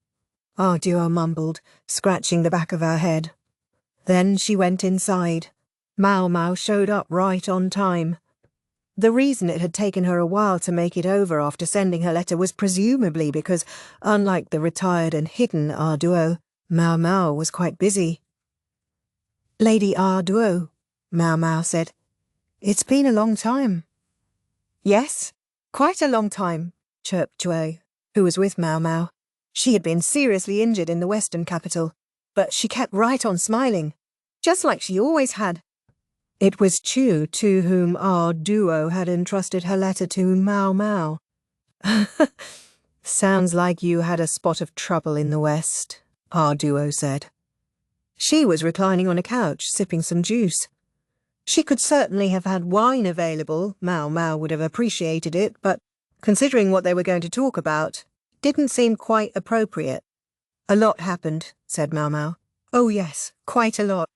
our duo mumbled, scratching the back of her head. Then she went inside. Maomao showed up right on time. The reason it had taken her a while to make it over after sending her letter was presumably because, unlike the retired and hidden our duo, Maomao was quite busy. Lady our duo, Maomao said. It's been a long time. Yes, quite a long time, chirped Chue, who was with Maomao. She had been seriously injured in the western capital, but she kept right on smiling, just like she always had. It was Chu to whom our duo had entrusted her letter to Maomao. Sounds like you had a spot of trouble in the west, our duo said. She was reclining on a couch, sipping some juice. She could certainly have had wine available, Maomao would have appreciated it, but considering what they were going to talk about, didn't seem quite appropriate. A lot happened, said Maomao. Oh yes, quite a lot.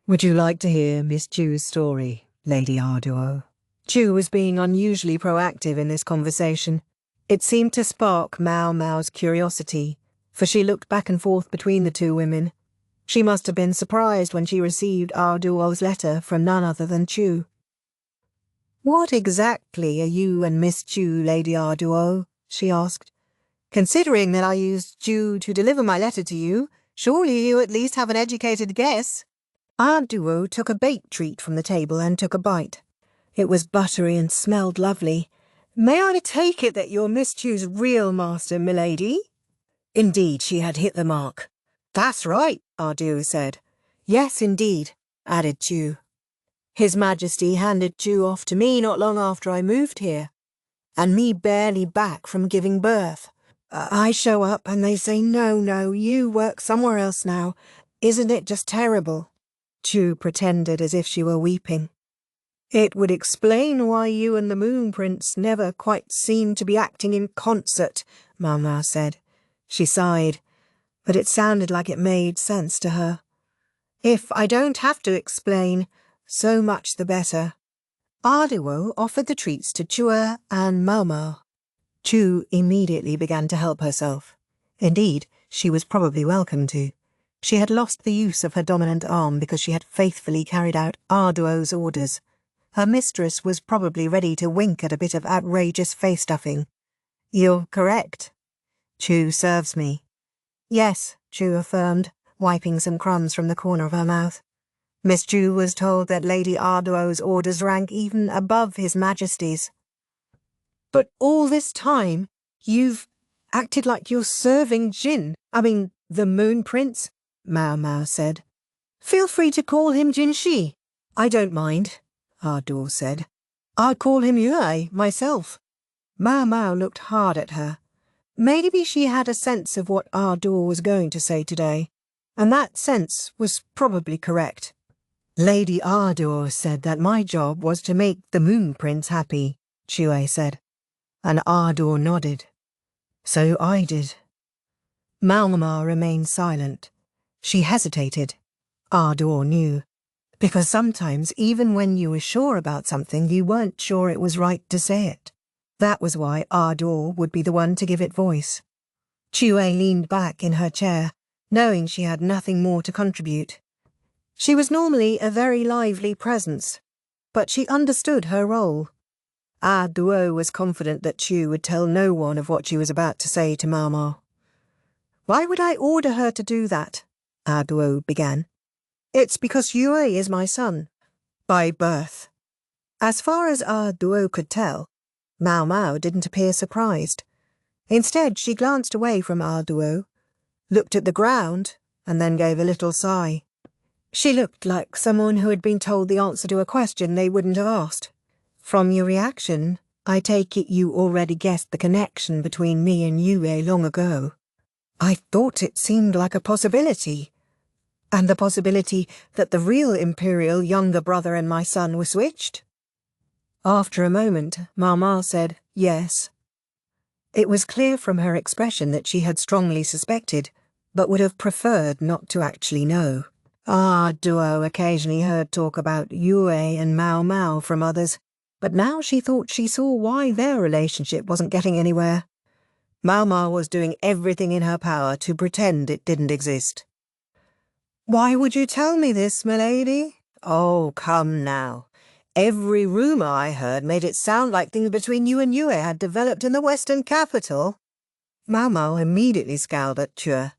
Would you like to hear Miss Chu's story, Lady Arduo? Chu was being unusually proactive in this conversation. It seemed to spark Maomao's curiosity, for she looked back and forth between the two women. She must have been surprised when she received Arduo's letter from none other than Chu. What exactly are you and Miss Chu, Lady Arduo? She asked. Considering that I used Chu to deliver my letter to you, surely you at least have an educated guess. Arduo took a baked treat from the table and took a bite. It was buttery and smelled lovely. May I take it that you're Miss Chu's real master, milady? Indeed, she had hit the mark. That's right, Arduo said. Yes, indeed, added Chu. His Majesty handed Chu off to me not long after I moved here, and me barely back from giving birth. I show up and they say, no, you work somewhere else now. Isn't it just terrible? Chu pretended as if she were weeping. It would explain why you and the Moon Prince never quite seemed to be acting in concert, Maomao said. She sighed, but it sounded like it made sense to her. If I don't have to explain, so much the better. Arduo offered the treats to Chua and Maomao. Chu immediately began to help herself. Indeed, she was probably welcome to. She had lost the use of her dominant arm because she had faithfully carried out Arduo's orders. Her mistress was probably ready to wink at a bit of outrageous face-stuffing. You're correct. Chu serves me. Yes, Chu affirmed, wiping some crumbs from the corner of her mouth. Miss Chu was told that Lady Arduo's orders rank even above His Majesty's. But all this time, you've acted like you're serving the Moon Prince, Maomao said. Feel free to call him Jinshi. I don't mind, Arduo said. I'd call him Yue myself. Maomao looked hard at her. Maybe she had a sense of what Arduo was going to say today, and that sense was probably correct. Lady Arduo said that my job was to make the Moon Prince happy, Chue said, and Arduo nodded. So I did. Maomao remained silent. She hesitated. Arduo knew, because sometimes even when you were sure about something, you weren't sure it was right to say it. That was why Arduo would be the one to give it voice. Chue leaned back in her chair, knowing she had nothing more to contribute. She was normally a very lively presence, but she understood her role. Arduo was confident that Chue would tell no one of what she was about to say to Maomao. Why would I order her to do that? Arduo began. It's because Yue is my son, by birth. As far as Arduo could tell, Maomao didn't appear surprised. Instead, she glanced away from Arduo, looked at the ground, and then gave a little sigh. She looked like someone who had been told the answer to a question they wouldn't have asked. From your reaction, I take it you already guessed the connection between me and Yue long ago. I thought it seemed like a possibility. And the possibility that the real Imperial younger brother and my son were switched? After a moment, Maomao said yes. It was clear from her expression that she had strongly suspected, but would have preferred not to actually know. Duo occasionally heard talk about Yue and Maomao from others, but now she thought she saw why their relationship wasn't getting anywhere. Maomao was doing everything in her power to pretend it didn't exist. Why would you tell me this, milady? Oh, come now. Every rumour I heard made it sound like things between you and Yue had developed in the western capital. Maomao immediately scowled at Chue.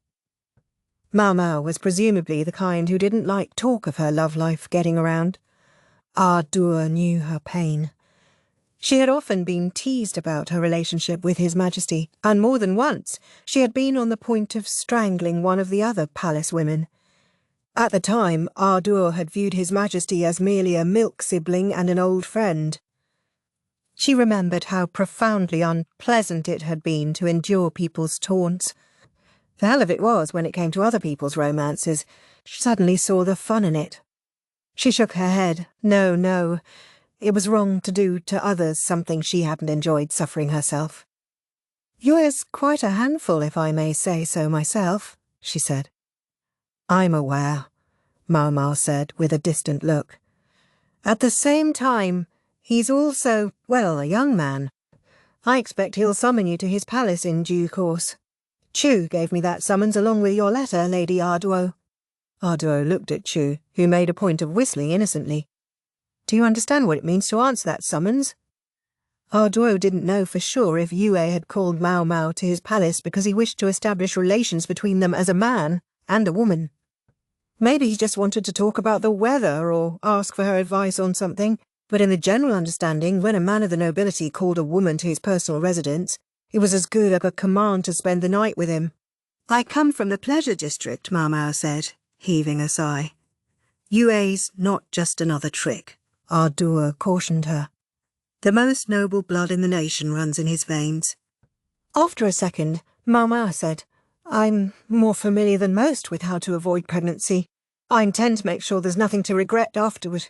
Maomao was presumably the kind who didn't like talk of her love life getting around. Duo knew her pain. She had often been teased about her relationship with His Majesty, and more than once she had been on the point of strangling one of the other palace women. At the time, Duo had viewed His Majesty as merely a milk sibling and an old friend. She remembered how profoundly unpleasant it had been to endure people's taunts. The hell of it was when it came to other people's romances. She suddenly saw the fun in it. She shook her head. No. It was wrong to do to others something she hadn't enjoyed suffering herself. Yue's quite a handful, if I may say so myself, she said. I'm aware, Maomao said with a distant look. At the same time, he's also, well, a young man. I expect he'll summon you to his palace in due course. Chu gave me that summons along with your letter, Lady Duo. Duo looked at Chu, who made a point of whistling innocently. Do you understand what it means to answer that summons? Duo didn't know for sure if Yue had called Maomao to his palace because he wished to establish relations between them as a man and a woman. Maybe he just wanted to talk about the weather or ask for her advice on something, but in the general understanding, when a man of the nobility called a woman to his personal residence, it was as good as a command to spend the night with him. I come from the pleasure district, Maomao said, heaving a sigh. Yue's not just another trick, Duo cautioned her. The most noble blood in the nation runs in his veins. After a second, Maomao said, I'm more familiar than most with how to avoid pregnancy. I intend to make sure there's nothing to regret afterward.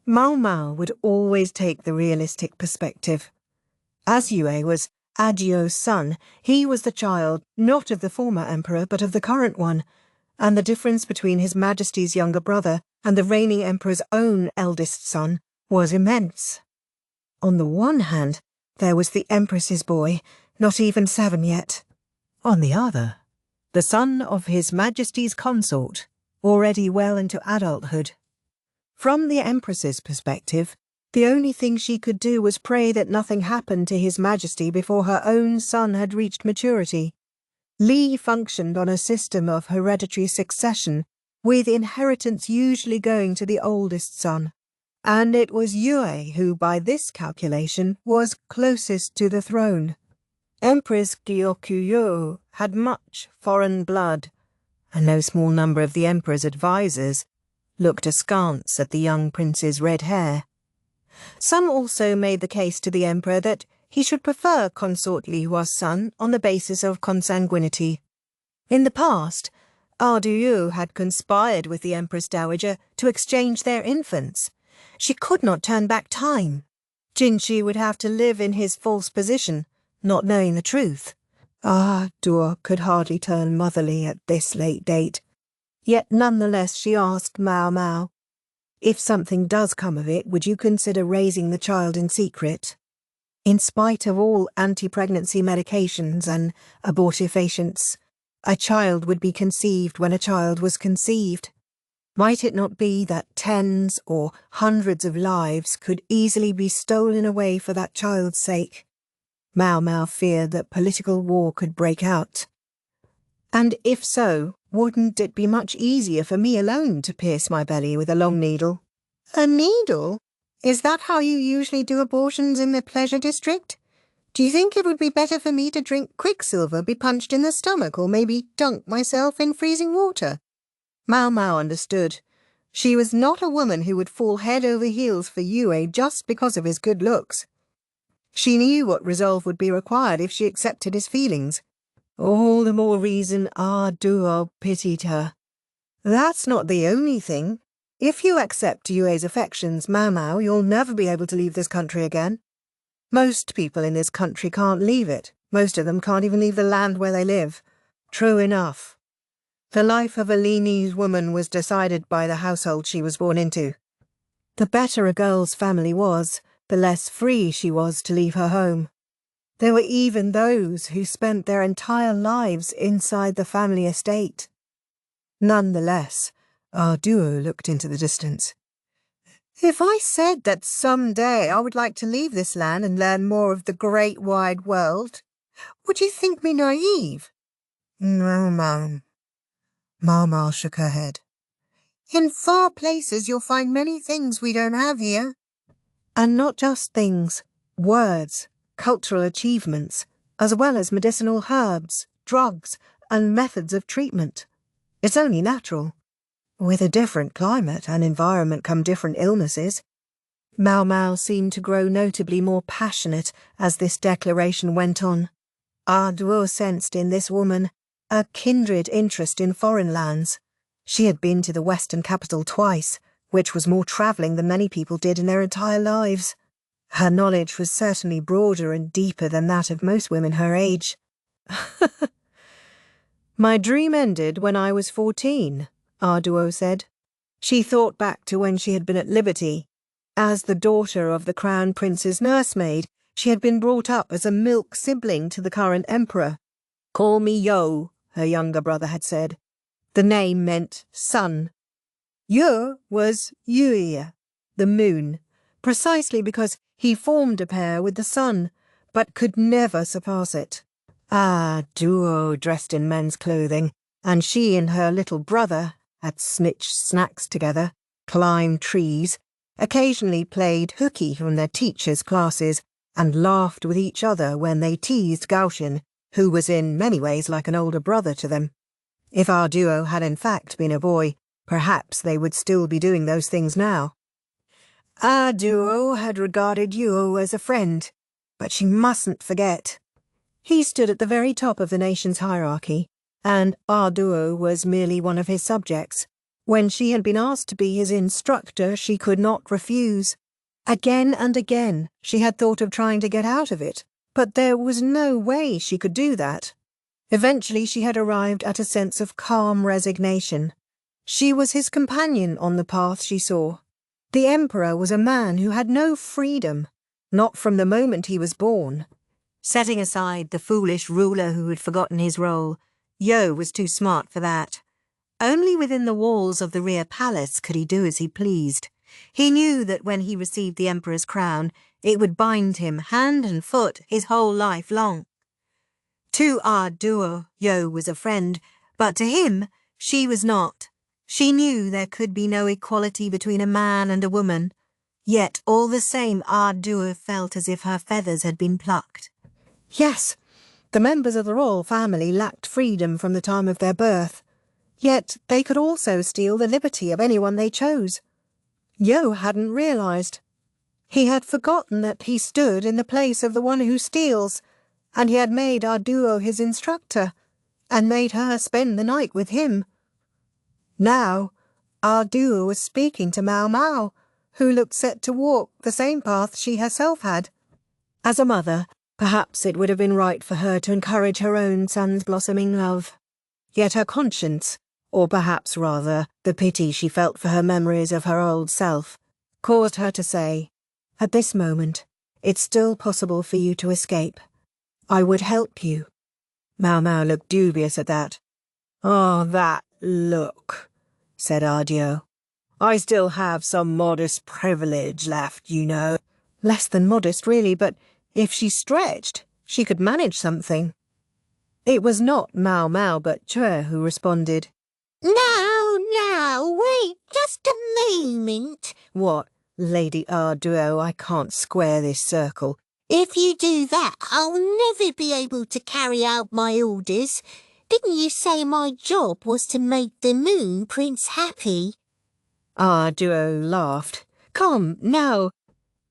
Maomao would always take the realistic perspective. As Yue was Adio's son, he was the child not of the former emperor but of the current one, and the difference between His Majesty's younger brother and the reigning emperor's own eldest son was immense. On the one hand, there was the empress's boy, not even 7 yet. On the other, the son of His Majesty's consort, already well into adulthood. From the empress's perspective, the only thing she could do was pray that nothing happened to His Majesty before her own son had reached maturity. Li functioned on a system of hereditary succession, with inheritance usually going to the oldest son. And it was Yue who, by this calculation, was closest to the throne. Empress Gyokugyo had much foreign blood, and no small number of the emperor's advisers looked askance at the young prince's red hair. Some also made the case to the emperor that he should prefer consort Li Hua's son on the basis of consanguinity. In the past, Duo had conspired with the Empress Dowager to exchange their infants. She could not turn back time. Jinshi would have to live in his false position, not knowing the truth. Duo could hardly turn motherly at this late date. Yet nonetheless she asked Maomao, if something does come of it, would you consider raising the child in secret? In spite of all anti-pregnancy medications and abortifacients, a child would be conceived when a child was conceived. Might it not be that tens or hundreds of lives could easily be stolen away for that child's sake? Maomao feared that political war could break out. And if so, wouldn't it be much easier for me alone to pierce my belly with a long needle? A needle? Is that how you usually do abortions in the pleasure district? Do you think it would be better for me to drink quicksilver, be punched in the stomach, or maybe dunk myself in freezing water? Maomao understood. She was not a woman who would fall head over heels for Yue just because of his good looks. She knew what resolve would be required if she accepted his feelings. All the more reason Duo pitied her. That's not the only thing. If you accept Yue's affections, Maomao, you'll never be able to leave this country again. Most people in this country can't leave it. Most of them can't even leave the land where they live. True enough. The life of a Linese woman was decided by the household she was born into. The better a girl's family was, the less free she was to leave her home. There were even those who spent their entire lives inside the family estate. Nonetheless, our duo looked into the distance. If I said that someday I would like to leave this land and learn more of the great wide world, would you think me naive? No, Mum. Maomao shook her head. In far places you'll find many things we don't have here. And not just things, words, cultural achievements, as well as medicinal herbs, drugs, and methods of treatment. It's only natural. With a different climate and environment come different illnesses. Maomao seemed to grow notably more passionate as this declaration went on. Duo sensed in this woman a kindred interest in foreign lands. She had been to the Western capital twice, which was more travelling than many people did in their entire lives. Her knowledge was certainly broader and deeper than that of most women her age. My dream ended when I was 14, Duo said. She thought back to when she had been at liberty. As the daughter of the Crown Prince's nursemaid, she had been brought up as a milk sibling to the current emperor. Call me Yo, her younger brother had said. The name meant sun. Yo was Yue, the moon, precisely because he formed a pair with the sun, but could never surpass it. Duo dressed in men's clothing, and she and her little brother had snitched snacks together, climbed trees, occasionally played hooky from their teachers' classes, and laughed with each other when they teased Gaoxian, who was in many ways like an older brother to them. If our duo had in fact been a boy, perhaps they would still be doing those things now. Our duo had regarded Yuo as a friend, but she mustn't forget. He stood at the very top of the nation's hierarchy, and our duo was merely one of his subjects. When she had been asked to be his instructor, she could not refuse. Again and again she had thought of trying to get out of it, but there was no way she could do that. Eventually she had arrived at a sense of calm resignation. She was his companion on the path she saw. The emperor was a man who had no freedom, not from the moment he was born. Setting aside the foolish ruler who had forgotten his role, Yo was too smart for that. Only within the walls of the rear palace could he do as he pleased. He knew that when he received the emperor's crown, it would bind him hand and foot his whole life long. To our duo, Yo was a friend, but to him, she was not. She knew there could be no equality between a man and a woman, yet all the same our duo felt as if her feathers had been plucked. Yes, the members of the royal family lacked freedom from the time of their birth, yet they could also steal the liberty of anyone they chose. Yo hadn't realised. He had forgotten that he stood in the place of the one who steals, and he had made our duo his instructor, and made her spend the night with him. Now, our duo was speaking to Maomao, who looked set to walk the same path she herself had. As a mother, perhaps it would have been right for her to encourage her own son's blossoming love. Yet her conscience, or perhaps rather the pity she felt for her memories of her old self, caused her to say, "At this moment, it's still possible for you to escape. I would help you." Maomao looked dubious at that. "Oh, that look," said Ardio. "I still have some modest privilege left, you know." Less than modest, really, but if she stretched, she could manage something. It was not Maomao but Chue who responded. Now, wait just a moment. What, Lady Arduo, I can't square this circle. If you do that, I'll never be able to carry out my orders. Didn't you say my job was to make the Moon Prince happy? Duo laughed. Come, now.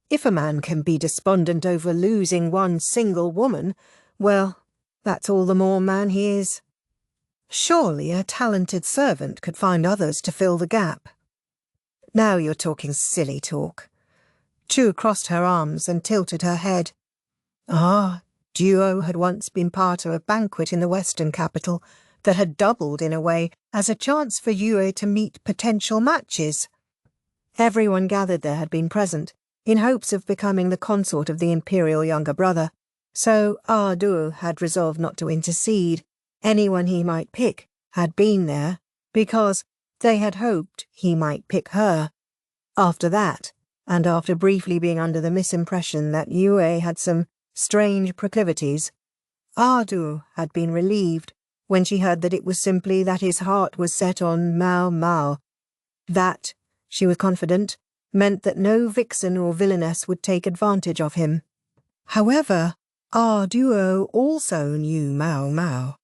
If a man can be despondent over losing one single woman, well, that's all the more man he is. Surely a talented servant could find others to fill the gap. Now you're talking silly talk. Chu crossed her arms and tilted her head. Duo had once been part of a banquet in the western capital that had doubled, in a way, as a chance for Yue to meet potential matches. Everyone gathered there had been present, in hopes of becoming the consort of the imperial younger brother, so Duo had resolved not to intercede. Anyone he might pick had been there, because they had hoped he might pick her. After that, and after briefly being under the misimpression that Yue had some strange proclivities, Duo had been relieved when she heard that it was simply that his heart was set on Maomao. That, she was confident, meant that no vixen or villainess would take advantage of him. However, Duo also knew Maomao,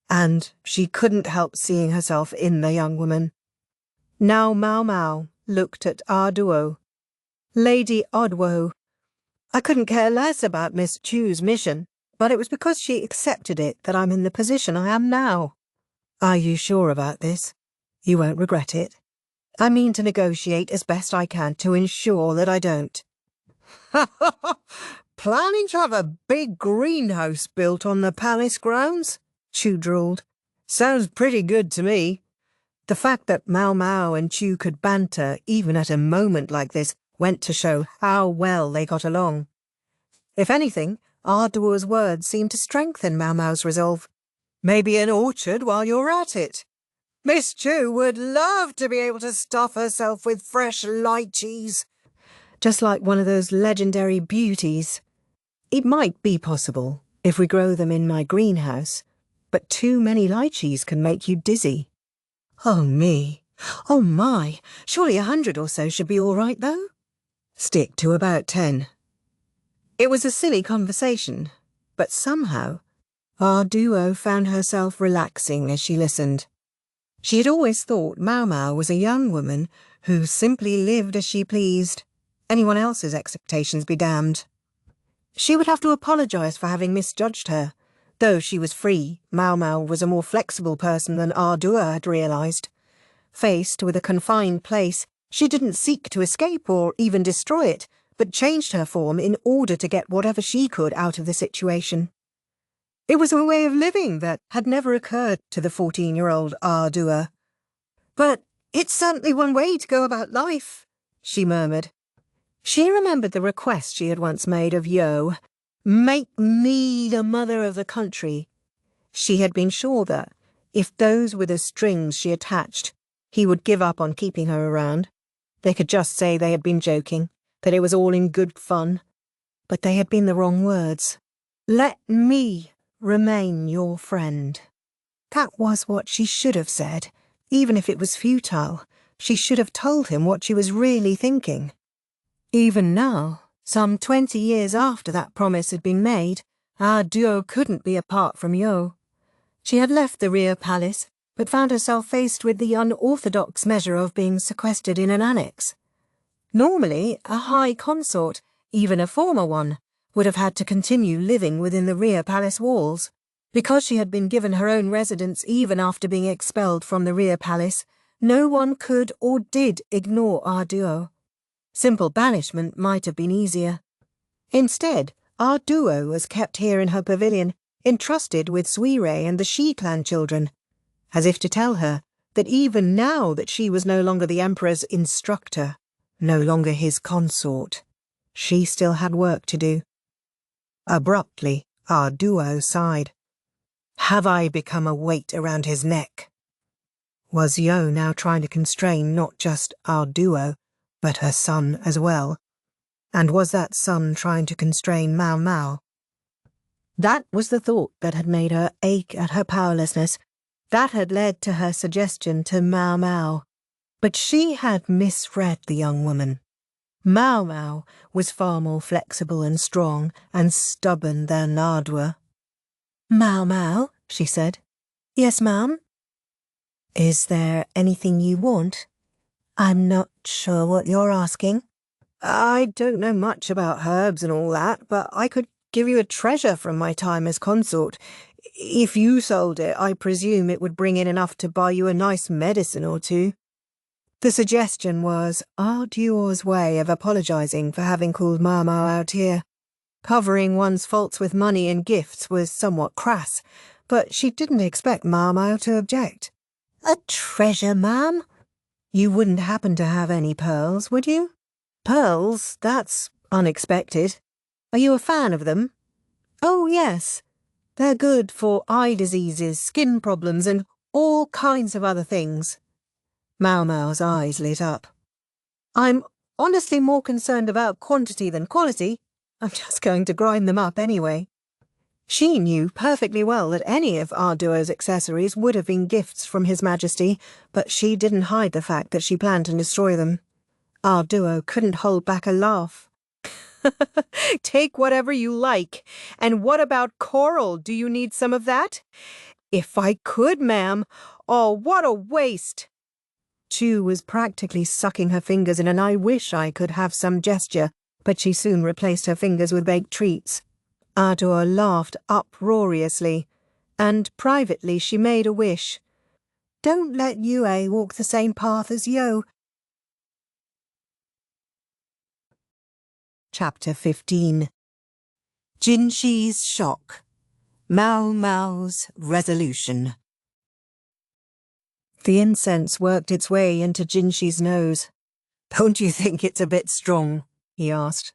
and she couldn't help seeing herself in the young woman. Now Maomao looked at Duo. Lady Odwo, I couldn't care less about Miss Chu's mission, but it was because she accepted it that I'm in the position I am now. Are you sure about this? You won't regret it. I mean to negotiate as best I can to ensure that I don't. Planning to have a big greenhouse built on the palace grounds? Chu drawled. Sounds pretty good to me. The fact that Maomao and Chu could banter, even at a moment like this, went to show how well they got along. If anything, Duo's words seemed to strengthen Maomao's resolve. Maybe an orchard while you're at it. Miss Chu would love to be able to stuff herself with fresh lychees. Just like one of those legendary beauties. It might be possible if we grow them in my greenhouse, but too many lychees can make you dizzy. Oh me. Oh my. Surely 100 or so should be all right, though? Stick to about 10. It was a silly conversation, but somehow Duo found herself relaxing as she listened. She had always thought Maomao was a young woman who simply lived as she pleased. Anyone else's expectations be damned. She would have to apologise for having misjudged her. Though she was free, Maomao was a more flexible person than Duo had realised. Faced with a confined place, she didn't seek to escape or even destroy it, but changed her form in order to get whatever she could out of the situation. It was a way of living that had never occurred to the 14-year-old Duo. But it's certainly one way to go about life, she murmured. She remembered the request she had once made of Yo, make me the mother of the country. She had been sure that, if those were the strings she attached, he would give up on keeping her around. They could just say they had been joking, that it was all in good fun. But they had been the wrong words. Let me remain your friend. That was what she should have said. Even if it was futile, she should have told him what she was really thinking. Even now, some 20 years after that promise had been made, Duo couldn't be apart from Yo. She had left the rear palace, but found herself faced with the unorthodox measure of being sequestered in an annex. Normally, a high consort, even a former one, would have had to continue living within the rear palace walls. Because she had been given her own residence even after being expelled from the rear palace, no one could or did ignore Duo. Simple banishment might have been easier. Instead, Duo was kept here in her pavilion, entrusted with Suirei and the Shi clan children, as if to tell her that even now that she was no longer the Emperor's instructor, no longer his consort, she still had work to do. Abruptly, Duo sighed. Have I become a weight around his neck? Was Yo now trying to constrain not just Duo, but her son as well? And was that son trying to constrain Maomao? That was the thought that had made her ache at her powerlessness. That had led to her suggestion to Maomao. But she had misread the young woman. Maomao was far more flexible and strong and stubborn than Duo. Maomao, she said, Yes, ma'am. Is there anything you want? I'm not sure what you're asking. I don't know much about herbs and all that, but I could give you a treasure from my time as consort. If you sold it, I presume it would bring in enough to buy you a nice medicine or two. The suggestion was Arduo's way of apologising for having called Maomao out here. Covering one's faults with money and gifts was somewhat crass, but she didn't expect Maomao to object. A treasure, ma'am? You wouldn't happen to have any pearls, would you? Pearls? That's unexpected. Are you a fan of them? Oh, yes. They're good for eye diseases, skin problems, and all kinds of other things. Maomao's eyes lit up. I'm honestly more concerned about quantity than quality. I'm just going to grind them up anyway. She knew perfectly well that any of Arduo's accessories would have been gifts from His Majesty, but she didn't hide the fact that she planned to destroy them. Arduo couldn't hold back a laugh. Take whatever you like. And what about coral? Do you need some of that? If I could, ma'am. Oh, what a waste! Chu was practically sucking her fingers in an I wish I could have some gesture, but she soon replaced her fingers with baked treats. Arduo laughed uproariously, and privately she made a wish. Don't let Yue walk the same path as Yo. Chapter 15. Jinshi's Shock. Maomao's Resolution. The incense worked its way into Jinshi's nose. Don't you think it's a bit strong? He asked.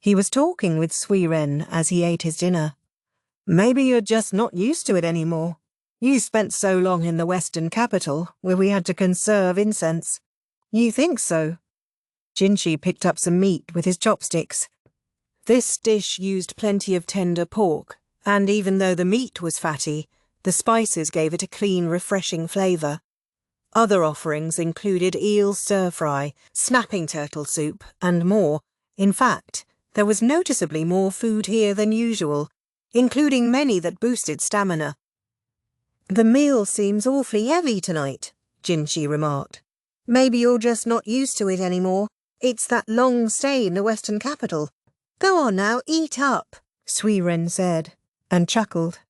He was talking with Suiren as he ate his dinner. Maybe you're just not used to it anymore. You spent so long in the Western capital, where we had to conserve incense. You think so? Jinshi picked up some meat with his chopsticks. This dish used plenty of tender pork, and even though the meat was fatty, the spices gave it a clean, refreshing flavour. Other offerings included eel stir-fry, snapping turtle soup, and more. In fact, there was noticeably more food here than usual, including many that boosted stamina. The meal seems awfully heavy tonight, Jinshi remarked. Maybe you're just not used to it anymore. It's that long stay in the Western capital. Go on now, eat up, Suiren said, and chuckled.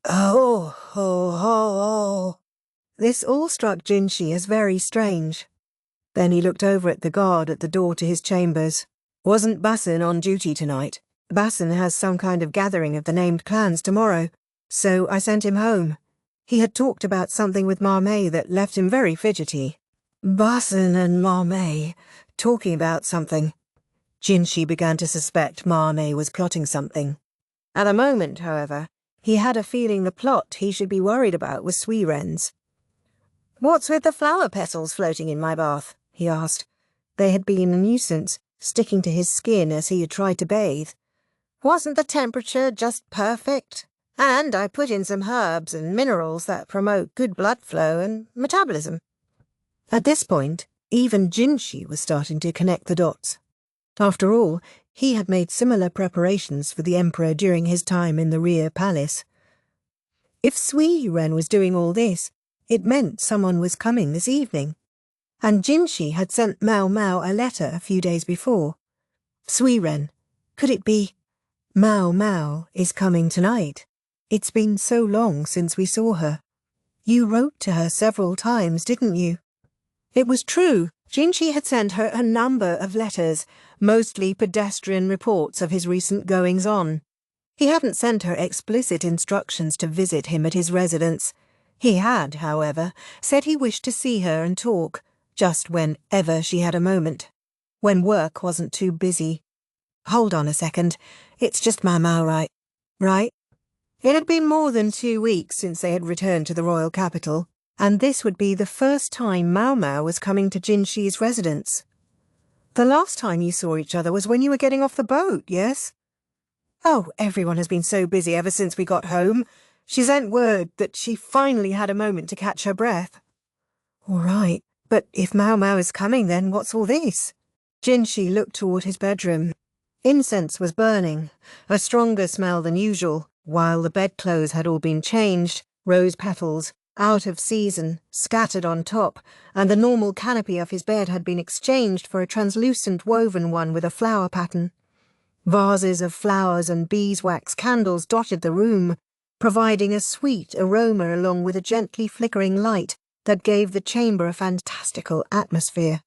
Oh, ho, ho, ho. This all struck Jinshi as very strange. Then he looked over at the guard at the door to his chambers. Wasn't Bassin on duty tonight? Bassin has some kind of gathering of the named clans tomorrow, so I sent him home. He had talked about something with Maamei that left him very fidgety. Bassin and Maamei talking about something. Jinshi began to suspect Maamei was plotting something. At the moment, however, he had a feeling the plot he should be worried about was Suiren's. What's with the flower petals floating in my bath? He asked. They had been a nuisance, sticking to his skin as he had tried to bathe. Wasn't the temperature just perfect? And I put in some herbs and minerals that promote good blood flow and metabolism. At this point, even Jinshi was starting to connect the dots. After all, he had made similar preparations for the Emperor during his time in the Imperial Palace. If Suiren was doing all this, it meant someone was coming this evening. And Jinshi had sent Maomao a letter a few days before. Suiren, could it be Maomao is coming tonight? It's been so long since we saw her. You wrote to her several times, didn't you? It was true. Jinshi had sent her a number of letters, mostly pedestrian reports of his recent goings-on. He hadn't sent her explicit instructions to visit him at his residence. He had, however, said he wished to see her and talk, just whenever she had a moment, when work wasn't too busy. Hold on a second, it's just Maamei, right? It had been more than 2 weeks since they had returned to the royal capital, and this would be the first time Maomao was coming to Jinshi's residence. The last time you saw each other was when you were getting off the boat, yes? Oh, everyone has been so busy ever since we got home. She sent word that she finally had a moment to catch her breath. All right, but if Maomao is coming, then what's all this? Jinshi looked toward his bedroom. Incense was burning, a stronger smell than usual, while the bedclothes had all been changed. rose petals, out of season, scattered on top, and the normal canopy of his bed had been exchanged for a translucent woven one with a flower pattern. Vases of flowers and beeswax candles dotted the room, providing a sweet aroma along with a gently flickering light that gave the chamber a fantastical atmosphere.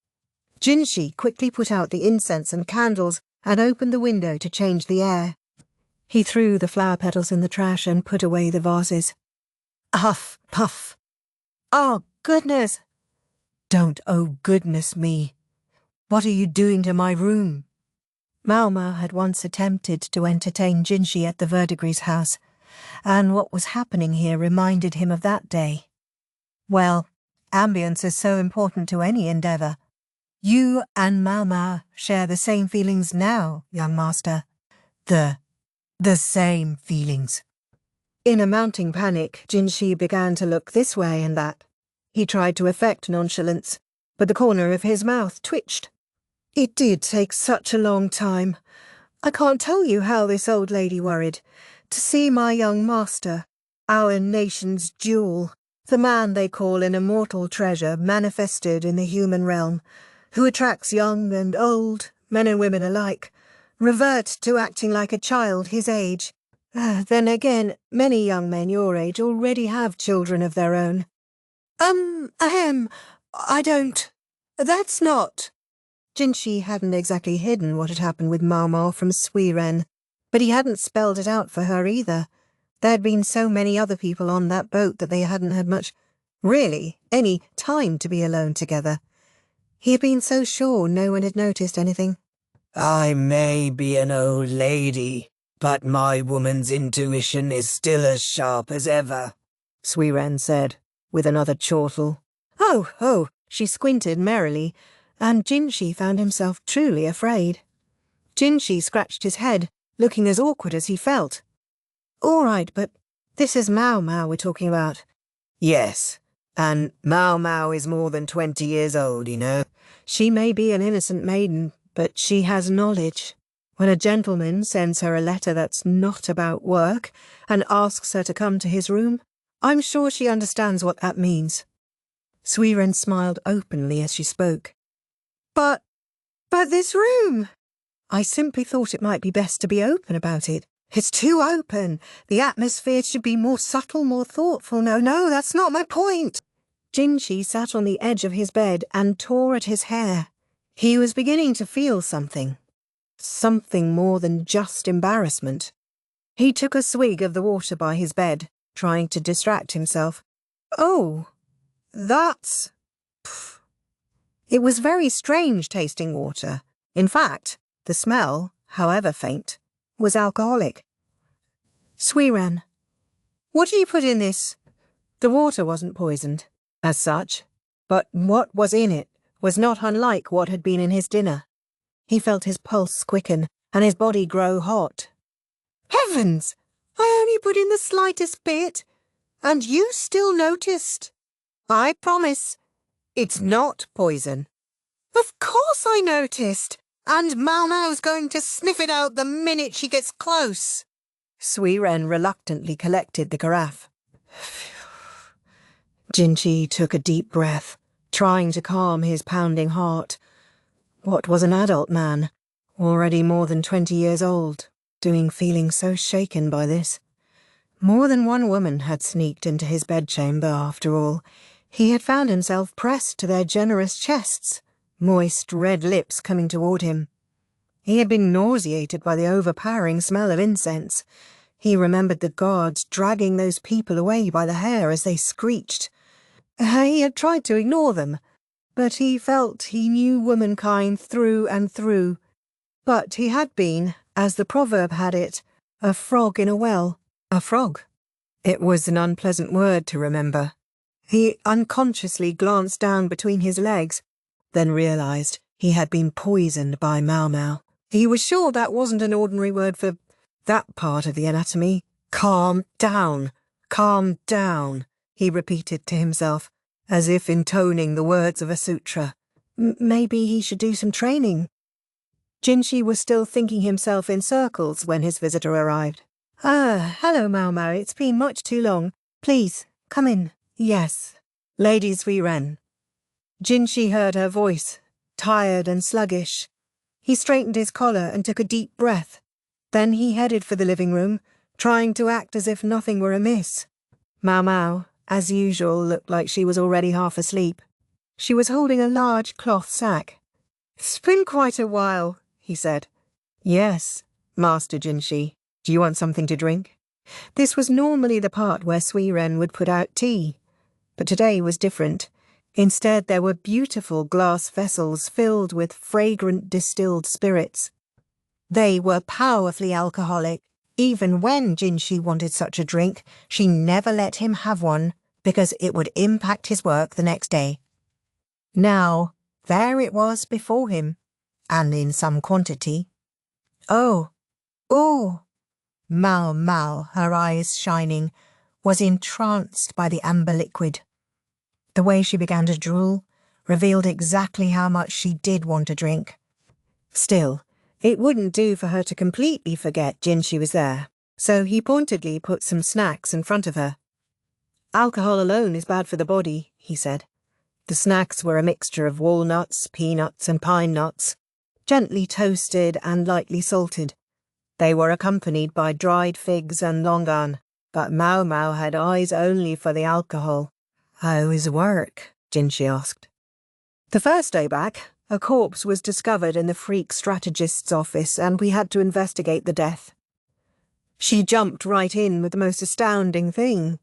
Jinshi quickly put out the incense and candles and opened the window to change the air. He threw the flower petals in the trash and put away the vases. Huff, puff. Oh, goodness! Don't oh goodness me. What are you doing to my room? Maomao had once attempted to entertain Jinshi at the Verdigris house, and what was happening here reminded him of that day. Well, ambience is so important to any endeavour. You and Maomao share the same feelings now, young master. The same feelings. In a mounting panic, Jinshi began to look this way and that. He tried to affect nonchalance, but the corner of his mouth twitched. It did take such a long time. I can't tell you how this old lady worried. To see my young master, our nation's jewel, the man they call an immortal treasure manifested in the human realm, who attracts young and old, men and women alike, revert to acting like a child his age. Then again, many young men your age already have children of their own. I don't... That's not... Jinshi hadn't exactly hidden what had happened with Maomao from Suiren, but he hadn't spelled it out for her either. There had been so many other people on that boat that they hadn't had much, really, any time to be alone together. He had been so sure no one had noticed anything. I may be an old lady, but my woman's intuition is still as sharp as ever, Suiren said, with another chortle. Oh, she squinted merrily, and Jinshi found himself truly afraid. Jinshi scratched his head, looking as awkward as he felt. All right, but this is Maomao we're talking about. Yes, and Maomao is more than 20 years old, you know. She may be an innocent maiden, but she has knowledge. When a gentleman sends her a letter that's not about work and asks her to come to his room, I'm sure she understands what that means. Suiren smiled openly as she spoke. But this room! I simply thought it might be best to be open about it. It's too open. The atmosphere should be more subtle, more thoughtful. No, that's not my point. Jinshi sat on the edge of his bed and tore at his hair. He was beginning to feel something. Something more than just embarrassment. He took a swig of the water by his bed, trying to distract himself. Oh, that's... Pff. It was very strange tasting water. In fact, the smell, however faint, was alcoholic. Suiren, what did you put in this? The water wasn't poisoned, as such, but what was in it was not unlike what had been in his dinner. He felt his pulse quicken and his body grow hot. Heavens! I only put in the slightest bit, and you still noticed. I promise, it's not poison. Of course I noticed, and Maomao's going to sniff it out the minute she gets close. Suiren reluctantly collected the carafe. Jinshi took a deep breath, trying to calm his pounding heart. What was an adult man, already more than 20 years old, doing feeling so shaken by this? More than one woman had sneaked into his bedchamber, after all. He had found himself pressed to their generous chests, moist red lips coming toward him. He had been nauseated by the overpowering smell of incense. He remembered the guards dragging those people away by the hair as they screeched. He had tried to ignore them, but he felt he knew womankind through and through. But he had been, as the proverb had it, a frog in a well. A frog. It was an unpleasant word to remember. He unconsciously glanced down between his legs, then realized he had been poisoned by Maomao. He was sure that wasn't an ordinary word for that part of the anatomy. Calm down, he repeated to himself, as if intoning the words of a sutra. Maybe he should do some training. Jinshi was still thinking himself in circles when his visitor arrived. Hello, Maomao. It's been much too long, Please, come in. Yes, Lady Sui Ren. Jinshi heard her voice, tired and sluggish. He straightened his collar and took a deep breath. Then he headed for the living room, trying to act as if nothing were amiss. Maomao, as usual, looked like she was already half asleep. She was holding a large cloth sack. "It's been quite a while," he said. "Yes, Master Jinshi. Do you want something to drink?" This was normally the part where Sui Ren would put out tea, but today was different. Instead, there were beautiful glass vessels filled with fragrant distilled spirits. They were powerfully alcoholic. Even when Jinshi wanted such a drink, she never let him have one because it would impact his work the next day. Now, there it was before him, and in some quantity. Oh! Maomao, her eyes shining, was entranced by the amber liquid. The way she began to drool revealed exactly how much she did want to drink. Still, it wouldn't do for her to completely forget Jinshi was there, so he pointedly put some snacks in front of her. "Alcohol alone is bad for the body," he said. The snacks were a mixture of walnuts, peanuts, and pine nuts, gently toasted and lightly salted. They were accompanied by dried figs and longan, but Maomao had eyes only for the alcohol. "How is work?" Jinshi asked. "The first day back, a corpse was discovered in the freak strategist's office, and we had to investigate the death." She jumped right in with the most astounding thing.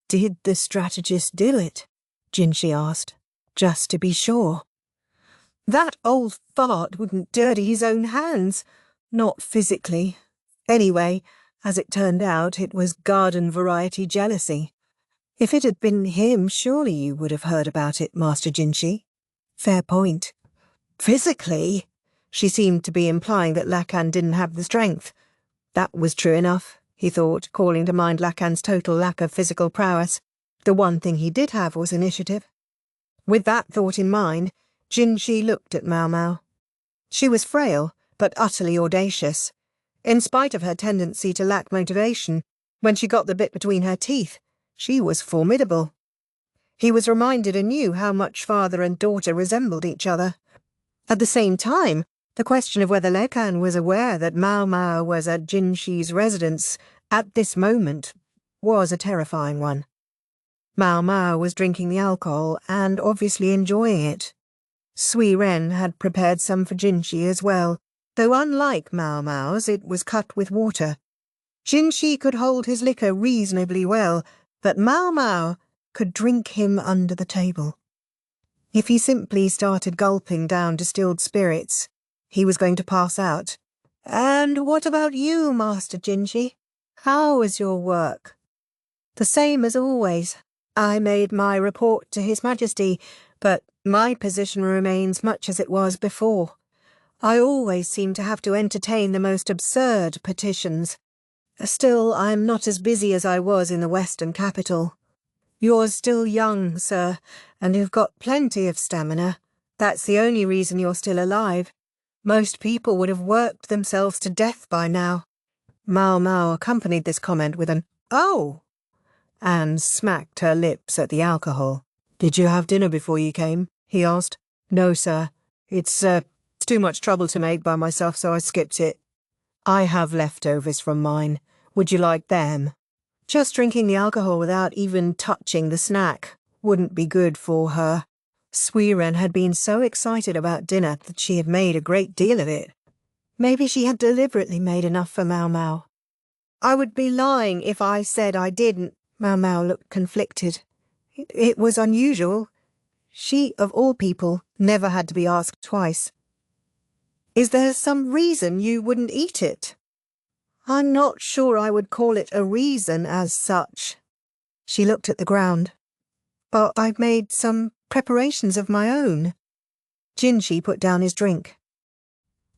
"Did the strategist do it?" Jinshi asked, just to be sure. "That old fart wouldn't dirty his own hands. Not physically. Anyway, as it turned out, it was garden-variety jealousy. If it had been him, surely you would have heard about it, Master Jinshi." "Fair point." "Physically?" She seemed to be implying that Lahan didn't have the strength. That was true enough, he thought, calling to mind Lahan's total lack of physical prowess. The one thing he did have was initiative. With that thought in mind, Jinshi looked at Maomao. She was frail, but utterly audacious. In spite of her tendency to lack motivation, when she got the bit between her teeth, she was formidable. He was reminded anew how much father and daughter resembled each other. At the same time, the question of whether Lahan was aware that Maomao was at Jinshi's residence at this moment was a terrifying one. Maomao was drinking the alcohol and obviously enjoying it. Sui Ren had prepared some for Jinshi as well, though unlike Maomao's, it was cut with water. Jinshi could hold his liquor reasonably well, but Maomao could drink him under the table. If he simply started gulping down distilled spirits, he was going to pass out. "And what about you, Master Jinshi? How was your work?" "The same as always. I made my report to His Majesty, but my position remains much as it was before. I always seem to have to entertain the most absurd petitions. Still, I'm not as busy as I was in the Western capital. You're still young, sir, and you've got plenty of stamina. That's the only reason you're still alive. Most people would have worked themselves to death by now." Maomao accompanied this comment with an "Oh!" and smacked her lips at the alcohol. "Did you have dinner before you came?" he asked. "No, sir. It's too much trouble to make by myself, so I skipped it." "I have leftovers from mine. Would you like them?" Just drinking the alcohol without even touching the snack wouldn't be good for her. Sui Ren had been so excited about dinner that she had made a great deal of it. Maybe she had deliberately made enough for Maomao. "I would be lying if I said I didn't." Maomao looked conflicted. It was unusual. She, of all people, never had to be asked twice. "Is there some reason you wouldn't eat it?" "I'm not sure I would call it a reason as such." She looked at the ground. "But I've made some preparations of my own." Jinshi put down his drink.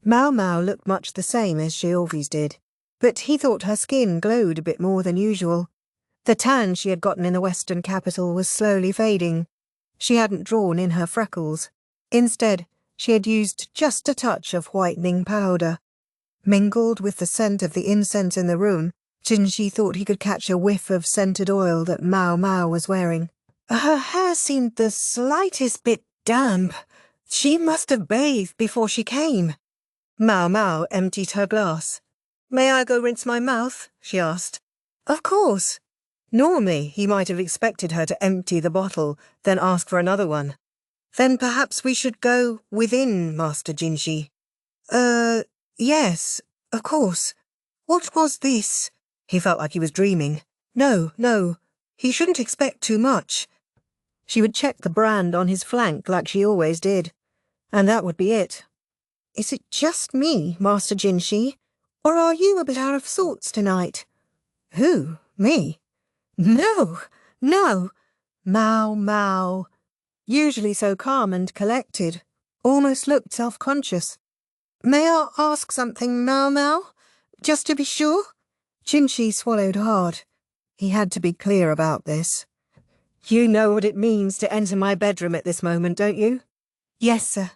Maomao looked much the same as she always did, but he thought her skin glowed a bit more than usual. The tan she had gotten in the Western capital was slowly fading. She hadn't drawn in her freckles. Instead, she had used just a touch of whitening powder. Mingled with the scent of the incense in the room, Jinshi thought he could catch a whiff of scented oil that Maomao was wearing. Her hair seemed the slightest bit damp. She must have bathed before she came. Maomao emptied her glass. "May I go rinse my mouth?" she asked. Of course. Normally, he might have expected her to empty the bottle, then ask for another one. Then perhaps we should go within, Master Jinshi. Yes, of course. What was this? He felt like he was dreaming. No, he shouldn't expect too much. She would check the brand on his flank like she always did, and that would be it. Is it just me, Master Jinshi, or are you a bit out of sorts tonight? Who? Me? No. Maomao. Usually so calm and collected, almost looked self-conscious. May I ask something, Maomao? Just to be sure? Jinshi swallowed hard. He had to be clear about this. You know what it means to enter my bedroom at this moment, don't you? Yes, sir.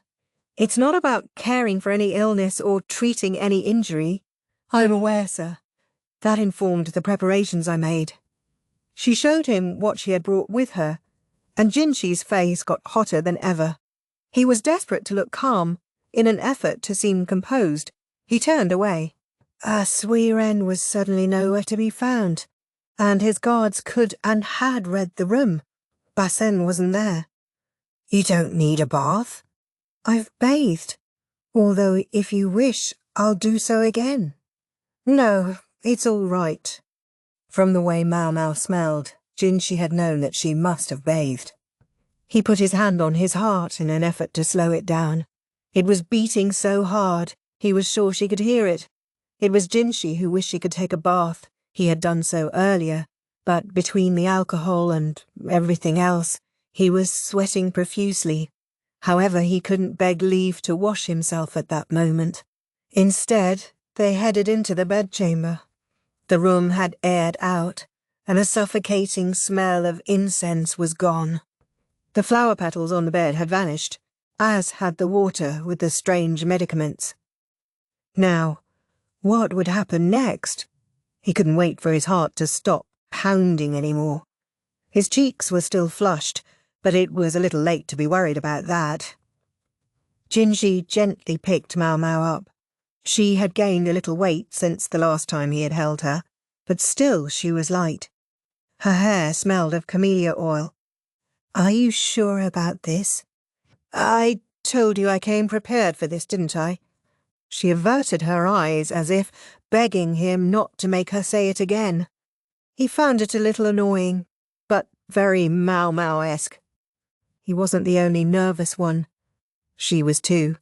It's not about caring for any illness or treating any injury. I'm aware, sir. That informed the preparations I made. She showed him what she had brought with her, and Jinshi's face got hotter than ever. He was desperate to look calm. In an effort to seem composed, he turned away. Sui Ren was suddenly nowhere to be found, and his guards could and had read the room. Basen wasn't there. You don't need a bath. I've bathed, although if you wish, I'll do so again. No, it's all right. From the way Maomao smelled, Jinshi had known that she must have bathed. He put his hand on his heart in an effort to slow it down. It was beating so hard, he was sure she could hear it. It was Jinshi who wished she could take a bath. He had done so earlier, but between the alcohol and everything else, he was sweating profusely. However, he couldn't beg leave to wash himself at that moment. Instead, they headed into the bedchamber. The room had aired out, and a suffocating smell of incense was gone. The flower petals on the bed had vanished, as had the water with the strange medicaments. Now, what would happen next? He couldn't wait for his heart to stop pounding any more. His cheeks were still flushed, but it was a little late to be worried about that. Jinshi gently picked Maomao up. She had gained a little weight since the last time he had held her, but still she was light. Her hair smelled of camellia oil. Are you sure about this? I told you I came prepared for this, didn't I? She averted her eyes as if begging him not to make her say it again. He found it a little annoying, but very Maomao-esque. He wasn't the only nervous one. She was too.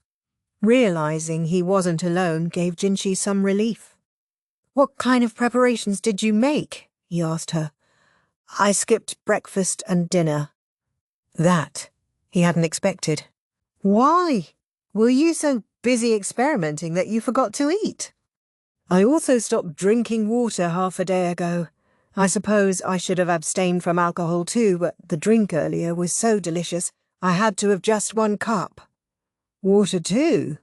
Realizing he wasn't alone gave Jinshi some relief. What kind of preparations did you make? He asked her. I skipped breakfast and dinner. That he hadn't expected. Why? Were you so busy experimenting that you forgot to eat? I also stopped drinking water half a day ago. I suppose I should have abstained from alcohol too, but the drink earlier was so delicious I had to have just 1 cup. Water too?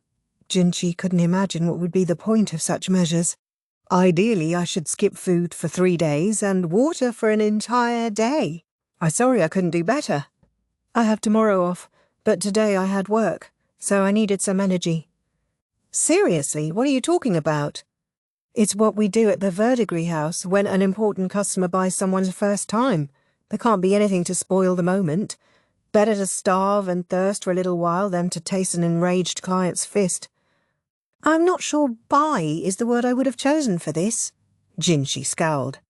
Jinshi couldn't imagine what would be the point of such measures. Ideally, I should skip food for 3 days and water for an entire day. I'm sorry I couldn't do better. I have tomorrow off, but today I had work, so I needed some energy. Seriously, what are you talking about? It's what we do at the Verdigris house when an important customer buys someone's first time. There can't be anything to spoil the moment. Better to starve and thirst for a little while than to taste an enraged client's fist. I'm not sure buy is the word I would have chosen for this. Jinshi scowled.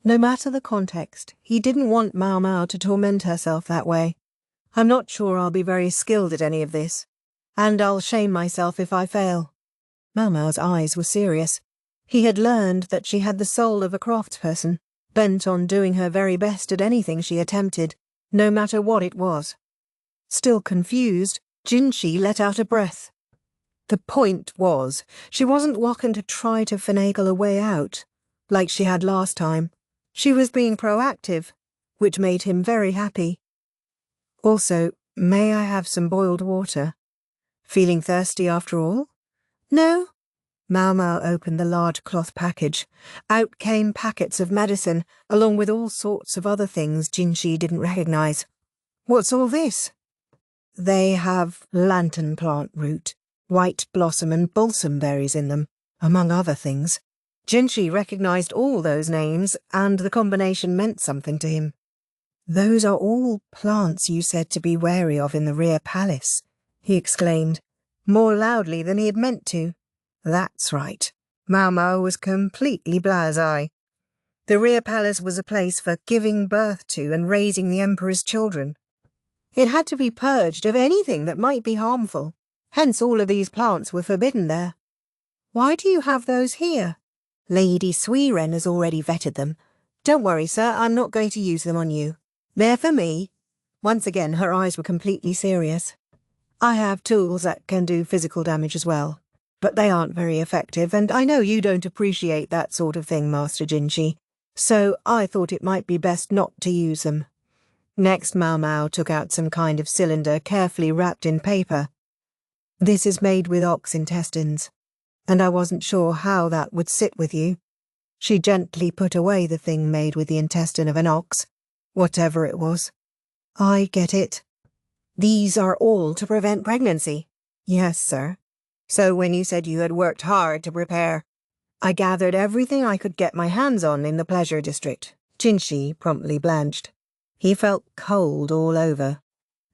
No matter the context, he didn't want Maomao to torment herself that way. I'm not sure I'll be very skilled at any of this, and I'll shame myself if I fail. Maomao's eyes were serious. He had learned that she had the soul of a craftsperson, bent on doing her very best at anything she attempted, no matter what it was. Still confused, Jinshi let out a breath. The point was, she wasn't walking to try to finagle a way out, like she had last time. She was being proactive, which made him very happy. Also, may I have some boiled water? Feeling thirsty after all? No? Maomao opened the large cloth package. Out came packets of medicine, along with all sorts of other things Jinshi didn't recognize. What's all this? They have lantern plant root, white blossom and balsam berries in them, among other things. Jinshi recognized all those names, and the combination meant something to him. Those are all plants you said to be wary of in the rear palace, he exclaimed, more loudly than he had meant to. That's right. Maomao was completely blasé. The rear palace was a place for giving birth to and raising the emperor's children. It had to be purged of anything that might be harmful. Hence all of these plants were forbidden there. Why do you have those here? Lady Suiren has already vetted them. Don't worry, sir, I'm not going to use them on you. They're for me. Once again, her eyes were completely serious. I have tools that can do physical damage as well, but they aren't very effective, and I know you don't appreciate that sort of thing, Master Jinshi, so I thought it might be best not to use them. Next, Maomao took out some kind of cylinder carefully wrapped in paper. This is made with ox intestines, and I wasn't sure how that would sit with you. She gently put away the thing made with the intestine of an ox, whatever it was. I get it. These are all to prevent pregnancy. Yes, sir. So when you said you had worked hard to prepare, I gathered everything I could get my hands on in the pleasure district. Jinshi promptly blanched. He felt cold all over.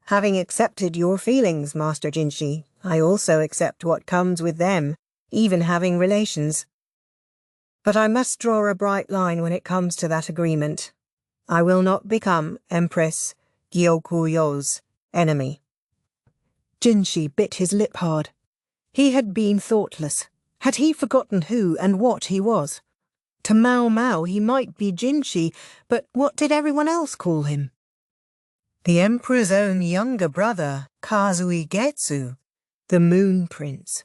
Having accepted your feelings, Master Jinshi, I also accept what comes with them, even having relations. But I must draw a bright line when it comes to that agreement. I will not become Empress Gyokuyo's enemy. Jinshi bit his lip hard. He had been thoughtless. Had he forgotten who and what he was? To Maomao he might be Jinshi, but what did everyone else call him? The Emperor's own younger brother, Kazui Getsu, the Moon Prince.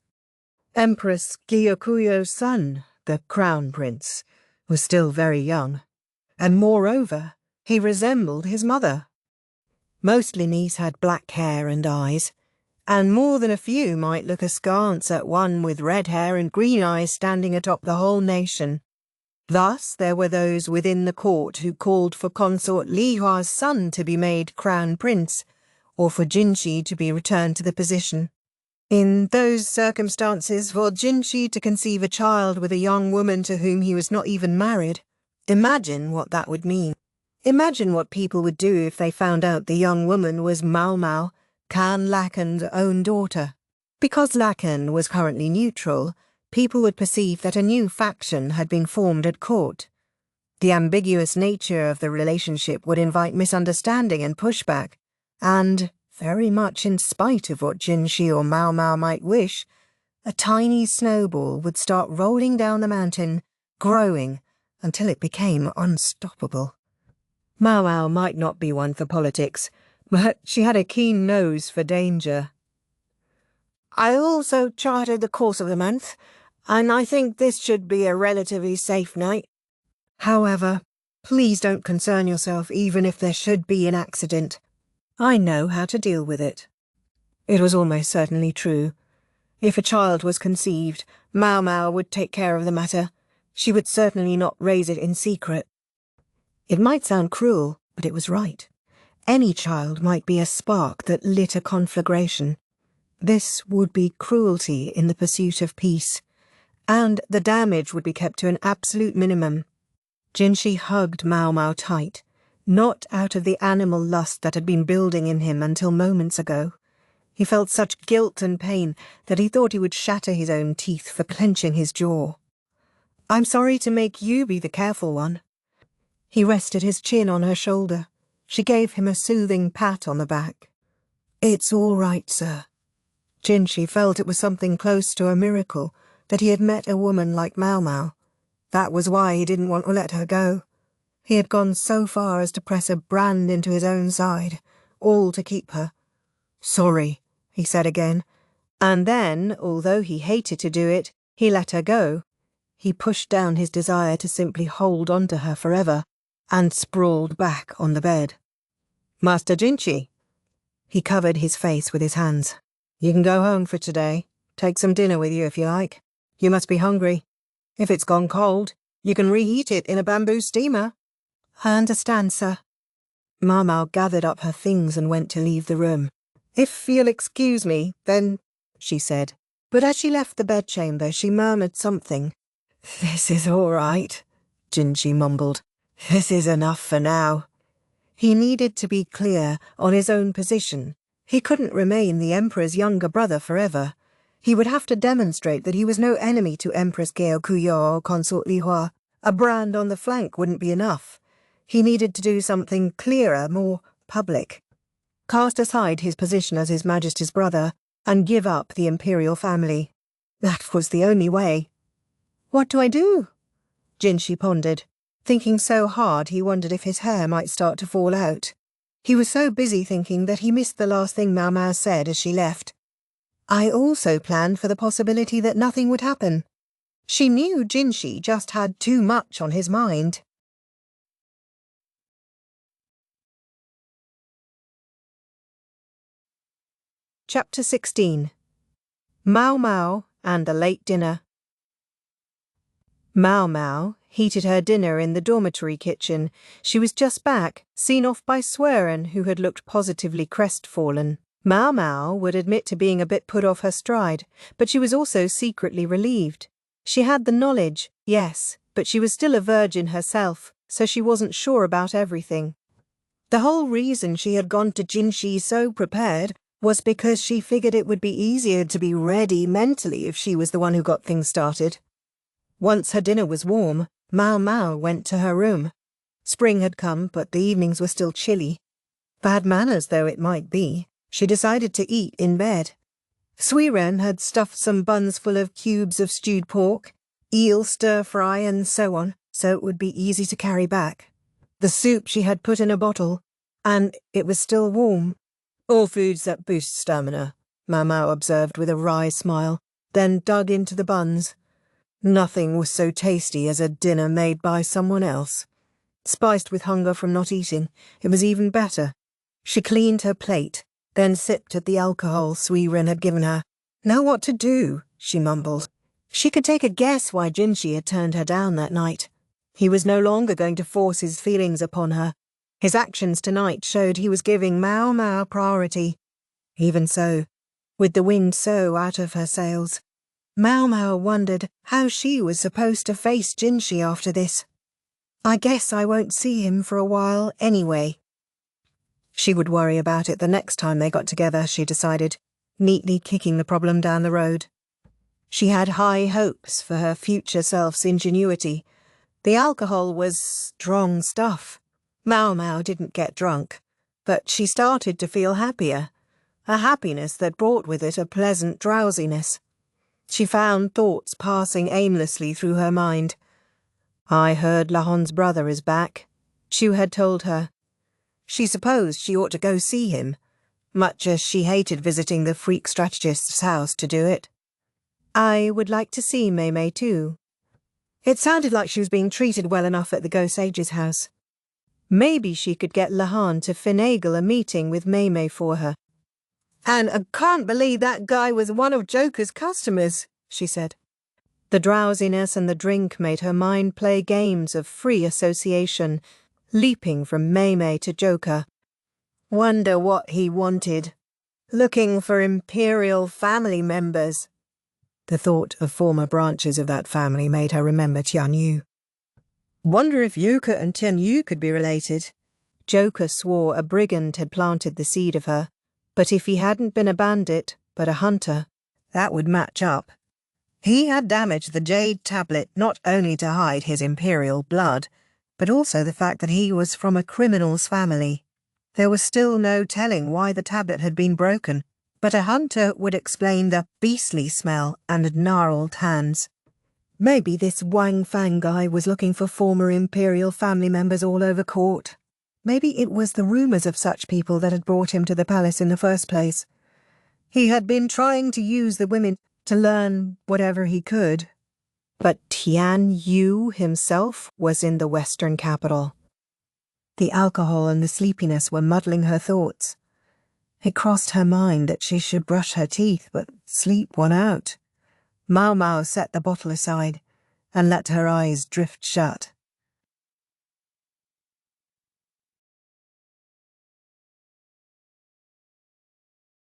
Empress Gyokuyo's son, the Crown Prince, was still very young, and moreover, he resembled his mother. Most Linese had black hair and eyes, and more than a few might look askance at one with red hair and green eyes standing atop the whole nation. Thus there were those within the court who called for Consort Li Hua's son to be made Crown Prince, or for Jinshi to be returned to the position. In those circumstances, for Jinshi to conceive a child with a young woman to whom he was not even married, imagine what that would mean. Imagine what people would do if they found out the young woman was Maomao, Khan Lahan's own daughter. Because Lahan was currently neutral, people would perceive that a new faction had been formed at court. The ambiguous nature of the relationship would invite misunderstanding and pushback, and, very much in spite of what Jinshi or Maomao might wish, a tiny snowball would start rolling down the mountain, growing, until it became unstoppable. Maomao might not be one for politics, but she had a keen nose for danger. I also charted the course of the month, and I think this should be a relatively safe night. However, please don't concern yourself even if there should be an accident. I know how to deal with it. It was almost certainly true. If a child was conceived, Maomao would take care of the matter. She would certainly not raise it in secret. It might sound cruel, but it was right. Any child might be a spark that lit a conflagration. This would be cruelty in the pursuit of peace, and the damage would be kept to an absolute minimum. Jinshi hugged Maomao tight, not out of the animal lust that had been building in him until moments ago. He felt such guilt and pain that he thought he would shatter his own teeth for clenching his jaw. I'm sorry to make you be the careful one. He rested his chin on her shoulder. She gave him a soothing pat on the back. It's all right, sir. Jinshi felt it was something close to a miracle that he had met a woman like Maomao. That was why he didn't want to let her go. He had gone so far as to press a brand into his own side, all to keep her. Sorry, he said again, and then, although he hated to do it, he let her go. He pushed down his desire to simply hold on to her forever, and sprawled back on the bed. Master Jinshi. He covered his face with his hands. You can go home for today. Take some dinner with you if you like. You must be hungry. If it's gone cold, you can reheat it in a bamboo steamer. I understand, sir. Maomao gathered up her things and went to leave the room. If you'll excuse me, then, she said. But as she left the bedchamber, she murmured something. This is all right, Jinshi mumbled. This is enough for now. He needed to be clear on his own position. He couldn't remain the Emperor's younger brother forever. He would have to demonstrate that he was no enemy to Empress Geokuyo or Consort Lihua. A brand on the flank wouldn't be enough. He needed to do something clearer, more public. Cast aside his position as His Majesty's brother and give up the imperial family. That was the only way. What do I do? Jinshi pondered, thinking so hard he wondered if his hair might start to fall out. He was so busy thinking that he missed the last thing Maomao said as she left. I also planned for the possibility that nothing would happen. She knew Jinshi just had too much on his mind. Chapter 16. Maomao and a Late Dinner. Maomao heated her dinner in the dormitory kitchen. She was just back, seen off by Swearen, who had looked positively crestfallen. Maomao would admit to being a bit put off her stride, but she was also secretly relieved. She had the knowledge, yes, but she was still a virgin herself, so she wasn't sure about everything. The whole reason she had gone to Jinshi so prepared was because she figured it would be easier to be ready mentally if she was the one who got things started. Once her dinner was warm, Maomao went to her room. Spring had come, but the evenings were still chilly. Bad manners though it might be, she decided to eat in bed. Swearen had stuffed some buns full of cubes of stewed pork, eel stir-fry and so on, so it would be easy to carry back. The soup she had put in a bottle, and it was still warm. All foods that boost stamina, Maomao observed with a wry smile, then dug into the buns. Nothing was so tasty as a dinner made by someone else. Spiced with hunger from not eating, it was even better. She cleaned her plate, then sipped at the alcohol Swearen had given her. Know what to do, she mumbled. She could take a guess why Jinshi had turned her down that night. He was no longer going to force his feelings upon her. His actions tonight showed he was giving Maomao priority. Even so, with the wind so out of her sails, Maomao wondered how she was supposed to face Jinshi after this. I guess I won't see him for a while anyway. She would worry about it the next time they got together, she decided, neatly kicking the problem down the road. She had high hopes for her future self's ingenuity. The alcohol was strong stuff. Maomao didn't get drunk, but she started to feel happier, a happiness that brought with it a pleasant drowsiness. She found thoughts passing aimlessly through her mind. I heard Lahan's brother is back, Chu had told her. She supposed she ought to go see him, much as she hated visiting the freak strategist's house to do it. I would like to see Maamei too. It sounded like she was being treated well enough at the Ghost Sage's house. Maybe she could get Lahan to finagle a meeting with Maamei for her. And I can't believe that guy was one of Joka's customers, she said. The drowsiness and the drink made her mind play games of free association, leaping from Maamei to Joka. Wonder what he wanted. Looking for Imperial family members. The thought of former branches of that family made her remember Tianyu. Wonder if Joka and Tianyu could be related. Joka swore a brigand had planted the seed of her, but if he hadn't been a bandit, but a hunter, that would match up. He had damaged the jade tablet not only to hide his imperial blood, but also the fact that he was from a criminal's family. There was still no telling why the tablet had been broken, but a hunter would explain the beastly smell and gnarled hands. Maybe this Wang Fang guy was looking for former Imperial family members all over court. Maybe it was the rumours of such people that had brought him to the palace in the first place. He had been trying to use the women to learn whatever he could. But Tianyu himself was in the western capital. The alcohol and the sleepiness were muddling her thoughts. It crossed her mind that she should brush her teeth, but sleep won out. Maomao set the bottle aside and let her eyes drift shut.